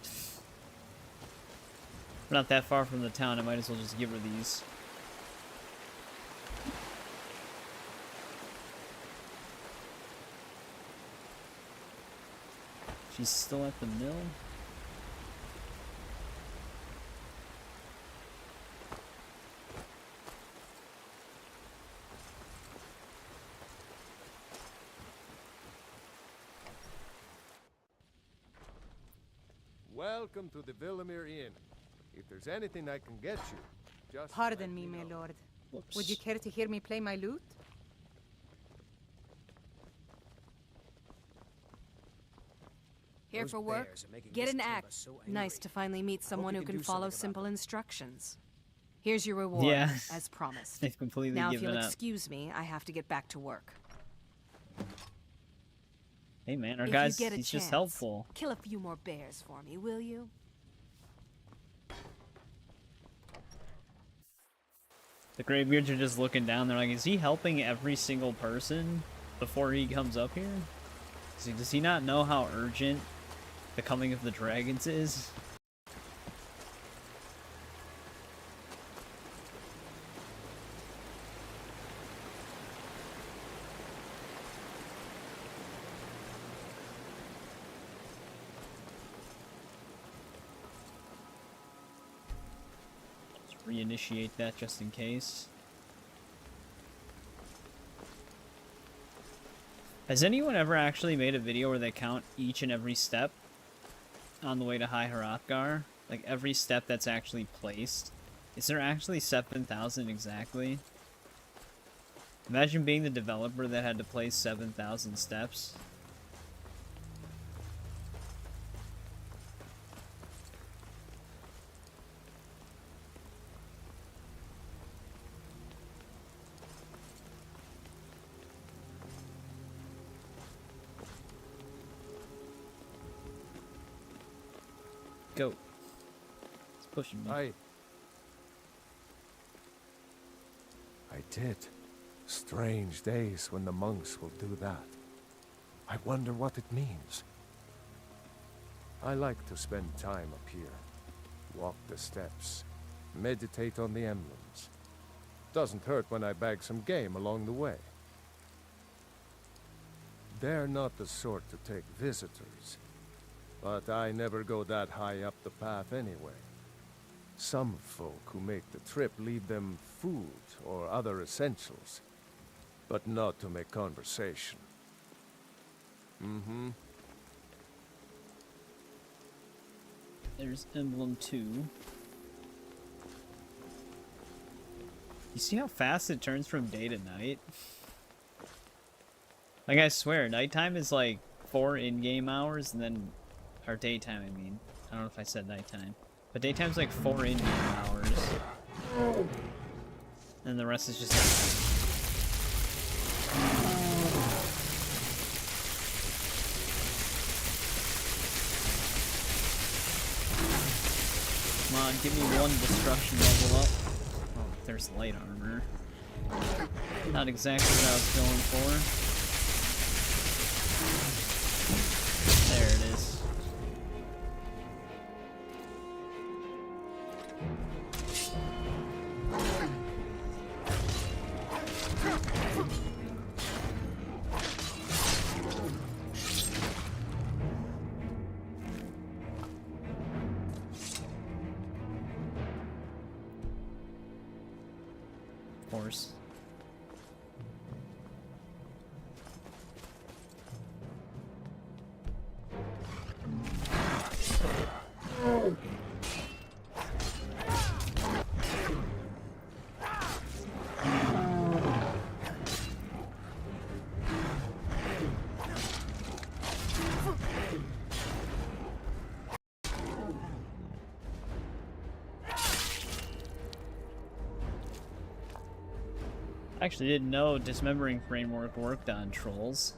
We're not that far from the town, I might as well just give her these. She's still at the mill? Welcome to the Villamere Inn. If there's anything I can get you, just Pardon me, my lord. Whoops. Would you care to hear me play my lute? Here Those for work? bears are making Get this an Timber axe. so angry. Nice to finally meet someone you who can can do follow something about simple instructions. Here's your reward, Yeah. as promised. They've completely Now, if given you'll up. excuse me, I have to get back to work. Hey man, our If guy's you get a he's chance, just helpful. kill a few more bears for me, will you? The Greybeards are just looking down. They're like, is he helping every single person before he comes up here? Does he not know how urgent the coming of the dragons is? Let's reinitiate that just in case. Has anyone ever actually made a video where they count each and every step on the way to High Hrothgar? Like every step that's actually placed? Is there actually 7,000 exactly? Imagine being the developer that had to place 7,000 steps. Go. It's pushing me. I did. Strange days when the monks will do that. I wonder what it means. I like to spend time up here. Walk the steps. Meditate on the emblems. Doesn't hurt when I bag some game along the way. They're not the sort to take visitors. But I never go that high up the path anyway. Some folk who make the trip leave them food or other essentials, but not to make conversation. Mm-hmm. There's emblem 2. You see how fast it turns from day to night? Like, I swear, nighttime is like 4 in-game hours, and then... Or daytime, I mean. I don't know if I said nighttime. But daytime's like 4 in-game hours. And the rest is just nighttime. Come on, give me one destruction level up. Oh, there's light armor. Not exactly what I was going for. There it is. Of course. I actually didn't know dismembering framework worked on trolls.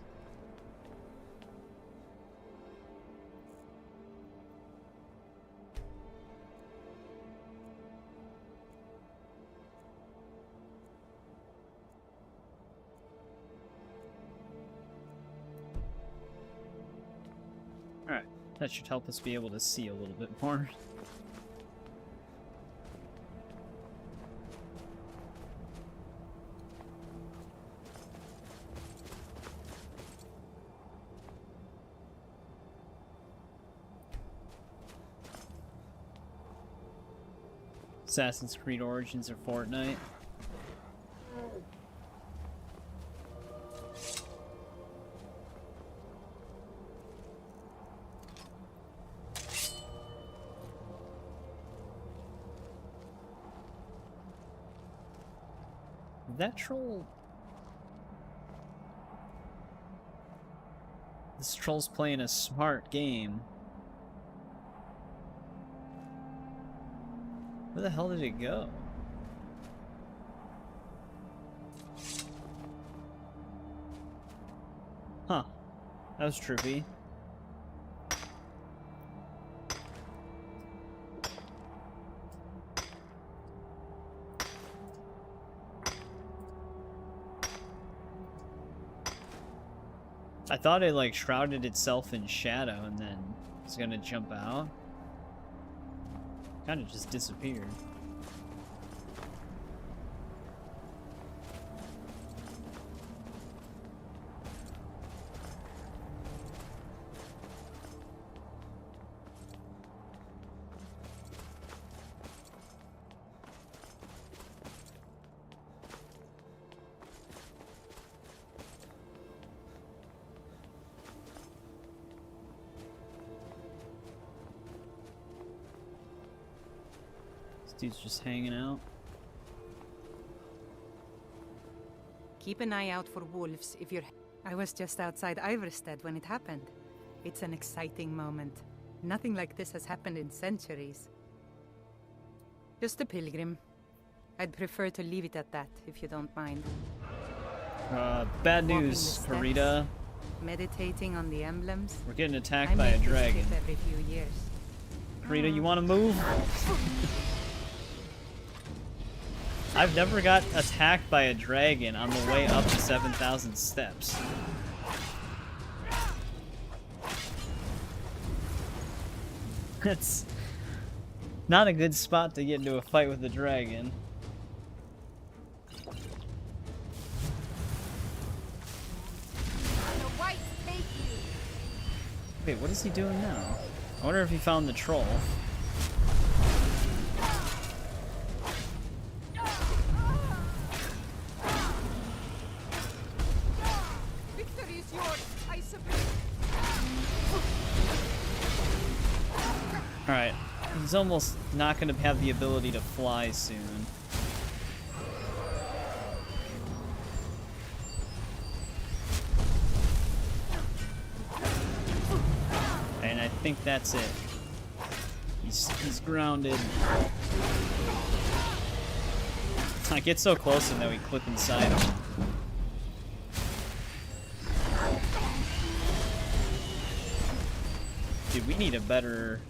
Alright, that should help us be able to see a little bit more. Assassin's Creed Origins or Fortnite. That troll... This troll's playing a smart game. Where the hell did it go? Huh. That was trippy. I thought it like shrouded itself in shadow and then it's gonna jump out. Kinda just disappeared. Dude's just hanging out. Keep an eye out for wolves if you're... I was just outside Iverstead when it happened. It's an exciting moment. Nothing like this has happened in centuries. Just a pilgrim. I'd prefer to leave it at that, if you don't mind. Bad news, Karita. Meditating on the emblems. We're getting attacked by a dragon. Every few years. Karita, you want to move? I've never got attacked by a dragon on the way up to 7,000 steps. That's not a good spot to get into a fight with a dragon. Wait, what is he doing now? I wonder if he found the troll. Alright, he's almost not going to have the ability to fly soon. And I think that's it. He's grounded. I get so close and then we clip inside him. Dude, we need a better...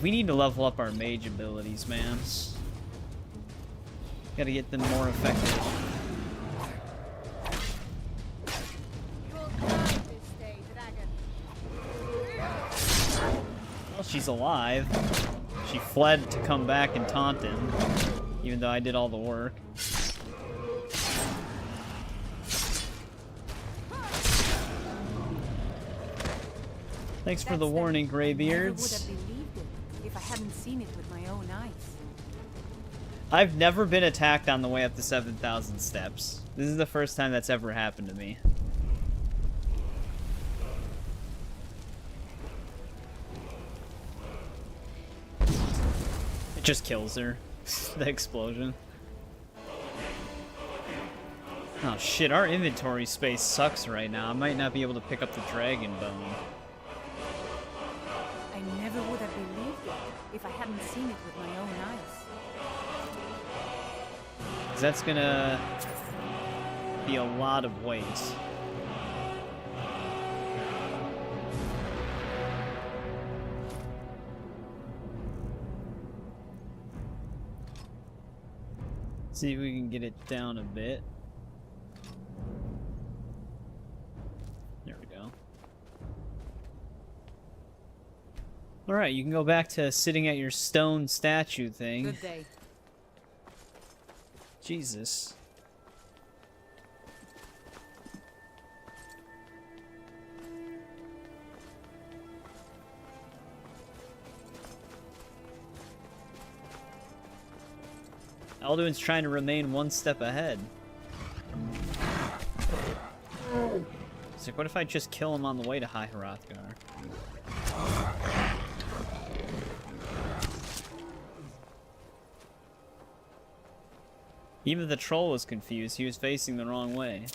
We need to level up our mage abilities, man. Gotta get them more effective. Well, she's alive. She fled to come back and taunt him, even though I did all the work. Thanks for the warning, Greybeards. If I hadn't seen it with my own eyes. I've never been attacked on the way up to 7,000 steps. This is the first time that's ever happened to me. It just kills her. The explosion. Oh shit, our inventory space sucks right now. I might not be able to pick up the dragon bone. I never would have believed it if I hadn't seen it with my own eyes. 'Cause that's gonna be a lot of weight. See if we can get it down a bit. There we go. Alright, you can go back to sitting at your stone statue thing. Good day. Jesus. Alduin's trying to remain one step ahead. It's like, what if I just kill him on the way to High Hrothgar? Even the troll was confused. He was facing the wrong way.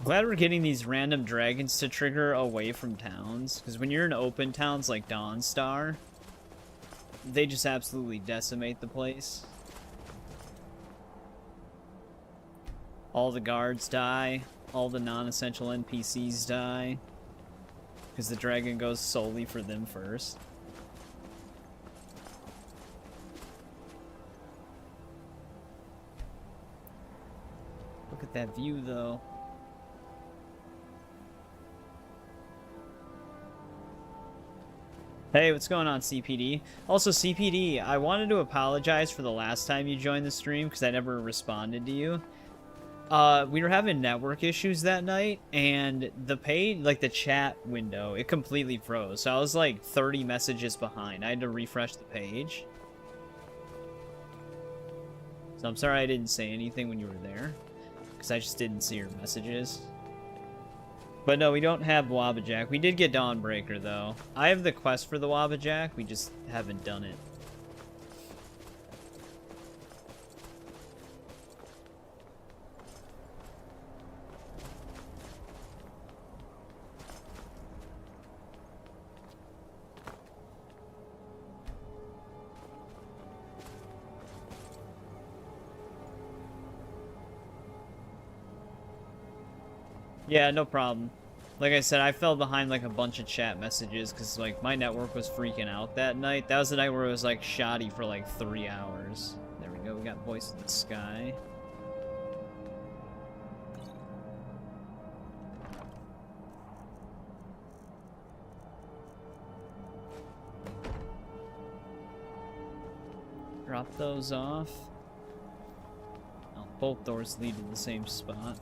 Glad we're getting these random dragons to trigger away from towns, because when you're in open towns like Dawnstar, they just absolutely decimate the place. All the guards die, all the non-essential NPCs die, because the dragon goes solely for them first. Look at that view, though. Hey, what's going on, CPD? Also, CPD, I wanted to apologize for the last time you joined the stream because I never responded to you. We were having network issues that night, and the page, like the chat window, it completely froze. So I was like 30 messages behind. I had to refresh the page. So I'm sorry I didn't say anything when you were there, because I just didn't see your messages. But no, we don't have Wabbajack. We did get Dawnbreaker, though. I have the quest for the Wabbajack. We just haven't done it. Yeah, no problem. Like I said, I fell behind like a bunch of chat messages because like my network was freaking out that night. That was the night where it was like shoddy for like 3 hours. There we go, we got Voice of the Sky. Drop those off. Oh, both doors lead to the same spot.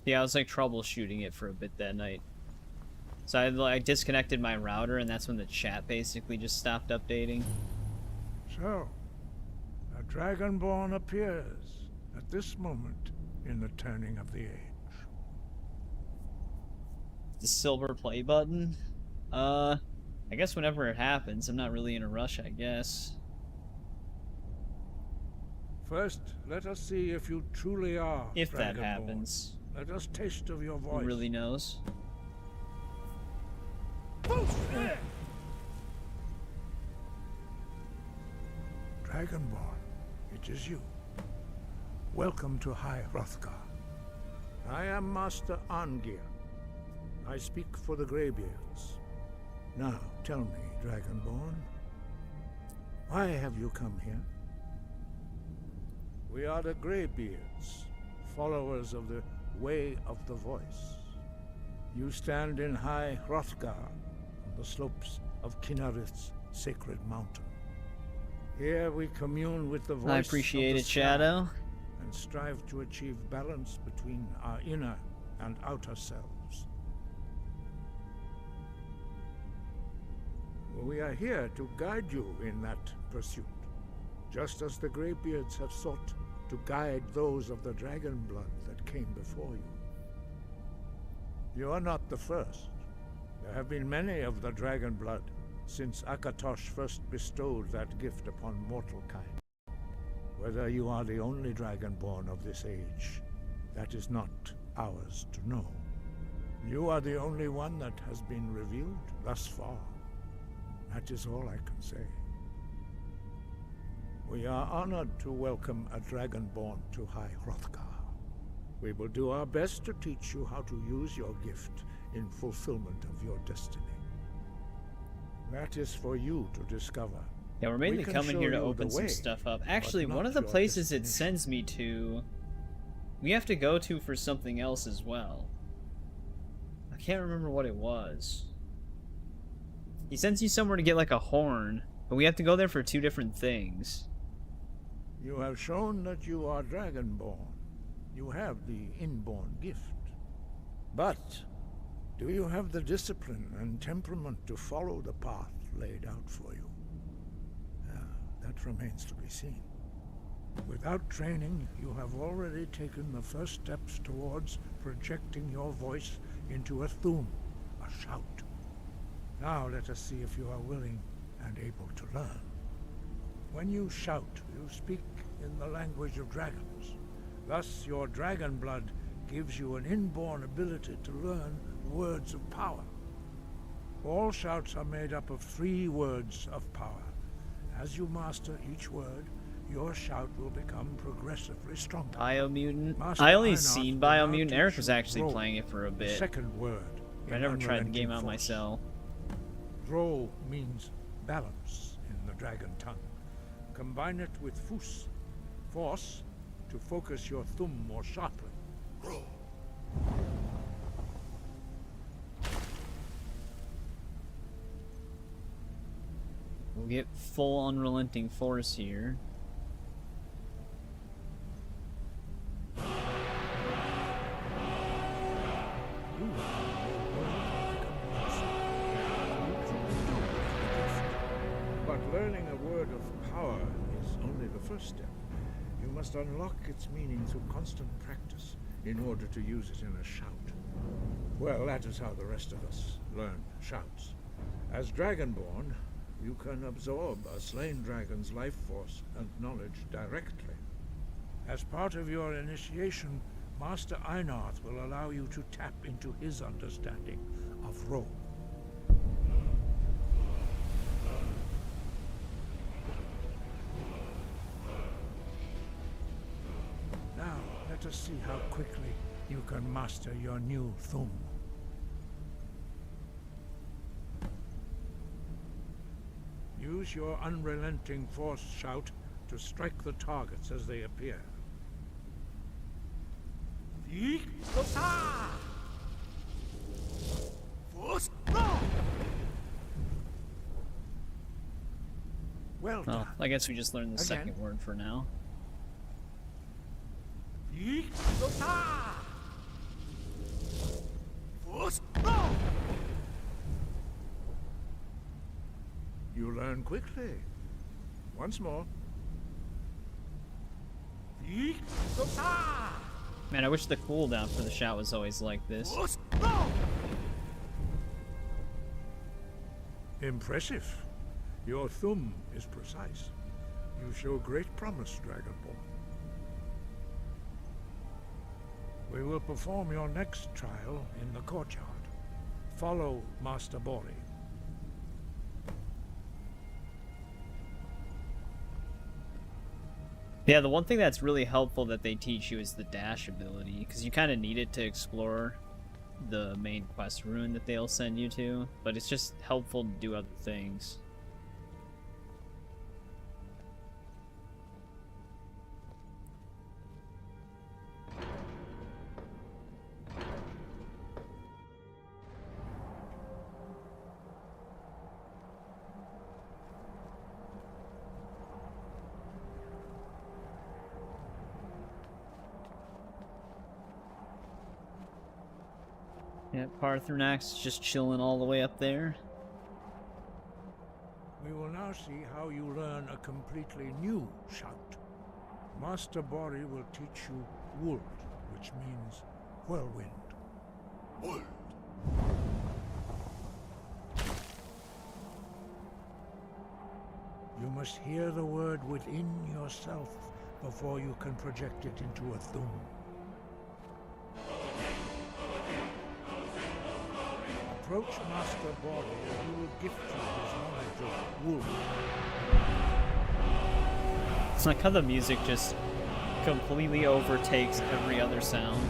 Yeah, I was like troubleshooting it for a bit that night. So I disconnected my router, and that's when the chat basically just stopped updating. So, a Dragonborn appears at this moment in the turning of the age. The silver play button? I guess whenever it happens. I'm not really in a rush, I guess. First, let us see if you truly are If that Dragonborn. happens. Let us taste of your voice. Who really knows? Dragonborn, it is you. Welcome to High Hrothgar. I am Master Arngir. I speak for the Greybeards. Now, tell me, Dragonborn, why have you come here? We are the Greybeards, followers of the Way of the Voice. You stand in High Hrothgar, on the slopes of Kinnarith's sacred mountain. Here we commune with the voice I appreciate of the it, Shadow. and strive to achieve balance between our inner and outer selves. We are here to guide you in that pursuit, just as the Greybeards have sought to guide those of the dragon blood that came before you. You are not the first. There have been many of the dragon blood since Akatosh first bestowed that gift upon mortal kind. Whether you are the only dragonborn of this age, that is not ours to know. You are the only one that has been revealed thus far. That is all I can say. We are honored to welcome a Dragonborn to High Hrothgar. We will do our best to teach you how to use your gift in fulfillment of your destiny. That is for you to discover. Yeah, we're mainly coming here to open some stuff up. Actually, one of the places it sends me to, we have to go to for something else as well. I can't remember what it was. He sends you somewhere to get like a horn, but we have to go there for 2 different things. You have shown that you are Dragonborn. You have the inborn gift. But do you have the discipline and temperament to follow the path laid out for you? That remains to be seen. Without training, you have already taken the first steps towards projecting your voice into a thum, a shout. Now let us see if you are willing and able to learn. When you shout, you speak in the language of dragons. Thus, your dragon blood gives you an inborn ability to learn words of power. All shouts are made up of 3 words of power. As you master each word, your shout will become progressively stronger. Biomutant. Master I only Einarth seen will now Biomutant. teach Eric was you actually Roll, playing it for a the bit. second word. I never tried the game out Unrelenting myself. Roll means balance in the dragon tongue. Combine it with fus, force, to focus your thumb more sharply. Roll. We'll get full unrelenting force here. But learning a word of power is only the first step. You must unlock its meaning through constant practice in order to use it in a shout. Well, that is how the rest of us learn shouts. As Dragonborn, you can absorb a slain dragon's life force and knowledge directly. As part of your initiation, Master Einarth will allow you to tap into his understanding of role. Now, let us see how quickly you can master your new thum. Use your unrelenting force shout to strike the targets as they appear. Well done. Oh, I guess we just learned the Again. second word for now. You learn quickly. Once more. Man, I wish the cooldown for the shout was always like this. Impressive. Your thumb is precise. You show great promise, Dragonborn. We will perform your next trial in the courtyard. Follow Master Bori. Yeah, the one thing that's really helpful that they teach you is the dash ability, because you kind of need it to explore the main quest rune that they'll send you to, but it's just helpful to do other things. Yeah, Parthenax just chilling all the way up there. We will now see how you learn a completely new shout. Master Bori will teach you Wold, which means whirlwind. Wold. You must hear the word within yourself before you can project it into a thum. Approach Master Bori and he will gift you his knowledge of wool. It's like how the music just completely overtakes every other sound.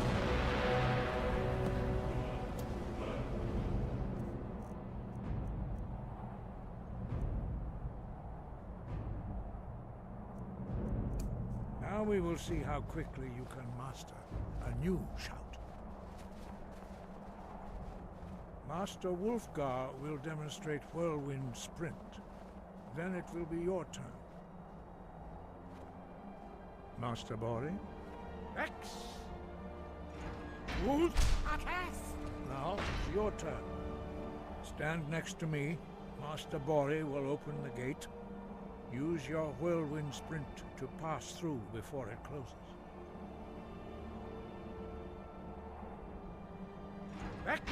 Now we will see how quickly you can master a new shout. Master Wulfgar will demonstrate Whirlwind Sprint. Then it will be your turn. Master Bori? X! Now, it's your turn. Stand next to me. Master Bori will open the gate. Use your whirlwind sprint to pass through before it closes. Back!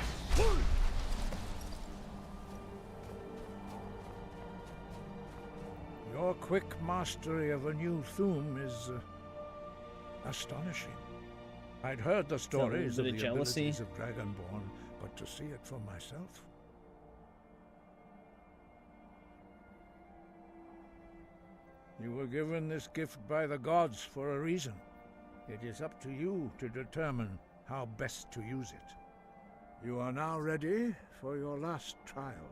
Your quick mastery of a new Thuum is astonishing. I'd heard the stories of the abilities of Dragonborn, but to see it for myself... You were given this gift by the gods for a reason. It is up to you to determine how best to use it. You are now ready for your last trial.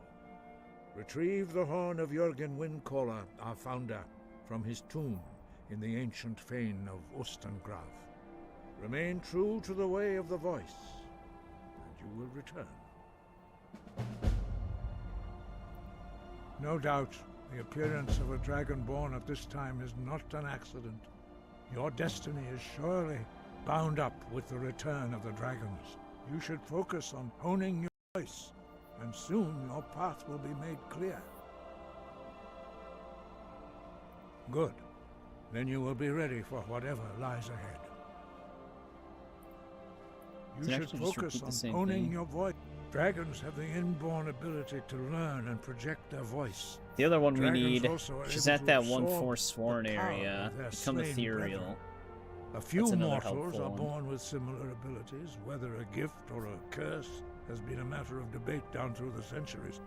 Retrieve the horn of Jürgen Windcaller, our founder, from his tomb in the ancient fane of Ostengrav. Remain true to the way of the voice, and you will return. No doubt, the appearance of a Dragonborn at this time is not an accident. Your destiny is surely bound up with the return of the dragons. You should focus on honing your voice, and soon your path will be made clear. Good. Then you will be ready for whatever lies ahead. You should focus on honing your voice. Dragons have the inborn ability to learn and project their voice. The other one we need, she's at that one Forsworn area, become ethereal. A few mortals are born with similar abilities. Whether a gift or a curse has been a matter of debate down through the centuries.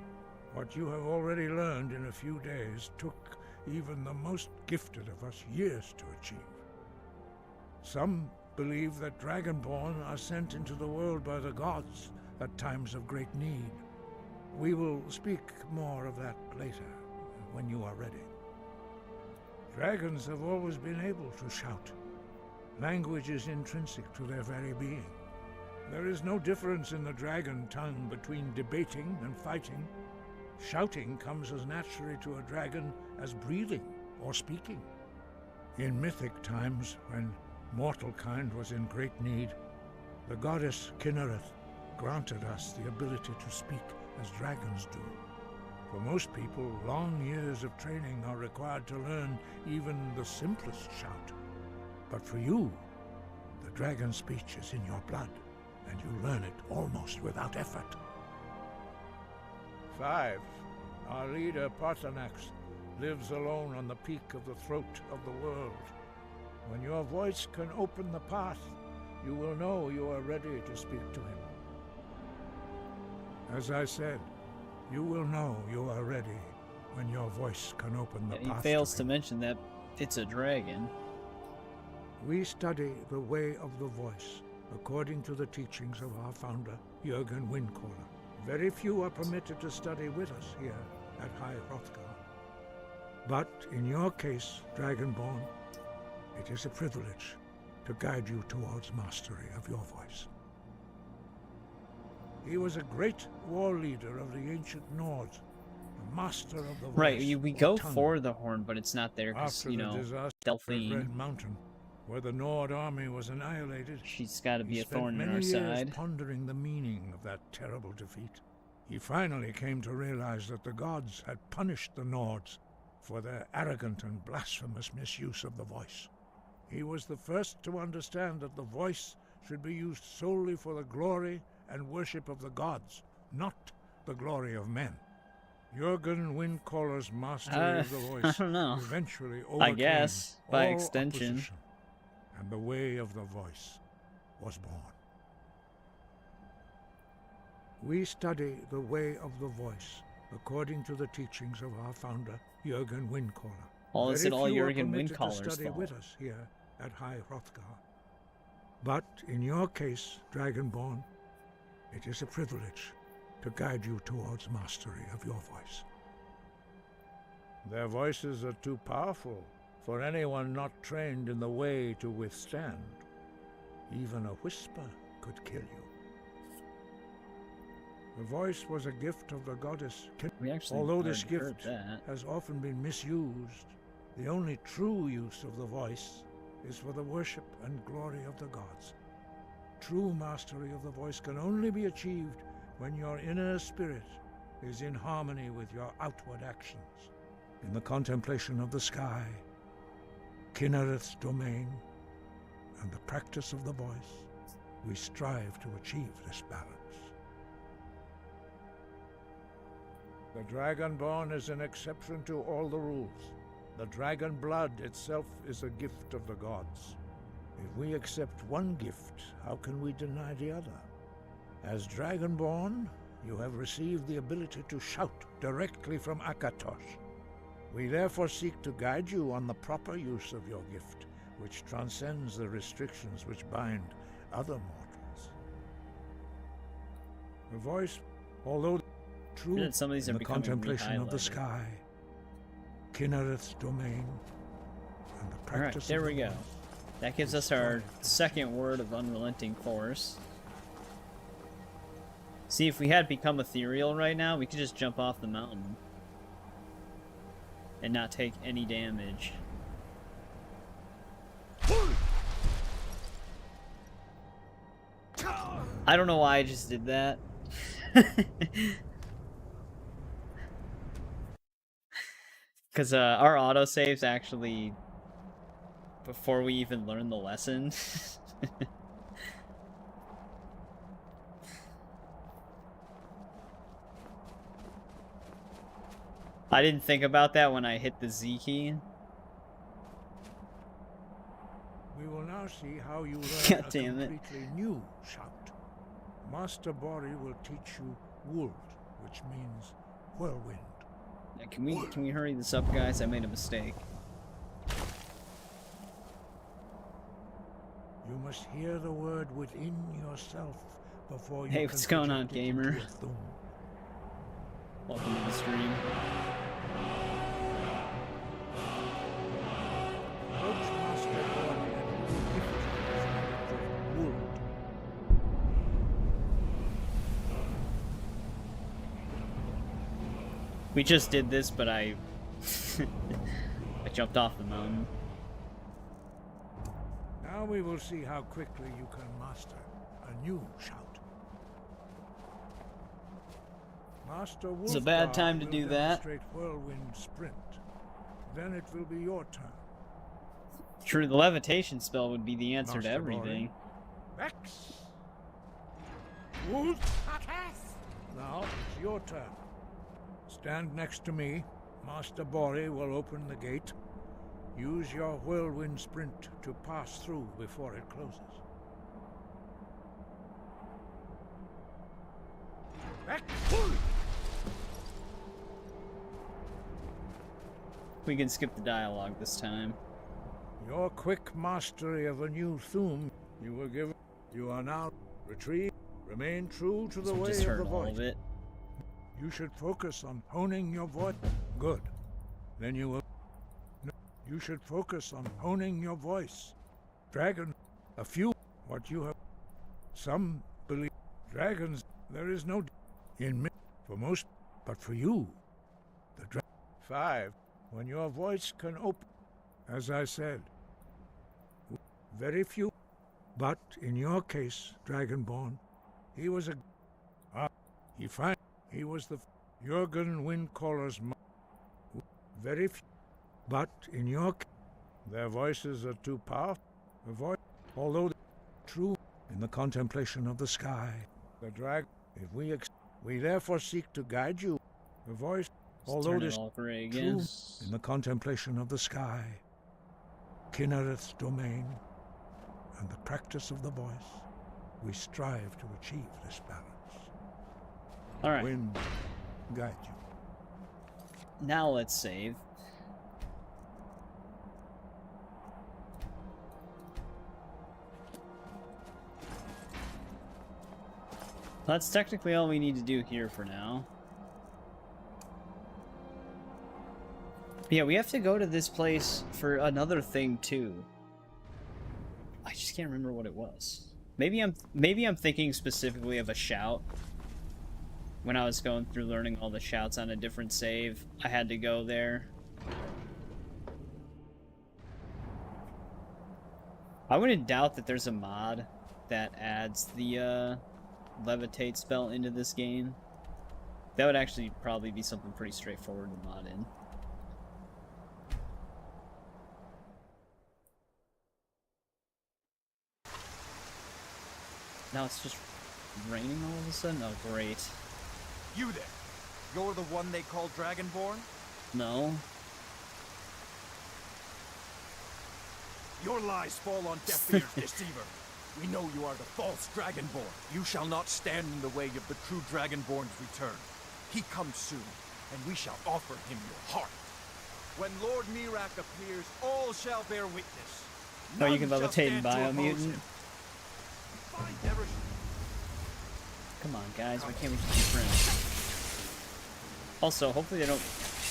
What you have already learned in a few days took even the most gifted of us years to achieve. Some believe that Dragonborn are sent into the world by the gods at times of great need. We will speak more of that later, when you are ready. Dragons have always been able to shout. Language is intrinsic to their very being. There is no difference in the dragon tongue between debating and fighting. Shouting comes as naturally to a dragon as breathing or speaking. In mythic times, when mortal kind was in great need, the goddess Kinnereth granted us the ability to speak as dragons do. For most people, long years of training are required to learn even the simplest shout. But for you, the dragon speech is in your blood, and you learn it almost without effort. 5. Our leader, Paarthurnax, lives alone on the peak of the throat of the world. When your voice can open the path, you will know you are ready to speak to him. As I said, you will know you are ready when your voice can open the path. He fails to mention that it's a dragon. We study the way of the voice, according to the teachings of our founder, Jürgen Windcaller. Very few are permitted to study with us here at High Hrothgar. But in your case, Dragonborn, it is a privilege to guide you towards mastery of your voice. He was a great war leader of the ancient Nords, a master of the voice. Right, we go for the horn, but it's not there because, you know, Delphine. Red Mountain, where the Nord army was annihilated. She's got to be a thorn in our side. He spent many years side. pondering the meaning of that terrible defeat. He finally came to realize that the gods had punished the Nords for their arrogant and blasphemous misuse of the voice. He was the first to understand that the voice should be used solely for the glory and worship of the gods, not the glory of men. Jürgen Windcaller's mastery of the voice I don't know. eventually overcame I guess, by all extension. opposition, and the way of the voice was born. We study the way of the voice according to the teachings of our founder, Jürgen Windcaller. Well, is it all Jürgen Windcaller's Windcaller's study fault? with us here at High Hrothgar. But in your case, Dragonborn, it is a privilege to guide you towards mastery of your voice. Their voices are too powerful for anyone not trained in the way to withstand. Even a whisper could kill you. The voice was a gift of the goddess. Although this gift has often been misused, the only true use of the voice is for the worship and glory of the gods. True mastery of the voice can only be achieved when your inner spirit is in harmony with your outward actions. In the contemplation of the sky, Kinnereth's domain, and the practice of the voice, we strive to achieve this balance. The Dragonborn is an exception to all the rules. The dragon blood itself is a gift of the gods. If we accept one gift, how can we deny the other? As Dragonborn, you have received the ability to shout directly from Akatosh. We therefore seek to guide you on the proper use of your gift, which transcends the restrictions which bind other mortals. The voice, although true in the contemplation of the sky, Kinnereth's domain, and the practice of the voice. Alright, there we go. That gives us our second word of unrelenting force. See, if we had become ethereal right now, we could just jump off the mountain and not take any damage. I don't know why I just did that. Because our autosaves actually, before we even learn the lesson. I didn't think about that when I hit the Z key. We will now see how you learn God damn a completely new shout. Master Bori will teach you Wold, which means whirlwind. Yeah, can we hurry this up, guys? I made a mistake. You must hear the word within yourself before you Hey, what's going on, gamer? Welcome to the stream. We just did this, but I jumped off the mountain. Now we will see how quickly you can master a new shout. Master Wolfgar, it's a bad time to do that. Whirlwind sprint. Then it will be your turn. True, the levitation spell would be the answer to everything. Vex. Wolf. Now it's your turn. Stand next to me. Master Bori will open the gate. Use your whirlwind sprint to pass through before it closes. We can skip the dialogue this time. Your quick mastery of a new Thum you were given. You are now retrieved. Remain true to the way of the voice. You should focus on honing your voice. Good. Then you will... No, you should focus on honing your voice. Dragon, a few... What you have... Some believe... Dragons, there is no... In for most, but for you... The 5. When your voice can open... As I said... Very few... But in your case, Dragonborn, he was a... he find... He was the Jurgen Windcaller's very few, but in your case, their voices are too powerful. The voice, although true in the contemplation of the sky, the drag. If we therefore seek to guide you, the voice, although this true in the contemplation of the sky, Kinnereth's domain, and the practice of the voice, we strive to achieve this balance. All right. Wind guide you. Now let's save. That's technically all we need to do here for now. Yeah, we have to go to this place for another thing too. I just can't remember what it was. Maybe I'm thinking specifically of a shout. When I was going through learning all the shouts on a different save, I had to go there. I wouldn't doubt that there's a mod that adds the levitate spell into this game. That would actually probably be something pretty straightforward to mod in. Now it's just raining all of a sudden? Oh, great. You there. You're the one they call Dragonborn? No. Your lies fall on deaf ears, deceiver. We know you are the false Dragonborn. You shall not stand in the way of the true Dragonborn's return. He comes soon, and we shall offer him your heart. When Lord Mirak appears, all shall bear witness. Oh, you can None shall levitate stand to oppose Biomutant? him. Come on, guys, why can't we just be friends? Also, hopefully they don't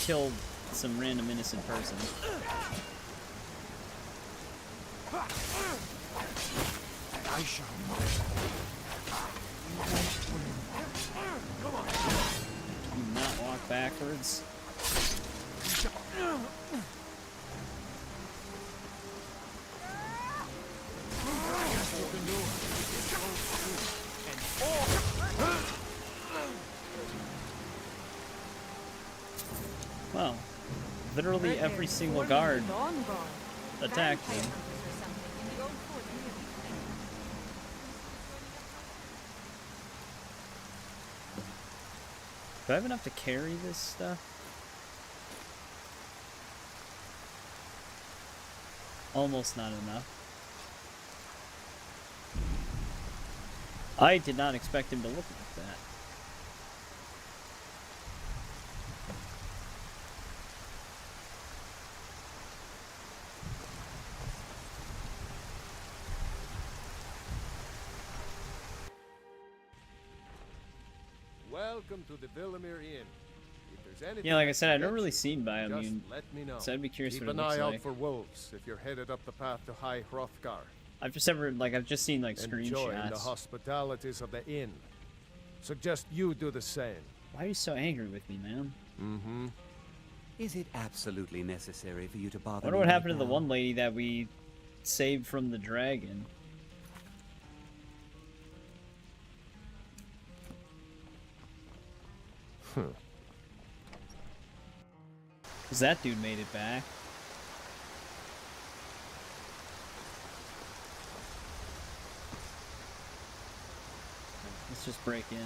kill some random innocent person. I shall not. Do not walk backwards. Well, literally every single guard attacked him. Do I have enough to carry this stuff? Almost not enough. I did not expect him to look like that. Welcome to the Villamere Inn. If there's anything Yeah, like I said, I've can never get really you, seen Biomutant, just let me know. so I'd be curious Keep what it an looks eye out like. for wolves if you're headed up the path to High Hrothgar. I've just seen like Enjoy the screenshots. hospitalities of the inn. Suggest you do the same. Why are you so angry with me, man? Mm-hmm. Is it absolutely necessary for you to I bother wonder me what right happened to the now? one lady that we saved from the dragon. Cause that dude made it back. Let's just break in.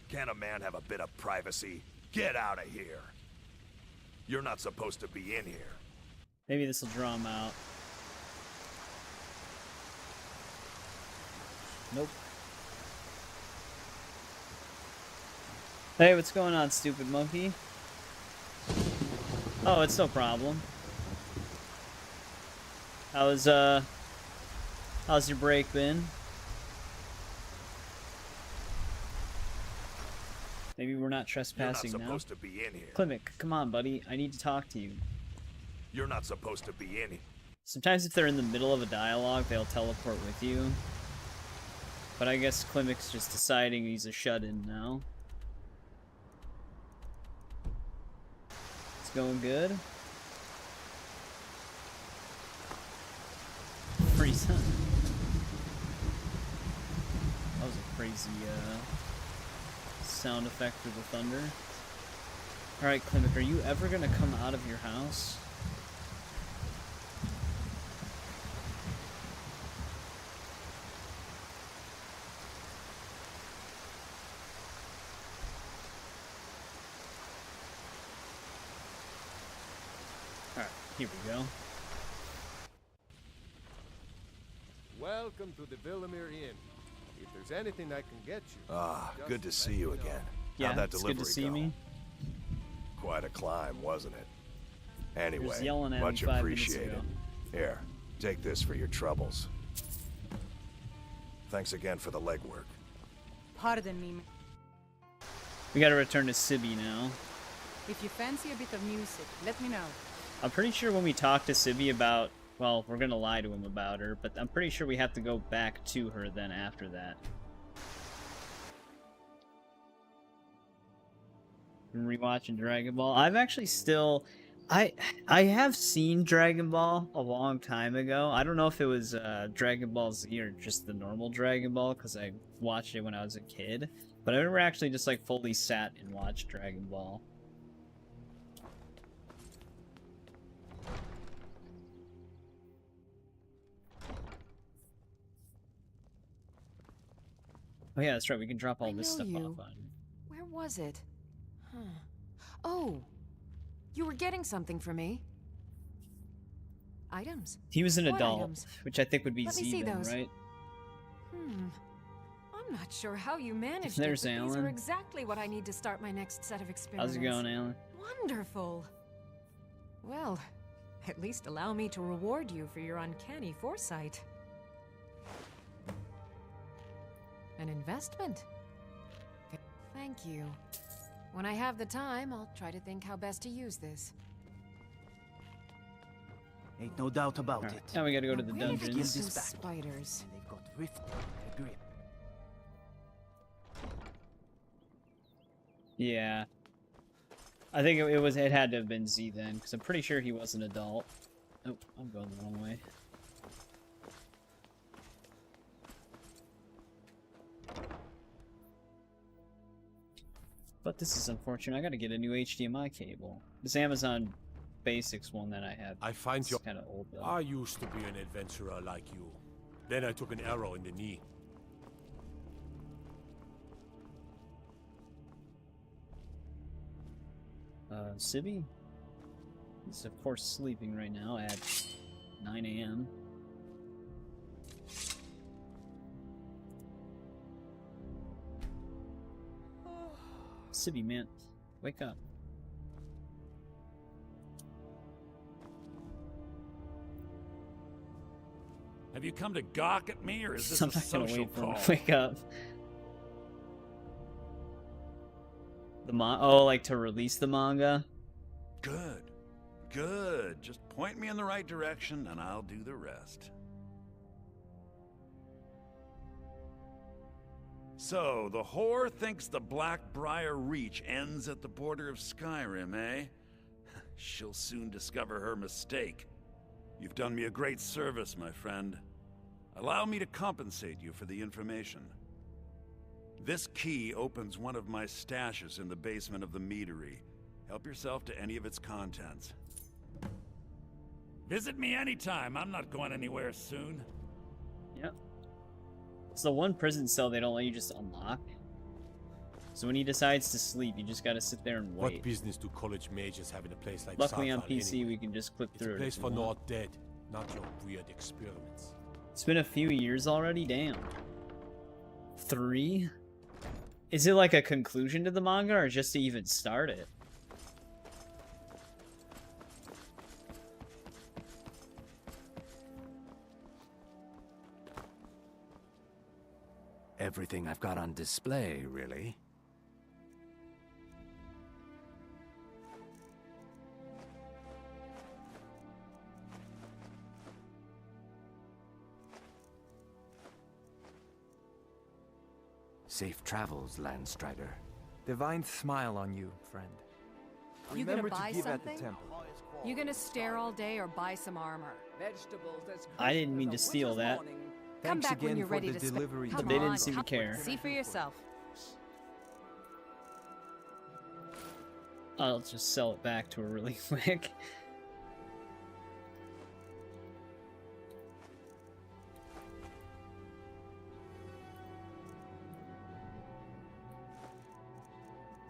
Can't a man have a bit of privacy? Get out of here. You're not supposed to be in here. Maybe this will draw him out. Nope. Hey, what's going on, stupid monkey? Oh, it's no problem. How's your break been? Maybe we're not trespassing You're now. not supposed to be in here. Klimek, come on, buddy. I need to talk to you. You're not supposed to be in here. Sometimes if they're in the middle of a dialogue, they'll teleport with you. But I guess Klimek's just deciding he's a shut-in now. It's going good. Freeze. That was a crazy sound effect for the thunder. Alright, Klimek, are you ever gonna come out of your house? Alright, here we go. Welcome to the Villamere Inn. If there's anything I can get you. Ah, just good to let see me you know. again. Yeah, How'd that it's delivery good to see go? me. Quite a climb, wasn't it? He was Anyway, yelling at me much 5 minutes appreciated. ago. Here, take this for your troubles. Thanks again for the legwork. Pardon me. We gotta return to Sibby now. If you fancy a bit of music, let me know. I'm pretty sure when we talk to Sibby about, well, we're gonna lie to him about her, but I'm pretty sure we have to go back to her then after that. Been rewatching Dragon Ball. I've actually still... I have seen Dragon Ball a long time ago. I don't know if it was Dragon Ball Z or just the normal Dragon Ball, because I watched it when I was a kid. But I never actually just like fully sat and watched Dragon Ball. Oh yeah, that's right. We can drop all this stuff off on. Where was it? Huh. Oh, you were getting something for me. Items. He was an What adult, items? which I think would be Let me see Z then, those. right? I'm not sure how you managed There's it, but these Alan. are exactly what I need to start my next set of experiments. How's it going, Alan? Wonderful. Well, at least allow me to reward you for your uncanny foresight. An investment. Thank you. When I have the time, I'll try to think how best to use this. Ain't no doubt about it. Now we gotta go to the Where did you get dungeons. those spiders? They've got rift in their grip. Yeah. I think it had to have been Z then, because I'm pretty sure he was an adult. Oh, I'm going the wrong way. But this is unfortunate. I gotta get a new HDMI cable. This Amazon Basics one that I have. I find you kind of old though. I used to be an adventurer like you. Then I took an arrow in the knee. Sibby? He's of course sleeping right now at 9 a.m. Sibby, man, wake up. Have you come to gawk at me, or is this I'm a not gonna social wait for him call? to wake up. Oh, like to release the manga? Good. Good. Just point me in the right direction, and I'll do the rest. So, the whore thinks the Blackbriar Reach ends at the border of Skyrim, eh? She'll soon discover her mistake. You've done me a great service, my friend. Allow me to compensate you for the information. This key opens one of my stashes in the basement of the meadery. Help yourself to any of its contents. Visit me anytime. I'm not going anywhere soon. Yep. It's the one prison cell they don't let you just unlock. So when he decides to sleep, you just gotta sit there and wait. What business do college mages have in a place like Luckily on Sarthal PC anyway? we can just click It's through a it. place if for we want. not dead, not your weird experiments. It's been a few years already, damn. 3? Is it like a conclusion to the manga or just to even start it? Everything I've got on display, really. Safe travels, Landstrider. Divine smile on you, friend. You gonna Remember buy to give something? at the temple. You gonna stare all day or buy some armor? Vegetables as I didn't mean to steal that. Come Thanks back when again you're for ready the to delivery. Come They on, didn't seem to come- care. See for yourself. I'll just sell it back to her really quick.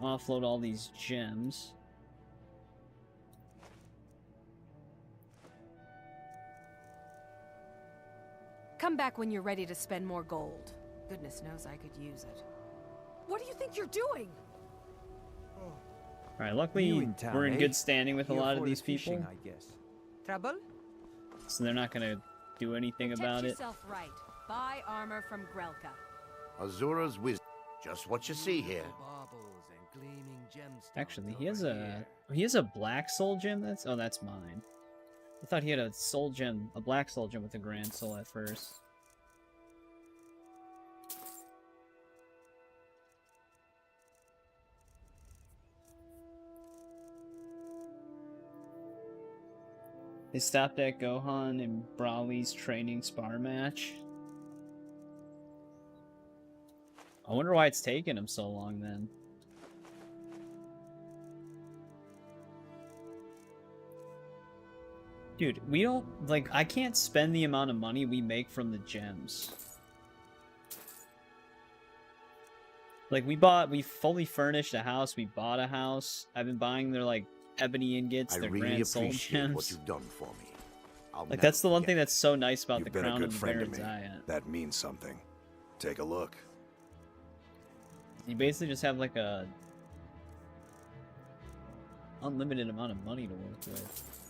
Offload all these gems. Come back when you're ready to spend more gold. Goodness knows I could use it. What do you think you're doing? Alright, luckily New in town, we're in eh? good standing with a Here lot of for these the fishing, people, I guess. Trouble? so they're not gonna do anything Protect about it. yourself right. Buy armor from Grelka. Azura's wisdom. Just what you see here. Actually, he has a black soul gem. That's mine. I thought he had a soul gem, a black soul gem with a grand soul at first. They stopped at Gohan and Brawley's training spar match. I wonder why it's taken him so long then. Dude, we don't, like, I can't spend the amount of money we make from the gems. Like, we fully furnished a house, we bought a house. I've been buying their, like, ebony ingots, their grand soul gems. What you've done for me. Like, that's the one thing that's so nice about the Crown of the Baron's Eye. That means something. Take a look. You basically just have, like, a unlimited amount of money to work with.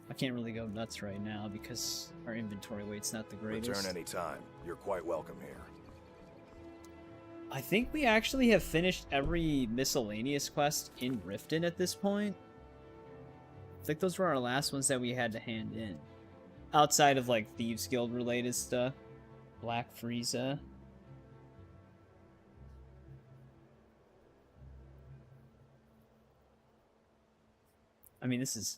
I can't really go nuts right now because our inventory weight's not the greatest. Return anytime. You're quite welcome here. I think we actually have finished every miscellaneous quest in Riften at this point. I think those were our last ones that we had to hand in. Outside of, like, Thieves Guild related stuff. Black Frieza. I mean, this is...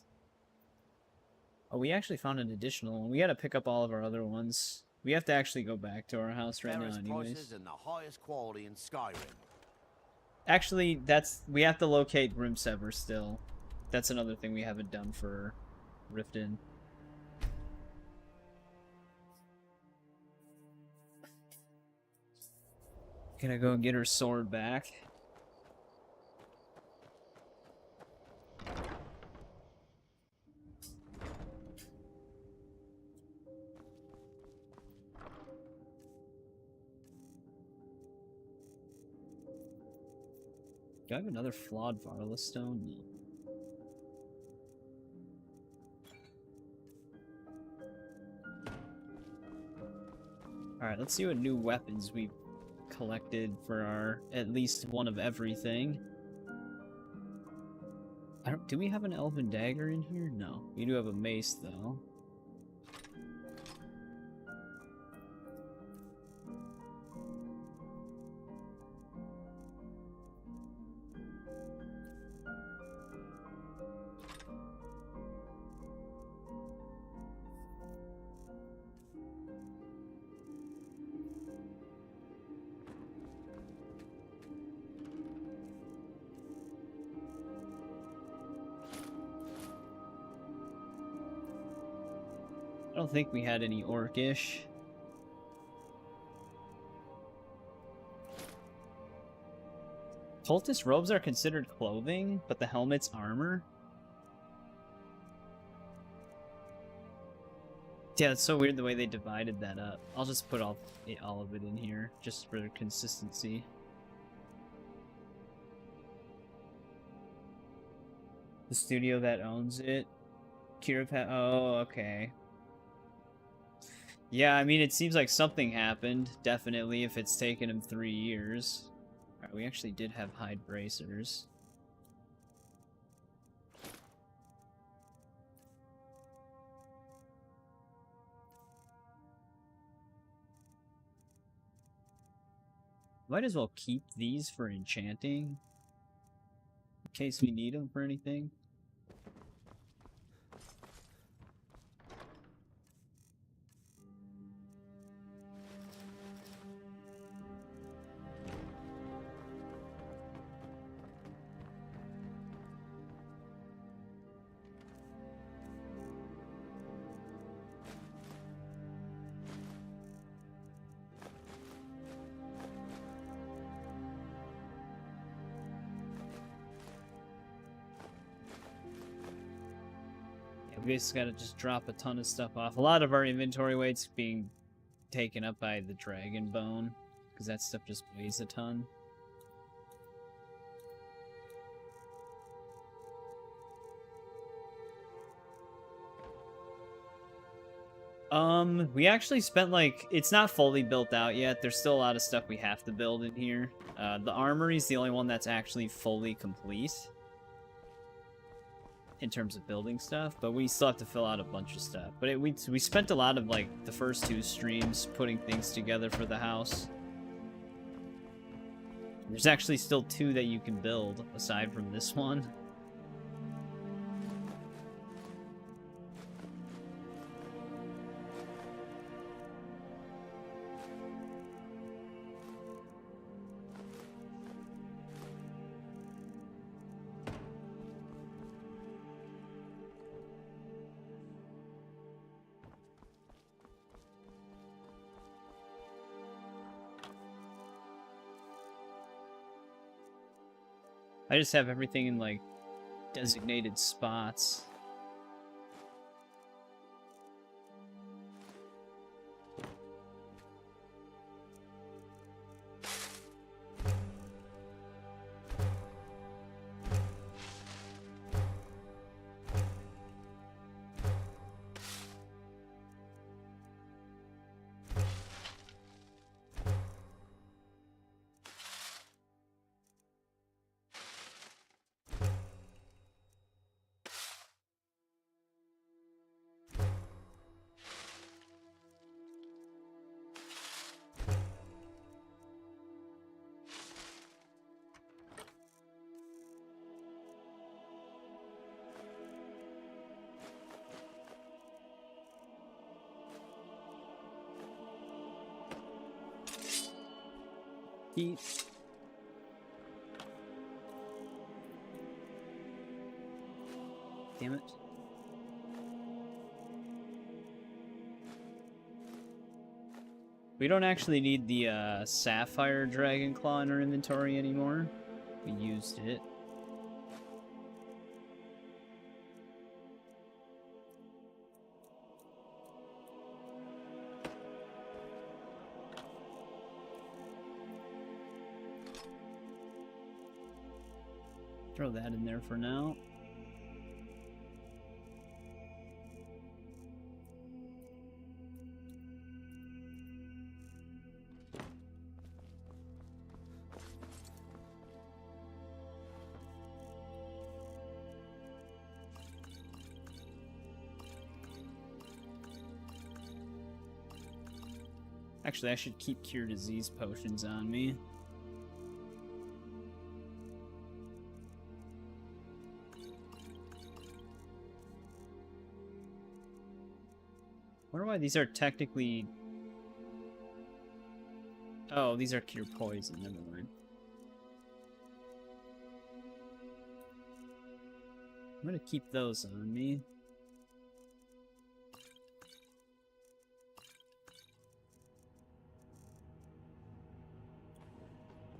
Oh, we actually found an additional one. We gotta pick up all of our other ones. We have to actually go back to our house right now anyways. And the highest quality in Skyrim. Actually, we have to locate Grimsever still. That's another thing we haven't done for Riften. Gonna go and get her sword back. Do I have another flawed Varla stone? No. Alright, let's see what new weapons we've collected for our at least one of everything. Do we have an elven dagger in here? No. We do have a mace though. I don't think we had any orcish. Cultist robes are considered clothing, but the helmet's armor? Yeah, it's so weird the way they divided that up. I'll just put all of it in here, just for consistency. The studio that owns it. Kiripet. Oh, okay. Yeah, I mean, it seems like something happened, definitely, if it's taken him 3 years. Alright, we actually did have hide bracers. Might as well keep these for enchanting, in case we need them for anything. We just gotta just drop a ton of stuff off. A lot of our inventory weight's being taken up by the dragon bone, because that stuff just weighs a ton. We actually spent, like, it's not fully built out yet. There's still a lot of stuff we have to build in here. The armory's the only one that's actually fully complete in terms of building stuff, but we still have to fill out a bunch of stuff. But we spent a lot of, like, the first 2 streams putting things together for the house. There's actually still 2 that you can build aside from this one. I just have everything in, like, designated spots. Heat. Damn it. We don't actually need the Sapphire Dragon Claw in our inventory anymore. We used it. Throw that in there for now. Actually, I should keep Cure Disease potions on me. I wonder why these are technically... Oh, these are Cure Poison, never mind. I'm gonna keep those on me.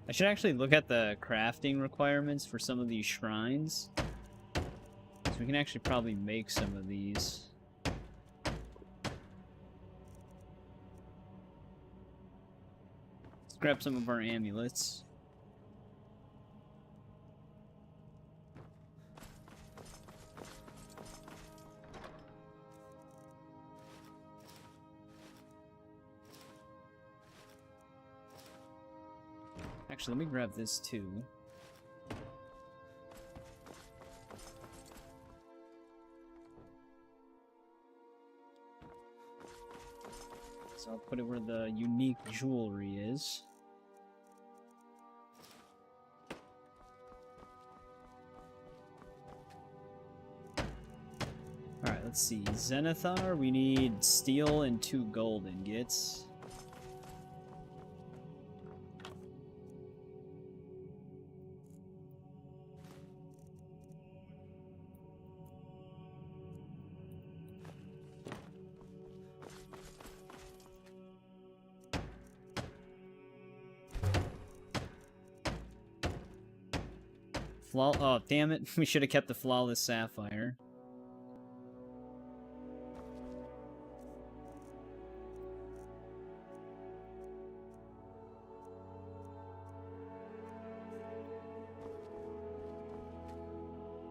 I should actually look at the crafting requirements for some of these shrines. So we can actually probably make some of these. Let's grab some of our amulets. Actually, let me grab this too. So I'll put it where the unique jewelry is. Alright, let's see. Zenithar, we need steel and 2 gold ingots. Oh, damn it. We should have kept the Flawless Sapphire.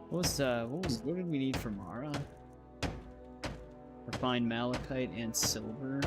What did we need for Mara? Refined malachite and silver.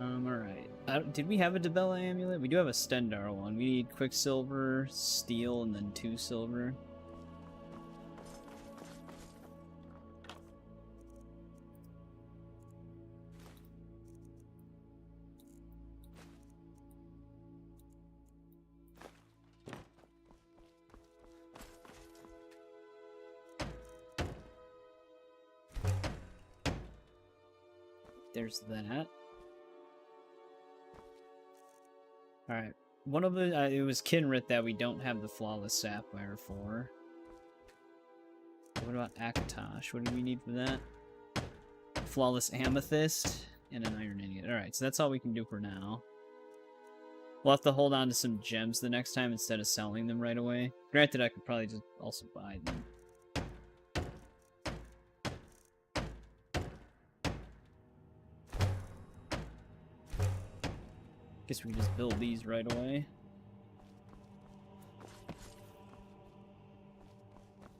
Alright. Did we have a Dibella amulet? We do have a Stendar one. We need Quicksilver, Steel, and then 2 silver. there's that. Alright. One of the, it was Kinrit that we don't have the Flawless Sapphire for. What about Akatosh? What do we need for that? Flawless Amethyst and an Iron Ingot. Alright, so that's all we can do for now. We'll have to hold on to some gems the next time instead of selling them right away. Granted, I could probably just also buy them. Guess we can just build these right away.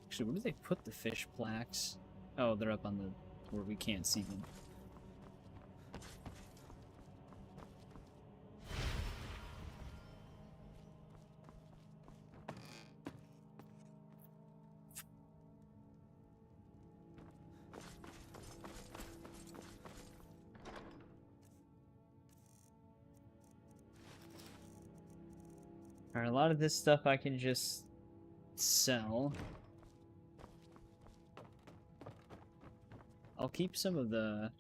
Actually, where do they put the fish plaques? Oh, they're up on the... where we can't see them. Alright, a lot of this stuff I can just sell. I'll keep some of the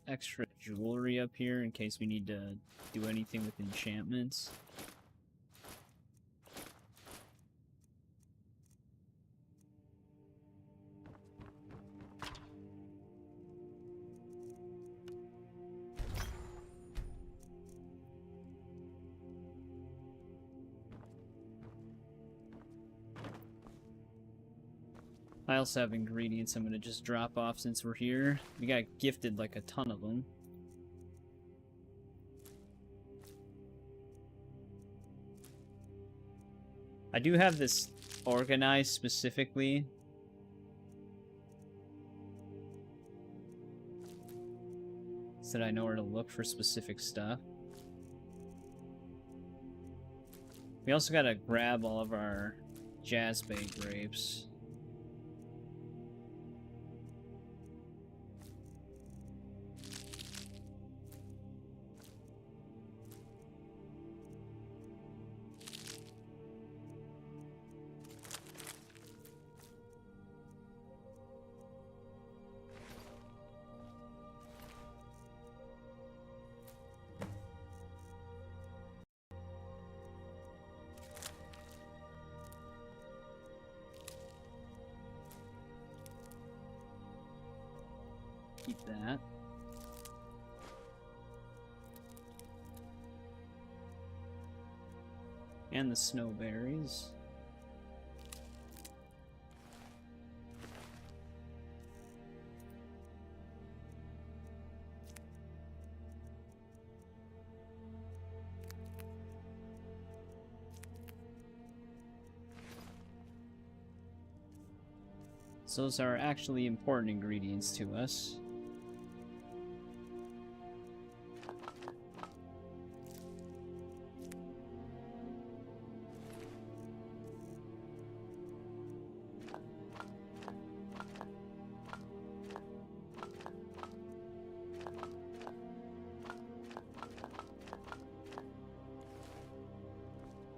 extra jewelry up here in case we need to do anything with enchantments. I also have ingredients I'm going to just drop off since we're here. We got gifted like a ton of them. I do have this organized specifically. So that I know where to look for specific stuff. We also got to grab all of our Jazzbait grapes. Keep that. And the snowberries. So those are actually important ingredients to us.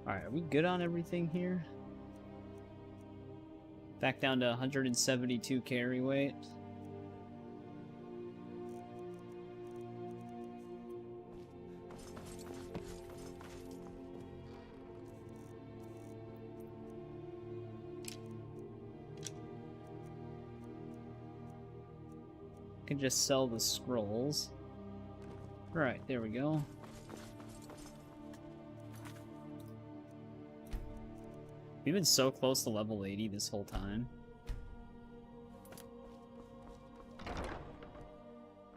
Alright, are we good on everything here? Back down to 172 carry weight. Can just sell the scrolls. Right, there we go. We've been so close to level 80 this whole time.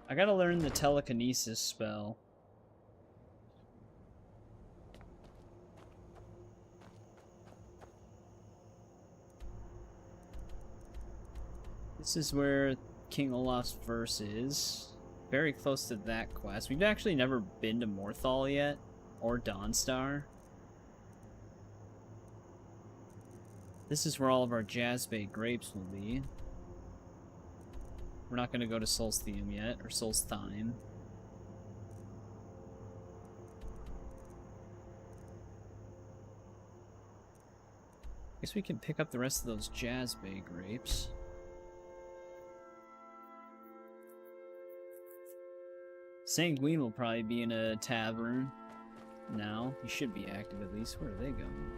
I gotta learn the telekinesis spell. This is where King Olaf's verse is. Very close to that quest. We've actually never been to Morthal yet, or Dawnstar. This is where all of our Jazzbait grapes will be. We're not going to go to Solstheim yet, or Solstheim. Guess we can pick up the rest of those Jazzbait grapes. Sanguine will probably be in a tavern now. He should be active at least. Where are they going?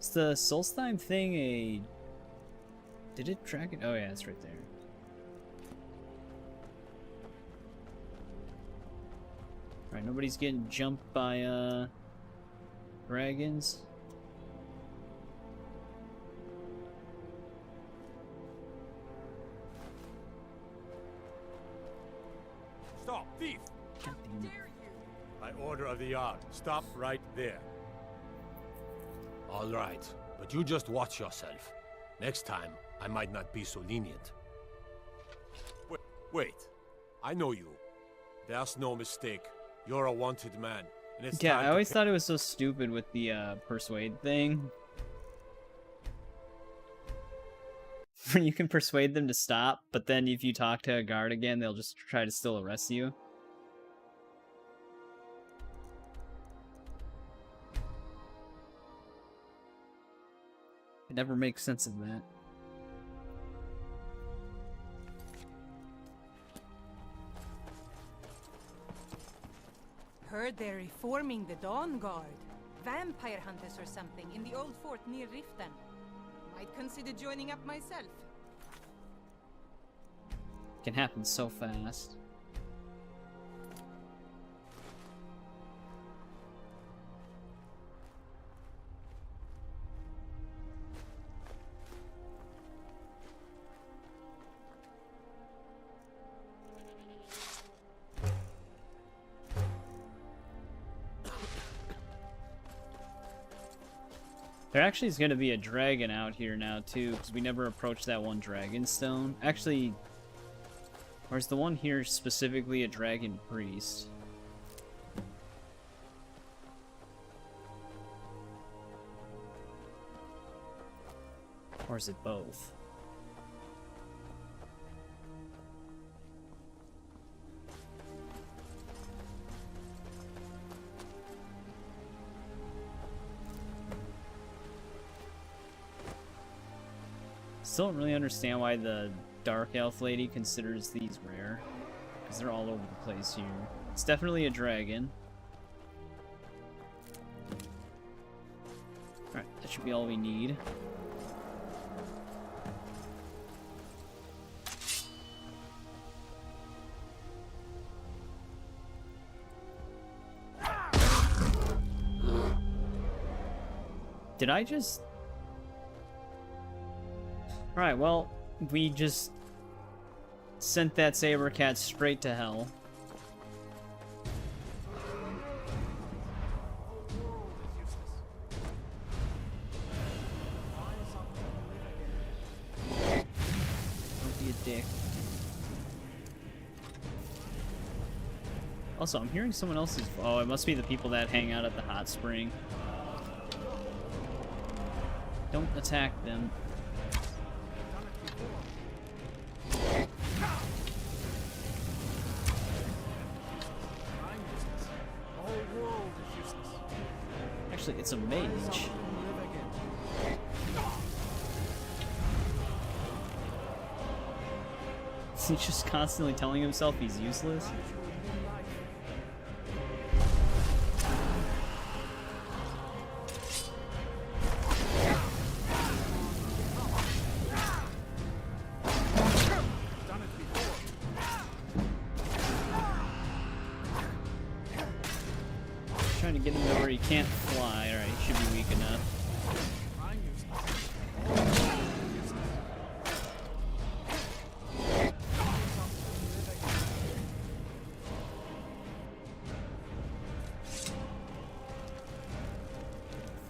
Is the Solstheim thing a... Did it track it? Oh yeah, it's right there. Alright, nobody's getting jumped by, dragons. Stop, thief! By order of the Jarl, stop right there. All right, but you just watch yourself. Next time, I might not be so lenient. Wait. I know you. There's no mistake. You're a wanted man, and it's yeah, time I always thought it was so stupid with the persuade thing. You can persuade them to stop, but then if you talk to a guard again, they'll just try to still arrest you. It never makes sense of that. Heard they're reforming the Dawn Guard. Vampire hunters or something in the old fort near Riften. Might consider joining up myself. It can happen so fast. There actually is going to be a dragon out here now, too, because we never approached that one dragon stone. Actually, or is the one here specifically a dragon priest? Or is it both? Still don't really understand why the Dark Elf lady considers these rare, because they're all over the place here. It's definitely a dragon. Alright, that should be all we need. Did I just... Alright, well, we just sent that saber cat straight to hell. Don't be a dick. Also, I'm hearing someone else's... Oh, it must be the people that hang out at the hot spring. Don't attack them. Actually, it's a mage. Is he just constantly telling himself he's useless? Trying to get him to where he can't fly. Alright, he should be weak enough.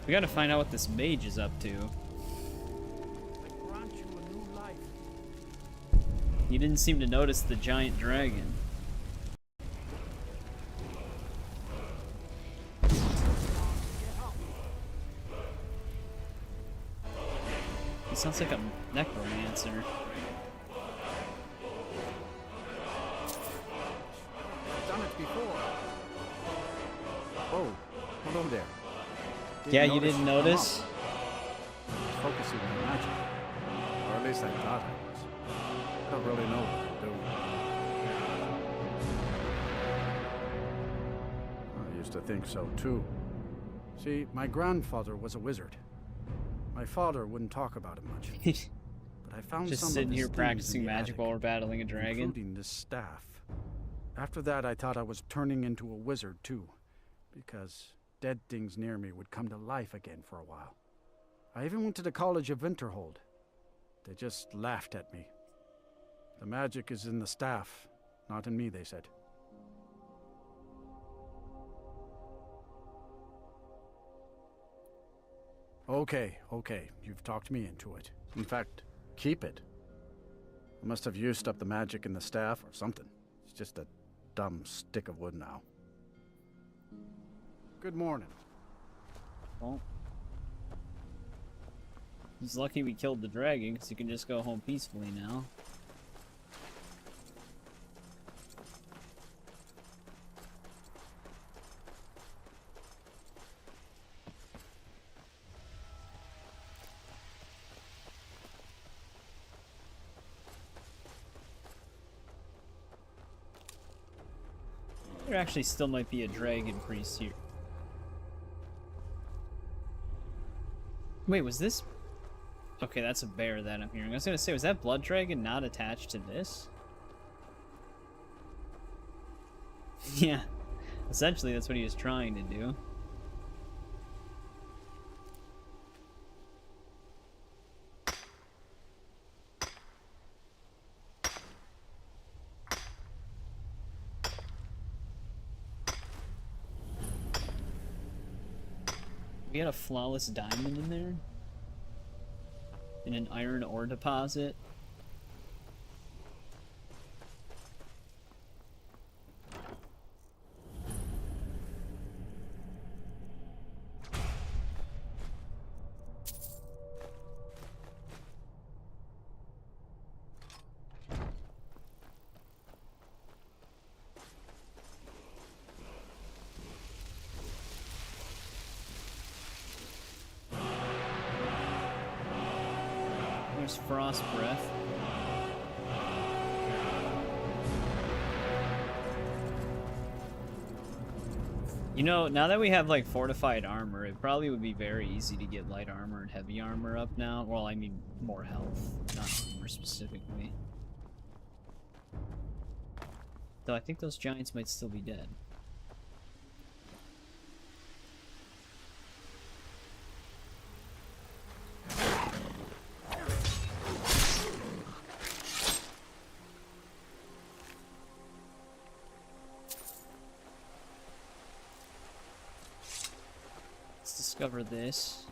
We gotta find out what this mage is up to. He didn't seem to notice the giant dragon. He sounds like a necromancer. Done it before. Oh, hold on there. Yeah, you didn't notice? focusing my magic. Or at least I thought I was. I don't really know what I'm doing. I used to think so too. See, my grandfather was a wizard. My father wouldn't talk about it much. But I found just some sitting of his here practicing things in the magic attic, while we're battling a dragon. including this staff. After that, I thought I was turning into a wizard too, because dead things near me would come to life again for a while. I even went to the College of Winterhold. They just laughed at me. The magic is in the staff, not in me, they said. Okay, you've talked me into it. In fact, keep it. I must have used up the magic in the staff or something. It's just a dumb stick of wood now. Good morning. Well, he's lucky we killed the dragon, because he can just go home peacefully now. There actually still might be a dragon priest here. Wait, was this... Okay, that's a bear that I'm hearing. I was gonna say, was that blood dragon not attached to this? Yeah. Essentially, that's what he was trying to do. We got a flawless diamond in there? In an iron ore deposit? There's frost breath. You know, now that we have like fortified armor, it probably would be very easy to get light armor and heavy armor up now. Well, I mean more health, not armor specifically. Though I think those giants might still be dead. Discover this.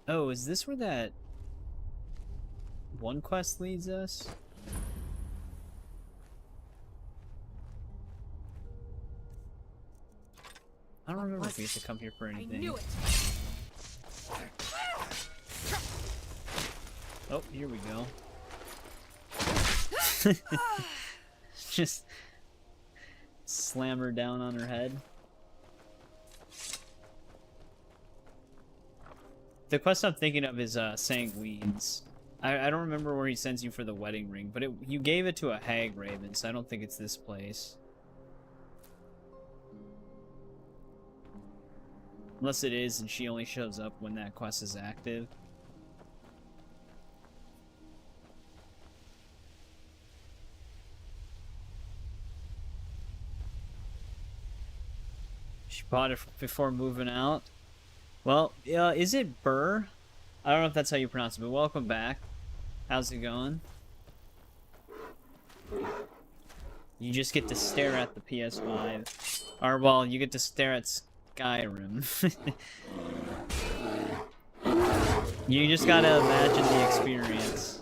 Oh, is this where that one quest leads us? I don't remember if we have to come here for anything. I knew it. Oh, here we go. Just slam her down on her head. The quest I'm thinking of is Sanguines. I don't remember where he sends you for the wedding ring, but you gave it to a hag raven, so I don't think it's this place. Unless it is, and she only shows up when that quest is active. She bought it before moving out. Well, is it Burr? I don't know if that's how you pronounce it, but welcome back. How's it going? You just get to stare at the PS5. Or, well, you get to stare at Skyrim. You just gotta imagine the experience.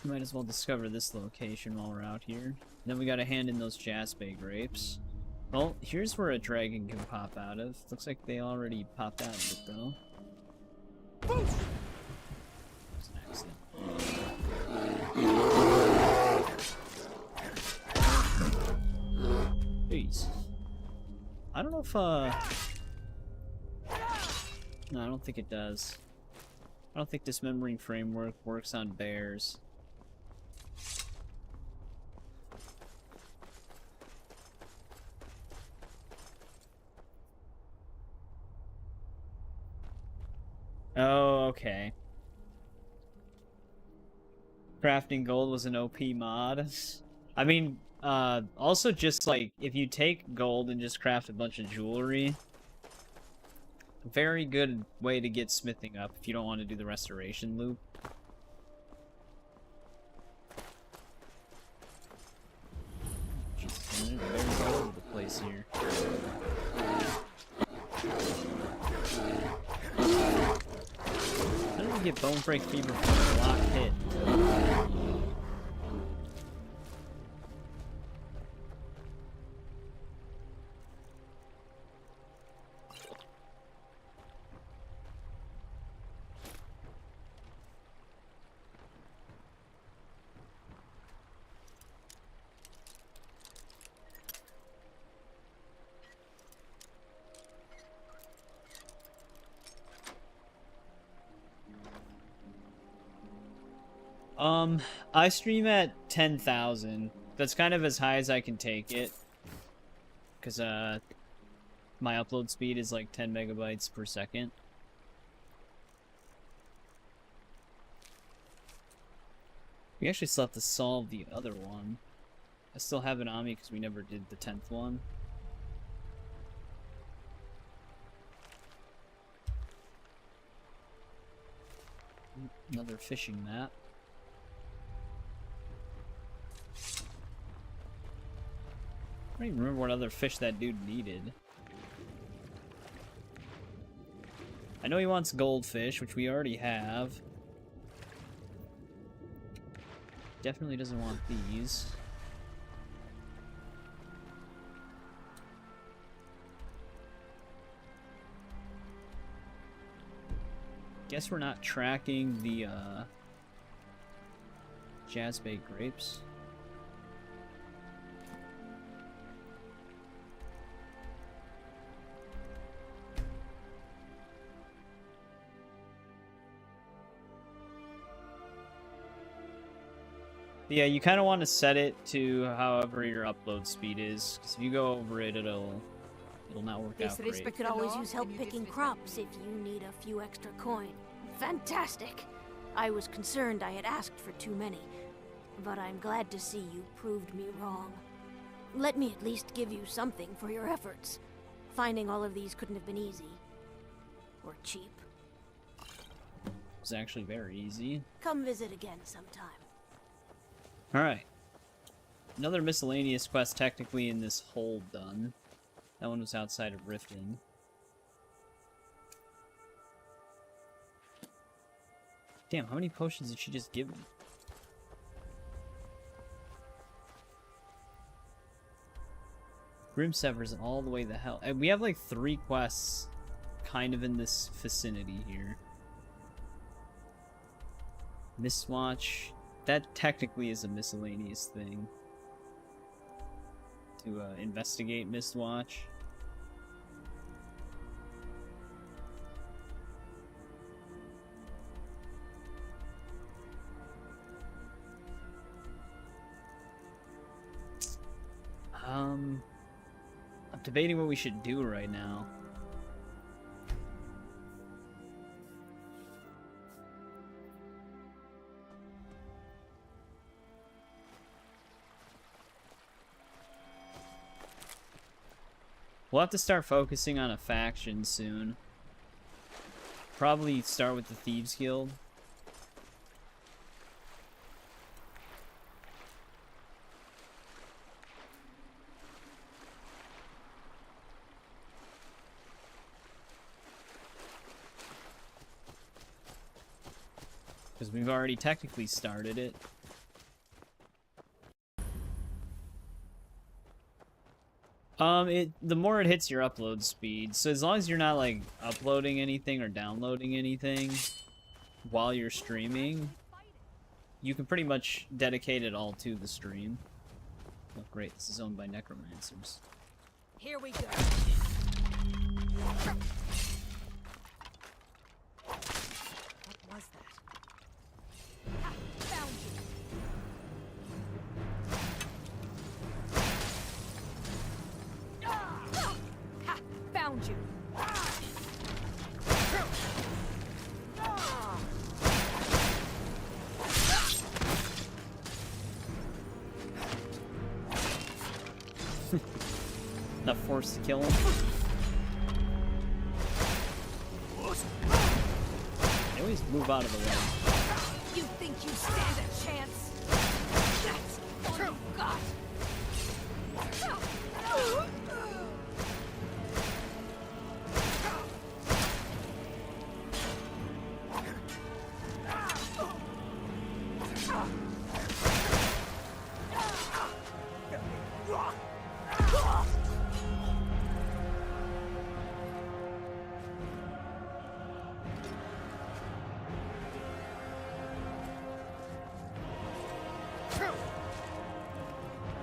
Might as well discover this location while we're out here. Then we gotta hand in those Jaspe grapes. Well, here's where a dragon can pop out of. Looks like they already popped out of it, though. It's an accident. Jeez. I don't know if, no, I don't think it does. I don't think dismembering framework works on bears. Oh, okay. Crafting gold was an OP mod. I mean, also just like, if you take gold and just craft a bunch of jewelry, very good way to get smithing up if you don't want to do the restoration loop. Jesus, man, there's bears all over the place here. How did we get bone break fever from a lock hit? I stream at 10,000. That's kind of as high as I can take it. Because, my upload speed is like 10 megabytes per second. We actually still have to solve the other one. I still have it on me because we never did the 10th one. Another fishing map. I don't even remember what other fish that dude needed. I know he wants goldfish, which we already have. Definitely doesn't want these. Guess we're not tracking the Jazzbait grapes. Yeah, you kind of want to set it to however your upload speed is, because if you go over it, it'll not work out great. This could always use help picking crops if you need a few extra coin. Fantastic! I was concerned I had asked for too many, but I'm glad to see you proved me wrong. Let me at least give you something for your efforts. Finding all of these couldn't have been easy. Or cheap. It was actually very easy. Come visit again sometime. Alright. Another miscellaneous quest technically in this hole done. That one was outside of Riften. Damn, how many potions did she just give me? Grimsever's all the way the hell. And we have like 3 quests kind of in this vicinity here. Mistwatch. That technically is a miscellaneous thing. To investigate Mistwatch. I'm debating what we should do right now. We'll have to start focusing on a faction soon. Probably start with the Thieves Guild. Because we've already technically started it. The more it hits your upload speed. So as long as you're not like uploading anything or downloading anything while you're streaming, you can pretty much dedicate it all to the stream. Oh great, this is owned by necromancers. Here we go. What was that? Ha, found you. Ha! Found you! Not forced to kill him. They always move out of the way. You think you stand a chance? That's all you got.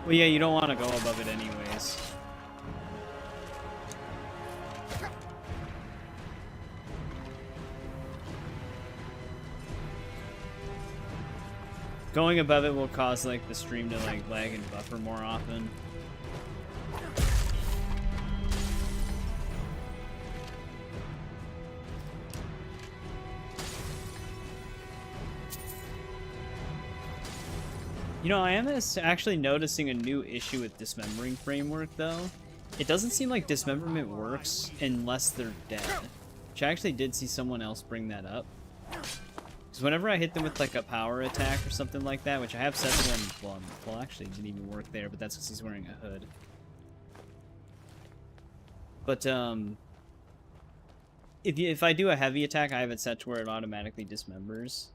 Well, yeah, you don't want to go above it anyways. Going above it will cause like the stream to like lag and buffer more often. You know, I am actually noticing a new issue with dismembering framework, though. It doesn't seem like dismemberment works unless they're dead. Which I actually did see someone else bring that up. Because whenever I hit them with, like, a power attack or something like that, which I have set to one... Well, actually, it didn't even work there, but that's because he's wearing a hood. But, if I do a heavy attack, I have it set to where it automatically dismembers.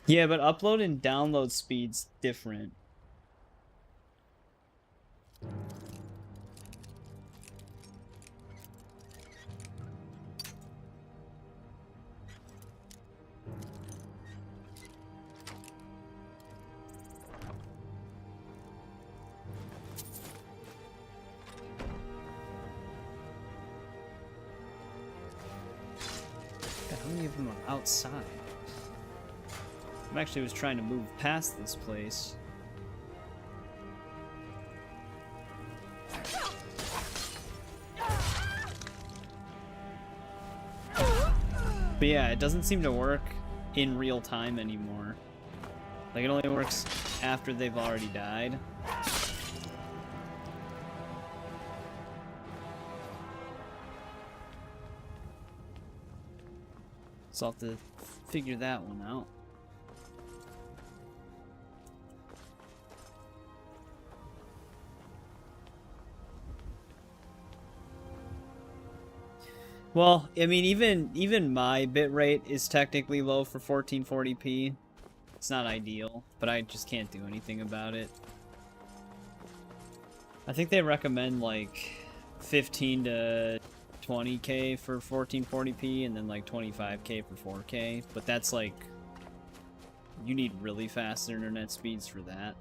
Yeah, but upload and download speed's different. God, how many of them are outside? I actually was trying to move past this place. But yeah, it doesn't seem to work in real time anymore. Like, it only works after they've already died. So I'll have to figure that one out. Well, I mean, even my bitrate is technically low for 1440p. It's not ideal, but I just can't do anything about it. I think they recommend like 15 to 20k for 1440p and then like 25k for 4k, but that's like, you need really fast internet speeds for that.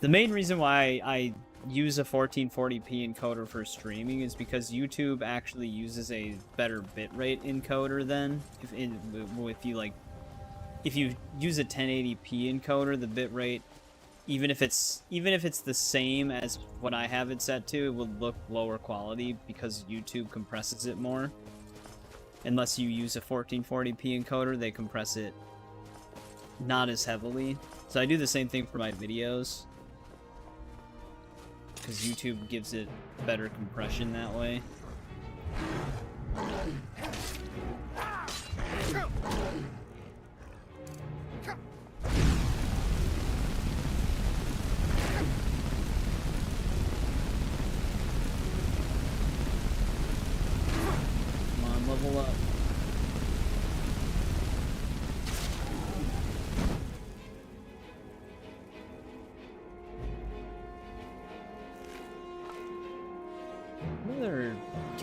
The main reason why I use a 1440p encoder for streaming is because YouTube actually uses a better bitrate encoder than if you use a 1080p encoder, the bitrate, even if it's the same as what I have it set to, it will look lower quality because YouTube compresses it more. Unless you use a 1440p encoder, they compress it not as heavily. So I do the same thing for my videos, because YouTube gives it better compression that way. Come on, level up.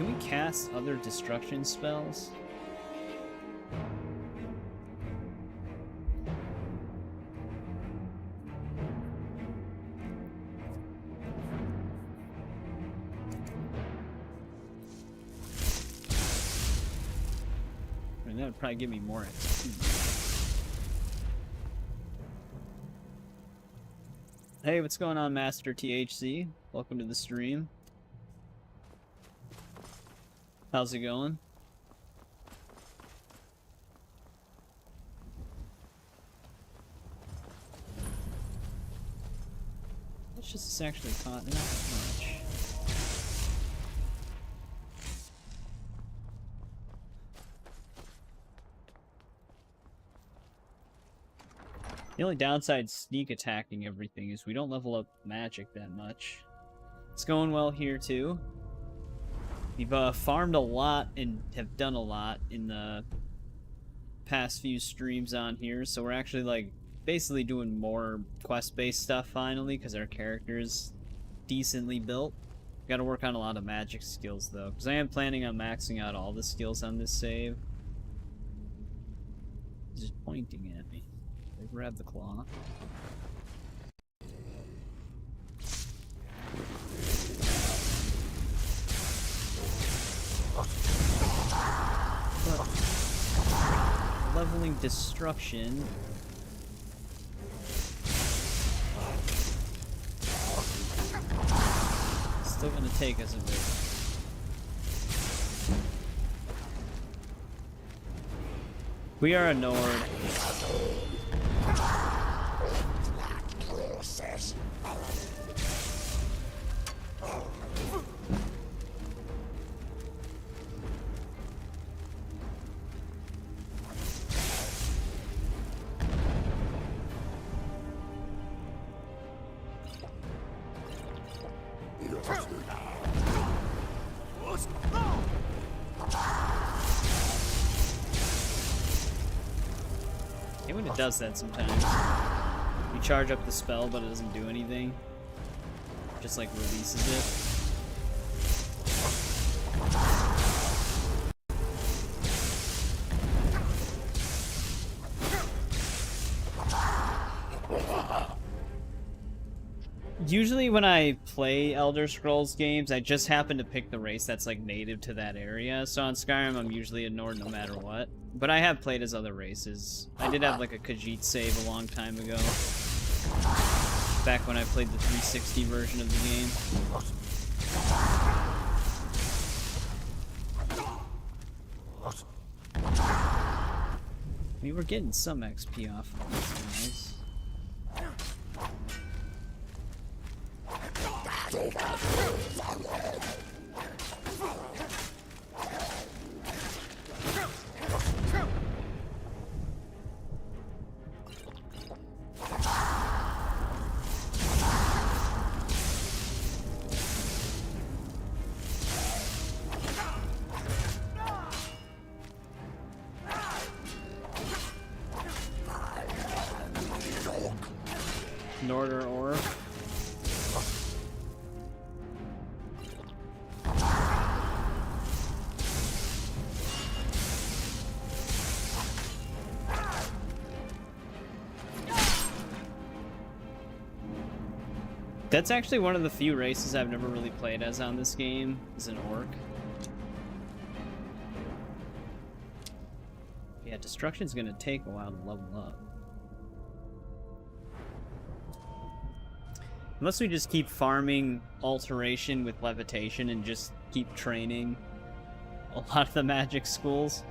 Can we cast other destruction spells? That would probably give me more XP. Hey, what's going on, Master THC? Welcome to the stream. How's it going? It's just it's actually not much. The only downside sneak attacking everything is we don't level up magic that much. It's going well here too. We've farmed a lot and have done a lot in the past few streams on here, so we're actually like basically doing more quest-based stuff finally because our character is decently built. Got to work on a lot of magic skills though, because I am planning on maxing out all the skills on this save. He's just pointing at me. I grab the claw. But leveling destruction. Still gonna take us a bit. We are a Nord. It does that sometimes. You charge up the spell, but it doesn't do anything. Just like releases it. Usually when I play Elder Scrolls games, I just happen to pick the race that's like native to that area. So on Skyrim, I'm usually a Nord no matter what. But I have played as other races. I did have like a Khajiit save a long time ago. Back when I played the 360 version of the game. We were getting some XP off of these guys. Norder Orb. That's actually one of the few races I've never really played as on this game, is an orc. Yeah, destruction's gonna take a while to level up. Unless we just keep farming alteration with levitation and just keep training a lot of the magic schools.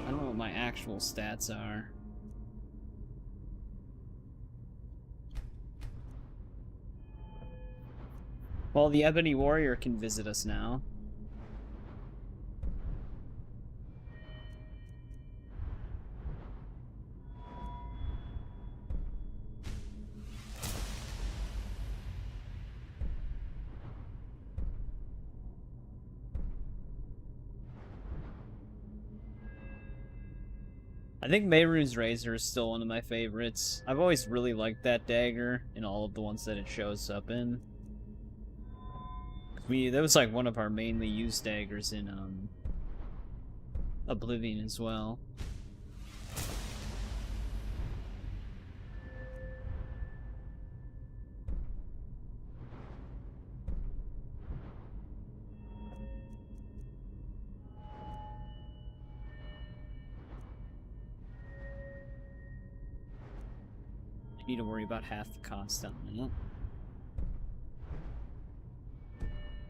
I don't know what my actual stats are. Well, the Ebony Warrior can visit us now. I think Mehrunes Razor is still one of my favorites. I've always really liked that dagger in all of the ones that it shows up in. That was like one of our mainly used daggers in Oblivion as well. I need to worry about half the cost on that.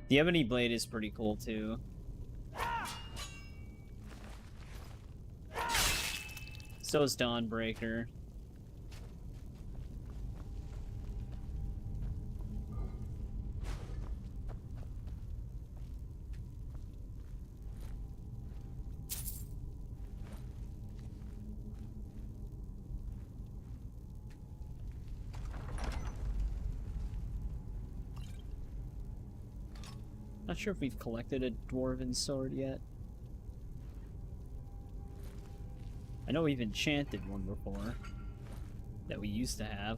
The Ebony Blade is pretty cool too. So is Dawnbreaker. Not sure if we've collected a Dwarven sword yet. I know we've enchanted one before that we used to have.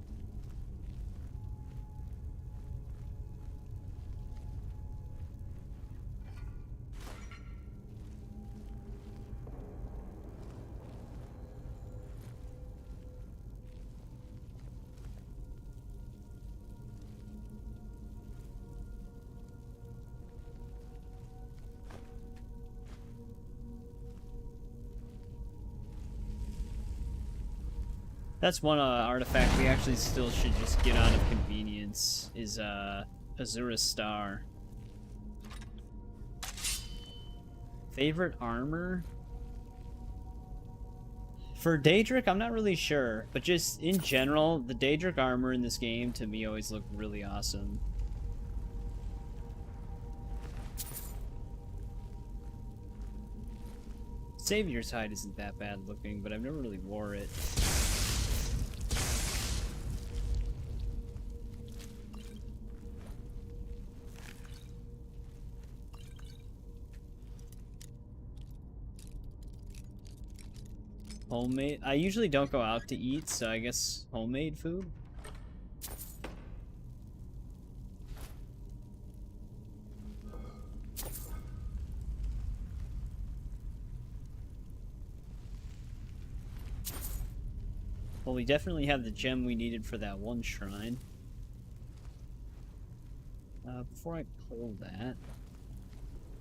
That's one artifact we actually still should just get out of convenience, is Azura's Star. Favorite armor? For Daedric, I'm not really sure, but just in general, the Daedric armor in this game to me always looked really awesome. Savior's Hide isn't that bad looking, but I've never really wore it. Homemade? I usually don't go out to eat, so I guess homemade food? Well, we definitely have the gem we needed for that one shrine. Before I pull that,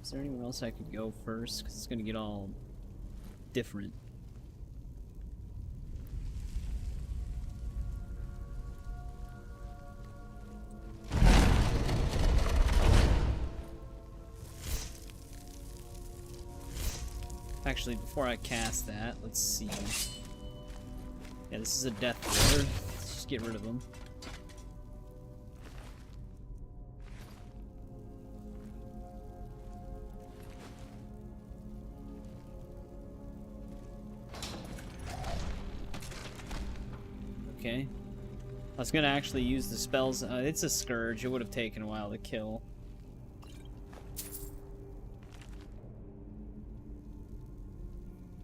is there anywhere else I could go first? Because it's going to get all different. Actually, before I cast that, let's see. Yeah, this is a death ward. Let's just get rid of them. Okay. I was gonna actually use the spells. It's a Scourge. It would have taken a while to kill.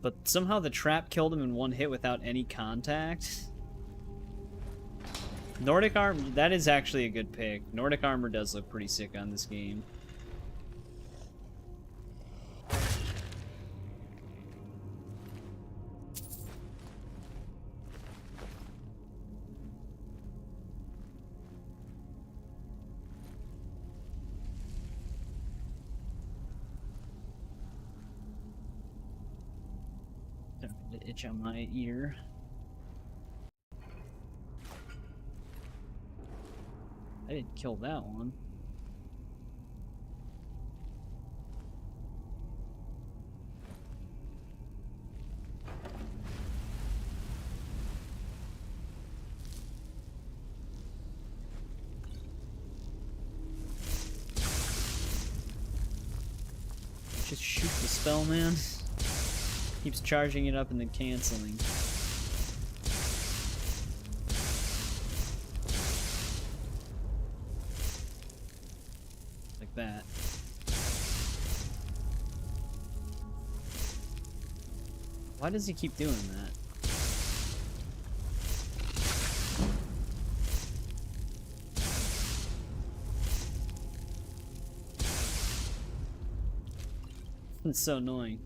But somehow the trap killed him in one hit without any contact. Nordic armor, that is actually a good pick. Nordic armor does look pretty sick on this game. Itch on my ear. I didn't kill that one. Just shoot the spell, man. Keeps charging it up and then canceling. Like that. Why does he keep doing that? It's so annoying.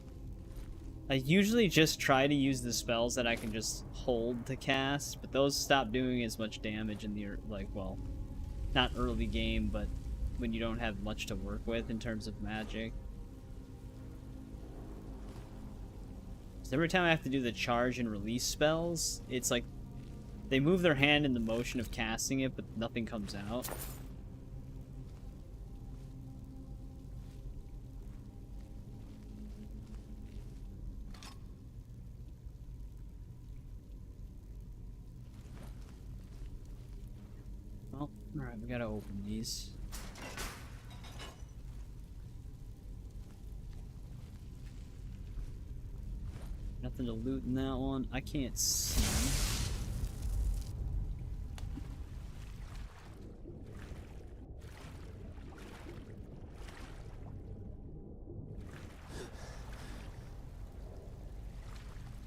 I usually just try to use the spells that I can just hold to cast, but those stop doing as much damage in the, like, well, not early game, but when you don't have much to work with in terms of magic. So every time I have to do the charge and release spells, it's like they move their hand in the motion of casting it, but nothing comes out. Well, alright, we gotta open these. Nothing to loot in that one. I can't see.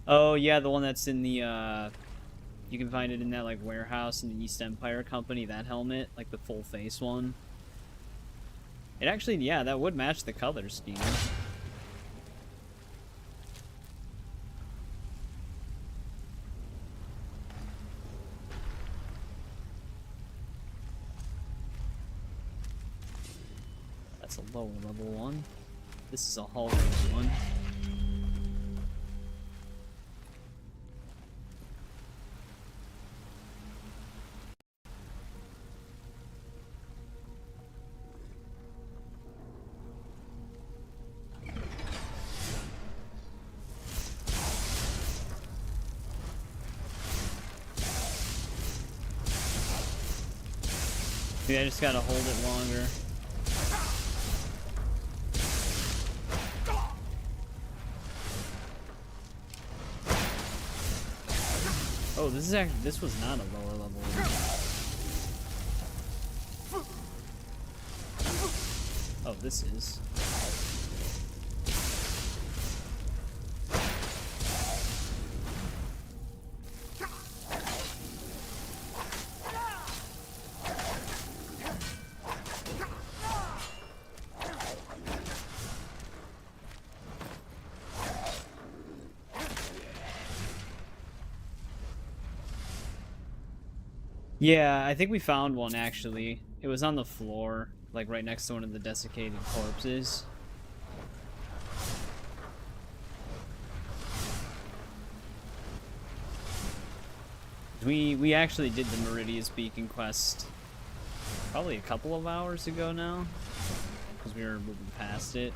Oh yeah, the one that's in the you can find it in that like warehouse in the East Empire Company, that helmet, like the full face one. It actually, yeah, that would match the color scheme. That's a lower level one. This is a hallway one. Maybe I just gotta hold it longer. Oh, this is actually, this was not a lower level one. Oh, this is. Yeah, I think we found one actually. It was on the floor, like right next to one of the desiccated corpses. We actually did the Meridia's Beacon quest probably a couple of hours ago now, because we were moving past it.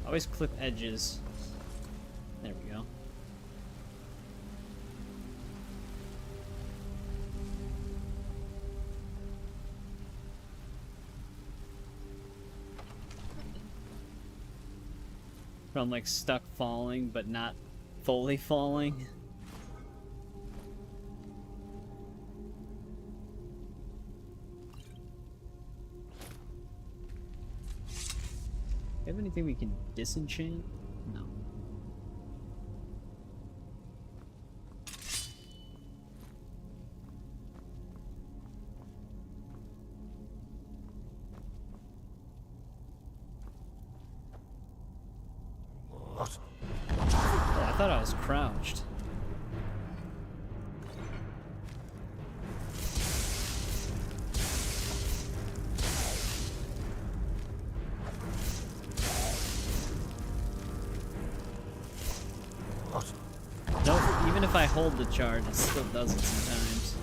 Always clip edges. There we go. From like stuck falling, but not fully falling. Do you have anything we can disenchant? No. What? Oh, I thought I was crouched. Nope, even if I hold the charge, it still does it sometimes.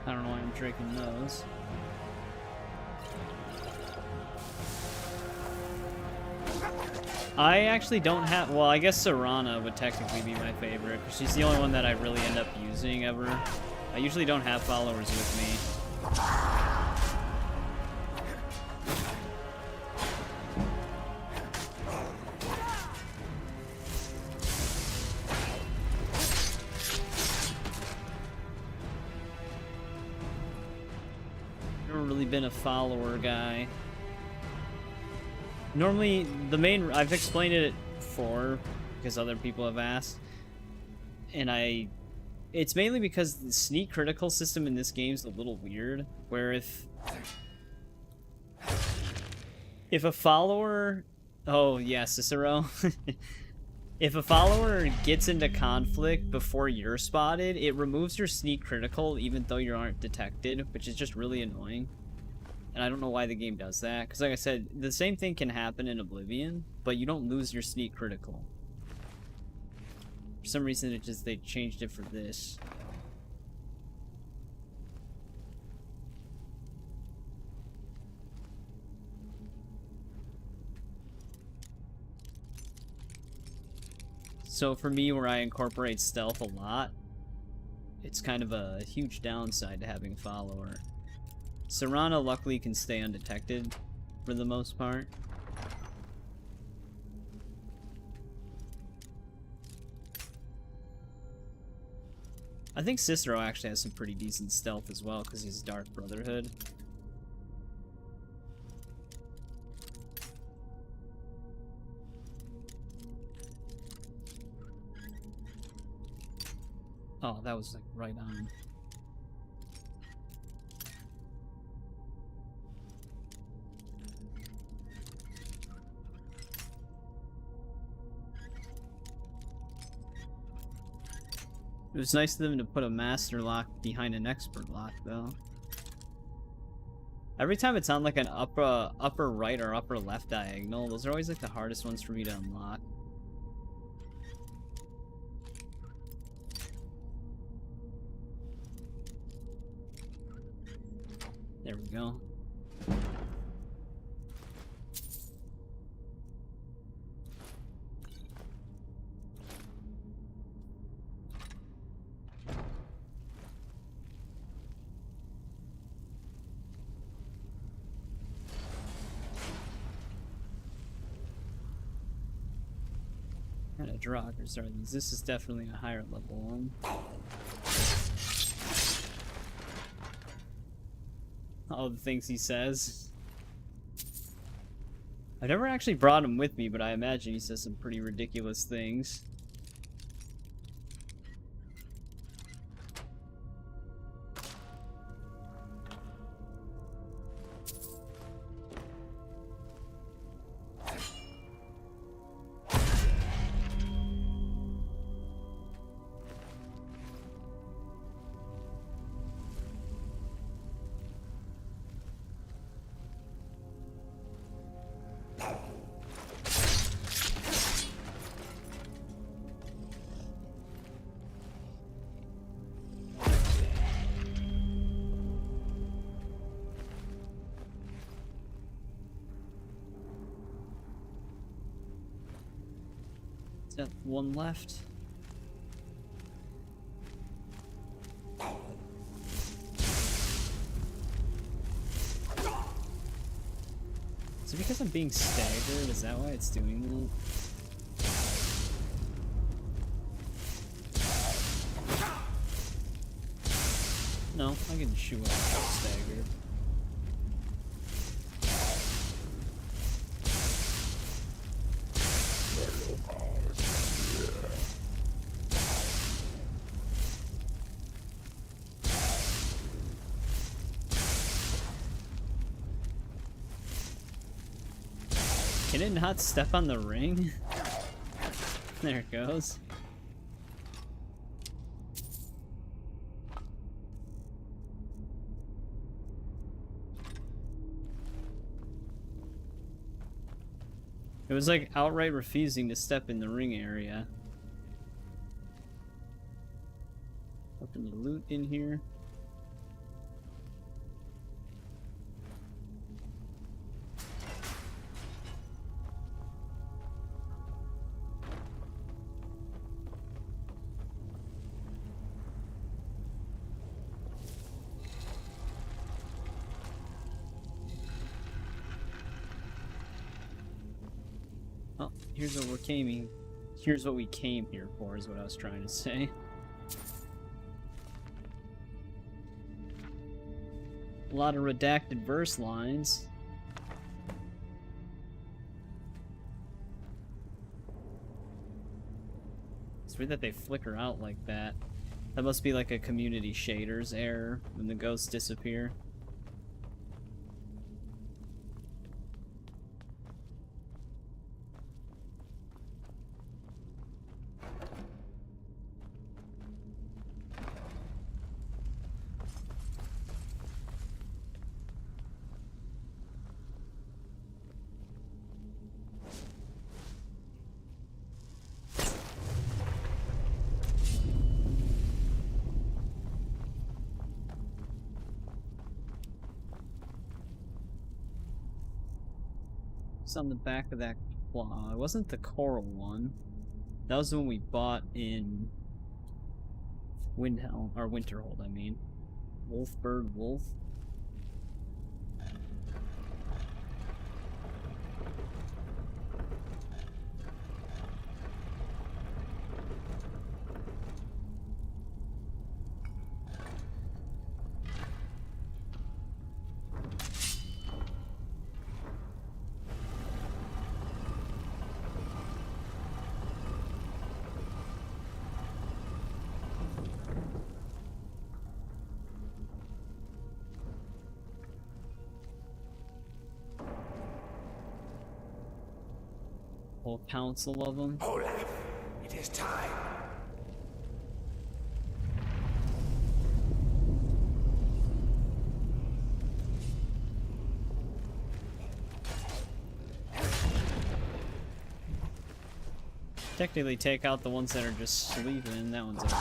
I don't know why I'm drinking those. I actually don't have... Well, I guess Serana would technically be my favorite, because she's the only one that I really end up using ever. I usually don't have followers with me. Never really been a follower guy. Normally, the main... I've explained it before, because other people have asked. And it's mainly because the sneak critical system in this game is a little weird, where if a follower... Oh, yeah, Cicero. If a follower gets into conflict before you're spotted, it removes your sneak critical even though you aren't detected, which is just really annoying. And I don't know why the game does that, because like I said, the same thing can happen in Oblivion, but you don't lose your sneak critical. For some reason, they changed it for this. So for me, where I incorporate stealth a lot, it's kind of a huge downside to having a follower. Serana luckily can stay undetected for the most part. I think Cicero actually has some pretty decent stealth as well because he's Dark Brotherhood. Oh, that was like right on. It was nice of them to put a master lock behind an expert lock, though. Every time it's on like an upper right or upper left diagonal, those are always like the hardest ones for me to unlock. There we go. What kind of draggers are these? This is definitely a higher level one. All the things he says. I've never actually brought him with me, but I imagine he says some pretty ridiculous things. One left. Is it because I'm being staggered? Is that why it's doing that? No, I can shoot without staggered. Can it not step on the ring? There it goes. It was like outright refusing to step in the ring area. Open the loot in here. Here's what we came here for, is what I was trying to say. A lot of redacted verse lines. It's weird that they flicker out like that. That must be like a community shaders error when the ghosts disappear. On the back of that claw. It wasn't the coral one. That was the one we bought in Windhelm, or Winterhold, I mean. Wolfbird Wolf. Whole council of them. Olaf, it is time. Technically take out the ones that are just sleeping. That one's over.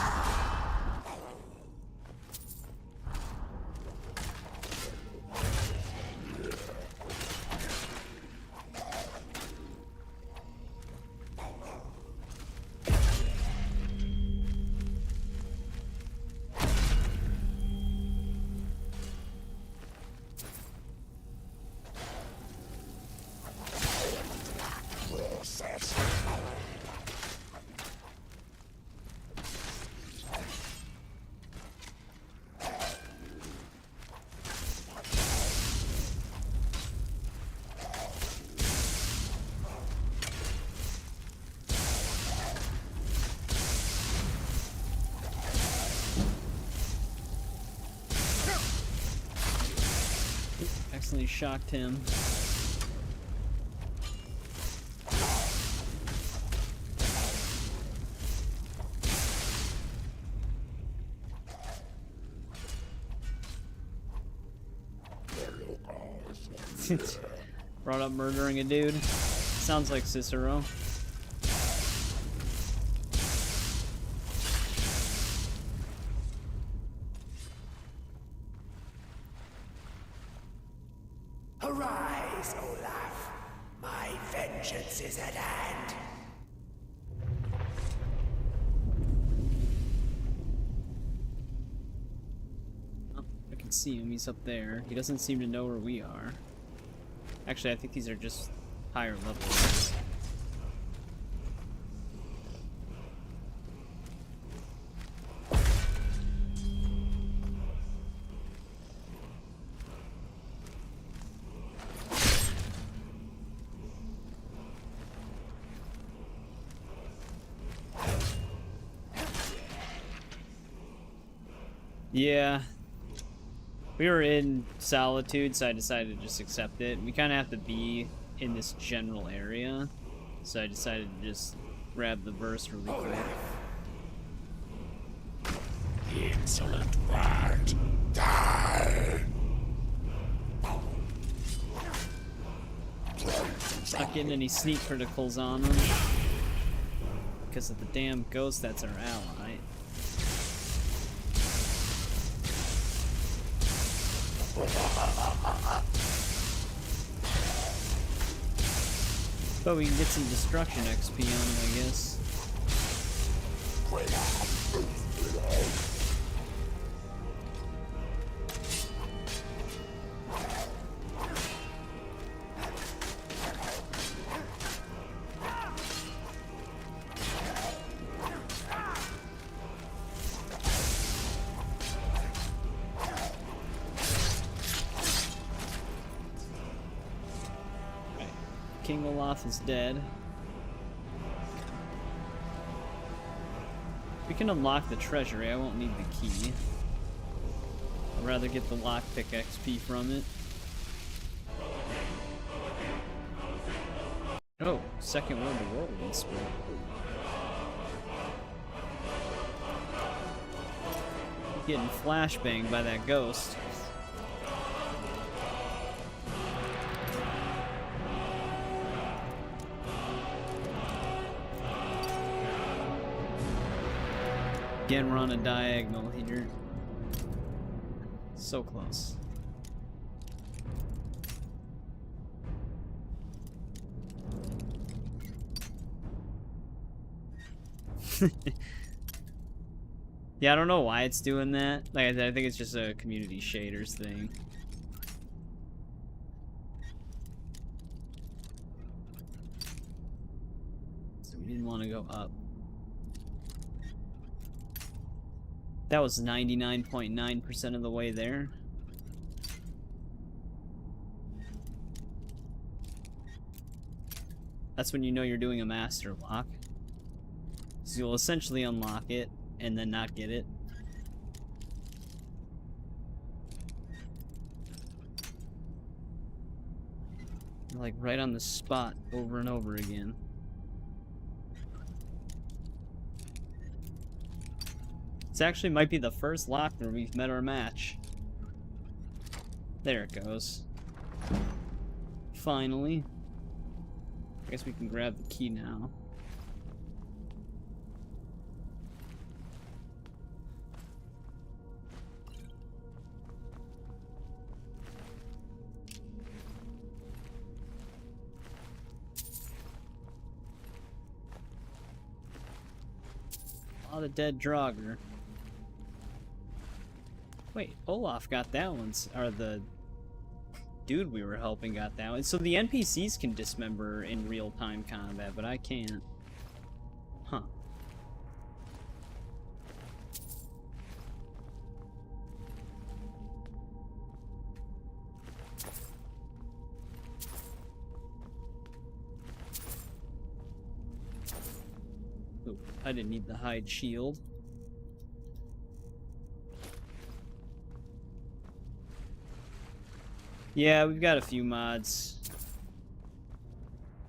Accidentally shocked him. Brought up murdering a dude. Sounds like Cicero. Arise, Olaf. My vengeance is at hand. Oh, I can see him. He's up there. He doesn't seem to know where we are. Actually, I think these are just higher levels. Yeah. We were in Solitude, so I decided to just accept it. We kind of have to be in this general area, so I decided to just grab the verse really quick. Insolent bard, die! Not getting any sneak criticals on them because of the damn ghost that's our ally. But we can get some destruction XP on him, I guess. King Olaf is dead. We can unlock the treasury. I won't need the key. I'd rather get the lockpick XP from it. Oh, second one to roll in sport. Getting flashbanged by that ghost. Again, we're on a diagonal here. So close. Yeah, I don't know why it's doing that. Like I think it's just a community shaders thing. So we didn't want to go up. That was 99.9% of the way there. That's when you know you're doing a master lock. So you'll essentially unlock it and then not get it. Like right on the spot over and over again. This actually might be the first lock where we've met our match. There it goes. Finally. I guess we can grab the key now. A lot of dead Draugr. Wait, Olaf got that one, or the dude we were helping got that one. So the NPCs can dismember in real-time combat, but I can't. Huh. Ooh, I didn't need the hide shield. Yeah, we've got a few mods.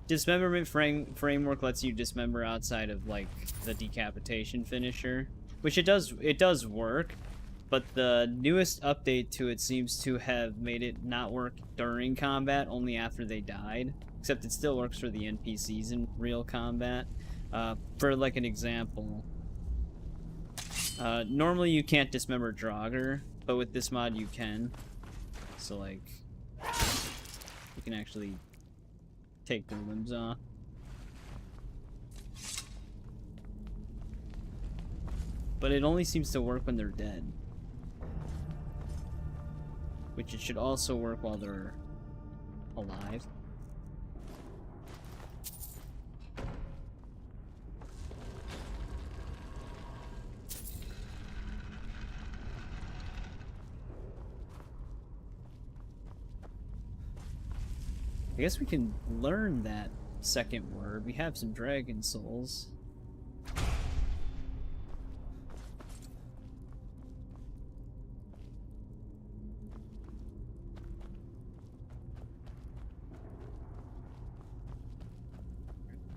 Dismemberment framework lets you dismember outside of like the decapitation finisher, which it does work, but the newest update to it seems to have made it not work during combat, only after they died. Except it still works for the NPCs in real combat. For like an example, normally you can't dismember Draugr, but with this mod you can. So like, you can actually take their limbs off. But it only seems to work when they're dead. Which it should also work while they're alive. I guess we can learn that second word. We have some dragon souls.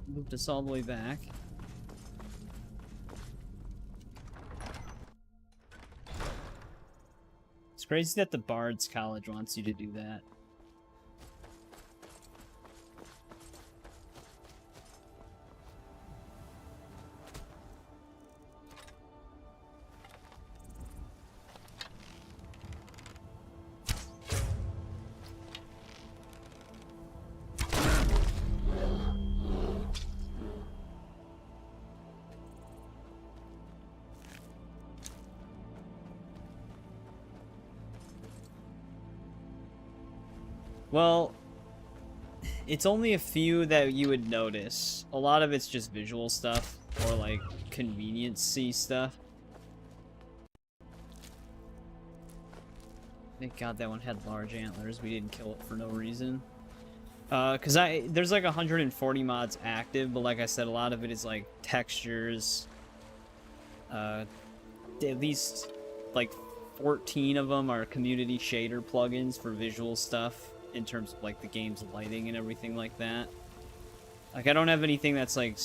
Moved us all the way back. It's crazy that the Bards College wants you to do that. Well, it's only a few that you would notice. A lot of it's just visual stuff, or like convenience-y stuff. Thank God that one had large antlers. We didn't kill it for no reason. Cause there's like 140 mods active, but like I said, a lot of it is like textures. At least like 14 of them are community shader plugins for visual stuff in terms of like the game's lighting and everything like that. Like I don't have anything that's like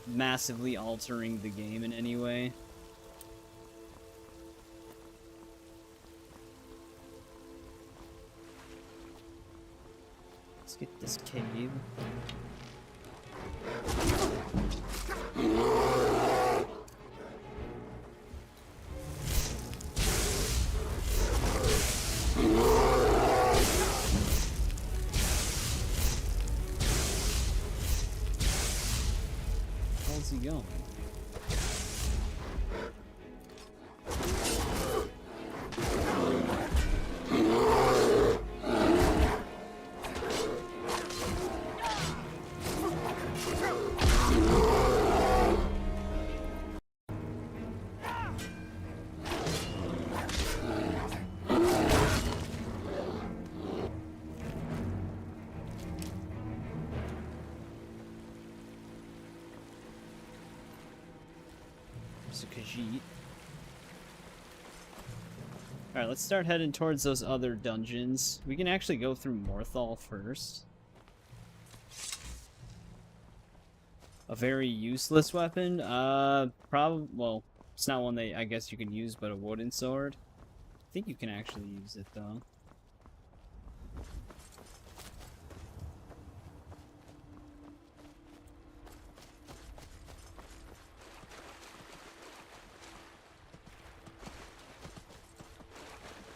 massively altering the game in any way. Let's get this cave. How's he going? Alright, let's start heading towards those other dungeons. We can actually go through Morthal first. A very useless weapon? Well, it's not one that I guess you can use, but a wooden sword. I think you can actually use it, though.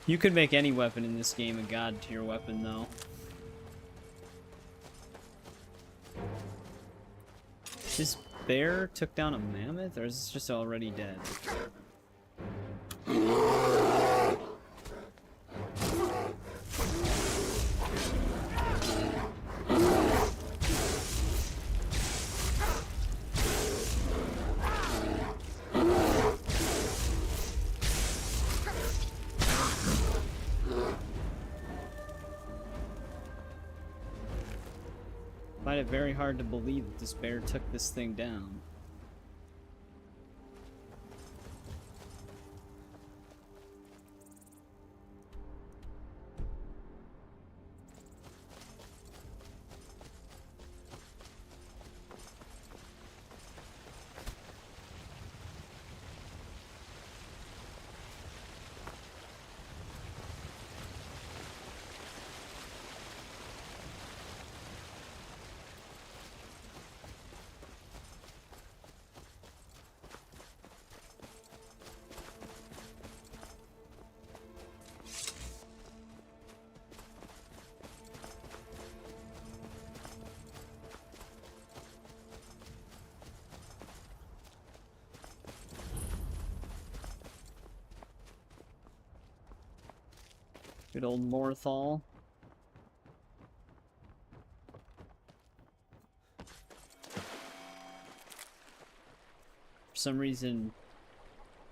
You could make any weapon in this game a god tier weapon, though. This bear took down a mammoth, or is this just already dead? Find it very hard to believe that this bear took this thing down. Good old Morthal. For some reason,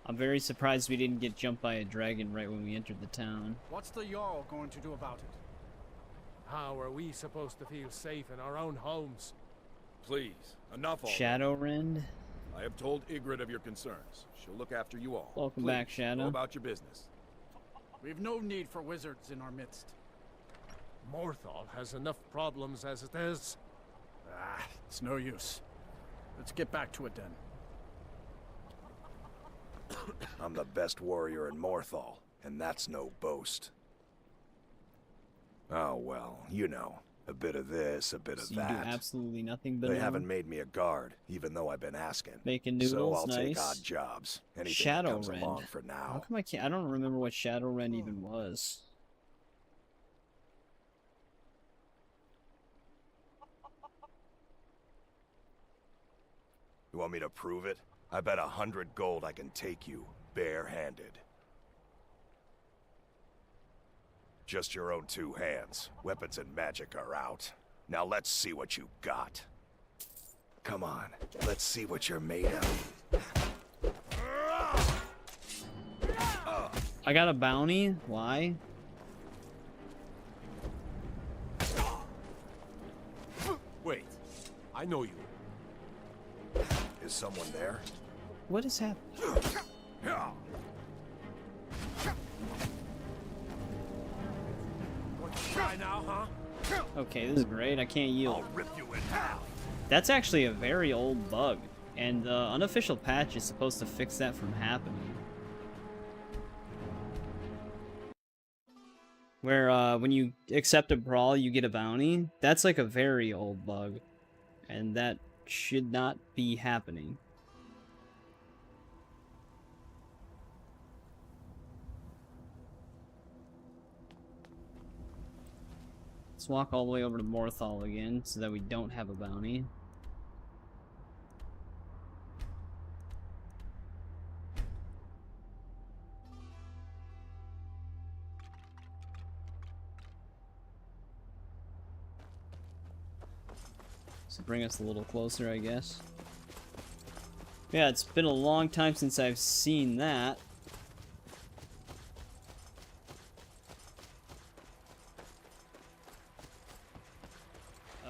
I'm very surprised we didn't get jumped by a dragon right when we entered the town. What's the Jarl going to do about it? How are we supposed to feel safe in our own homes? Please, enough already. Shadowrend. I have told Ygritte of your concerns. She'll look after you all. Welcome Please, back, Shadow. Go about your business. We've no need for wizards in our midst. Morthal has enough problems as it is. Ah, it's no use. Let's get back to it then. I'm the best warrior in Morthal, and that's no boast. Oh well, you know, a bit of this, a bit of So that. you do absolutely nothing but They haven't made me a guard, even though I've been asking. making noodles. So I'll Nice. take odd jobs. Anything that comes along Shadowrend. for now. How come I can't? I don't remember what Shadowrend even was. You want me to prove it? I bet 100 gold I can take you, bare-handed. Just your own two hands. Weapons and magic are out. Now let's see what you got. Come on, let's see what you're made of. I got a bounty? Why? Wait, I know you. Is someone there? What is happening? Want to try now, huh? Okay, this is great. I can't yield. I'll rip you in half. That's actually a very old bug, and the unofficial patch is supposed to fix that from happening. Where when you accept a brawl, you get a bounty. That's like a very old bug, and that should not be happening. Let's walk all the way over to Morthal again, so that we don't have a bounty. So bring us a little closer, I guess. Yeah, it's been a long time since I've seen that.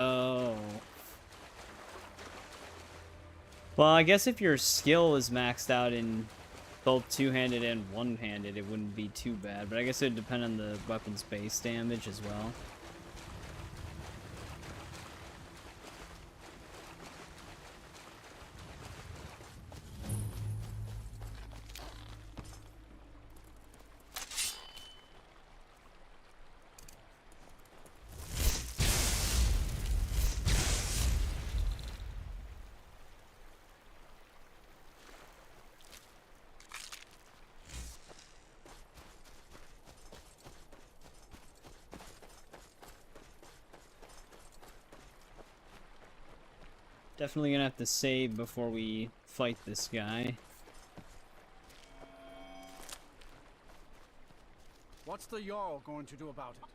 Oh. Well, I guess if your skill is maxed out in both two-handed and one-handed, it wouldn't be too bad. But I guess it would depend on the weapon's base damage as well. Definitely gonna have to save before we fight this guy. What's the Jarl going to do about it?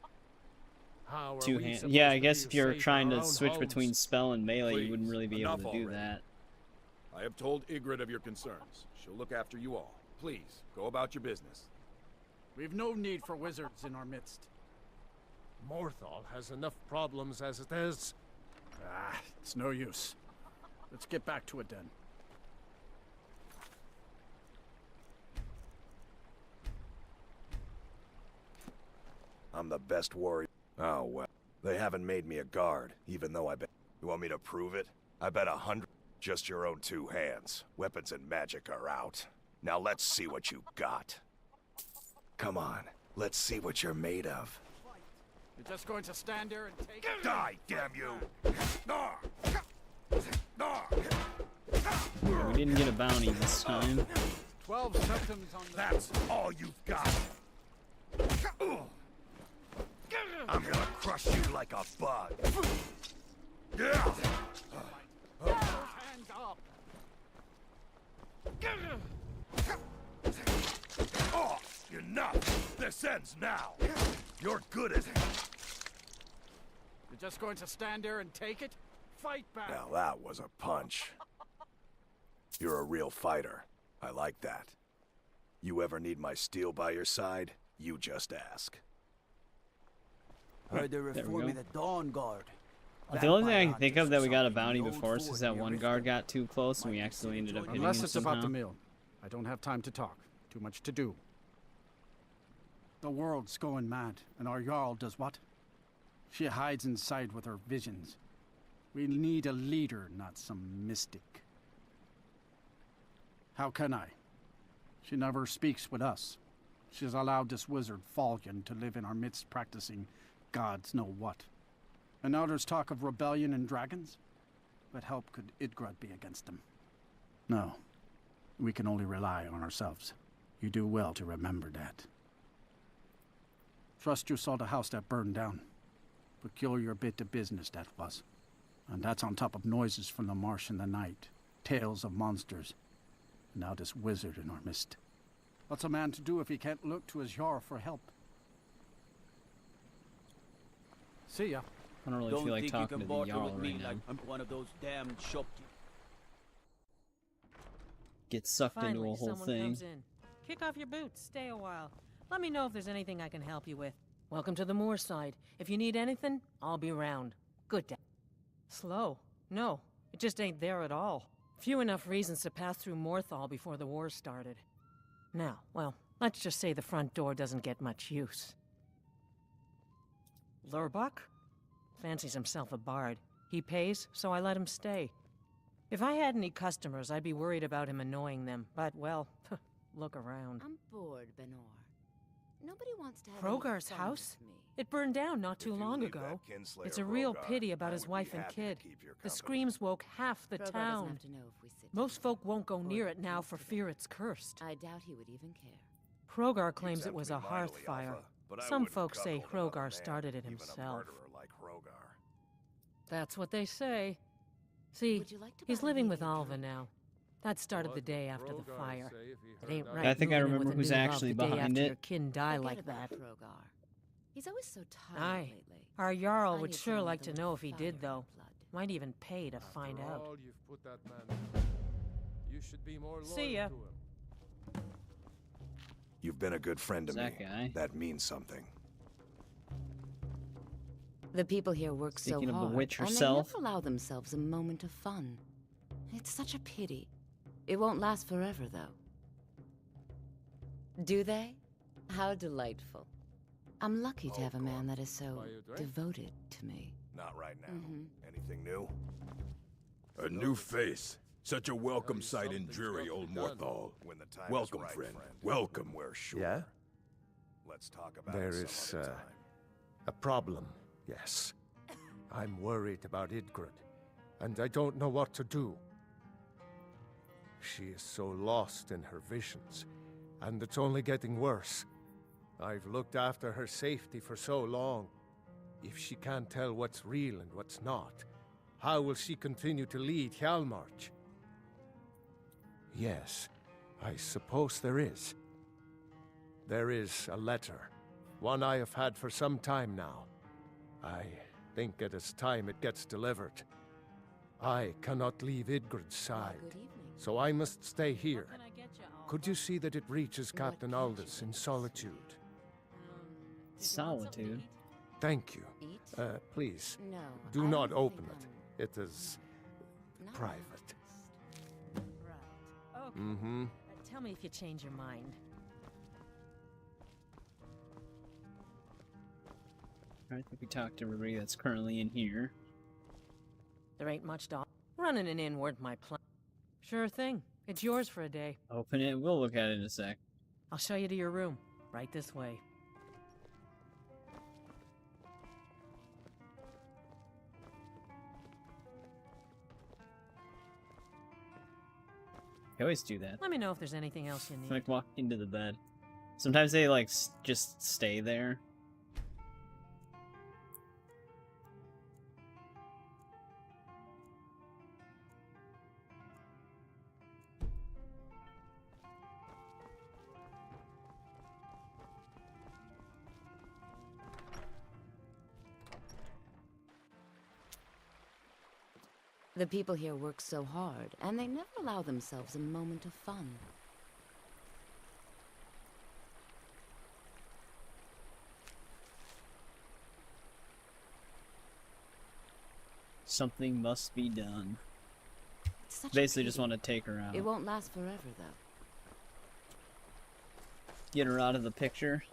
How are Two we hand. supposed Yeah, I to guess feel if you're safe trying in to our own switch homes? between spell and melee, you wouldn't Please, really be able enough to do already. that. I have told Ygritte of your concerns. She'll look after you all. Please, go about your business. We've no need for wizards in our midst. Morthal has enough problems as it is. Ah, it's no use. Let's get back to it then. I'm the best warrior. Oh, well. They haven't made me a guard, even though I bet. You want me to prove it? I bet 100. Just your own two hands. Weapons and magic are out. Now let's see what you got. Come on, let's see what you're made of. You're just going to stand there and take it? Die, damn you! We didn't get a bounty this time. 12 symptoms on the... That's all you've got! I'm gonna crush you like a bug! Yeah! Hands up! Oh, enough! This ends now! You're good at it! You're just going to stand there and take it? Fight back! Now that was a punch. You're a real fighter. I like that. You ever need my steel by your side, you just ask. Heard they're There we reforming go. the Dawn Guard. The only thing I can think of that we got a bounty before is because that one guard got too close and we accidentally ended up hitting him Unless it's about somehow. the meal. I don't have time to talk. Too much to do. The world's going mad, and our Jarl does what? She hides inside with her visions. We need a leader, not some mystic. How can I? She never speaks with us. She's allowed this wizard, Falcon, to live in our midst practicing gods know what. And now there's talk of rebellion and dragons? What help could Ygritte be against them? No. We can only rely on ourselves. You do well to remember that. Trust you saw the house that burned down. Peculiar bit of business that was. And that's on top of noises from the marsh in the night. Tales of monsters. And now this wizard in our midst. What's a man to do if he can't look to his Jarl for help? See ya. I don't really Don't feel like think you talking can to the barter Jarl with me right now. like I'm one of those damned shopkeepers. Get sucked into Finally, a whole someone thing. comes in. Kick off your boots. Stay a while. Let me know if there's anything I can help you with. Welcome to the Moorside. If you need anything, I'll be around. Good day. Slow? No, it just ain't there at all. Few enough reasons to pass through Morthal before the war started. Now, well, let's just say the front door doesn't get much use. Lurbuck? Fancies himself a bard. He pays, so I let him stay. If I had any customers, I'd be worried about him annoying them, but, well, look around. I'm bored, Benor. Nobody wants to have Krogar's any fun house? with me. It burned down not too long ago. It's a real pity about his wife and kid. The screams woke half the Krogar town. doesn't have to know if we sit Most folk won't go near it now for fear it's cursed. I doubt he would even care. Krogar claims it was a hearth fire. but I Some wouldn't folks say cuddle another Krogar man, started it even a himself. murderer like Krogar. That's what they say. See, Would you like to he's buy living me with a Alva drink? now. That started the day after the fire. It ain't that? right. I think I moving in remember with a who's new love actually the day behind after it. Your kin die Forget like about that. Krogar. He's always so tired Aye. lately. Our Jarl I would need sure someone like with to a know little if he fire did, in though. blood. Might even pay to After find out. all you've put that man through, you should be more loyal See ya. to him. You've been a good friend to That me. guy. That means something. The people here work Speaking so of the hard, witch and herself. they never allow themselves a moment of fun. It's such a pity. It won't last forever, though. Do they? How delightful. I'm lucky to have a man that is so Buy you a drink? devoted to me. Not right now. Mhm. Anything new? A new face. Such a welcome sight in dreary old Morthal. When the time Welcome, is right, friend. friend. Welcome. We're sure. Yeah? Let's talk about There it is some other time. a problem, yes. I'm worried about Idgrid, and I don't know what to do. She is so lost in her visions, and it's only getting worse. I've looked after her safety for so long. If she can't tell what's real and what's not, how will she continue to lead Hjalmarch? Yes, I suppose there is. There is a letter, one I have had for some time now. I think it is time it gets delivered. I cannot leave Idgrid's side, Good evening. so I must stay here. Can I get you all? Could you see that it reaches Captain can't you Aldous do? in solitude? Did you want something to Solitude. eat? Thank you. Eat? Please, No. do I not don't open think it. It is I'm not private. Right. Okay. Mm-hmm. Tell me if you change your mind. I think we talked to everybody that's currently in here. There ain't much to... Running an inn weren't my plan. Sure thing. It's yours for a day. Open it. We'll look at it in a sec. I'll show you to your room. Right this way. I always do that. Let me know if there's anything else you need. Like walk into the bed. Sometimes they like just stay there. The people here work so hard, and they never allow themselves a moment of fun. Something must be done. It's such a Basically just pity. want to take her out. It won't last forever, though. Get her out of the picture.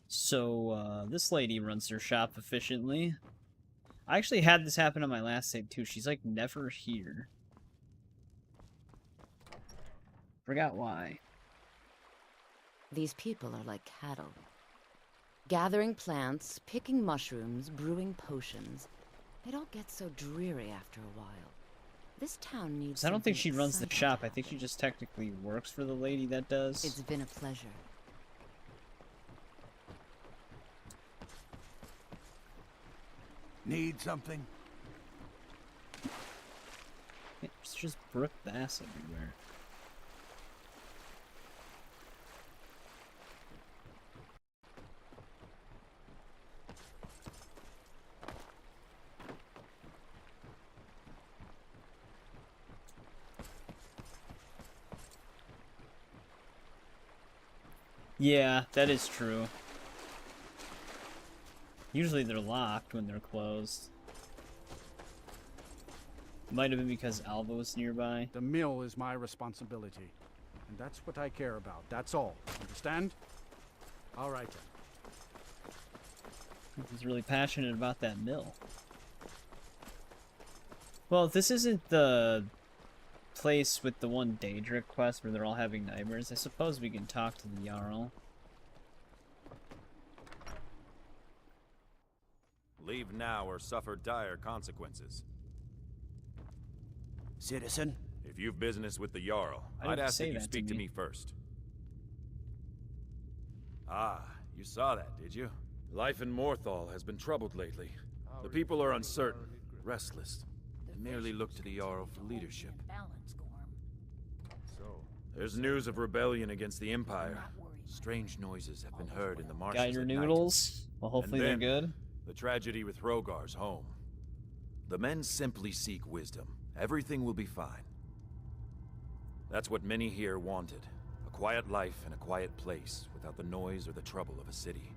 So, this lady runs her shop efficiently. I actually had this happen on my last save, too. She's, like, never here. Forgot why. These people are like cattle. Gathering plants, picking mushrooms, brewing potions. It all gets so dreary after a while. This town needs 'Cause I don't think something she runs the exciting. shop. I think she just technically works for the lady that does. It's been a pleasure. Need something? It's just brook bass everywhere. Yeah, that is true. Usually they're locked when they're closed. Might have been because Alva was nearby. The mill is my responsibility. And that's what I care about. That's all. Understand? All right then. He's really passionate about that mill. Well, if this isn't the place with the one Daedric quest where they're all having nightmares, I suppose we can talk to the Jarl. Leave now or suffer dire consequences. Citizen? If you've business with the Jarl, I'd ask that you speak to me first. Ah, you saw that, did you? Life in Morthal has been troubled lately. The people are uncertain, restless. They merely look to the Jarl for leadership. There's news of rebellion against the Empire. Strange noises have been heard in the marshes Got your at noodles? night. Well, hopefully And they're then, good. The tragedy with Hrogar's home. The men simply seek wisdom. Everything will be fine. That's what many here wanted. A quiet life in a quiet place, without the noise or the trouble of a city.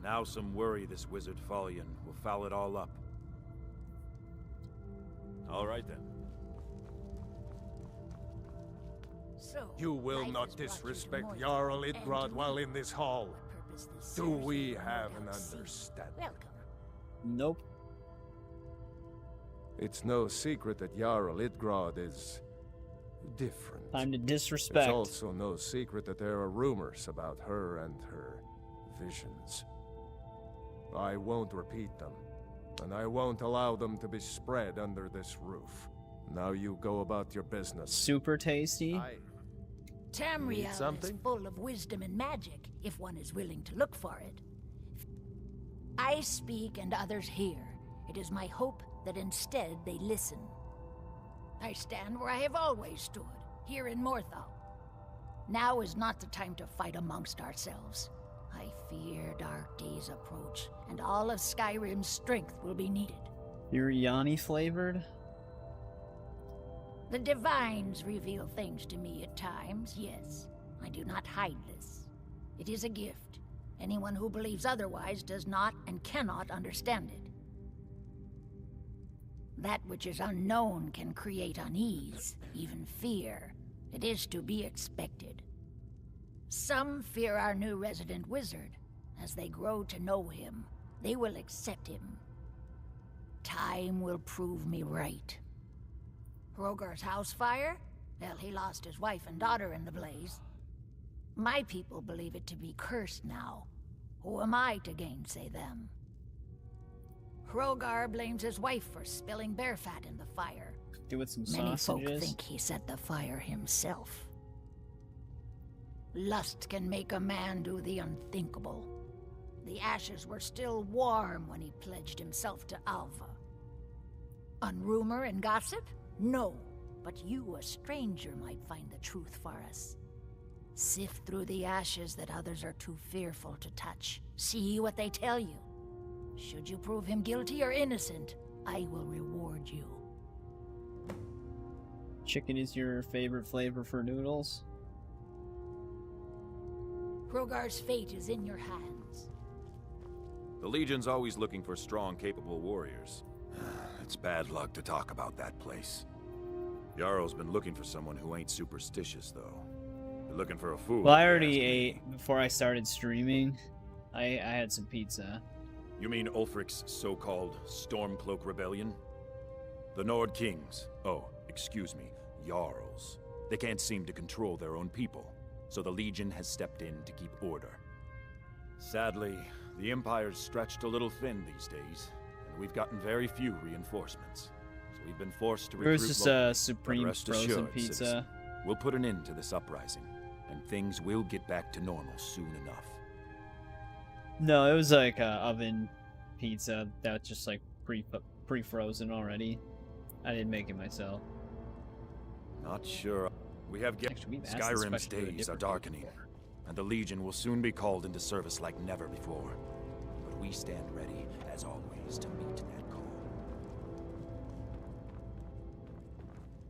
Now some worry this wizard Fallion will foul it all up. All right then. You will not disrespect Jarl Idgrod while in this hall. Do we have an understanding? Nope. It's no secret that Jarl Idgrod is different. Time to disrespect. It's also no secret that there are rumors about her and her visions. I won't repeat them, and I won't allow them to be spread under this roof. Now you go about your business. Super tasty. Tamriel something? is full of wisdom and magic, if one is willing to look for it. I speak and others hear. It is my hope that instead they listen. I stand where I have always stood, here in Morthal. Now is not the time to fight amongst ourselves. I fear dark days approach, and all of Skyrim's strength will be needed. You're Yanni flavored? The divines reveal things to me at times, yes. I do not hide this. It is a gift. Anyone who believes otherwise does not and cannot understand it. That which is unknown can create unease, even fear. It is to be expected. Some fear our new resident wizard. As they grow to know him, they will accept him. Time will prove me right. Hrogar's house fire? Well, he lost his wife and daughter in the blaze. My people believe it to be cursed now. Who am I to gainsay them? Hrogar blames his wife for spilling bear fat in the fire. Do with some Many sausages. folk think he set the fire himself. Lust can make a man do the unthinkable. The ashes were still warm when he pledged himself to Alva. On rumor and gossip? No, but you, a stranger, might find the truth for us. Sift through the ashes that others are too fearful to touch. See what they tell you. Should you prove him guilty or innocent, I will reward you. Chicken is your favorite flavor for noodles? Hrogar's fate is in your hands. The Legion's always looking for strong, capable warriors. It's bad luck to talk about that place. Jarl's been looking for someone who ain't superstitious, though. They're looking for a fool. Well, I already ate before I started streaming. I had some pizza. You mean Ulfric's so-called Stormcloak Rebellion? The Nord Kings. Oh, excuse me, Jarls. They can't seem to control their own people, so the Legion has stepped in to keep order. Sadly, the Empire's stretched a little thin these days, and we've gotten very few reinforcements. So we've been forced to recruit Versus locally. Supreme But rest frozen assured, pizza. citizen, we'll put an end to this uprising, and things will get back to normal soon enough. No, it was like oven pizza that's just like pre-frozen already. I didn't make it myself. Not sure. We have Actually, we've asked this Skyrim's question to a days are different darkening, and the Legion will soon be called into service like never before. But we stand ready, as always, to meet that call.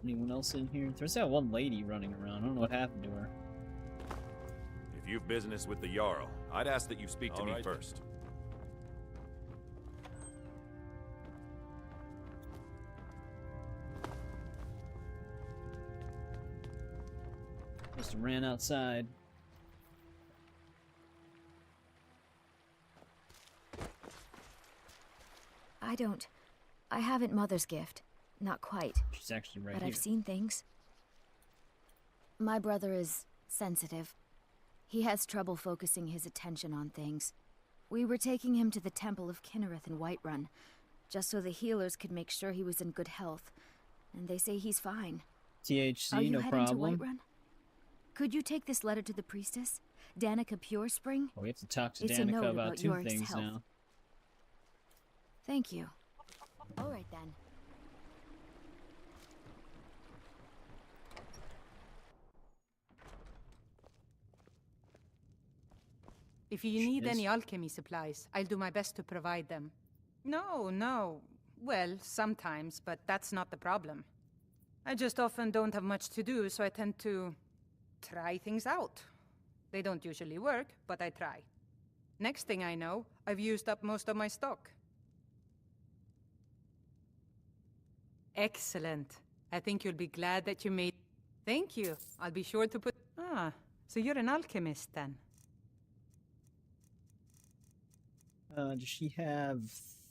Anyone else in here? There's that one lady running around. I don't know what happened to her. If you've business with the Jarl, I'd ask that you speak to me first. Just ran outside. I haven't Mother's gift. Not quite. She's actually right but here. I've seen things. My brother is sensitive. He has trouble focusing his attention on things. We were taking him to the Temple of Kinnereth in Whiterun, just so the healers could make sure he was in good health. And they say he's fine. THC, Are you no heading problem. to Whiterun? Could you take this letter to the priestess, Danica Purespring? Oh, we have to talk to It's a note Danica about two Yorick's things health. now. Thank you. All right then. If you need any alchemy supplies, I'll do my best to provide them. No. Well, sometimes, but that's not the problem. I just often don't have much to do, so I tend to try things out. They don't usually work, but I try. Next thing I know, I've used up most of my stock. Excellent. I think you'll be glad that you made... Thank you. I'll be sure to put... Ah, so you're an alchemist then? Does she have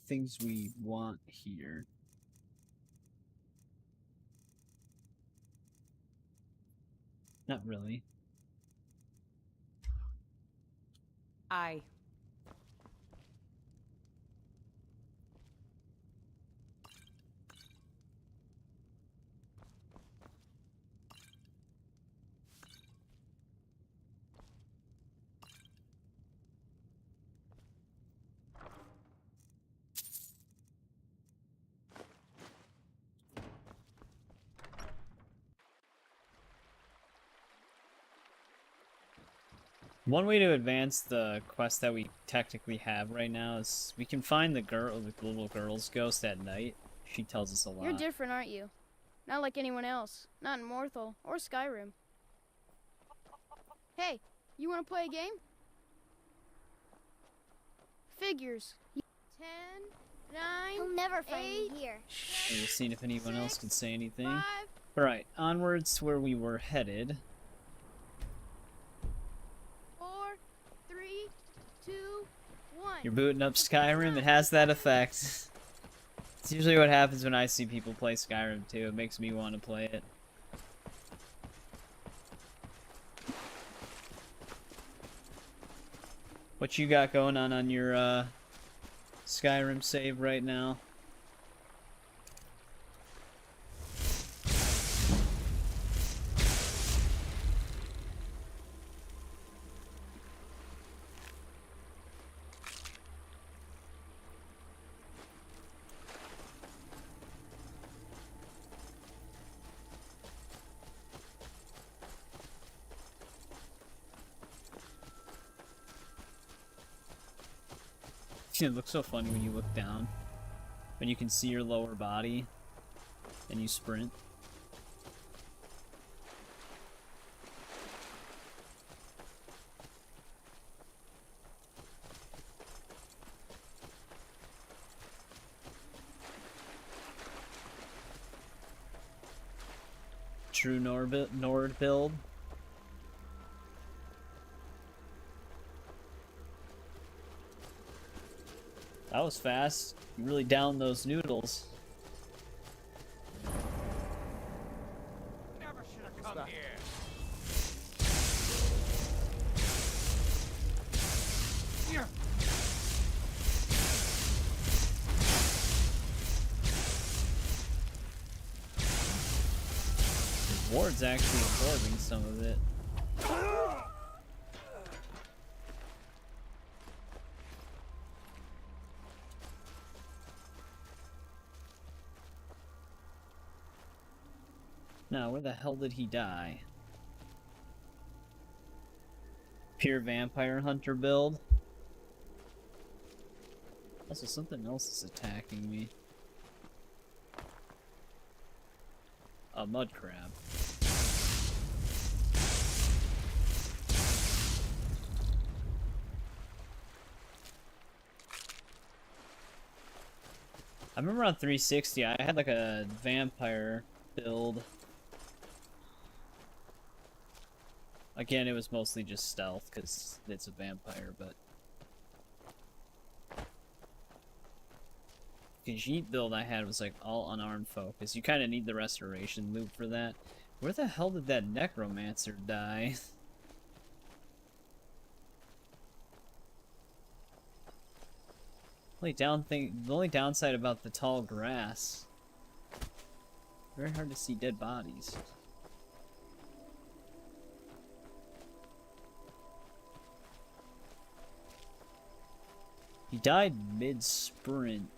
things we want here? Not really. Aye. One way to advance the quest that we technically have right now is we can find the little girl's ghost at night. She tells us a lot. You're different, aren't you? Not like anyone else. Not in Morthal or Skyrim. Hey, you want to play a game? Figures. 10, 9, He'll never find 8, me here. We'll see if anyone else can say anything. Alright, onwards to where we were headed. 4, 3, 2, 1. You're booting up Skyrim, it has that effect. It's usually what happens when I see people play Skyrim too. It makes me want to play it. What you got going on your Skyrim save right now? It looks so funny when you look down. When you can see your lower body and you sprint. True Nord build. That was fast. You really downed those noodles. Never should have come here. The ward's actually absorbing some of it. Now, where the hell did he die? Pure vampire hunter build. Also, something else is attacking me. A mud crab. I remember on 360, I had like a vampire build. Again, it was mostly just stealth because it's a vampire, but the Khajiit build I had was like all unarmed focus. You kind of need the restoration loop for that. Where the hell did that necromancer die? The only downside about the tall grass. Very hard to see dead bodies. He died mid-sprint.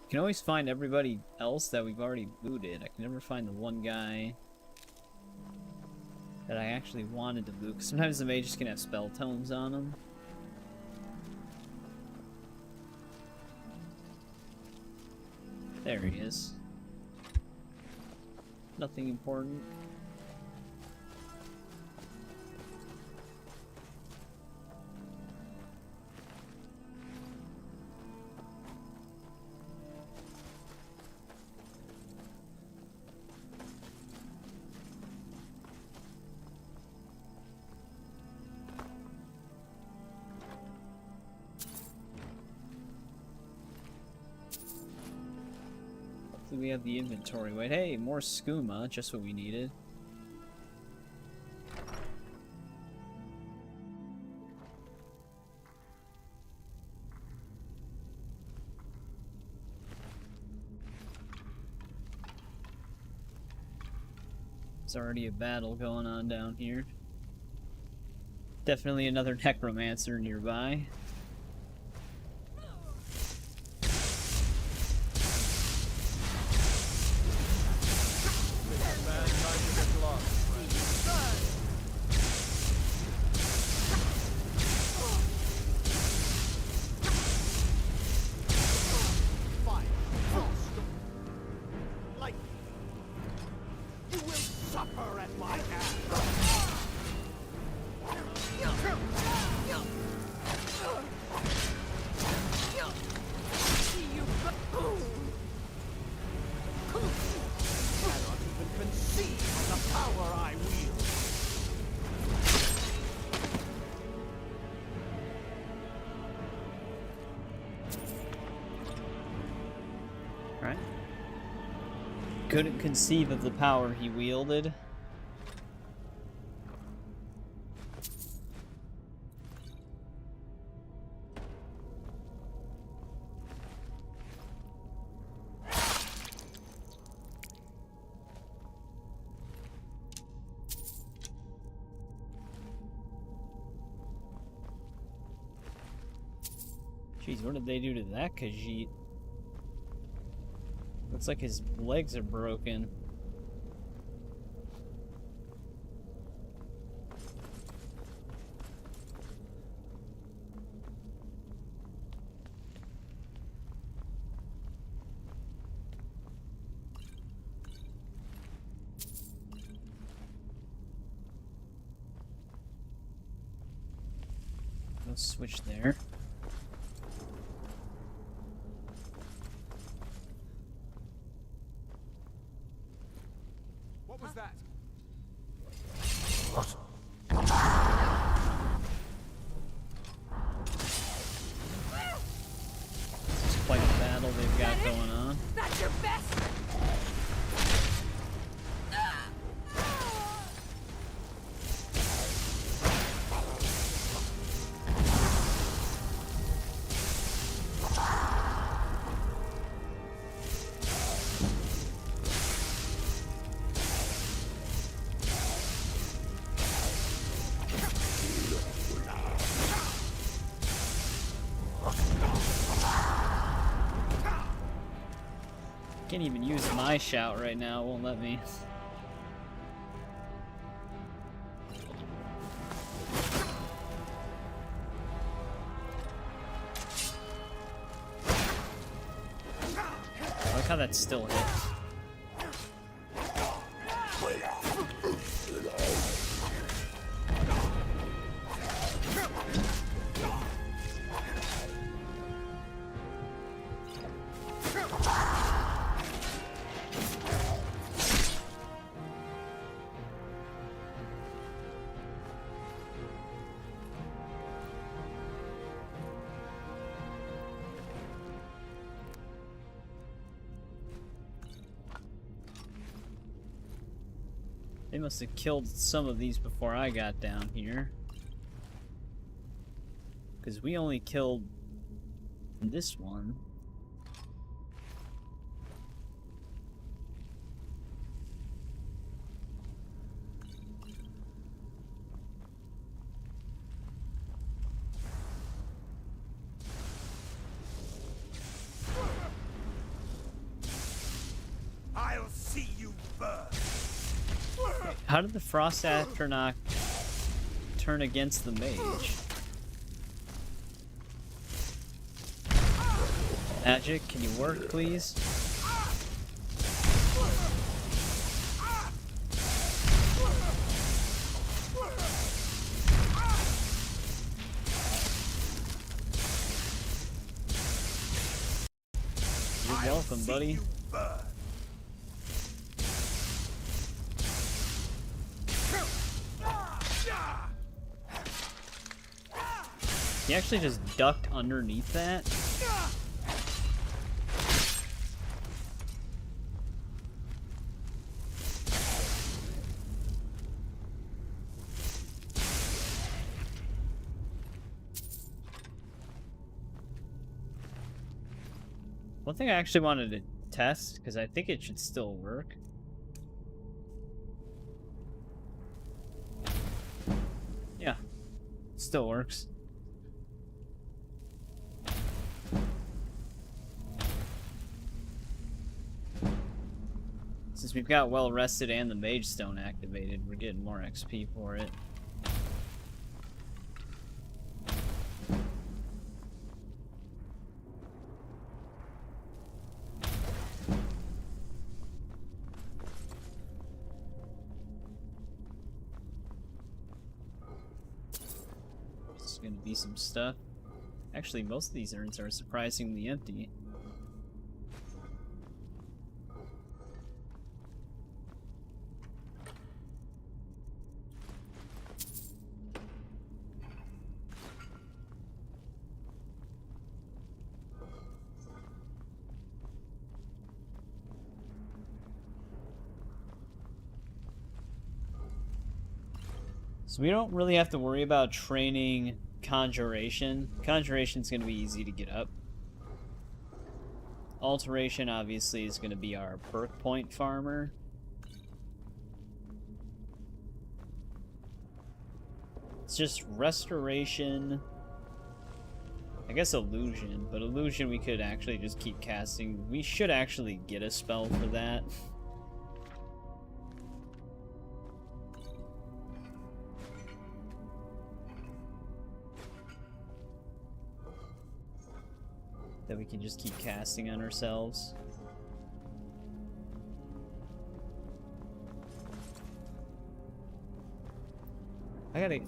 You can always find everybody else that we've already booted. I can never find the one guy that I actually wanted to boot. Sometimes the mages can have spell tomes on them. There he is. Nothing important. We have the inventory. Wait, hey, more skooma, just what we needed. There's already a battle going on down here. Definitely another necromancer nearby. Couldn't conceive of the power he wielded. Jeez, what did they do to that Khajiit? Looks like his legs are broken. Let's switch there. What was that? It's quite a battle they've got going on. That's your best. Can't even use my shout right now, won't let me. I like how that still hits. They must have killed some of these before I got down here. Because we only killed this one. I'll see you burn. How did the Frost Astronaut turn against the mage? Magic, can you work, please? You're welcome, buddy. He actually just ducked underneath that. One thing I actually wanted to test, because I think it should still work. Yeah, still works. Since we've got well rested and the mage stone activated, we're getting more XP for it. This is gonna be some stuff. Actually, most of these urns are surprisingly empty. So we don't really have to worry about training Conjuration. Conjuration's going to be easy to get up. Alteration, obviously, is going to be our perk point farmer. It's just Restoration. I guess Illusion, but Illusion we could actually just keep casting. We should actually get a spell for that. That we can just keep casting on ourselves. I gotta...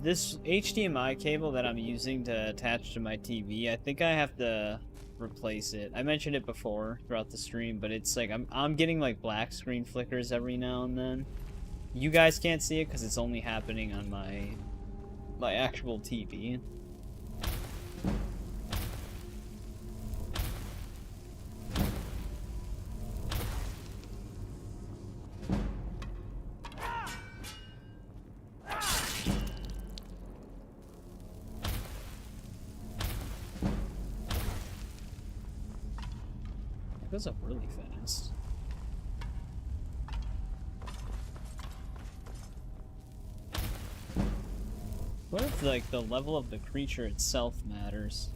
this HDMI cable that I'm using to attach to my TV, I think I have to replace it. I mentioned it before throughout the stream, but it's like I'm getting like black screen flickers every now and then. You guys can't see it because it's only happening on my actual TV. Goes up really fast. What if like the level of the creature itself matters?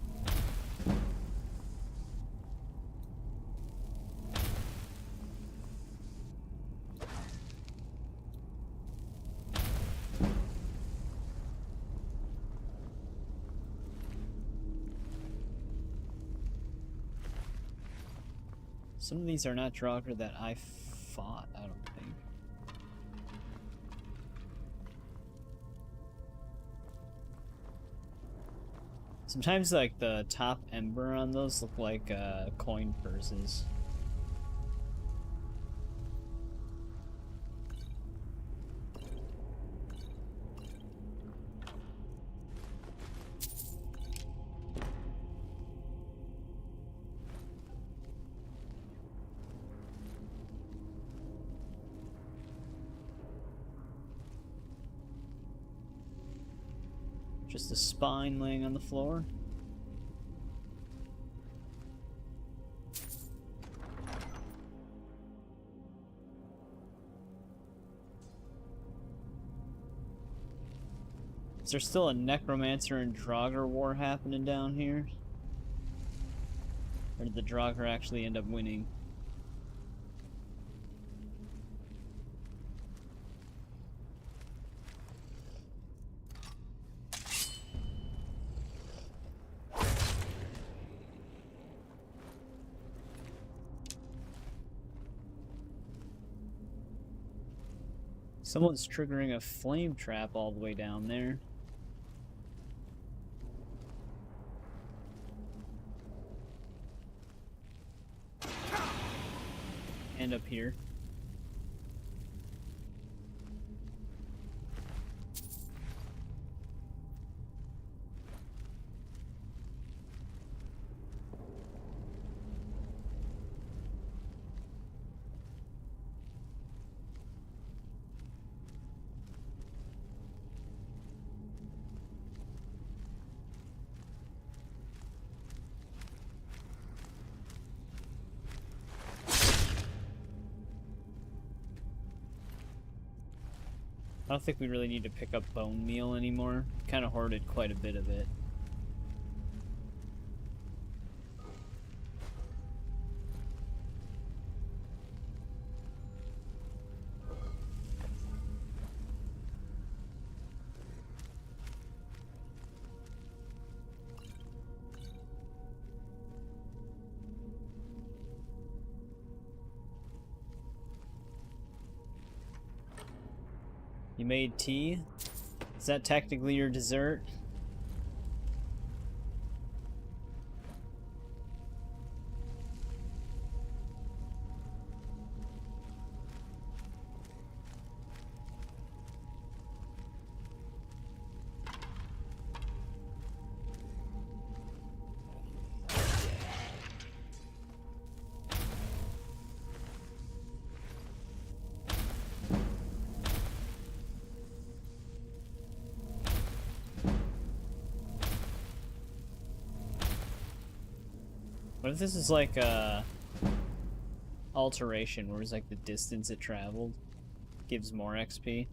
Some of these are not Draugr that I fought, I don't think. Sometimes like the top ember on those look like coin purses. Just a spine laying on the floor. Is there still a Necromancer and Draugr war happening down here? Or did the Draugr actually end up winning? Someone's triggering a flame trap all the way down there. And up here. I don't think we really need to pick up bone meal anymore. Kind of hoarded quite a bit of it. You made tea? Is that technically your dessert? What if this is like a alteration where it's like the distance it traveled gives more XP?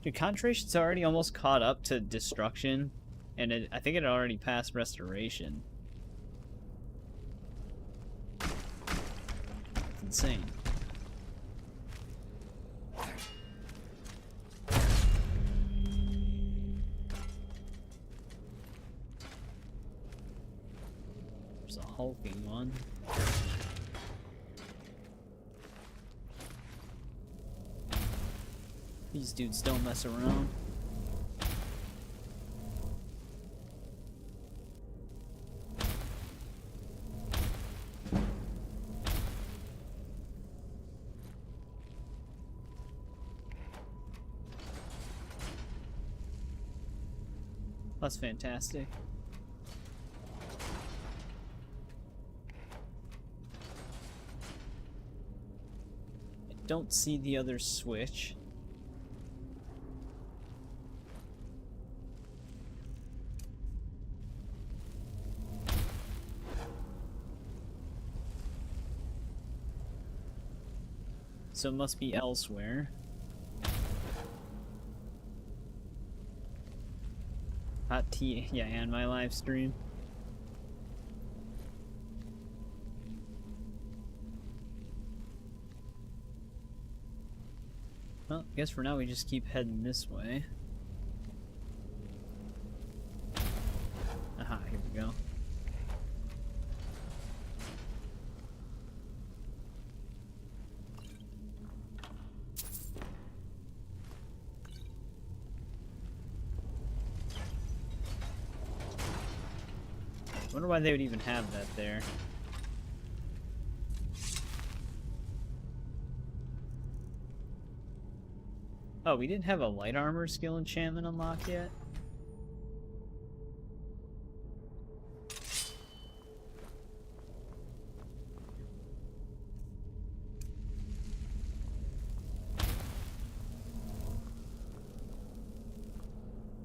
Dude, Conjuration's already almost caught up to Destruction, and I think it already passed Restoration. It's insane. Hulking one. These dudes don't mess around. That's fantastic. Don't see the other switch. So it must be elsewhere. Hot tea, yeah, and my live stream. Well, I guess for now we just keep heading this way. Aha, here we go. Wonder why they would even have that there. Oh, we didn't have a light armor skill enchantment unlocked yet?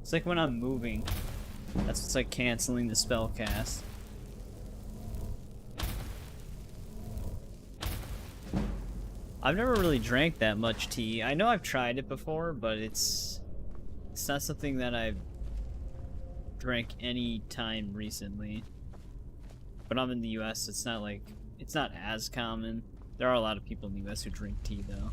It's like when I'm moving. That's what's like canceling the spell cast. I've never really drank that much tea. I know I've tried it before, but it's not something that I've drank any time recently. But I'm in the US, it's not like, it's not as common. There are a lot of people in the US who drink tea though.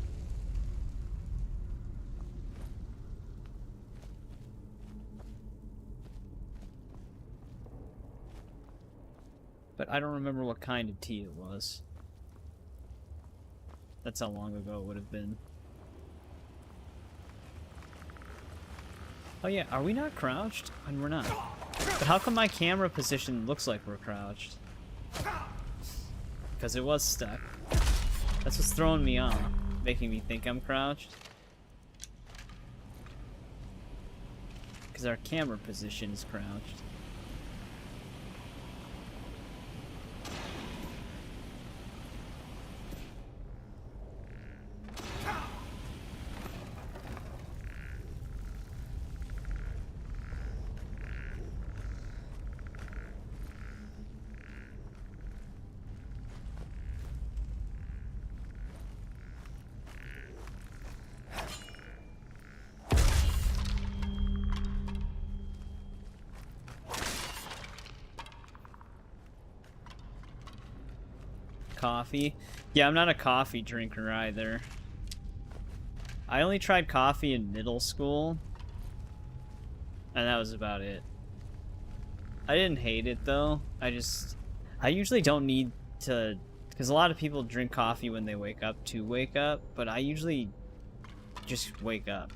But I don't remember what kind of tea it was. That's how long ago it would have been. Oh yeah, are we not crouched? And we're not. But how come my camera position looks like we're crouched? Because it was stuck. That's what's throwing me off, making me think I'm crouched. Because our camera position is crouched. Coffee. Yeah, I'm not a coffee drinker either. I only tried coffee in middle school, and that was about it. I didn't hate it though. I usually don't need to, because a lot of people drink coffee when they wake up to wake up, but I usually just wake up.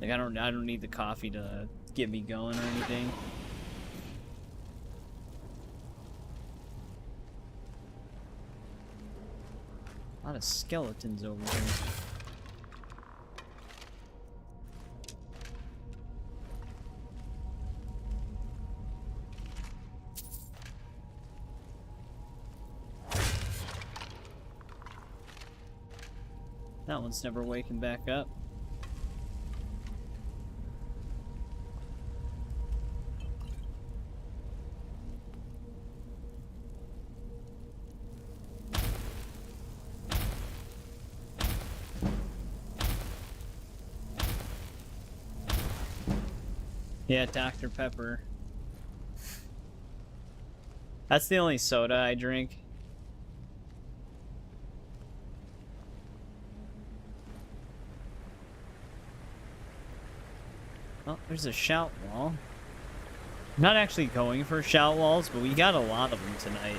Like I don't need the coffee to get me going or anything. A lot of skeletons over here. That one's never waking back up. Yeah, Dr. Pepper. That's the only soda I drink. Oh, there's a shout wall. I'm not actually going for shout walls, but we got a lot of them tonight.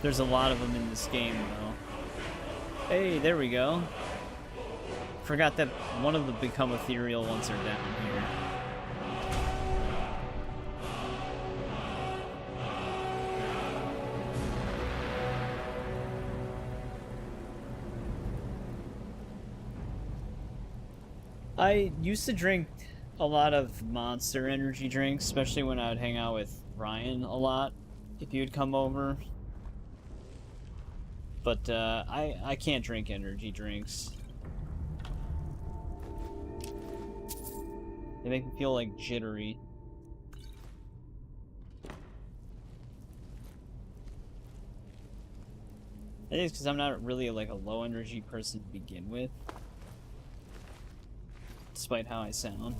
There's a lot of them in this game, though. Hey, there we go. Forgot that one of the become ethereal ones are down here. I used to drink a lot of Monster energy drinks, especially when I would hang out with Ryan a lot, if he would come over. But I can't drink energy drinks. They make me feel like jittery. I think it's because I'm not really like a low energy person to begin with. Despite how I sound.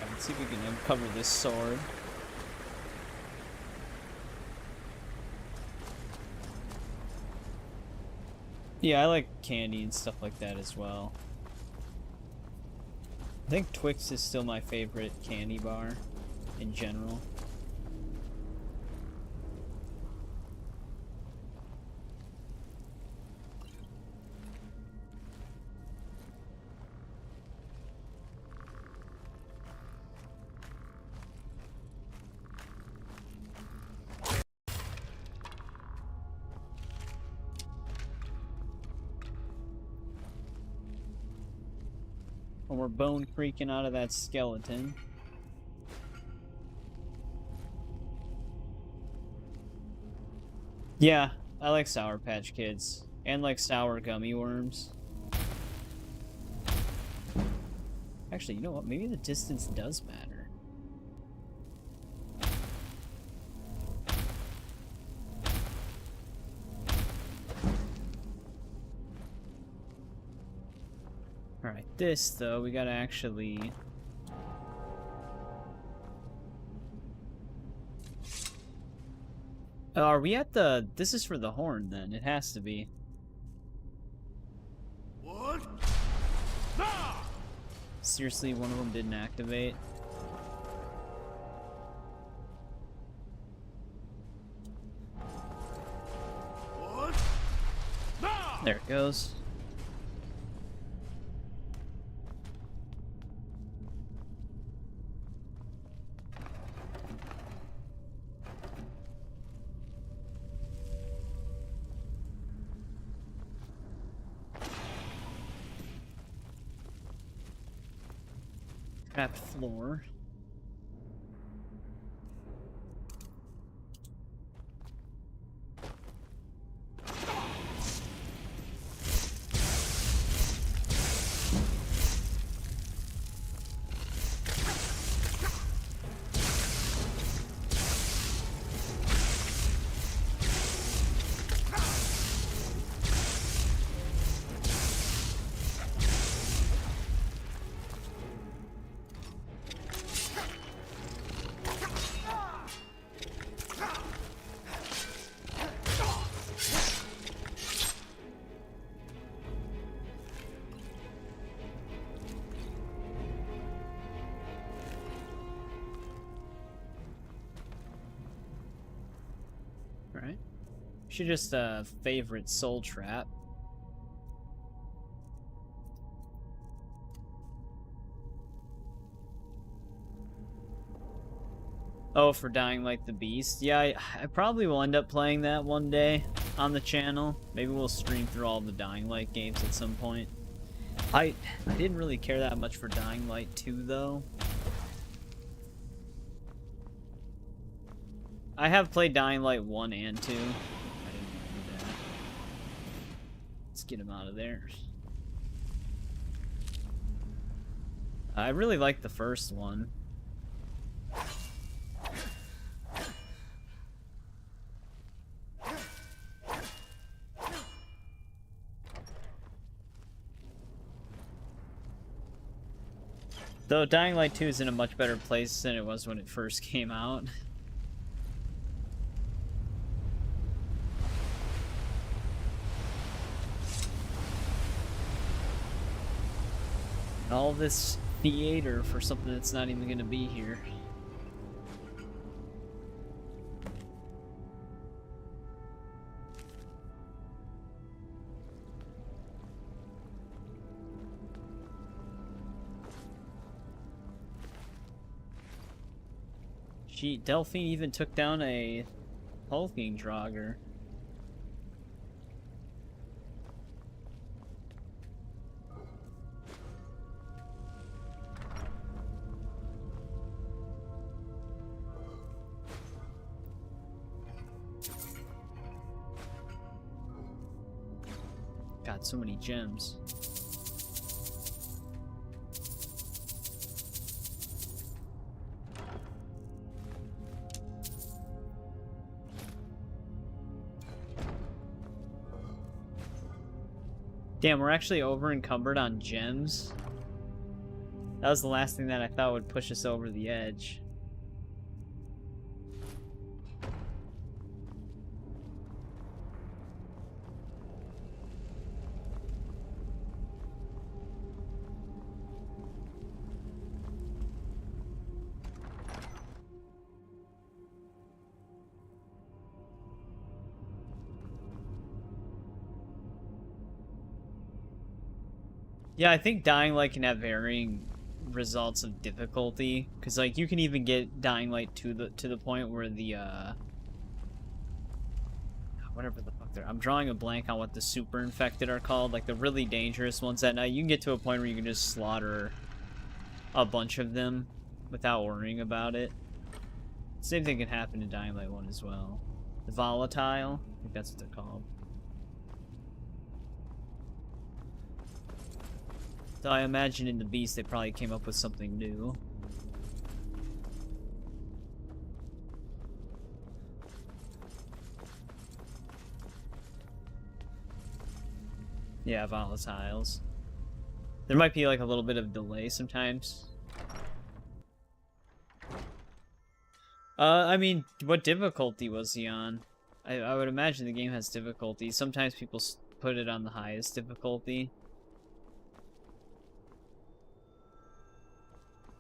Let's see if we can uncover this sword. Yeah, I like candy and stuff like that as well. I think Twix is still my favorite candy bar. in general. And we're bone freaking out of that skeleton. Yeah, I like Sour Patch Kids. And like sour gummy worms. Actually, you know what? Maybe the distance does matter. Alright, this, though, we gotta actually... are we at the... This is for the horn, then. It has to be. What? Seriously, one of them didn't activate? What? There it goes. Trapped floor. Alright. Should just favorite soul trap. Oh, for Dying Like the Beast. Yeah, I probably will end up playing that one day on the channel. Maybe we'll stream through all the Dying Light games at some point. I didn't really care that much for Dying Light 2, though. I have played Dying Light 1 and 2. I didn't do that. Let's get him out of there. I really like the first one. Though Dying Light 2 is in a much better place than it was when it first came out. All this theater for something that's not even going to be here. Gee, Delphine even took down a hulking Draugr. God, so many gems. Damn, we're actually over encumbered on gems. That was the last thing that I thought would push us over the edge. Yeah, I think Dying Light can have varying results of difficulty, because like you can even get Dying Light to the point where the whatever the fuck they're, I'm drawing a blank on what the super infected are called, like the really dangerous ones at night. You can get to a point where you can just slaughter a bunch of them without worrying about it. Same thing can happen in Dying Light 1 as well. The volatile, I think that's what they're called. So I imagine in the Beast they probably came up with something new. Yeah, volatiles. There might be like a little bit of delay sometimes. I mean, what difficulty was he on? I would imagine the game has difficulty. Sometimes people put it on the highest difficulty.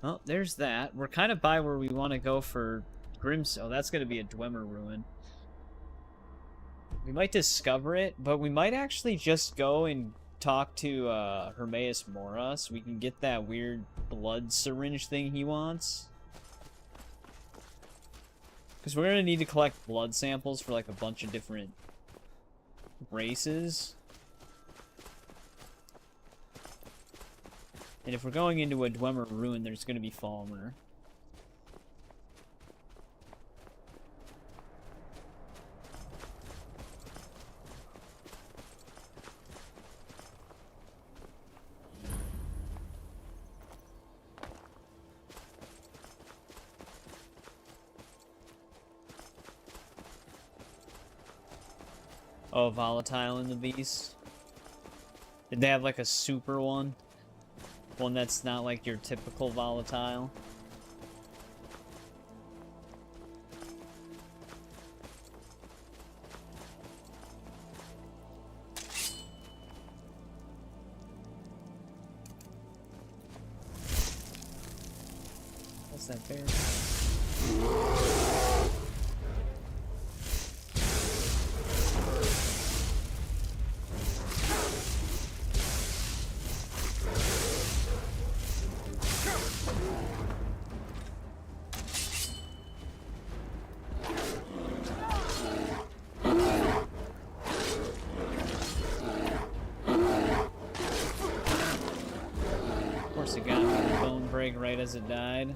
Well, there's that. We're kind of by where we want to go for Grims. Oh, that's going to be a Dwemer ruin. We might discover it, but we might actually just go and talk to Hermaeus Mora so we can get that weird blood syringe thing he wants. Because we're going to need to collect blood samples for like a bunch of different races. And if we're going into a Dwemer ruin, there's going to be Falmer. Oh, volatile in the Beast. Did they have like a super one? One that's not like your typical volatile? What's that bear? Right as it died.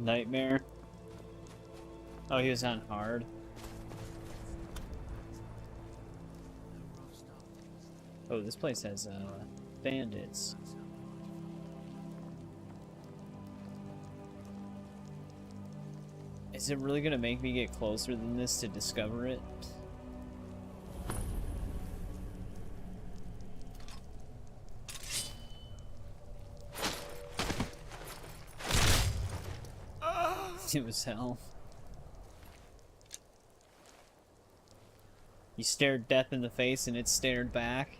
Nightmare. Oh, he was on hard. Oh, this place has bandits. Is it really gonna make me get closer than this to discover it? It was hell. You stared death in the face and it stared back.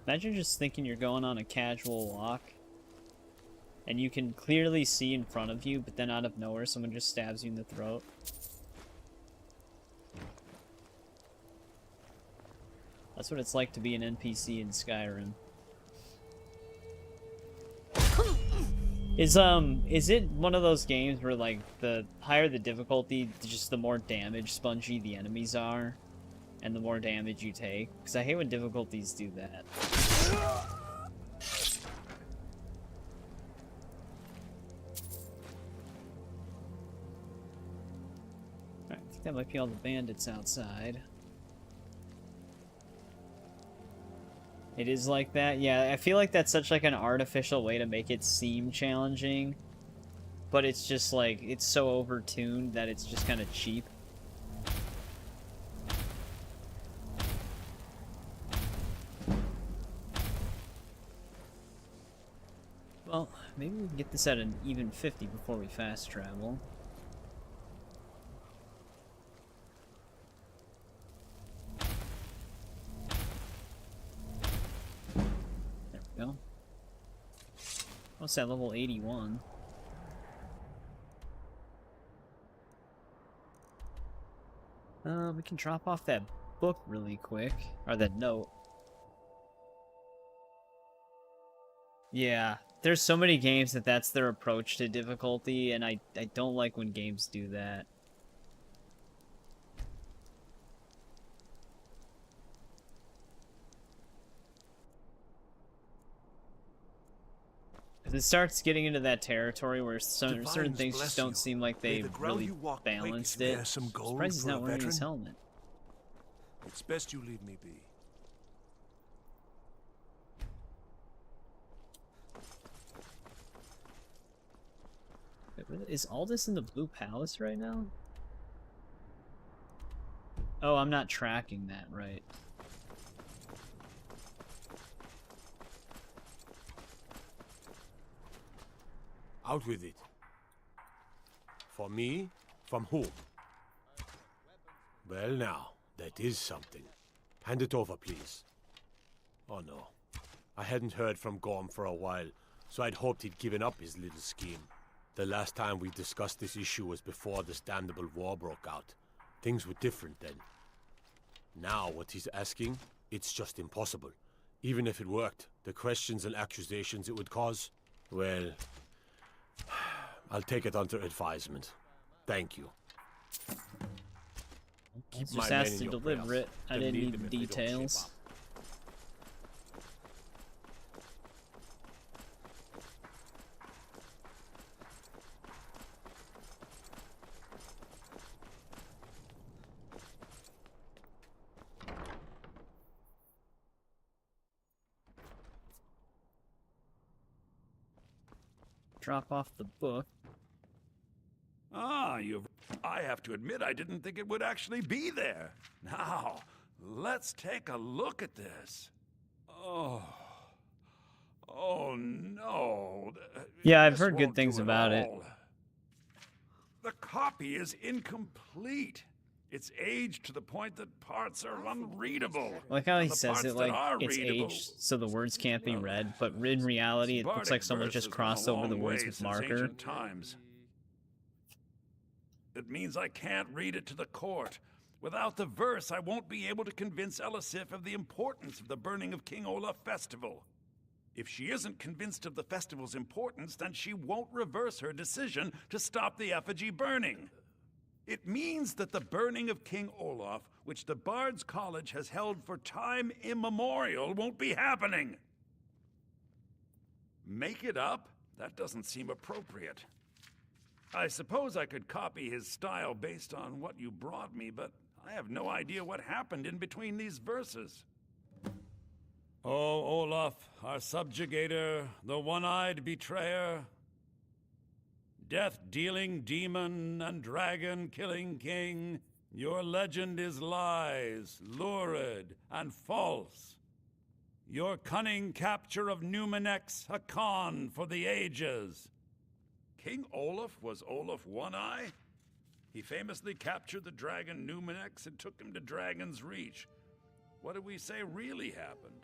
Imagine just thinking you're going on a casual walk and you can clearly see in front of you, but then out of nowhere someone just stabs you in the throat. That's what it's like to be an NPC in Skyrim. Is it one of those games where like the higher the difficulty, just the more damage spongy the enemies are? And the more damage you take? Because I hate when difficulties do that. Alright, I think that might be all the bandits outside. It is like that? Yeah, I feel like that's such like an artificial way to make it seem challenging. But it's just like, it's so overtuned that it's just kind of cheap. Well, maybe we can get this at an even 50 before we fast travel. There we go. What's that, level 81? We can drop off that book really quick. Or that note. Yeah, there's so many games that that's their approach to difficulty, and I don't like when games do that. It starts getting into that territory where certain things just don't seem like they really balanced it. I'm surprised he's not wearing his helmet. It's best you leave me be. Is all this in the Blue Palace right now? Oh, I'm not tracking that right. Out with it. For me? From whom? Well now, that is something. Hand it over, please. Oh no. I hadn't heard from Gorm for a while, so I'd hoped he'd given up his little scheme. The last time we discussed this issue was before the Standable War broke out. Things were different then. Now, what he's asking, it's just impossible. Even if it worked, the questions and accusations it would cause, well, I'll take it under advisement. Thank you. Just asked to deliver it. I didn't need the details. Drop off the book. Ah, I have to admit, I didn't think it would actually be there. Now, let's take a look at this. Oh. Oh, no. Yeah, I've heard good things about it. The copy is incomplete. It's aged to the point that parts are unreadable. I like how he says it like it's aged so the words can't be read, but in reality it looks like someone just crossed over the words with marker. It means I can't read it to the court. Without the verse, I won't be able to convince Elisif of the importance of the burning of King Olaf festival. If she isn't convinced of the festival's importance, then she won't reverse her decision to stop the effigy burning. It means that the burning of King Olaf, which the Bards College has held for time immemorial, won't be happening. Make it up? That doesn't seem appropriate. I suppose I could copy his style based on what you brought me, but I have no idea what happened in between these verses. Oh, Olaf, our subjugator, the one-eyed betrayer, death-dealing demon and dragon-killing king, your legend is lies, lurid, and false. Your cunning capture of Numenex, a con for the ages. King Olaf was Olaf One-Eye? He famously captured the dragon Numenex and took him to Dragon's Reach. What do we say really happened?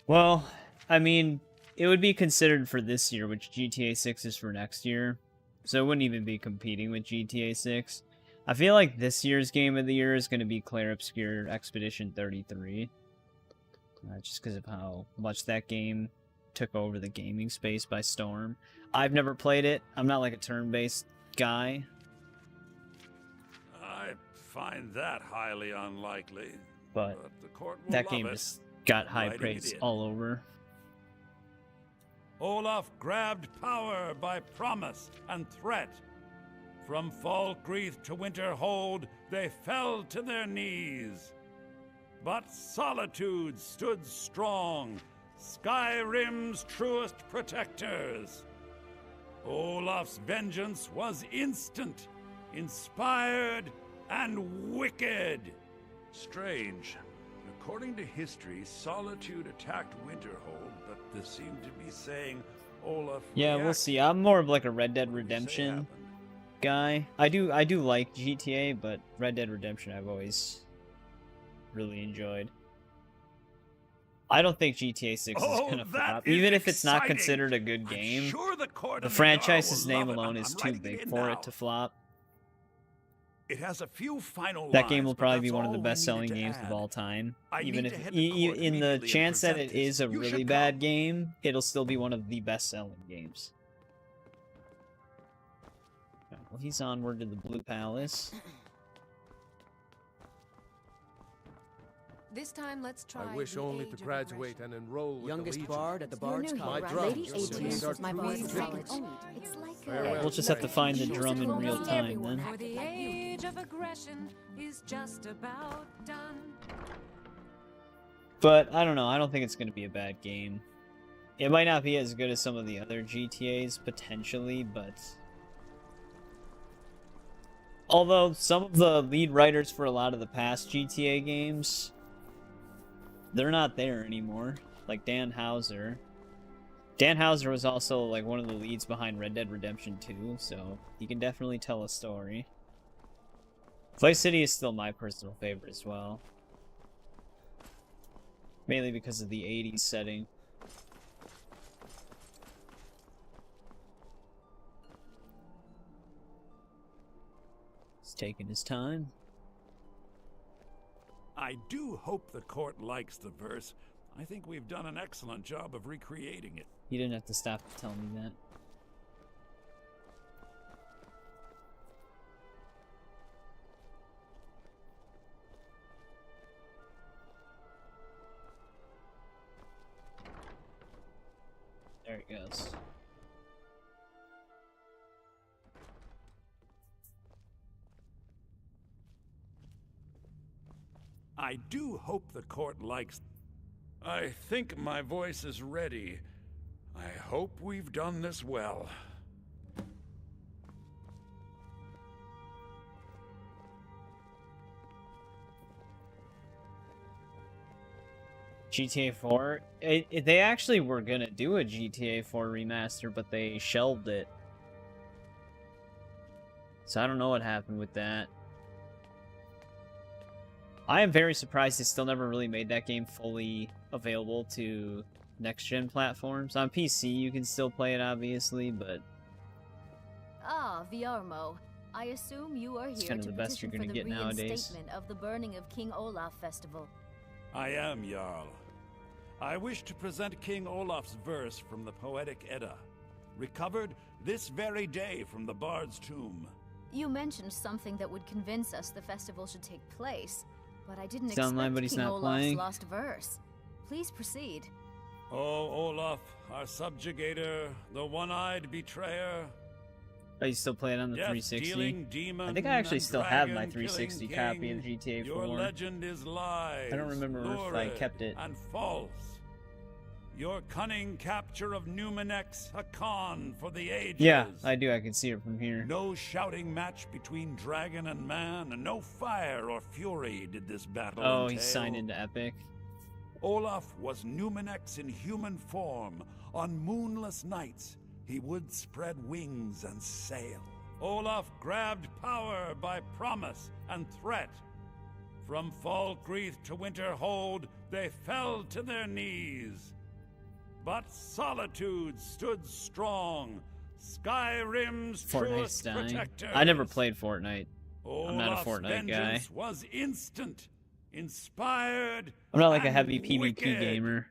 Well, I mean, it would be considered for this year, which GTA 6 is for next year. So it wouldn't even be competing with GTA 6. I feel like this year's Game of the Year is going to be Clair Obscur Expedition 33. Just because of how much that game took over the gaming space by storm. I've never played it. I'm not like a turn-based guy. I find that highly unlikely. But the court will that love game it. just got high Writing praise it in. all over. Olaf grabbed power by promise and threat. From Falkreath to Winterhold, they fell to their knees. But Solitude stood strong, Skyrim's truest protectors. Olaf's vengeance was instant, inspired, and wicked. Strange. According to history, Solitude attacked Winterhold, but they seem to be saying Olaf. Yeah, we'll see. I'm more of like a Red Dead Redemption guy. I do like GTA, but Red Dead Redemption I've always really enjoyed. I don't think GTA 6 is gonna flop, even if it's not considered a good game. Sure the franchise's name alone is too big for it to flop. It has a few final that game will lines, probably be one of the best-selling games of all time. Even if, in the chance that it is a really bad game, it'll still be one of the best-selling games. Well, he's onward to the Blue Palace. This time, let's try. I wish only to graduate and enroll with youngest the bard at the Bards My College. drum. Lady 18 is my Bard's college. It's like We'll just have to find the drum in real time then. For the age of aggression is just about done. But I don't know. I don't think it's going to be a bad game. It might not be as good as some of the other GTAs potentially, but although some of the lead writers for a lot of the past GTA games, they're not there anymore. Like Dan Houser. Dan Houser was also like one of the leads behind Red Dead Redemption 2, so he can definitely tell a story. Vice City is still my personal favorite as well. Mainly because of the 80s setting. He's taking his time. I do hope the court likes the verse. I think we've done an excellent job of recreating it. You didn't have to stop to tell me that. There it goes. I do hope the court likes. I think my voice is ready. I hope we've done this well. GTA 4? They actually were gonna do a GTA 4 remaster, but they shelved it. So I don't know what happened with that. I am very surprised they still never really made that game fully available to next-gen platforms. On PC, you can still play it, obviously, but... Ah, Viarmo. I assume you are here kind of to the best petition you're gonna for the get nowadays. reinstatement of the burning of King Olaf Festival. I am, Jarl. I wish to present King Olaf's verse from the Poetic Edda, recovered this very day from the Bard's tomb. You mentioned something that would convince us the festival should take place, but I didn't He's online, expect but he's King not Olaf's playing. lost verse. Please proceed. O Olaf, our subjugator, the one-eyed betrayer. Oh, you still play it on the 360? I think I actually still have my 360 copy of GTA 4. Your legend is lies, I don't remember if I kept it. And false. Your cunning capture of Numenex, a con for the ages. Yeah, I do. I can see it from here. No shouting match between dragon and man, and no fire or fury did this battle Oh, entail. he's signed into Epic. Olaf was Numenex in human form. On moonless nights, he would spread wings and sail. Olaf grabbed power by promise and threat. From Falkreath to Winterhold, they fell to their knees. But Solitude stood strong, Skyrim's Fortnite's truest dying. protector. I never played Fortnite. I'm not a Olaf's Fortnite guy. vengeance was instant, inspired. I'm not like a and heavy PvP wicked. gamer.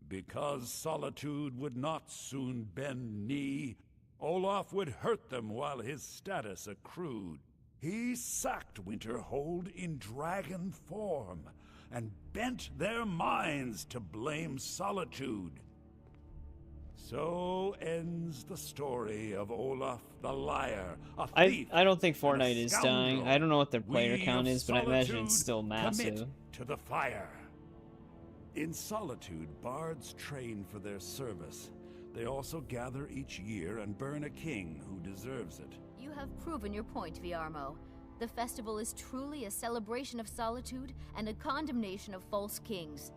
Because Solitude would not soon bend knee, Olaf would hurt them while his status accrued. He sacked Winterhold in dragon form, and bent their minds to blame Solitude. So ends the story of Olaf the Liar, a thief. I don't think and a Fortnite is dying. scoundrel. I don't know what their player We count of is, but I imagine it's Solitude still massive. Commit to the fire. In Solitude, bards train for their service. They also gather each year and burn a king who deserves it. You have proven your point, Viarmo. The festival is truly a celebration of solitude and a condemnation of false kings.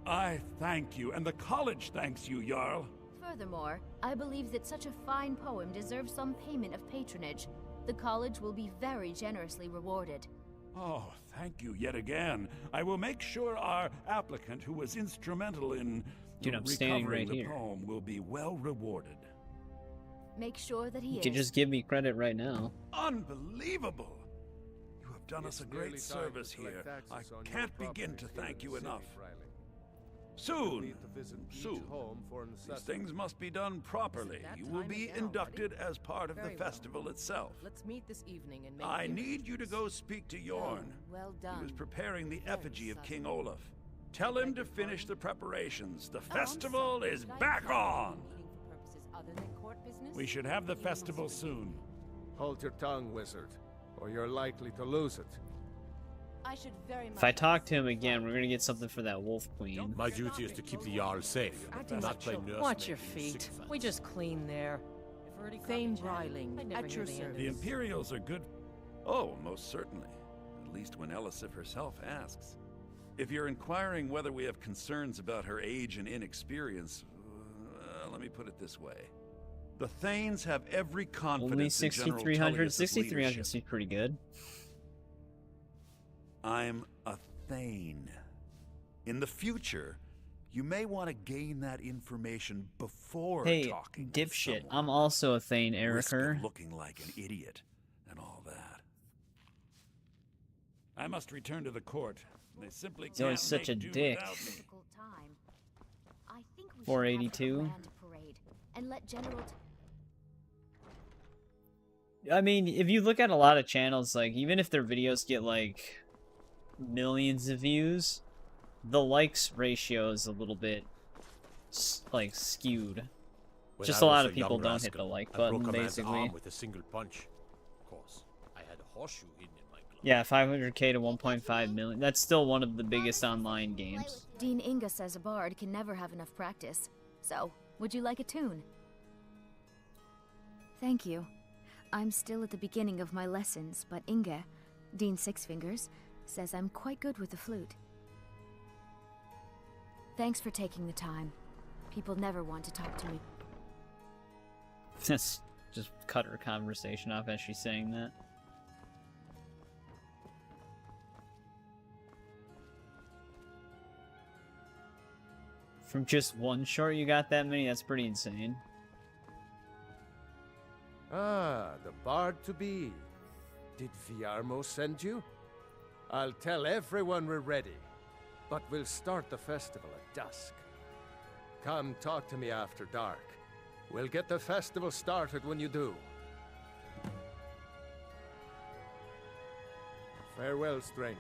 I thank you, and the college thanks you, Jarl. Furthermore, I believe that such a fine poem deserves some payment of patronage. The college will be very generously rewarded. Oh, thank you yet again. I will make sure our applicant who was instrumental in Dude, I'm standing recovering right the here. poem will be well rewarded. Make sure that he You is. can just give me credit right now. Unbelievable! You have done us a It's nearly great time service to collect here. taxes I on your can't begin property to here thank in you the enough. city, Riley. Soon, Need to visit each soon. home for an These assessment. things must be done properly. that You will time be is now, inducted as part of Very the well. festival itself. Let's meet this evening and make I the need you to go speak to Yorn. Well He done. was preparing the effigy of sudden. King Olaf. Tell him to finish the preparations. The I'm festival sorry. is Did I back trouble you on! meeting for purposes other than court business? We should have the You must festival forgive soon. Hold your tongue, wizard, or you're likely to lose it. I should very much If I talk to him again, we're gonna get something for that Wolf Queen. My duty is to keep the Jarl safe, Acting not like play children. nursemaid Watch your and feet. sycophant. We just clean there. Thane Bryling, I'd never at hear your the end of The this. Imperials are good. Oh, most certainly. At least when Elisif herself asks. If you're inquiring whether we have concerns about her age and inexperience, let me put it this way. The Thanes have every confidence Only in General 6,300. Tullius's 6,300 leadership. seems pretty good. I'm a Thane. In the future, you may want to gain that information before Hey, talking with dipshit. someone. I'm also a Thane, Risk of Ericer. looking like an idiot and all that. I must return to the court. They simply He's always can't such a make do dick. without me. Difficult time. I think we 482. should have a grand parade and let General I mean, if you look at a lot of channels, like, even if their videos get, like, millions of views, the likes ratio is a little bit, like, skewed. When Just I a was lot of people young don't hit rascal, the like I broke button, a man's basically. arm with a single punch. Of course, I had a horseshoe hidden in my glove. Yeah, 500k to 1.5 million. That's still one of the biggest online games. Dean Inga says a bard can never have enough practice. So, would you like a tune? Thank you. I'm still at the beginning of my lessons, but Inga, Dean Sixfingers, says I'm quite good with the flute. Thanks for taking the time. People never want to talk to me. Just cut her conversation off as she's saying that. From just one short, you got that many? That's pretty insane. Ah, the bard to be. Did Viarmo send you? I'll tell everyone we're ready, but we'll start the festival at dusk. Come talk to me after dark. We'll get the festival started when you do. Farewell, stranger.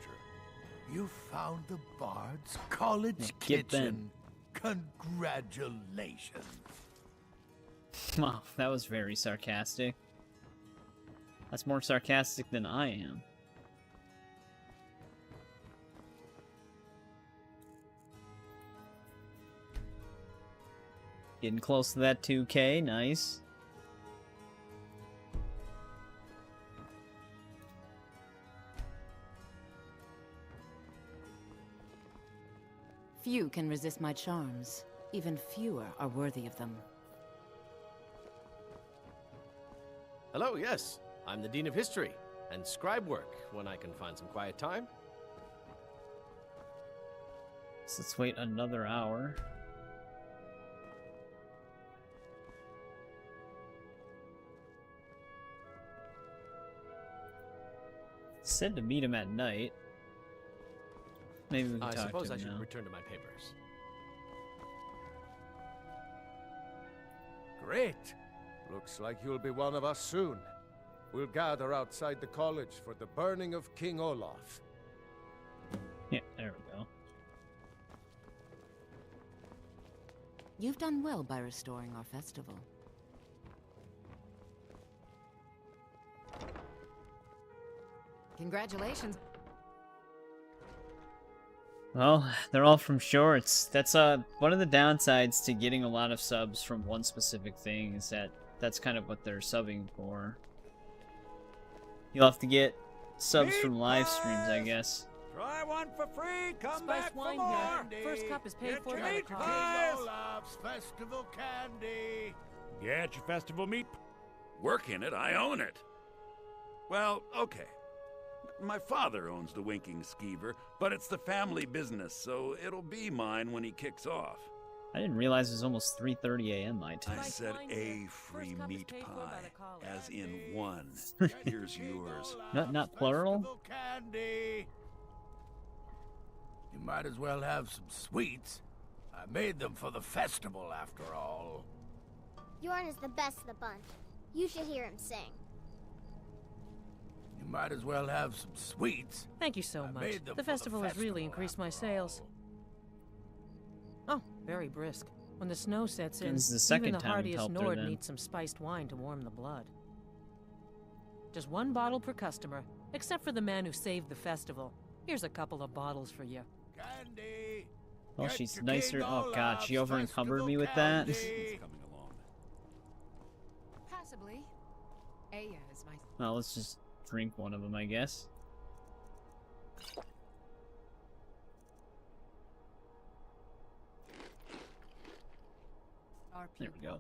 You found the Bard's college Get kitchen. Congratulations. Wow, that was very sarcastic. That's more sarcastic than I am. Getting close to that 2K, nice. Few can resist my charms. Even fewer are worthy of them. Hello, yes. I'm the Dean of History, and scribe work when I can find some quiet time. So let's wait another hour. Said to meet him at night. Maybe we can I talk suppose to I him should now. return to my papers. Great. Looks like you'll be one of us soon. We'll gather outside the college for the burning of King Olaf. Yeah, there we go. You've done well by restoring our festival. Congratulations. Well, they're all from shorts. That's one of the downsides to getting a lot of subs from one specific thing is that that's kind of what they're subbing for. You'll have to get subs from live streams, I guess. Try one for free. Come Spiced back for wine more. here. First cup is paid Get for your by the meat cost. pies. Olaf's festival candy. Get your festival meat. Work in it. I own it. Well, okay. My father owns the Winking Skeever, but it's the family business, so it'll be mine when he kicks off. I didn't realize it was almost 3:30 a.m. my time. I said a free meat pie, as in one. Here's yours. Not plural? Candy. You might as well have some sweets. I made them for the festival, after all. Yorn is the best of the bunch. You should hear him sing. You might as well have some sweets. Thank you so much. The festival has really increased my sales. Oh, very brisk. When the snow sets in, This is the second even the time we've hardiest helped her, Nord then. needs some spiced wine to warm the blood. Just one bottle per customer, except for the man who saved the festival. Here's a couple of bottles for you. Candy. Well, she's nicer. Oh god, she over encumbered me with that. Possibly. Aya is my... Well, let's just drink one of them, I guess. There we go.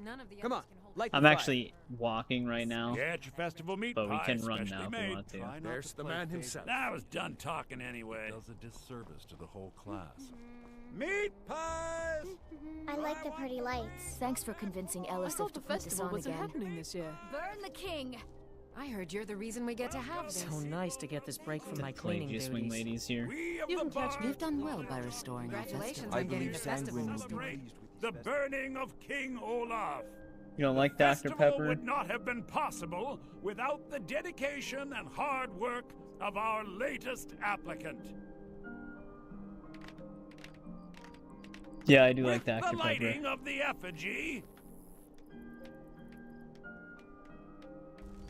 None of the Come on, others can hold light I'm the fire. actually walking right now, Get your festival meat but we pie, can run specially now if we made. want to. Try not There's to the play man favorite. himself. I was done talking anyway. Does a disservice to the whole class. Meat pies! I like the pretty lights. Thanks for convincing I Elisif thought to the put this festival on wasn't again. happening this year. Burn the king. I heard you're the reason we get to have this. So nice to get this break from The my cleaning Pelagius wing duties. ladies here. You can catch me. You've done well by restoring our Congratulations festival. on getting the festival. Celebrate the burning of King Olaf. You don't like Dr. Festival Pepper? would not have been possible without the dedication and hard work of our latest applicant. Yeah, I do like With Dr. the Pepper. lighting of the effigy,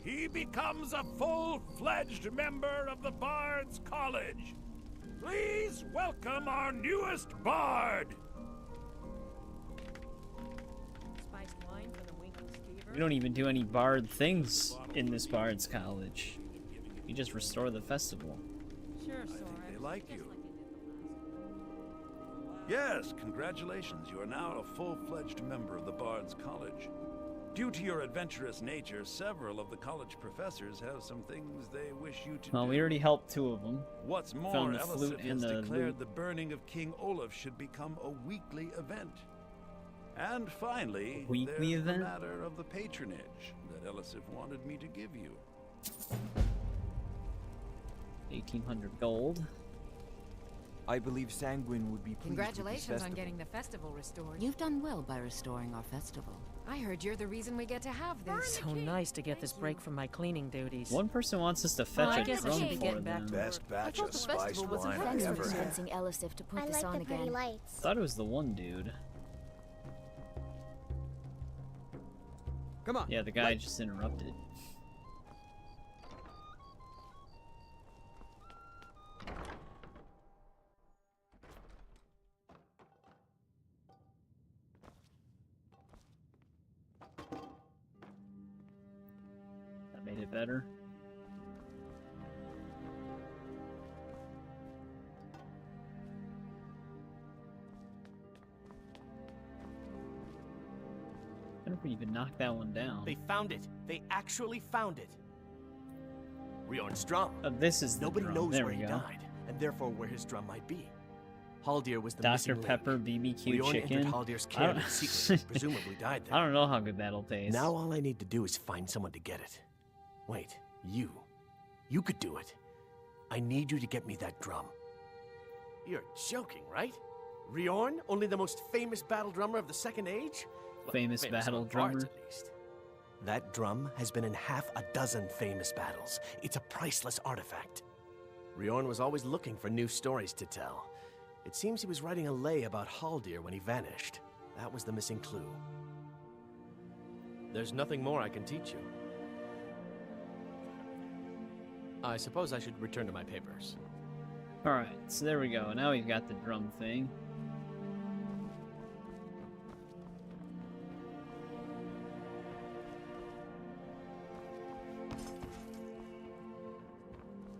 he becomes a full-fledged member of the Bards College. Please welcome our newest bard. Spiced wine for the Winking Skeever. We don't even do any bard things in this Bard's College. We just restore the festival. Sure, I Soren. think they like you. Just like you did the last one. Yes, congratulations. You are now a full-fledged member of the Bards College. Due to your adventurous nature, several of the college professors have some things they wish you to Well, do. we already helped two of them. What's more, found the flute Elisif and has the declared lute. the burning of King Olaf should become a weekly event. And finally, Weekly there's event? the matter of the patronage that Elisif wanted me to give you. 1,800 gold. I believe Sanguine would be pleased Congratulations with this on festival. getting the festival restored. You've done well by restoring our festival. I heard you're the reason we get to have this. So nice to get this break from my cleaning duties. One person wants us to Well, fetch I a guess I drum should be for getting back them. to Best work. batch thought of the spiced festival wasn't wine I Thanks for ever had. convincing Elisif to put I this like on the pretty again. lights. Thought it was the one dude. Come on. Yeah, the guy just interrupted. That made it better. I don't even knock that one down. They found it. They actually found it. Riorn's drum. Oh, this is the Nobody drum. knows There where we he go. died, and therefore where his drum might be. Haldir was the Dr. missing link. Pepper BBQ Riorn chicken. entered Haldir's I care don't- in secret, presumably died there. I don't know how good that'll taste. Now all I need to do is find someone to get it. Wait, you. You could do it. I need you to get me that drum. You're joking, right? Riorn, only the most famous battle drummer of the Second Age? Well, Famous battle among bards, drummer. at least. That drum has been in half a dozen famous battles. It's a priceless artifact. Riorn was always looking for new stories to tell. It seems he was writing a lay about Haldir when he vanished. That was the missing clue. There's nothing more I can teach you. I suppose I should return to my papers. Alright, so there we go. Now we've got the drum thing.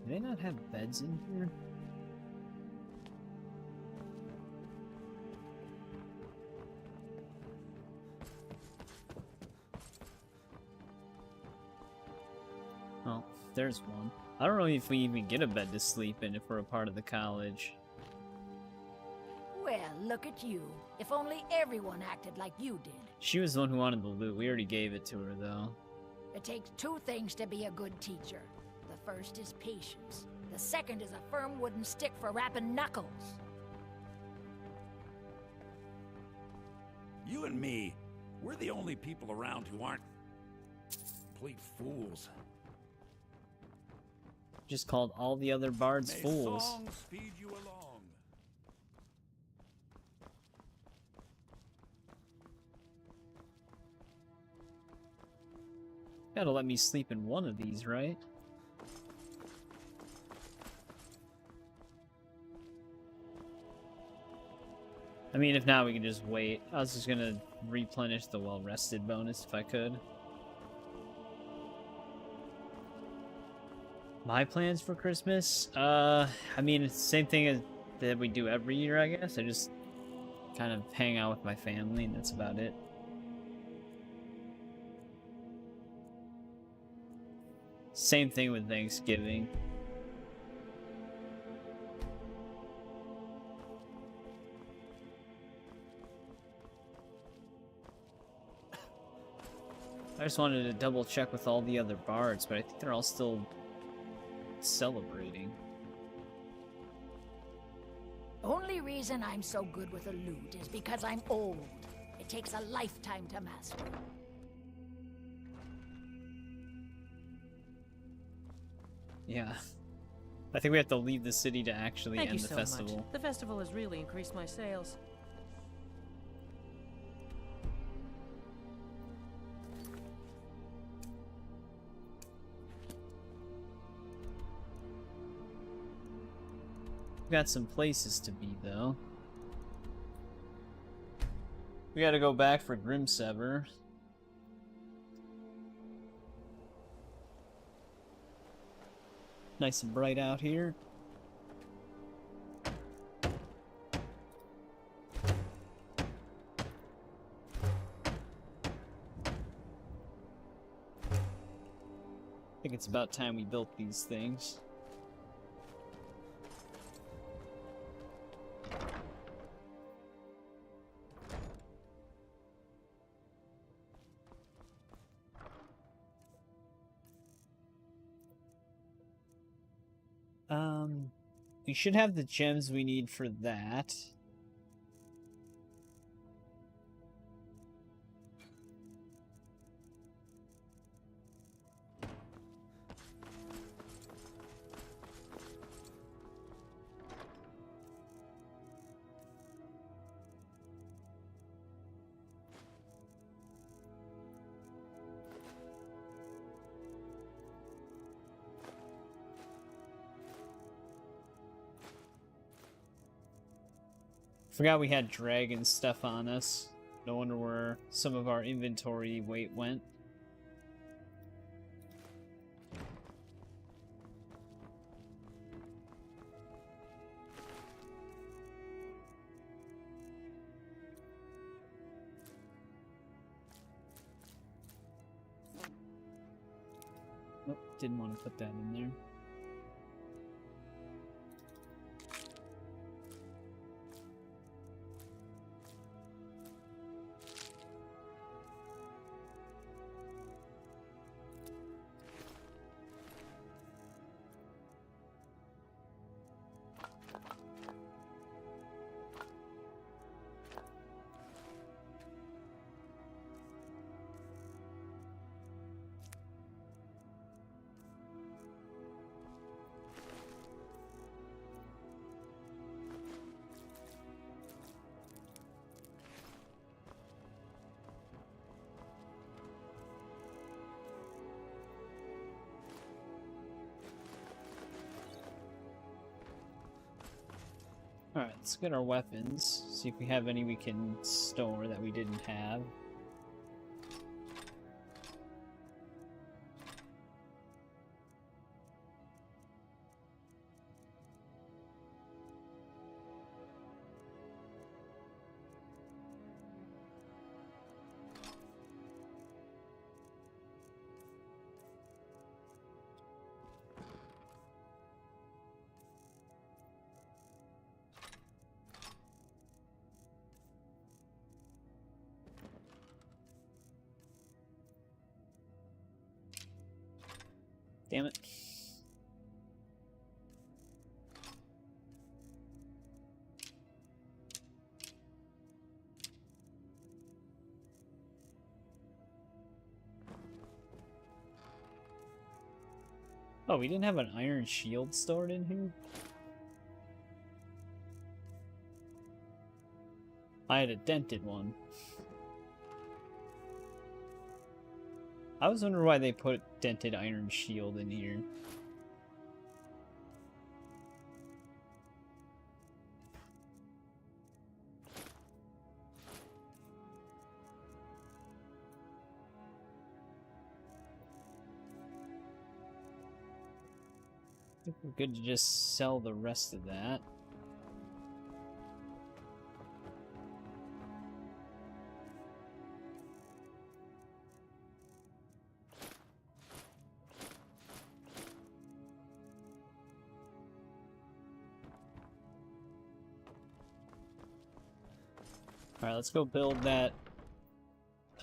Do they not have beds in here? Oh, there's one. I don't know if we even get a bed to sleep in if we're a part of the college. Well, look at you. If only everyone acted like you did. She was the one who wanted the loot. We already gave it to her, though. It takes two things to be a good teacher. The first is patience. The second is a firm wooden stick for rapping knuckles. You and me, we're the only people around who aren't complete fools. Just called all the other bards May fools. songs feed you along. Gotta let me sleep in one of these, right? I mean, if not, we can just wait. I was just gonna replenish the well-rested bonus if I could. My plans for Christmas? I mean, it's the same thing as that we do every year, I guess. I just kind of hang out with my family, and that's about it. Same thing with Thanksgiving. I just wanted to double check with all the other bards, but I think they're all still celebrating. Only reason I'm so good with a lute is because I'm old. It takes a lifetime to master. Yeah. I think we have to leave the city to actually Thank end you the so festival. much. The festival has really increased my sales. We got some places to be, though. We gotta go back for Grimsever. Nice and bright out here. I think it's about time we built these things. We should have the gems we need for that. Forgot we had dragon stuff on us. No wonder where some of our inventory weight went. Nope, didn't want to put that in there. Alright, let's get our weapons. See if we have any we can store that we didn't have. Damn it. Oh, we didn't have an iron shield stored in here? I had a dented one. I was wondering why they put dented iron shield in here. I think we're good to just sell the rest of that. Alright, let's go build that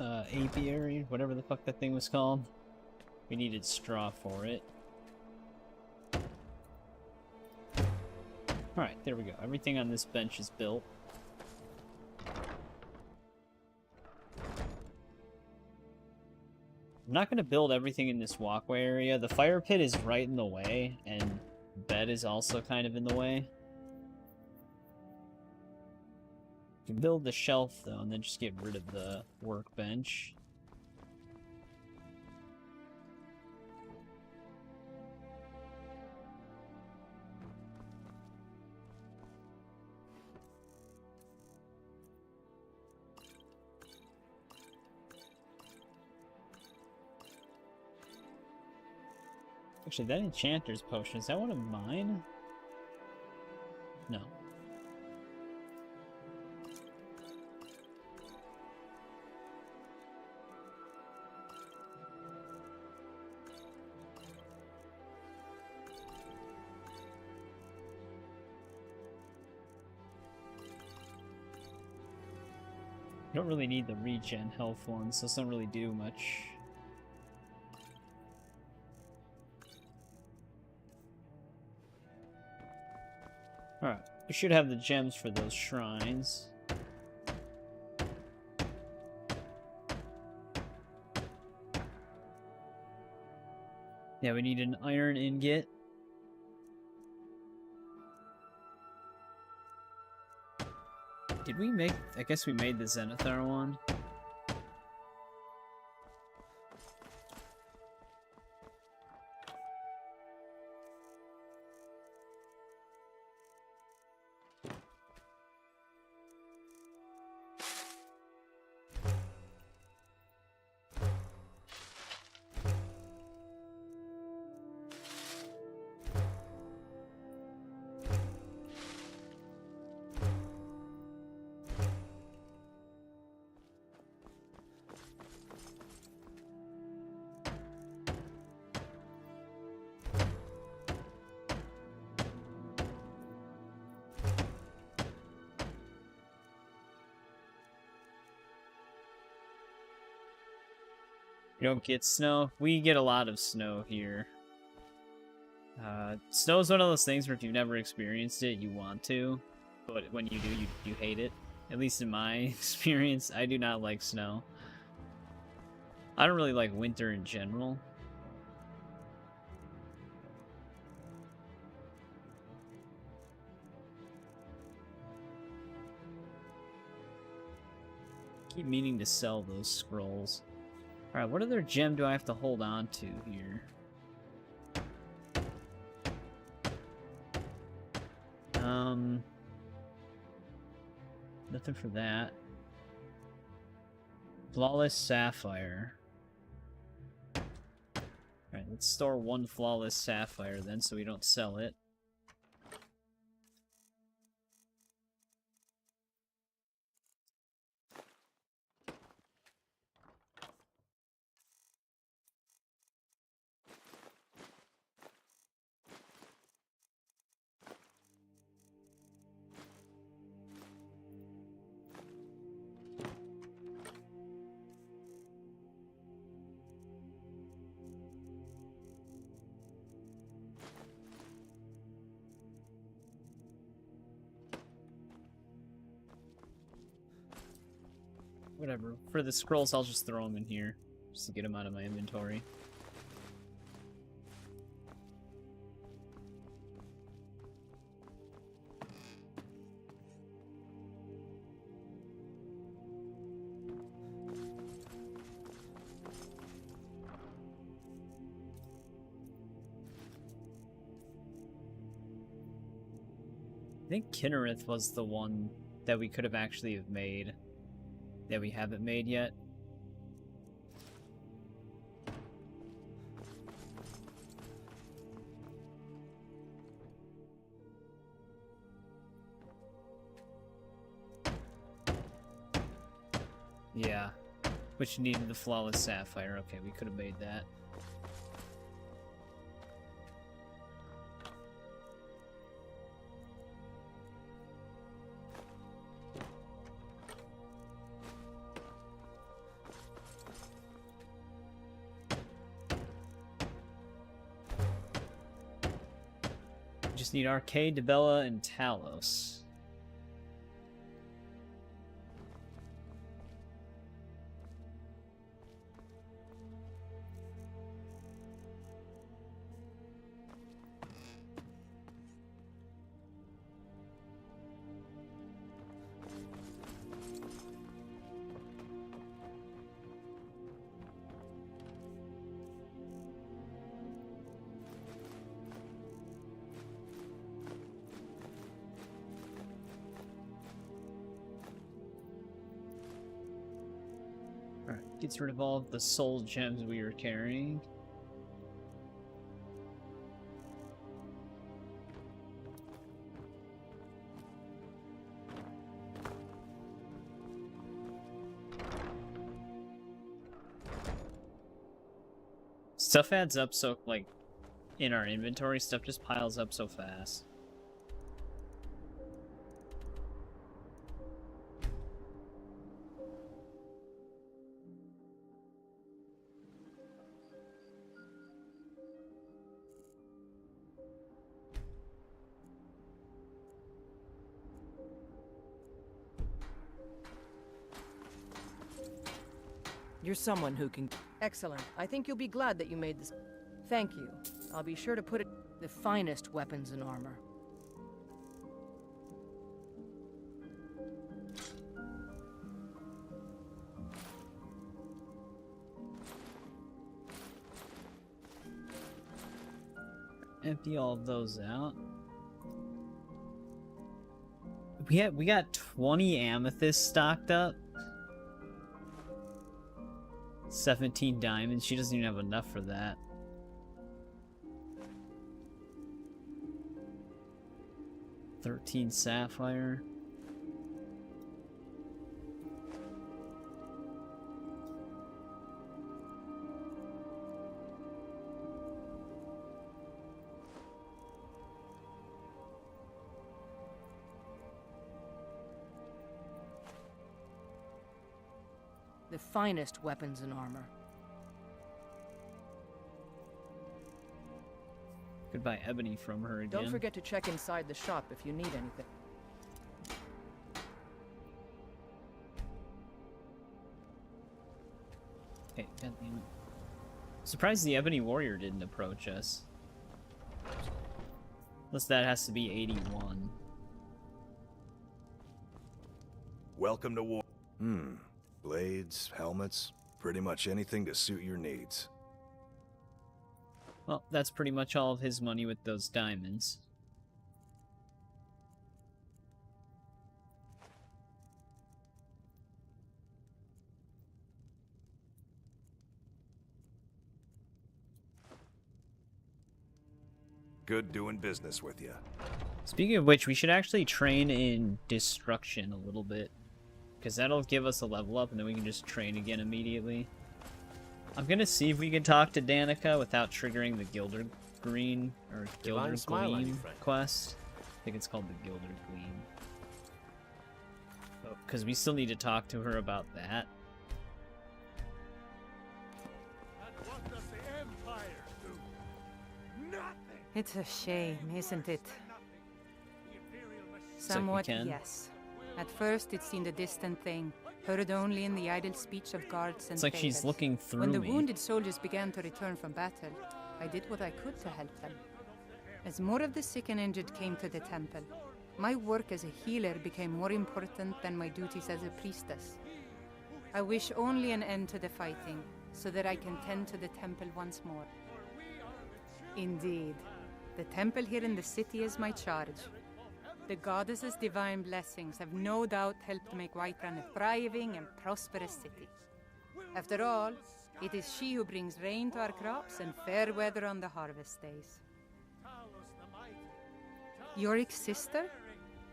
apiary, whatever the fuck that thing was called. We needed straw for it. Alright, there we go. Everything on this bench is built. I'm not going to build everything in this walkway area. The fire pit is right in the way, and bed is also kind of in the way. You can build the shelf, though, and then just get rid of the workbench. Actually, that enchanter's potion, is that one of mine? No. You don't really need the regen health one, so it doesn't really do much. Alright, we should have the gems for those shrines. Yeah, we need an iron ingot. Did we make... I guess we made the Zenithar one. You don't get snow? We get a lot of snow here. Snow is one of those things where if you've never experienced it, you want to. But when you do, you hate it. At least in my experience, I do not like snow. I don't really like winter in general. Keep meaning to sell those scrolls. Alright, what other gem do I have to hold on to here? Nothing for that. Flawless sapphire. Alright, let's store one flawless sapphire then so we don't sell it. Whatever. For the scrolls, I'll just throw them in here, just to get them out of my inventory. I think Kinnereth was the one that we could have actually have made. That we haven't made yet. Yeah. Which needed the flawless sapphire. Okay, we could have made that. Just need Arcade, Debella, and Talos. Gets rid of all of the soul gems we were carrying. Stuff adds up so, like, in our inventory, stuff just piles up so fast. You're someone who can... Excellent. I think you'll be glad that you made this... Thank you. I'll be sure to put it... The finest weapons and armor. Empty all of those out. We got 20 amethysts stocked up. 17 diamonds. She doesn't even have enough for that. $13 sapphire. The finest weapons and armor. Could buy ebony from her again. Don't forget to check inside the shop if you need anything. Okay, goddamn it. Surprised the ebony warrior didn't approach us. Unless that has to be 81. Welcome to war. Blades, helmets, pretty much anything to suit your needs. Well, that's pretty much all of his money with those diamonds. good doing business with you. Speaking of which, we should actually train in destruction a little bit, because that'll give us a level up, and then we can just train again immediately. I'm gonna see if we can talk to Danica without triggering the Gilder Green or Gilder Gleam quest. I think it's called the Gilder Gleam. Because we still need to talk to her about that. And what does the Empire do? Nothing. It's a shame, isn't it? Somewhat, yes. At first, it seemed a distant thing, heard only in the idle speech of guards and It's like she's fables. looking through When the me. wounded soldiers began to return from battle, I did what I could to help them. As more of the sick and injured came to the temple, my work as a healer became more important than my duties as a priestess. I wish only an end to the fighting, so that I can tend to the temple once more. Indeed, the temple here in the city is my charge. The goddess's divine blessings have no doubt helped make Whiterun a thriving and prosperous city. After all, it is she who brings rain to our crops and fair weather on the harvest days. Yorick's sister?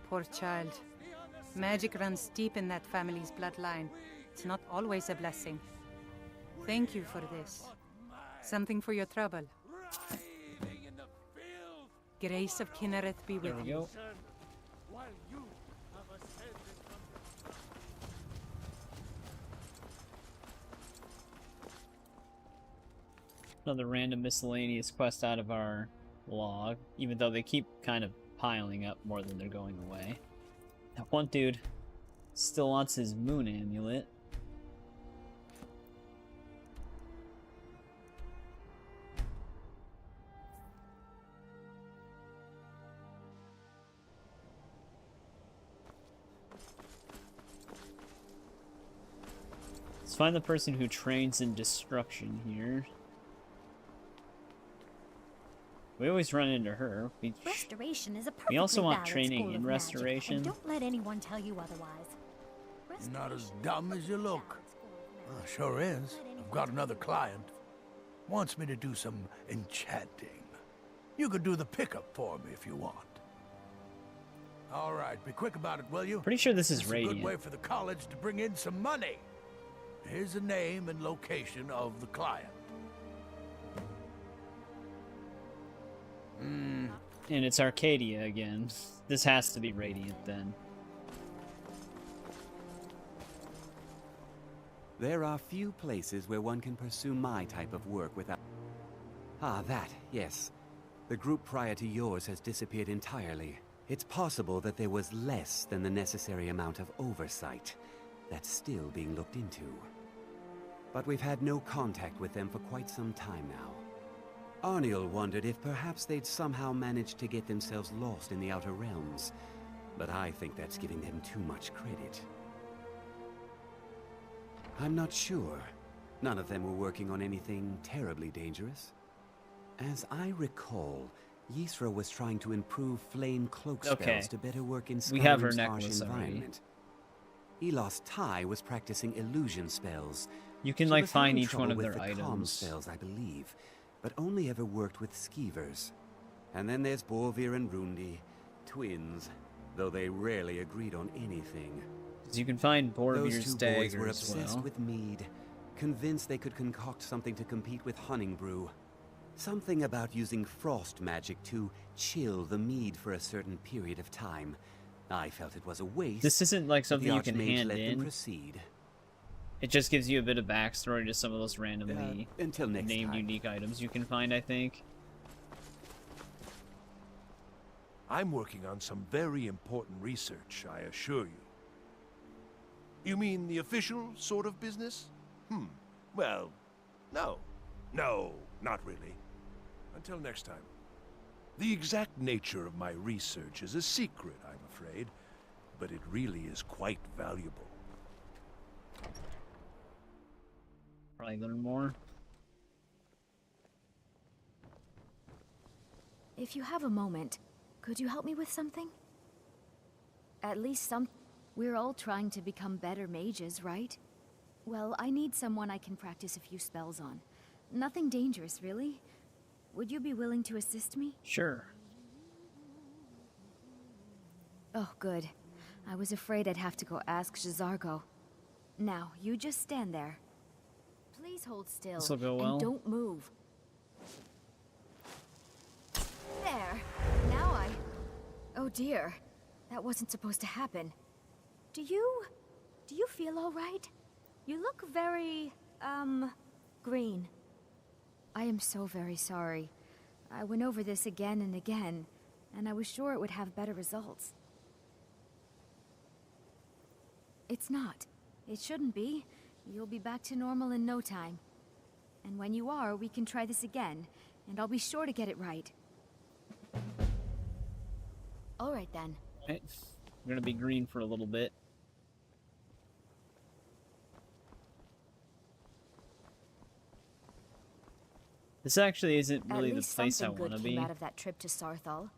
Poor child. Magic runs deep in that family's bloodline. It's not always a blessing. Thank you for this. Something for your trouble. Grace of Kinnereth be with you. Another random miscellaneous quest out of our log, even though they keep kind of piling up more than they're going away. That one dude still wants his moon amulet. Let's find the person who trains in destruction here. We always run into her. Restoration is a perfectly we also want valid training school in of restoration. magic, and don't let anyone tell you otherwise. Not as dumb as you look. Sure is. I've got another client. Wants me to do some enchanting. You could do the pickup for me if you want. All right, be quick about it, will you? Pretty sure this is a good Radiant. way for the college to bring in some money. Here's the name and location of the client. And it's Arcadia again. This has to be Radiant then. There are few places where one can pursue my type of work without... Ah, that, yes. The group prior to yours has disappeared entirely. It's possible that there was less than the necessary amount of oversight. That's still being looked into. But we've had no contact with them for quite some time now. Arniel wondered if perhaps they'd somehow managed to get themselves lost in the Outer Realms. But I think that's giving them too much credit. I'm not sure. None of them were working on anything terribly dangerous. As I recall, Ysra was trying to improve flame cloak spells to better work in Skyrim's harsh environment. Elos Tai was practicing illusion spells. You can like find each one of their items. Calm spells, I believe, but only ever worked with skeevers. And then there's Borvir and Rundi, twins, though they rarely agreed on anything. You can find Borvir's Those two boys dagger were as obsessed well. with mead, convinced they could concoct something to compete with Hunning Brew. Something about using frost magic to chill the mead for a certain period of time. I felt it was a waste. This isn't like something you can Archmage hand let them in. proceed. It just gives you a bit of backstory to some of those randomly until next named time. unique items you can find, I think. I'm working on some very important research, I assure you. You mean the official sort of business? Well, no. No, not really. Until next time. The exact nature of my research is a secret, I'm afraid, but it really is quite valuable. Probably learn more. If you have a moment, could you help me with something? At least some... We're all trying to become better mages, right? Well, I need someone I can practice a few spells on. Nothing dangerous, really. Would you be willing to assist me? Sure. Oh, good. I was afraid I'd have to go ask J'zargo. Now, you just stand there. Please hold still. This'll go well. And don't move. There. Now I... Oh dear. That wasn't supposed to happen. Do you feel all right? You look very, green. I am so very sorry. I went over this again and again, and I was sure it would have better results. It's not. It shouldn't be. You'll be back to normal in no time. And when you are, we can try this again, and I'll be sure to get it right. All right then. Okay. We're gonna be green for a little bit. This actually isn't really the place I want to be. Came out of that trip to Sarthal.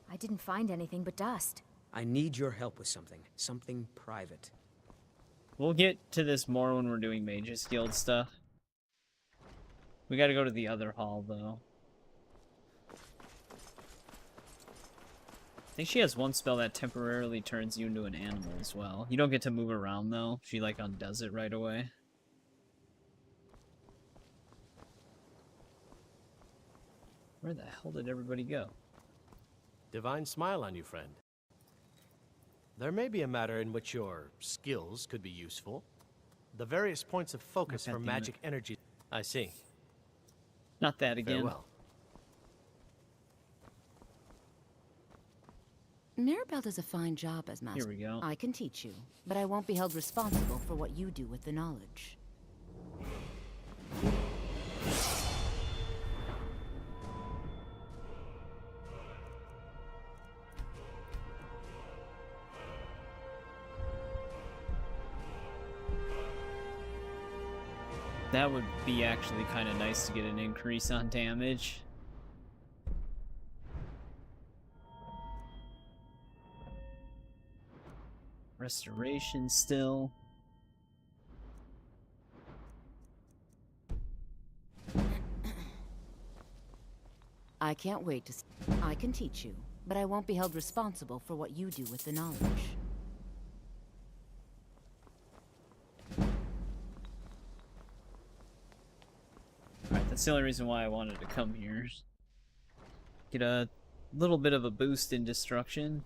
I didn't find anything but dust. I need your help with something. Something private. We'll get to this more when we're doing Mages Guild stuff. We gotta go to the other hall, though. I think she has one spell that temporarily turns you into an animal as well. You don't get to move around, though. She, like, undoes it right away. Where the hell did everybody go? Divine smile on you, friend. There may be a matter in which your skills could be useful. The various points of focus for magic energy... I see. Not that again. Farewell. Mirabelle does a fine job as master. Here we go. I can teach you, but I won't be held responsible for what you do with the knowledge. That would be actually kind of nice to get an increase on damage. Restoration still. I can't wait to... I can teach you, but I won't be held responsible for what you do with the knowledge. Alright, that's the only reason why I wanted to come here. Get a little bit of a boost in destruction.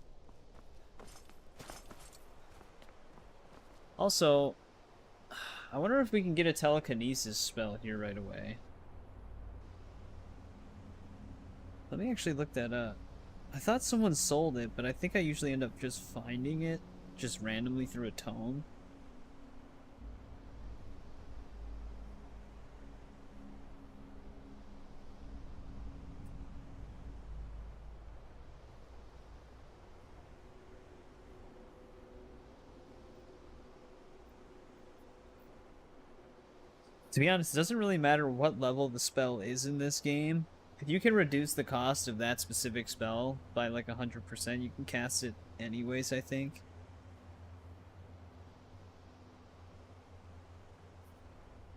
Also, I wonder if we can get a telekinesis spell here right away. Let me actually look that up. I thought someone sold it, but I think I usually end up just finding it, just randomly through a tome. To be honest, it doesn't really matter what level the spell is in this game. If you can reduce the cost of that specific spell by like 100%, you can cast it anyways, I think.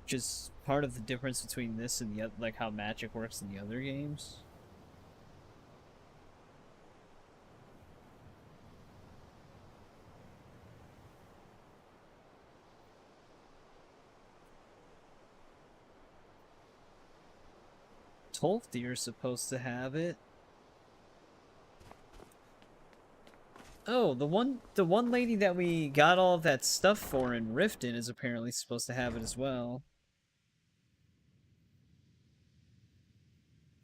Which is part of the difference between this and the like how magic works in the other games. Tolfdir's supposed to have it. Oh, the one lady that we got all of that stuff for in Riften is apparently supposed to have it as well.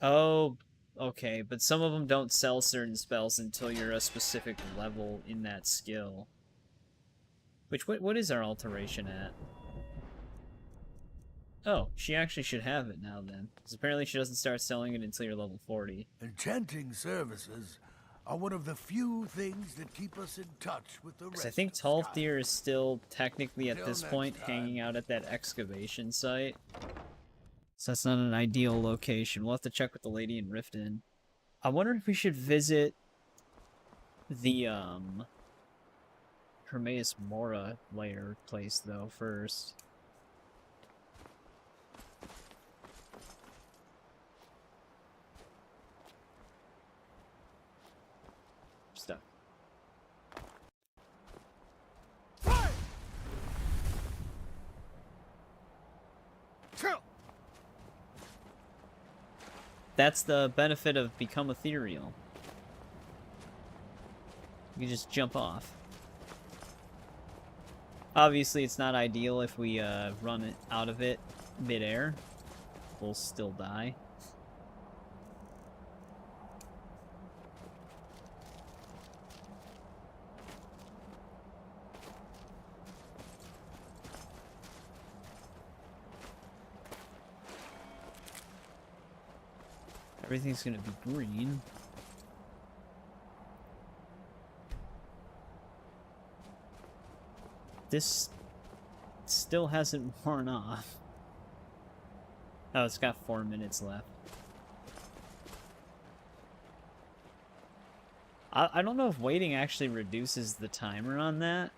Oh, okay, but some of them don't sell certain spells until you're a specific level in that skill. Which, what is our alteration at? Oh, she actually should have it now then. Because apparently she doesn't start selling it until you're level 40. Enchanting services are one of the few things that keep us in touch with the rest. Because I think Tolfdir is still technically at this point hanging out at that excavation site. So that's not an ideal location. We'll have to check with the lady in Riften. I wonder if we should visit the Hermaeus Mora lair place though first. That's the benefit of become ethereal. You can just jump off. Obviously, it's not ideal if we run it out of it mid-air. We'll still die. Everything's gonna be green. This still hasn't worn off. Oh, it's got 4 minutes left. I don't know if waiting actually reduces the timer on that.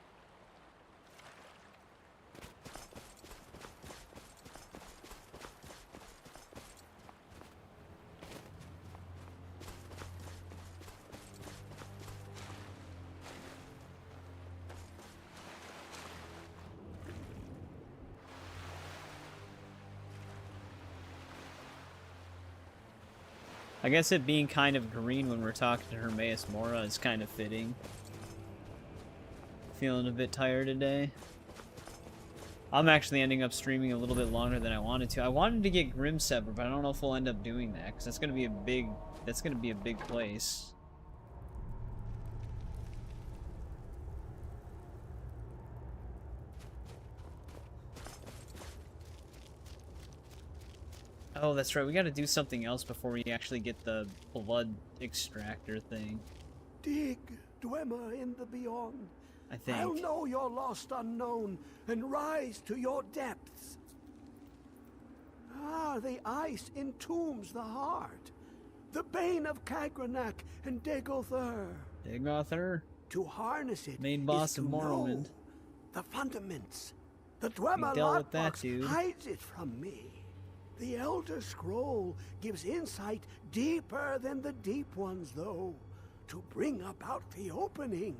I guess it being kind of green when we're talking to Hermaeus Mora is kind of fitting. Feeling a bit tired today. I'm actually ending up streaming a little bit longer than I wanted to. I wanted to get Grimsever, but I don't know if we'll end up doing that because that's gonna be a big place. Oh, that's right. We gotta do something else before we actually get the blood extractor thing. Dig, Dwemer in the beyond. I think. I'll know your lost unknown and rise to your depths. Ah, the ice entombs the heart. The bane of Kagranak and Degother. Degother? To harness it main boss of Morrowind. The fundaments. The Dwemer lockbox hides it from me. The Elder Scroll gives insight deeper than the deep ones, though, to bring about the opening.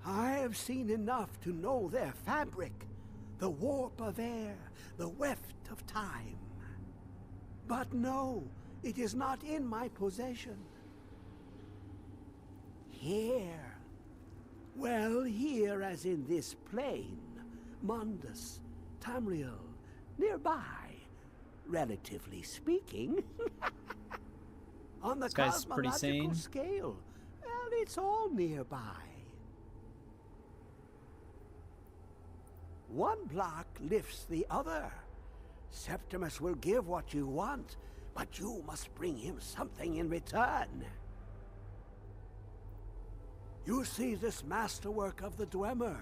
I have seen enough to know their fabric, the warp of air, the weft of time. But no, it is not in my possession. Here. Well, here as in this plain, Mundus, Tamriel, nearby, relatively speaking. On the cosmological scale, well, it's all nearby. One block lifts the other. Septimus will give what you want, but you must bring him something in return. You see this masterwork of the Dwemer,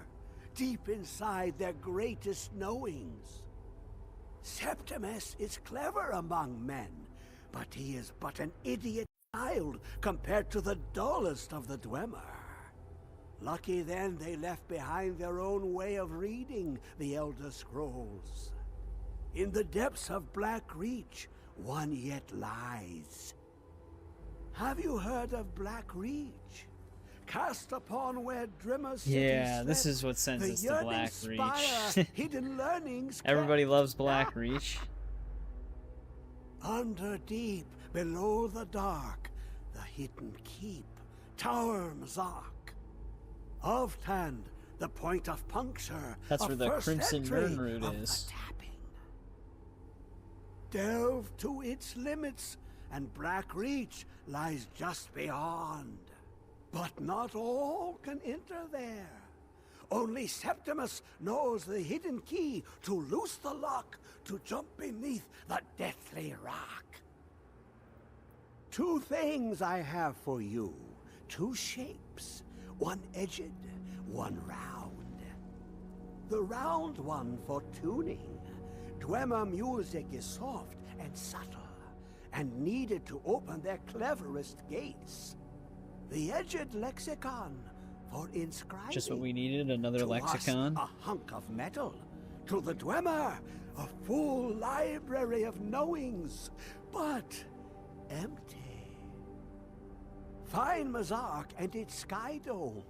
deep inside their greatest knowings. Septimus is clever among men, but he is but an idiot child compared to the dullest of the Dwemer. Lucky then they left behind their own way of reading the Elder Scrolls. In the depths of Black Reach, one yet lies. Have you heard of Black Reach? Cast upon where Drimmer yeah, this is what sends us to Black Reach. Hidden learnings Everybody loves Black Reach. Under deep, below the dark, the hidden keep, Tower Mzark. Oftan, the point of puncture. That's where the Crimson Nirnroot is. Delve to its limits, and Black Reach lies just beyond. But not all can enter there. Only Septimus knows the hidden key to loose the lock to jump beneath the deathly rock. Two things I have for you. Two shapes. One edged, one round. The round one for tuning. Dwemer music is soft and subtle, and needed to open their cleverest gates. The edged lexicon for inscribing. Just what we needed, another to lexicon. Us, a hunk of metal. To the Dwemer, a full library of knowings, but empty. Find Mzark and its sky dome.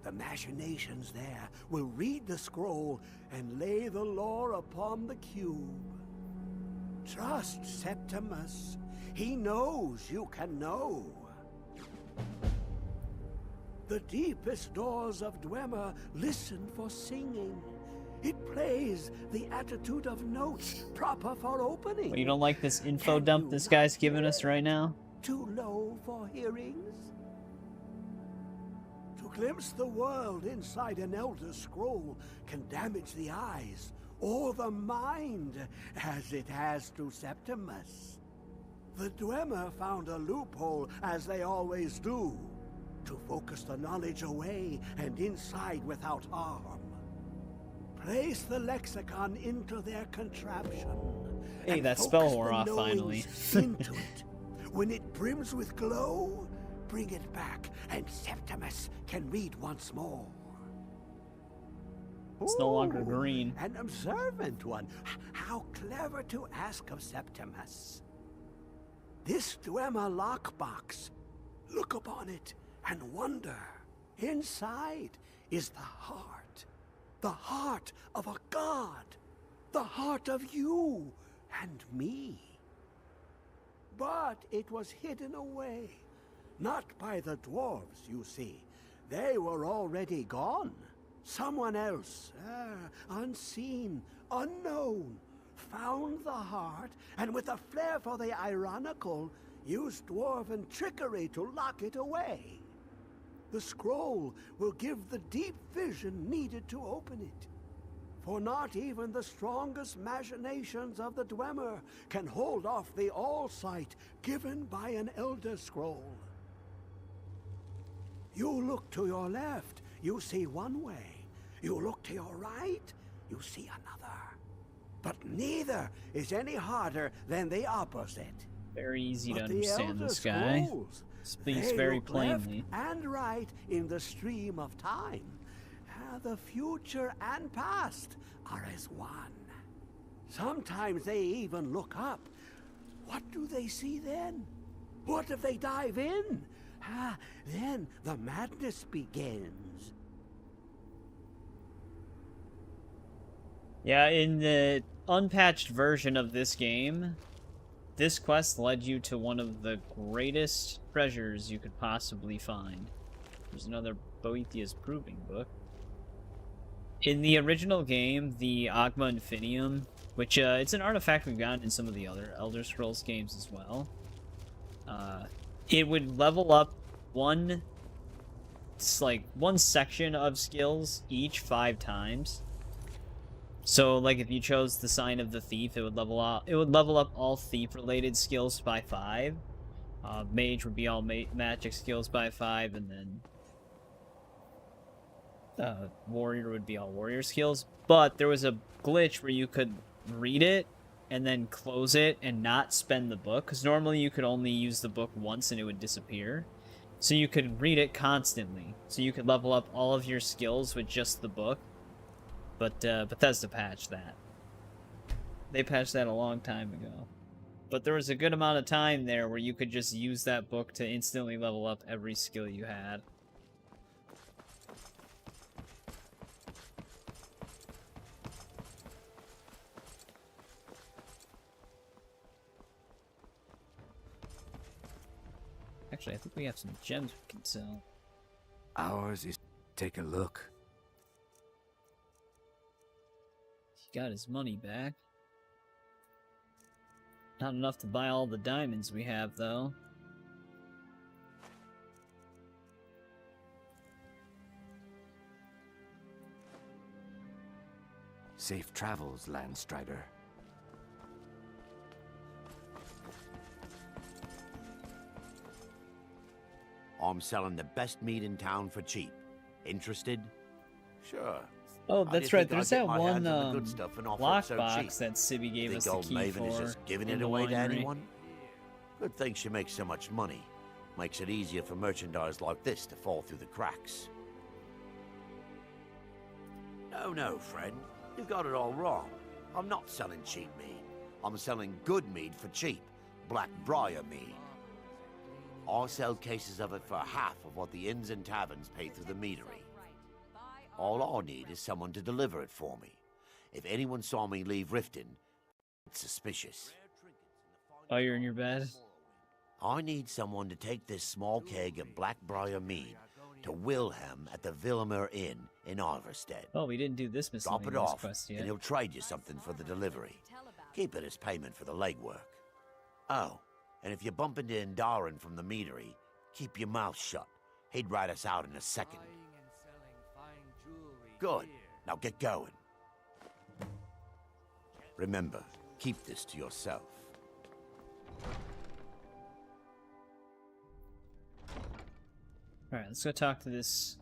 The machinations there will read the scroll and lay the lore upon the cube. Trust Septimus. He knows you can know. The deepest doors of Dwemer listen for singing. It plays the attitude of notes proper for opening. Well, you don't like this info dump this guy's giving us right now? Too low for hearings? To glimpse the world inside an Elder Scroll can damage the eyes or the mind, as it has to Septimus. The Dwemer found a loophole, as they always do, to focus the knowledge away and inside without harm. Place the lexicon into their contraption. Hey, that spell wore off finally. Into it. When it brims with glow, bring it back, and Septimus can read once more. It's no longer green. An observant one. How clever to ask of Septimus. This Dwemer lockbox. Look upon it and wonder. Inside is the heart. The heart of a god. The heart of you and me. But it was hidden away. Not by the dwarves, you see. They were already gone. Someone else, unseen, unknown, found the heart, and with a flair for the ironical, used dwarven trickery to lock it away. The scroll will give the deep vision needed to open it. For not even the strongest machinations of the Dwemer can hold off the all-sight given by an Elder Scroll. You look to your left, you see one way. You look to your right, you see another. But neither is any harder than the opposite. Very easy to understand this guy. Speaks very plainly. Left and right in the stream of time. The future and past are as one. Sometimes they even look up. What do they see then? What if they dive in? Then the madness begins. Yeah, in the unpatched version of this game, this quest led you to one of the greatest treasures you could possibly find. There's another Boethius Proving Book. In the original game, the Agma Infinium, which it's an artifact we've gotten in some of the other Elder Scrolls games as well, it would level up one section of skills each 5 times. So, like, if you chose the Sign of the Thief, it would level up all thief-related skills by 5. Mage would be all magic skills by 5, and then warrior would be all warrior skills. But there was a glitch where you could read it and then close it and not spend the book, because normally you could only use the book once and it would disappear. So you could read it constantly. So you could level up all of your skills with just the book. But Bethesda patched that. They patched that a long time ago. But there was a good amount of time there where you could just use that book to instantly level up every skill you had. Actually, I think we have some gems we can sell. Ours is... Take a look. He got his money back. Not enough to buy all the diamonds we have, though. Safe travels, Landstrider. I'm selling the best meat in town for cheap. Interested? Sure. Oh, that's right. There's that one lockbox that Sibby gave us the key Maven for. is just giving it away to anyone? Good thing she makes so much money. Makes it easier for merchandise like this to fall through the cracks. No, friend. You got it all wrong. I'm not selling cheap meat. I'm selling good meat for cheap. Black Briar meat. I'll sell cases of it for half of what the inns and taverns pay through the meadery. All I need is someone to deliver it for me. If anyone saw me leave Riften, it's suspicious. Oh, you're in your bed? I need someone to take this small keg of Blackbriar mead to Wilhelm at the Villimer Inn in Iverstead. Oh, we didn't do this Drop it miscellaneous off, quest yet. and he'll trade you something for the delivery. Keep it as payment for the legwork. Oh, and if you bump into Indarin from the meadery, keep your mouth shut. He'd write us out in a second. Good. Now get going. Remember, keep this to yourself. Alright, let's go talk to this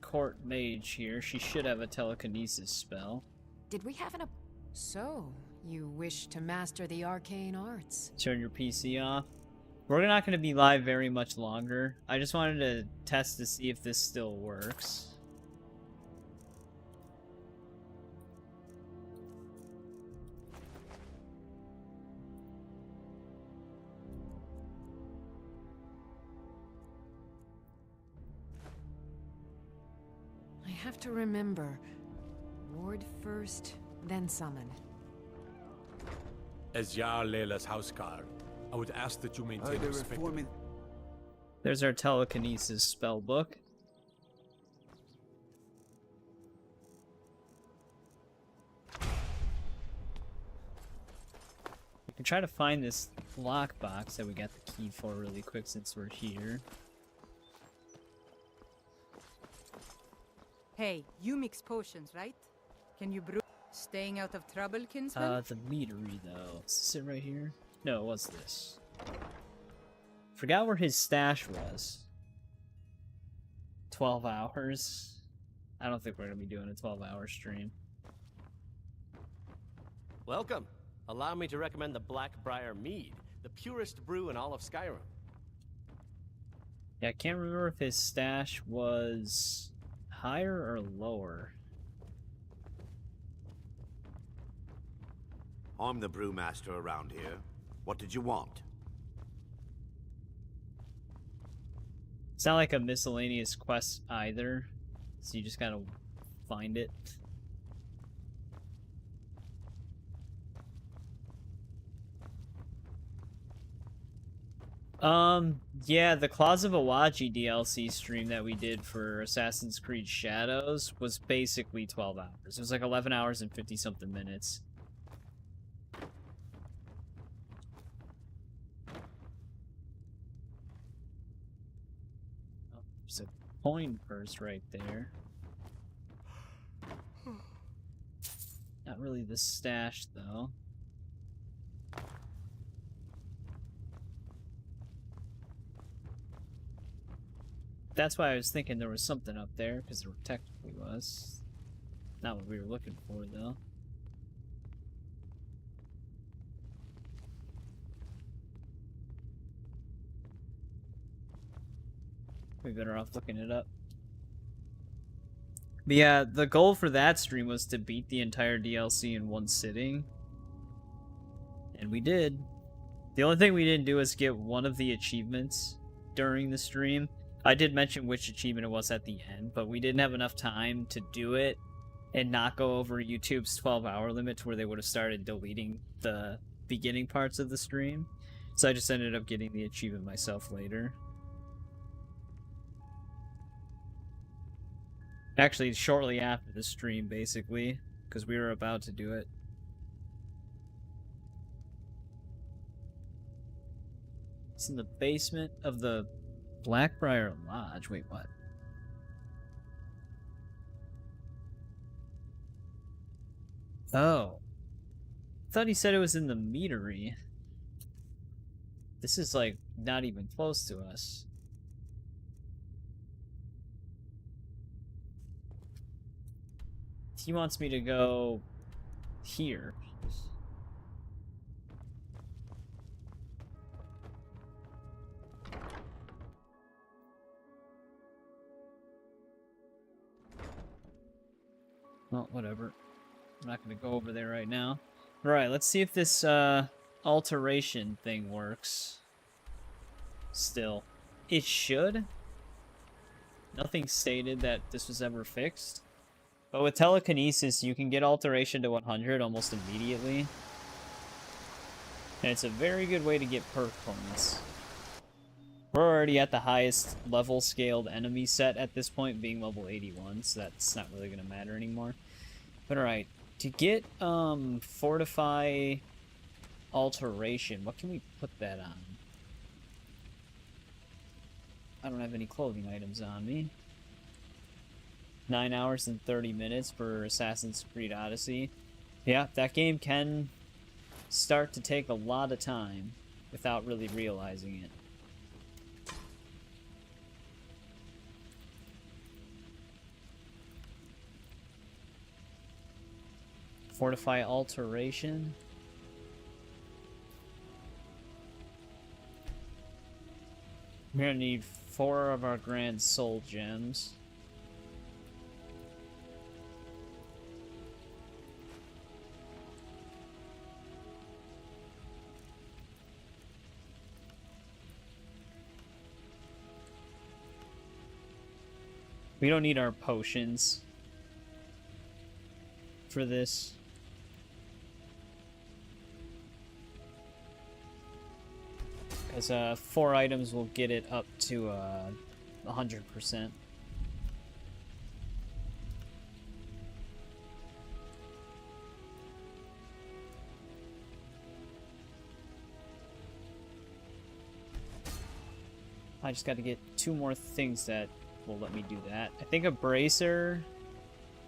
court mage here. She should have a telekinesis spell. Did we have So, you wish to master the arcane arts? Turn your PC off. We're not going to be live very much longer. I just wanted to test to see if this still works. I have to remember. Ward first, then summon. As Jarl Leila's houseguard, I would ask that you maintain respect. There's our telekinesis spell book. We can try to find this lockbox that we got the key for really quick since we're here. Hey, you mix potions, right? Can you brew? Staying out of trouble, kinsman? The meadery, though. Is this it right here? No, what's this? Forgot where his stash was. 12 hours? I don't think we're gonna be doing a 12-hour stream. Welcome. Allow me to recommend the Blackbriar Mead, the purest brew in all of Skyrim. Yeah, I can't remember if his stash was higher or lower. I'm the brewmaster around here. What did you want? It's not like a miscellaneous quest either, so you just gotta find it. Yeah, the Claws of Awaji DLC stream that we did for Assassin's Creed Shadows was basically 12 hours. It was like 11 hours and 50-something minutes. Oh, there's a coin purse right there. Not really the stash, though. That's why I was thinking there was something up there, because there technically was. Not what we were looking for, though. We're better off looking it up. But yeah, the goal for that stream was to beat the entire DLC in one sitting. And we did. The only thing we didn't do was get one of the achievements during the stream. I did mention which achievement it was at the end, but we didn't have enough time to do it and not go over YouTube's 12-hour limit to where they would have started deleting the beginning parts of the stream. So I just ended up getting the achievement myself later. Actually, shortly after the stream, basically, because we were about to do it. It's in the basement of the Blackbriar Lodge. Wait, what? Oh. I thought he said it was in the meadery. This is, like, not even close to us. He wants me to go here. Well, whatever. I'm not going to go over there right now. Alright, let's see if this alteration thing works. Still. It should. Nothing stated that this was ever fixed. But with telekinesis, you can get alteration to 100 almost immediately. And it's a very good way to get perk points. We're already at the highest level scaled enemy set at this point, being level 81, so that's not really going to matter anymore. But alright, to get Fortify Alteration, what can we put that on? I don't have any clothing items on me. 9 hours and 30 minutes for Assassin's Creed Odyssey. Yeah, that game can start to take a lot of time without really realizing it. Fortify Alteration. We're gonna need 4 of our Grand Soul Gems. We don't need our potions for this. Because 4 items will get it up to 100%. I just got to get 2 more things that will let me do that. I think a bracer,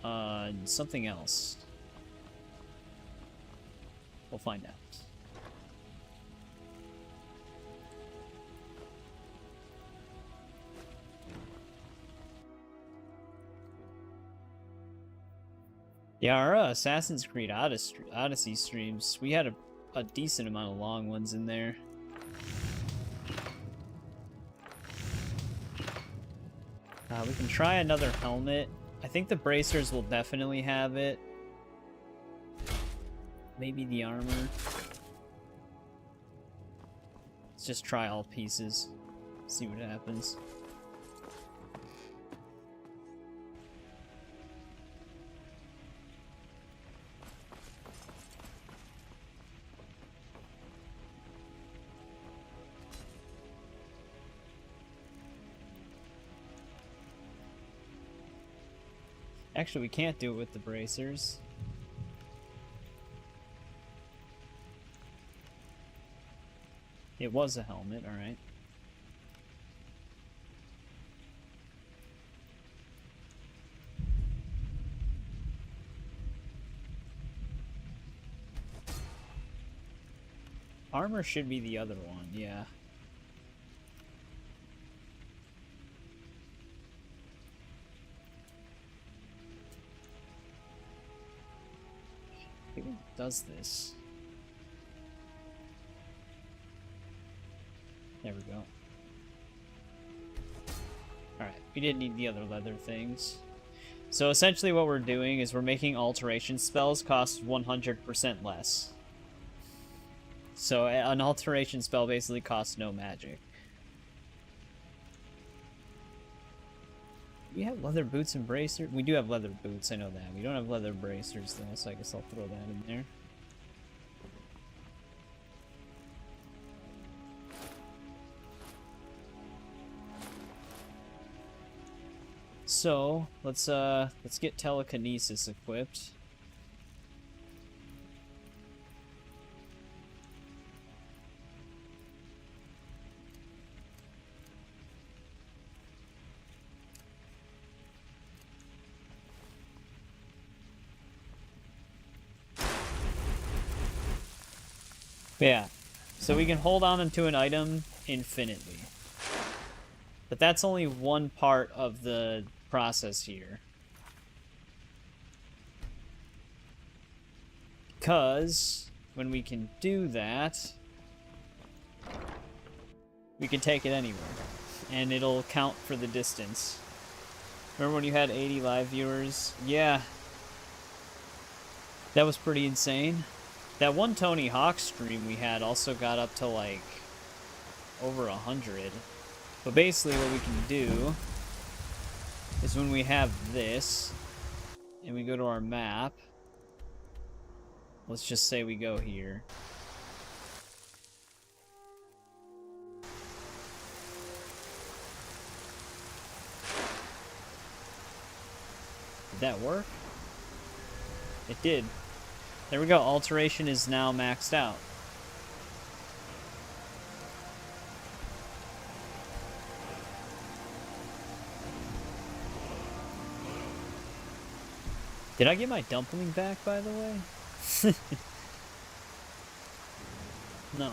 and something else. We'll find out. Yeah, our Assassin's Creed Odyssey streams, we had a decent amount of long ones in there. We can try another helmet. I think the bracers will definitely have it. Maybe the armor. Let's just try all pieces. See what happens. Actually, we can't do it with the bracers. It was a helmet, alright. Armor should be the other one, yeah. I think it does this. There we go. Alright, we didn't need the other leather things. So essentially what we're doing is we're making alteration spells cost 100% less. So an alteration spell basically costs no magic. We have leather boots and bracers. We do have leather boots, I know that. We don't have leather bracers though, so I guess I'll throw that in there. So, let's get telekinesis equipped. Yeah, so we can hold on to an item infinitely. But that's only one part of the process here. Because when we can do that, we can take it anywhere. And it'll count for the distance. Remember when you had 80 live viewers? Yeah. That was pretty insane. That one Tony Hawk stream we had also got up to like over 100. But basically what we can do is when we have this, and we go to our map, let's just say we go here. Did that work? It did. There we go. Alteration is now maxed out. Did I get my dumpling back, by the way? No.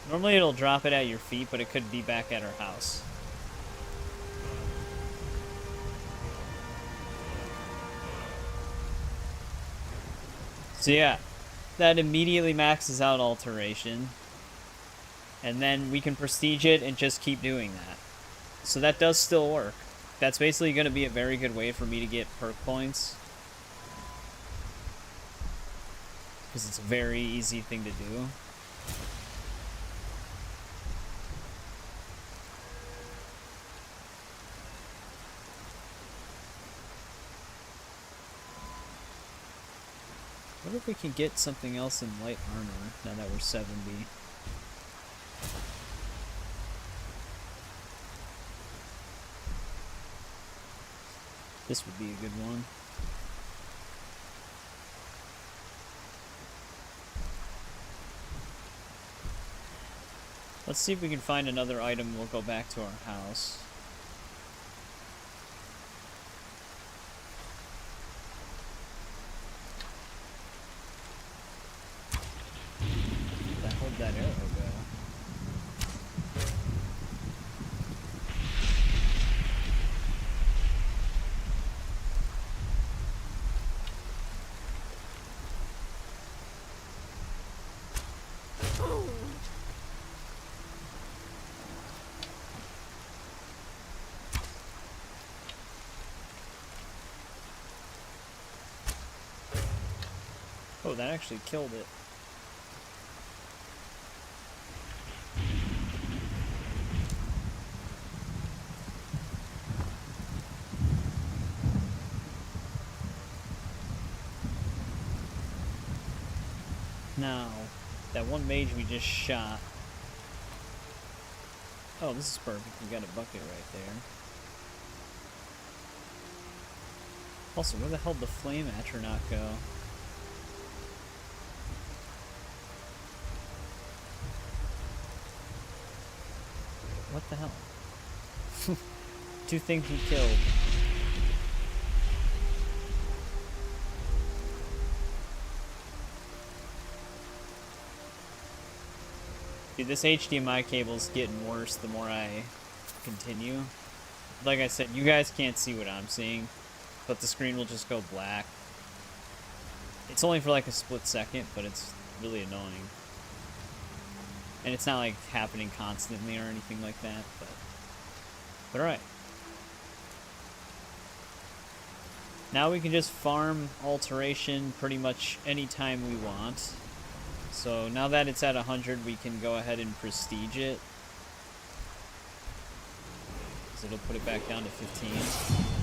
Normally it'll drop it at your feet, but it could be back at our house. So yeah, that immediately maxes out alteration. And then we can prestige it and just keep doing that. So that does still work. That's basically going to be a very good way for me to get perk points. Because it's a very easy thing to do. I wonder if we can get something else in light armor now that we're 70. This would be a good one. Let's see if we can find another item. We'll go back to our house. Where'd that arrow go? Oh, that actually killed it. Now, that one mage we just shot. Oh, this is perfect. We got a bucket right there. Also, where the hell did the flame atronach go? What the hell? Two things he killed. Dude, this HDMI cable's getting worse the more I continue. Like I said, you guys can't see what I'm seeing, but the screen will just go black. It's only for like a split second, but it's really annoying. And it's not like happening constantly or anything like that, but alright. Now we can just farm alteration pretty much anytime we want. So now that it's at 100, we can go ahead and prestige it. So it'll put it back down to 15.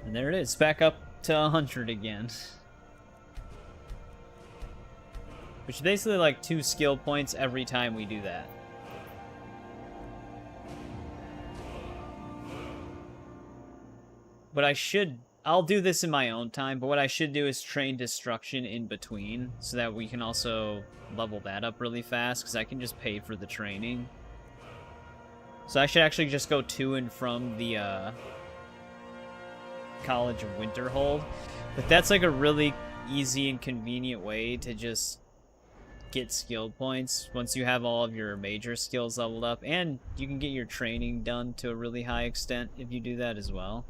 And there it is, back up to 100 again. Which is basically like 2 skill points every time we do that. But I'll do this in my own time, but what I should do is train destruction in between, so that we can also level that up really fast, because I can just pay for the training. So I should actually just go to and from the, College of Winterhold. But that's like a really easy and convenient way to just get skill points once you have all of your major skills leveled up, and you can get your training done to a really high extent if you do that as well.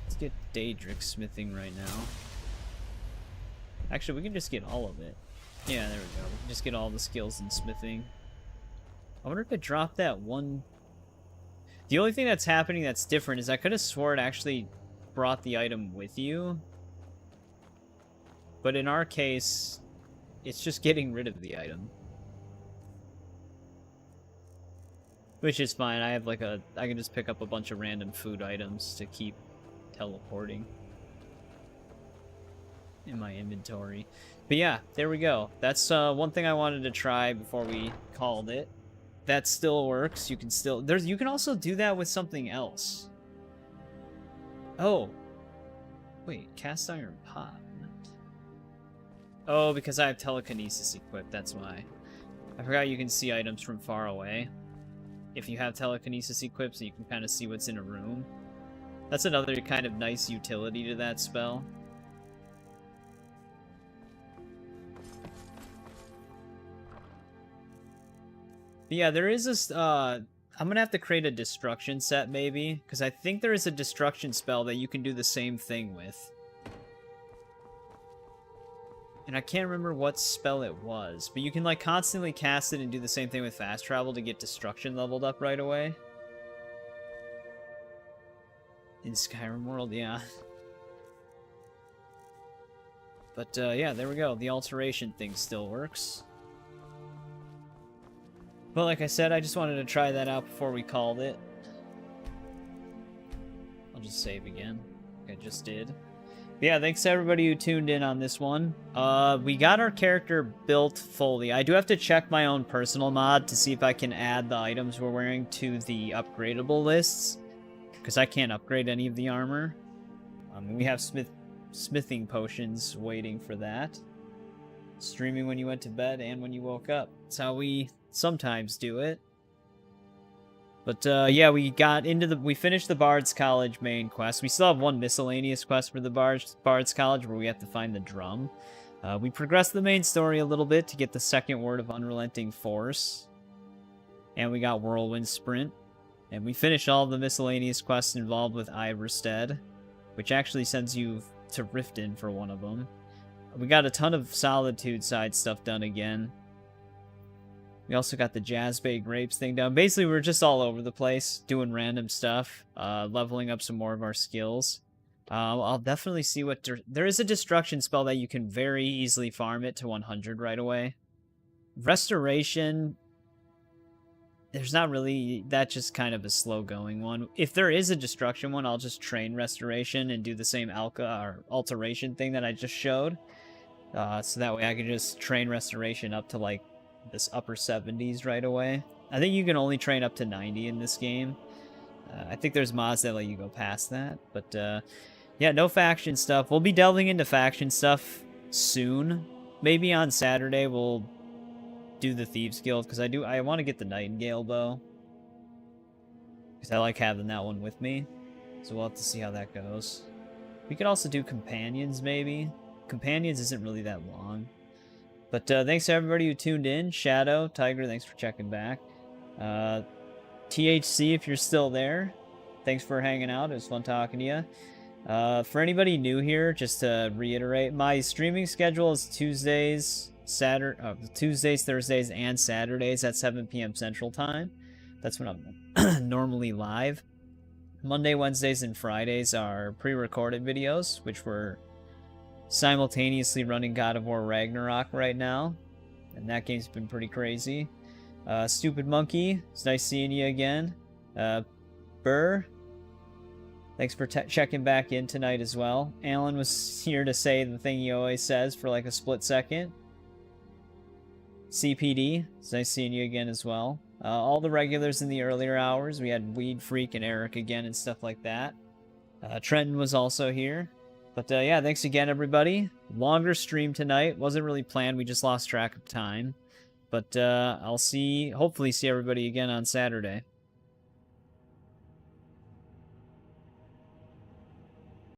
Let's get Daedric smithing right now. Actually, we can just get all of it. Yeah, there we go. We can just get all the skills in smithing. I wonder if it dropped that one... The only thing that's happening that's different is I could have swore it actually brought the item with you. But in our case, it's just getting rid of the item. Which is fine. I have like a... I can just pick up a bunch of random food items to keep teleporting in my inventory. But yeah, there we go. That's one thing I wanted to try before we called it. That still works. You can still... You can also do that with something else. Oh. Wait, cast iron pot. Oh, because I have telekinesis equipped, that's why. I forgot you can see items from far away. If you have telekinesis equipped, so you can kind of see what's in a room. That's another kind of nice utility to that spell. But yeah, there is this, I'm gonna have to create a destruction set, maybe, because I think there is a destruction spell that you can do the same thing with. And I can't remember what spell it was, but you can, like, constantly cast it and do the same thing with fast travel to get destruction leveled up right away. In Skyrim world, yeah. But, yeah, there we go. The alteration thing still works. But like I said, I just wanted to try that out before we called it. I'll just save again, like I just did. But yeah, thanks to everybody who tuned in on this one. We got our character built fully. I do have to check my own personal mod to see if I can add the items we're wearing to the upgradable lists, because I can't upgrade any of the armor. We have smithing potions waiting for that. Streaming when you went to bed and when you woke up. That's how we sometimes do it. But yeah, we finished the Bards College main quest. We still have one miscellaneous quest for the Bards College where we have to find the drum. We progressed the main story a little bit to get the second word of Unrelenting Force. And we got Whirlwind Sprint. And we finished all of the miscellaneous quests involved with Iverstead, which actually sends you to Riften for one of them. We got a ton of Solitude side stuff done again. We also got the Jazz Bay Grapes thing done. Basically, we're just all over the place, doing random stuff, leveling up some more of our skills. I'll definitely see what... There is a destruction spell that you can very easily farm it to 100 right away. Restoration... There's not really... That's just kind of a slow-going one. If there is a destruction one, I'll just train Restoration and do the same alteration thing that I just showed. So that way I can just train Restoration up to, like, this upper 70s right away. I think you can only train up to 90 in this game. I think there's mods that let you go past that. But, yeah, no faction stuff. We'll be delving into faction stuff soon. Maybe on Saturday we'll do the Thieves Guild, because I want to get the Nightingale bow. Because I like having that one with me. So we'll have to see how that goes. We could also do Companions, maybe. Companions isn't really that long. But thanks to everybody who tuned in. Shadow, Tiger, thanks for checking back. THC, if you're still there, thanks for hanging out. It was fun talking to you. For anybody new here, just to reiterate, my streaming schedule is Tuesdays, Thursdays, and Saturdays at 7 p.m. Central Time. That's when I'm normally live. Monday, Wednesdays, and Fridays are pre-recorded videos, which we're simultaneously running God of War Ragnarok right now, and that game's been pretty crazy. Stupid Monkey, it's nice seeing you again. Burr, thanks for checking back in tonight as well. Alan was here to say the thing he always says for like a split second. CPD, it's nice seeing you again as well. All the regulars in the earlier hours, we had Weed Freak and Eric again and stuff like that. Trenton was also here. But yeah, thanks again, everybody. Longer stream tonight. Wasn't really planned. We just lost track of time. But I'll hopefully see everybody again on Saturday.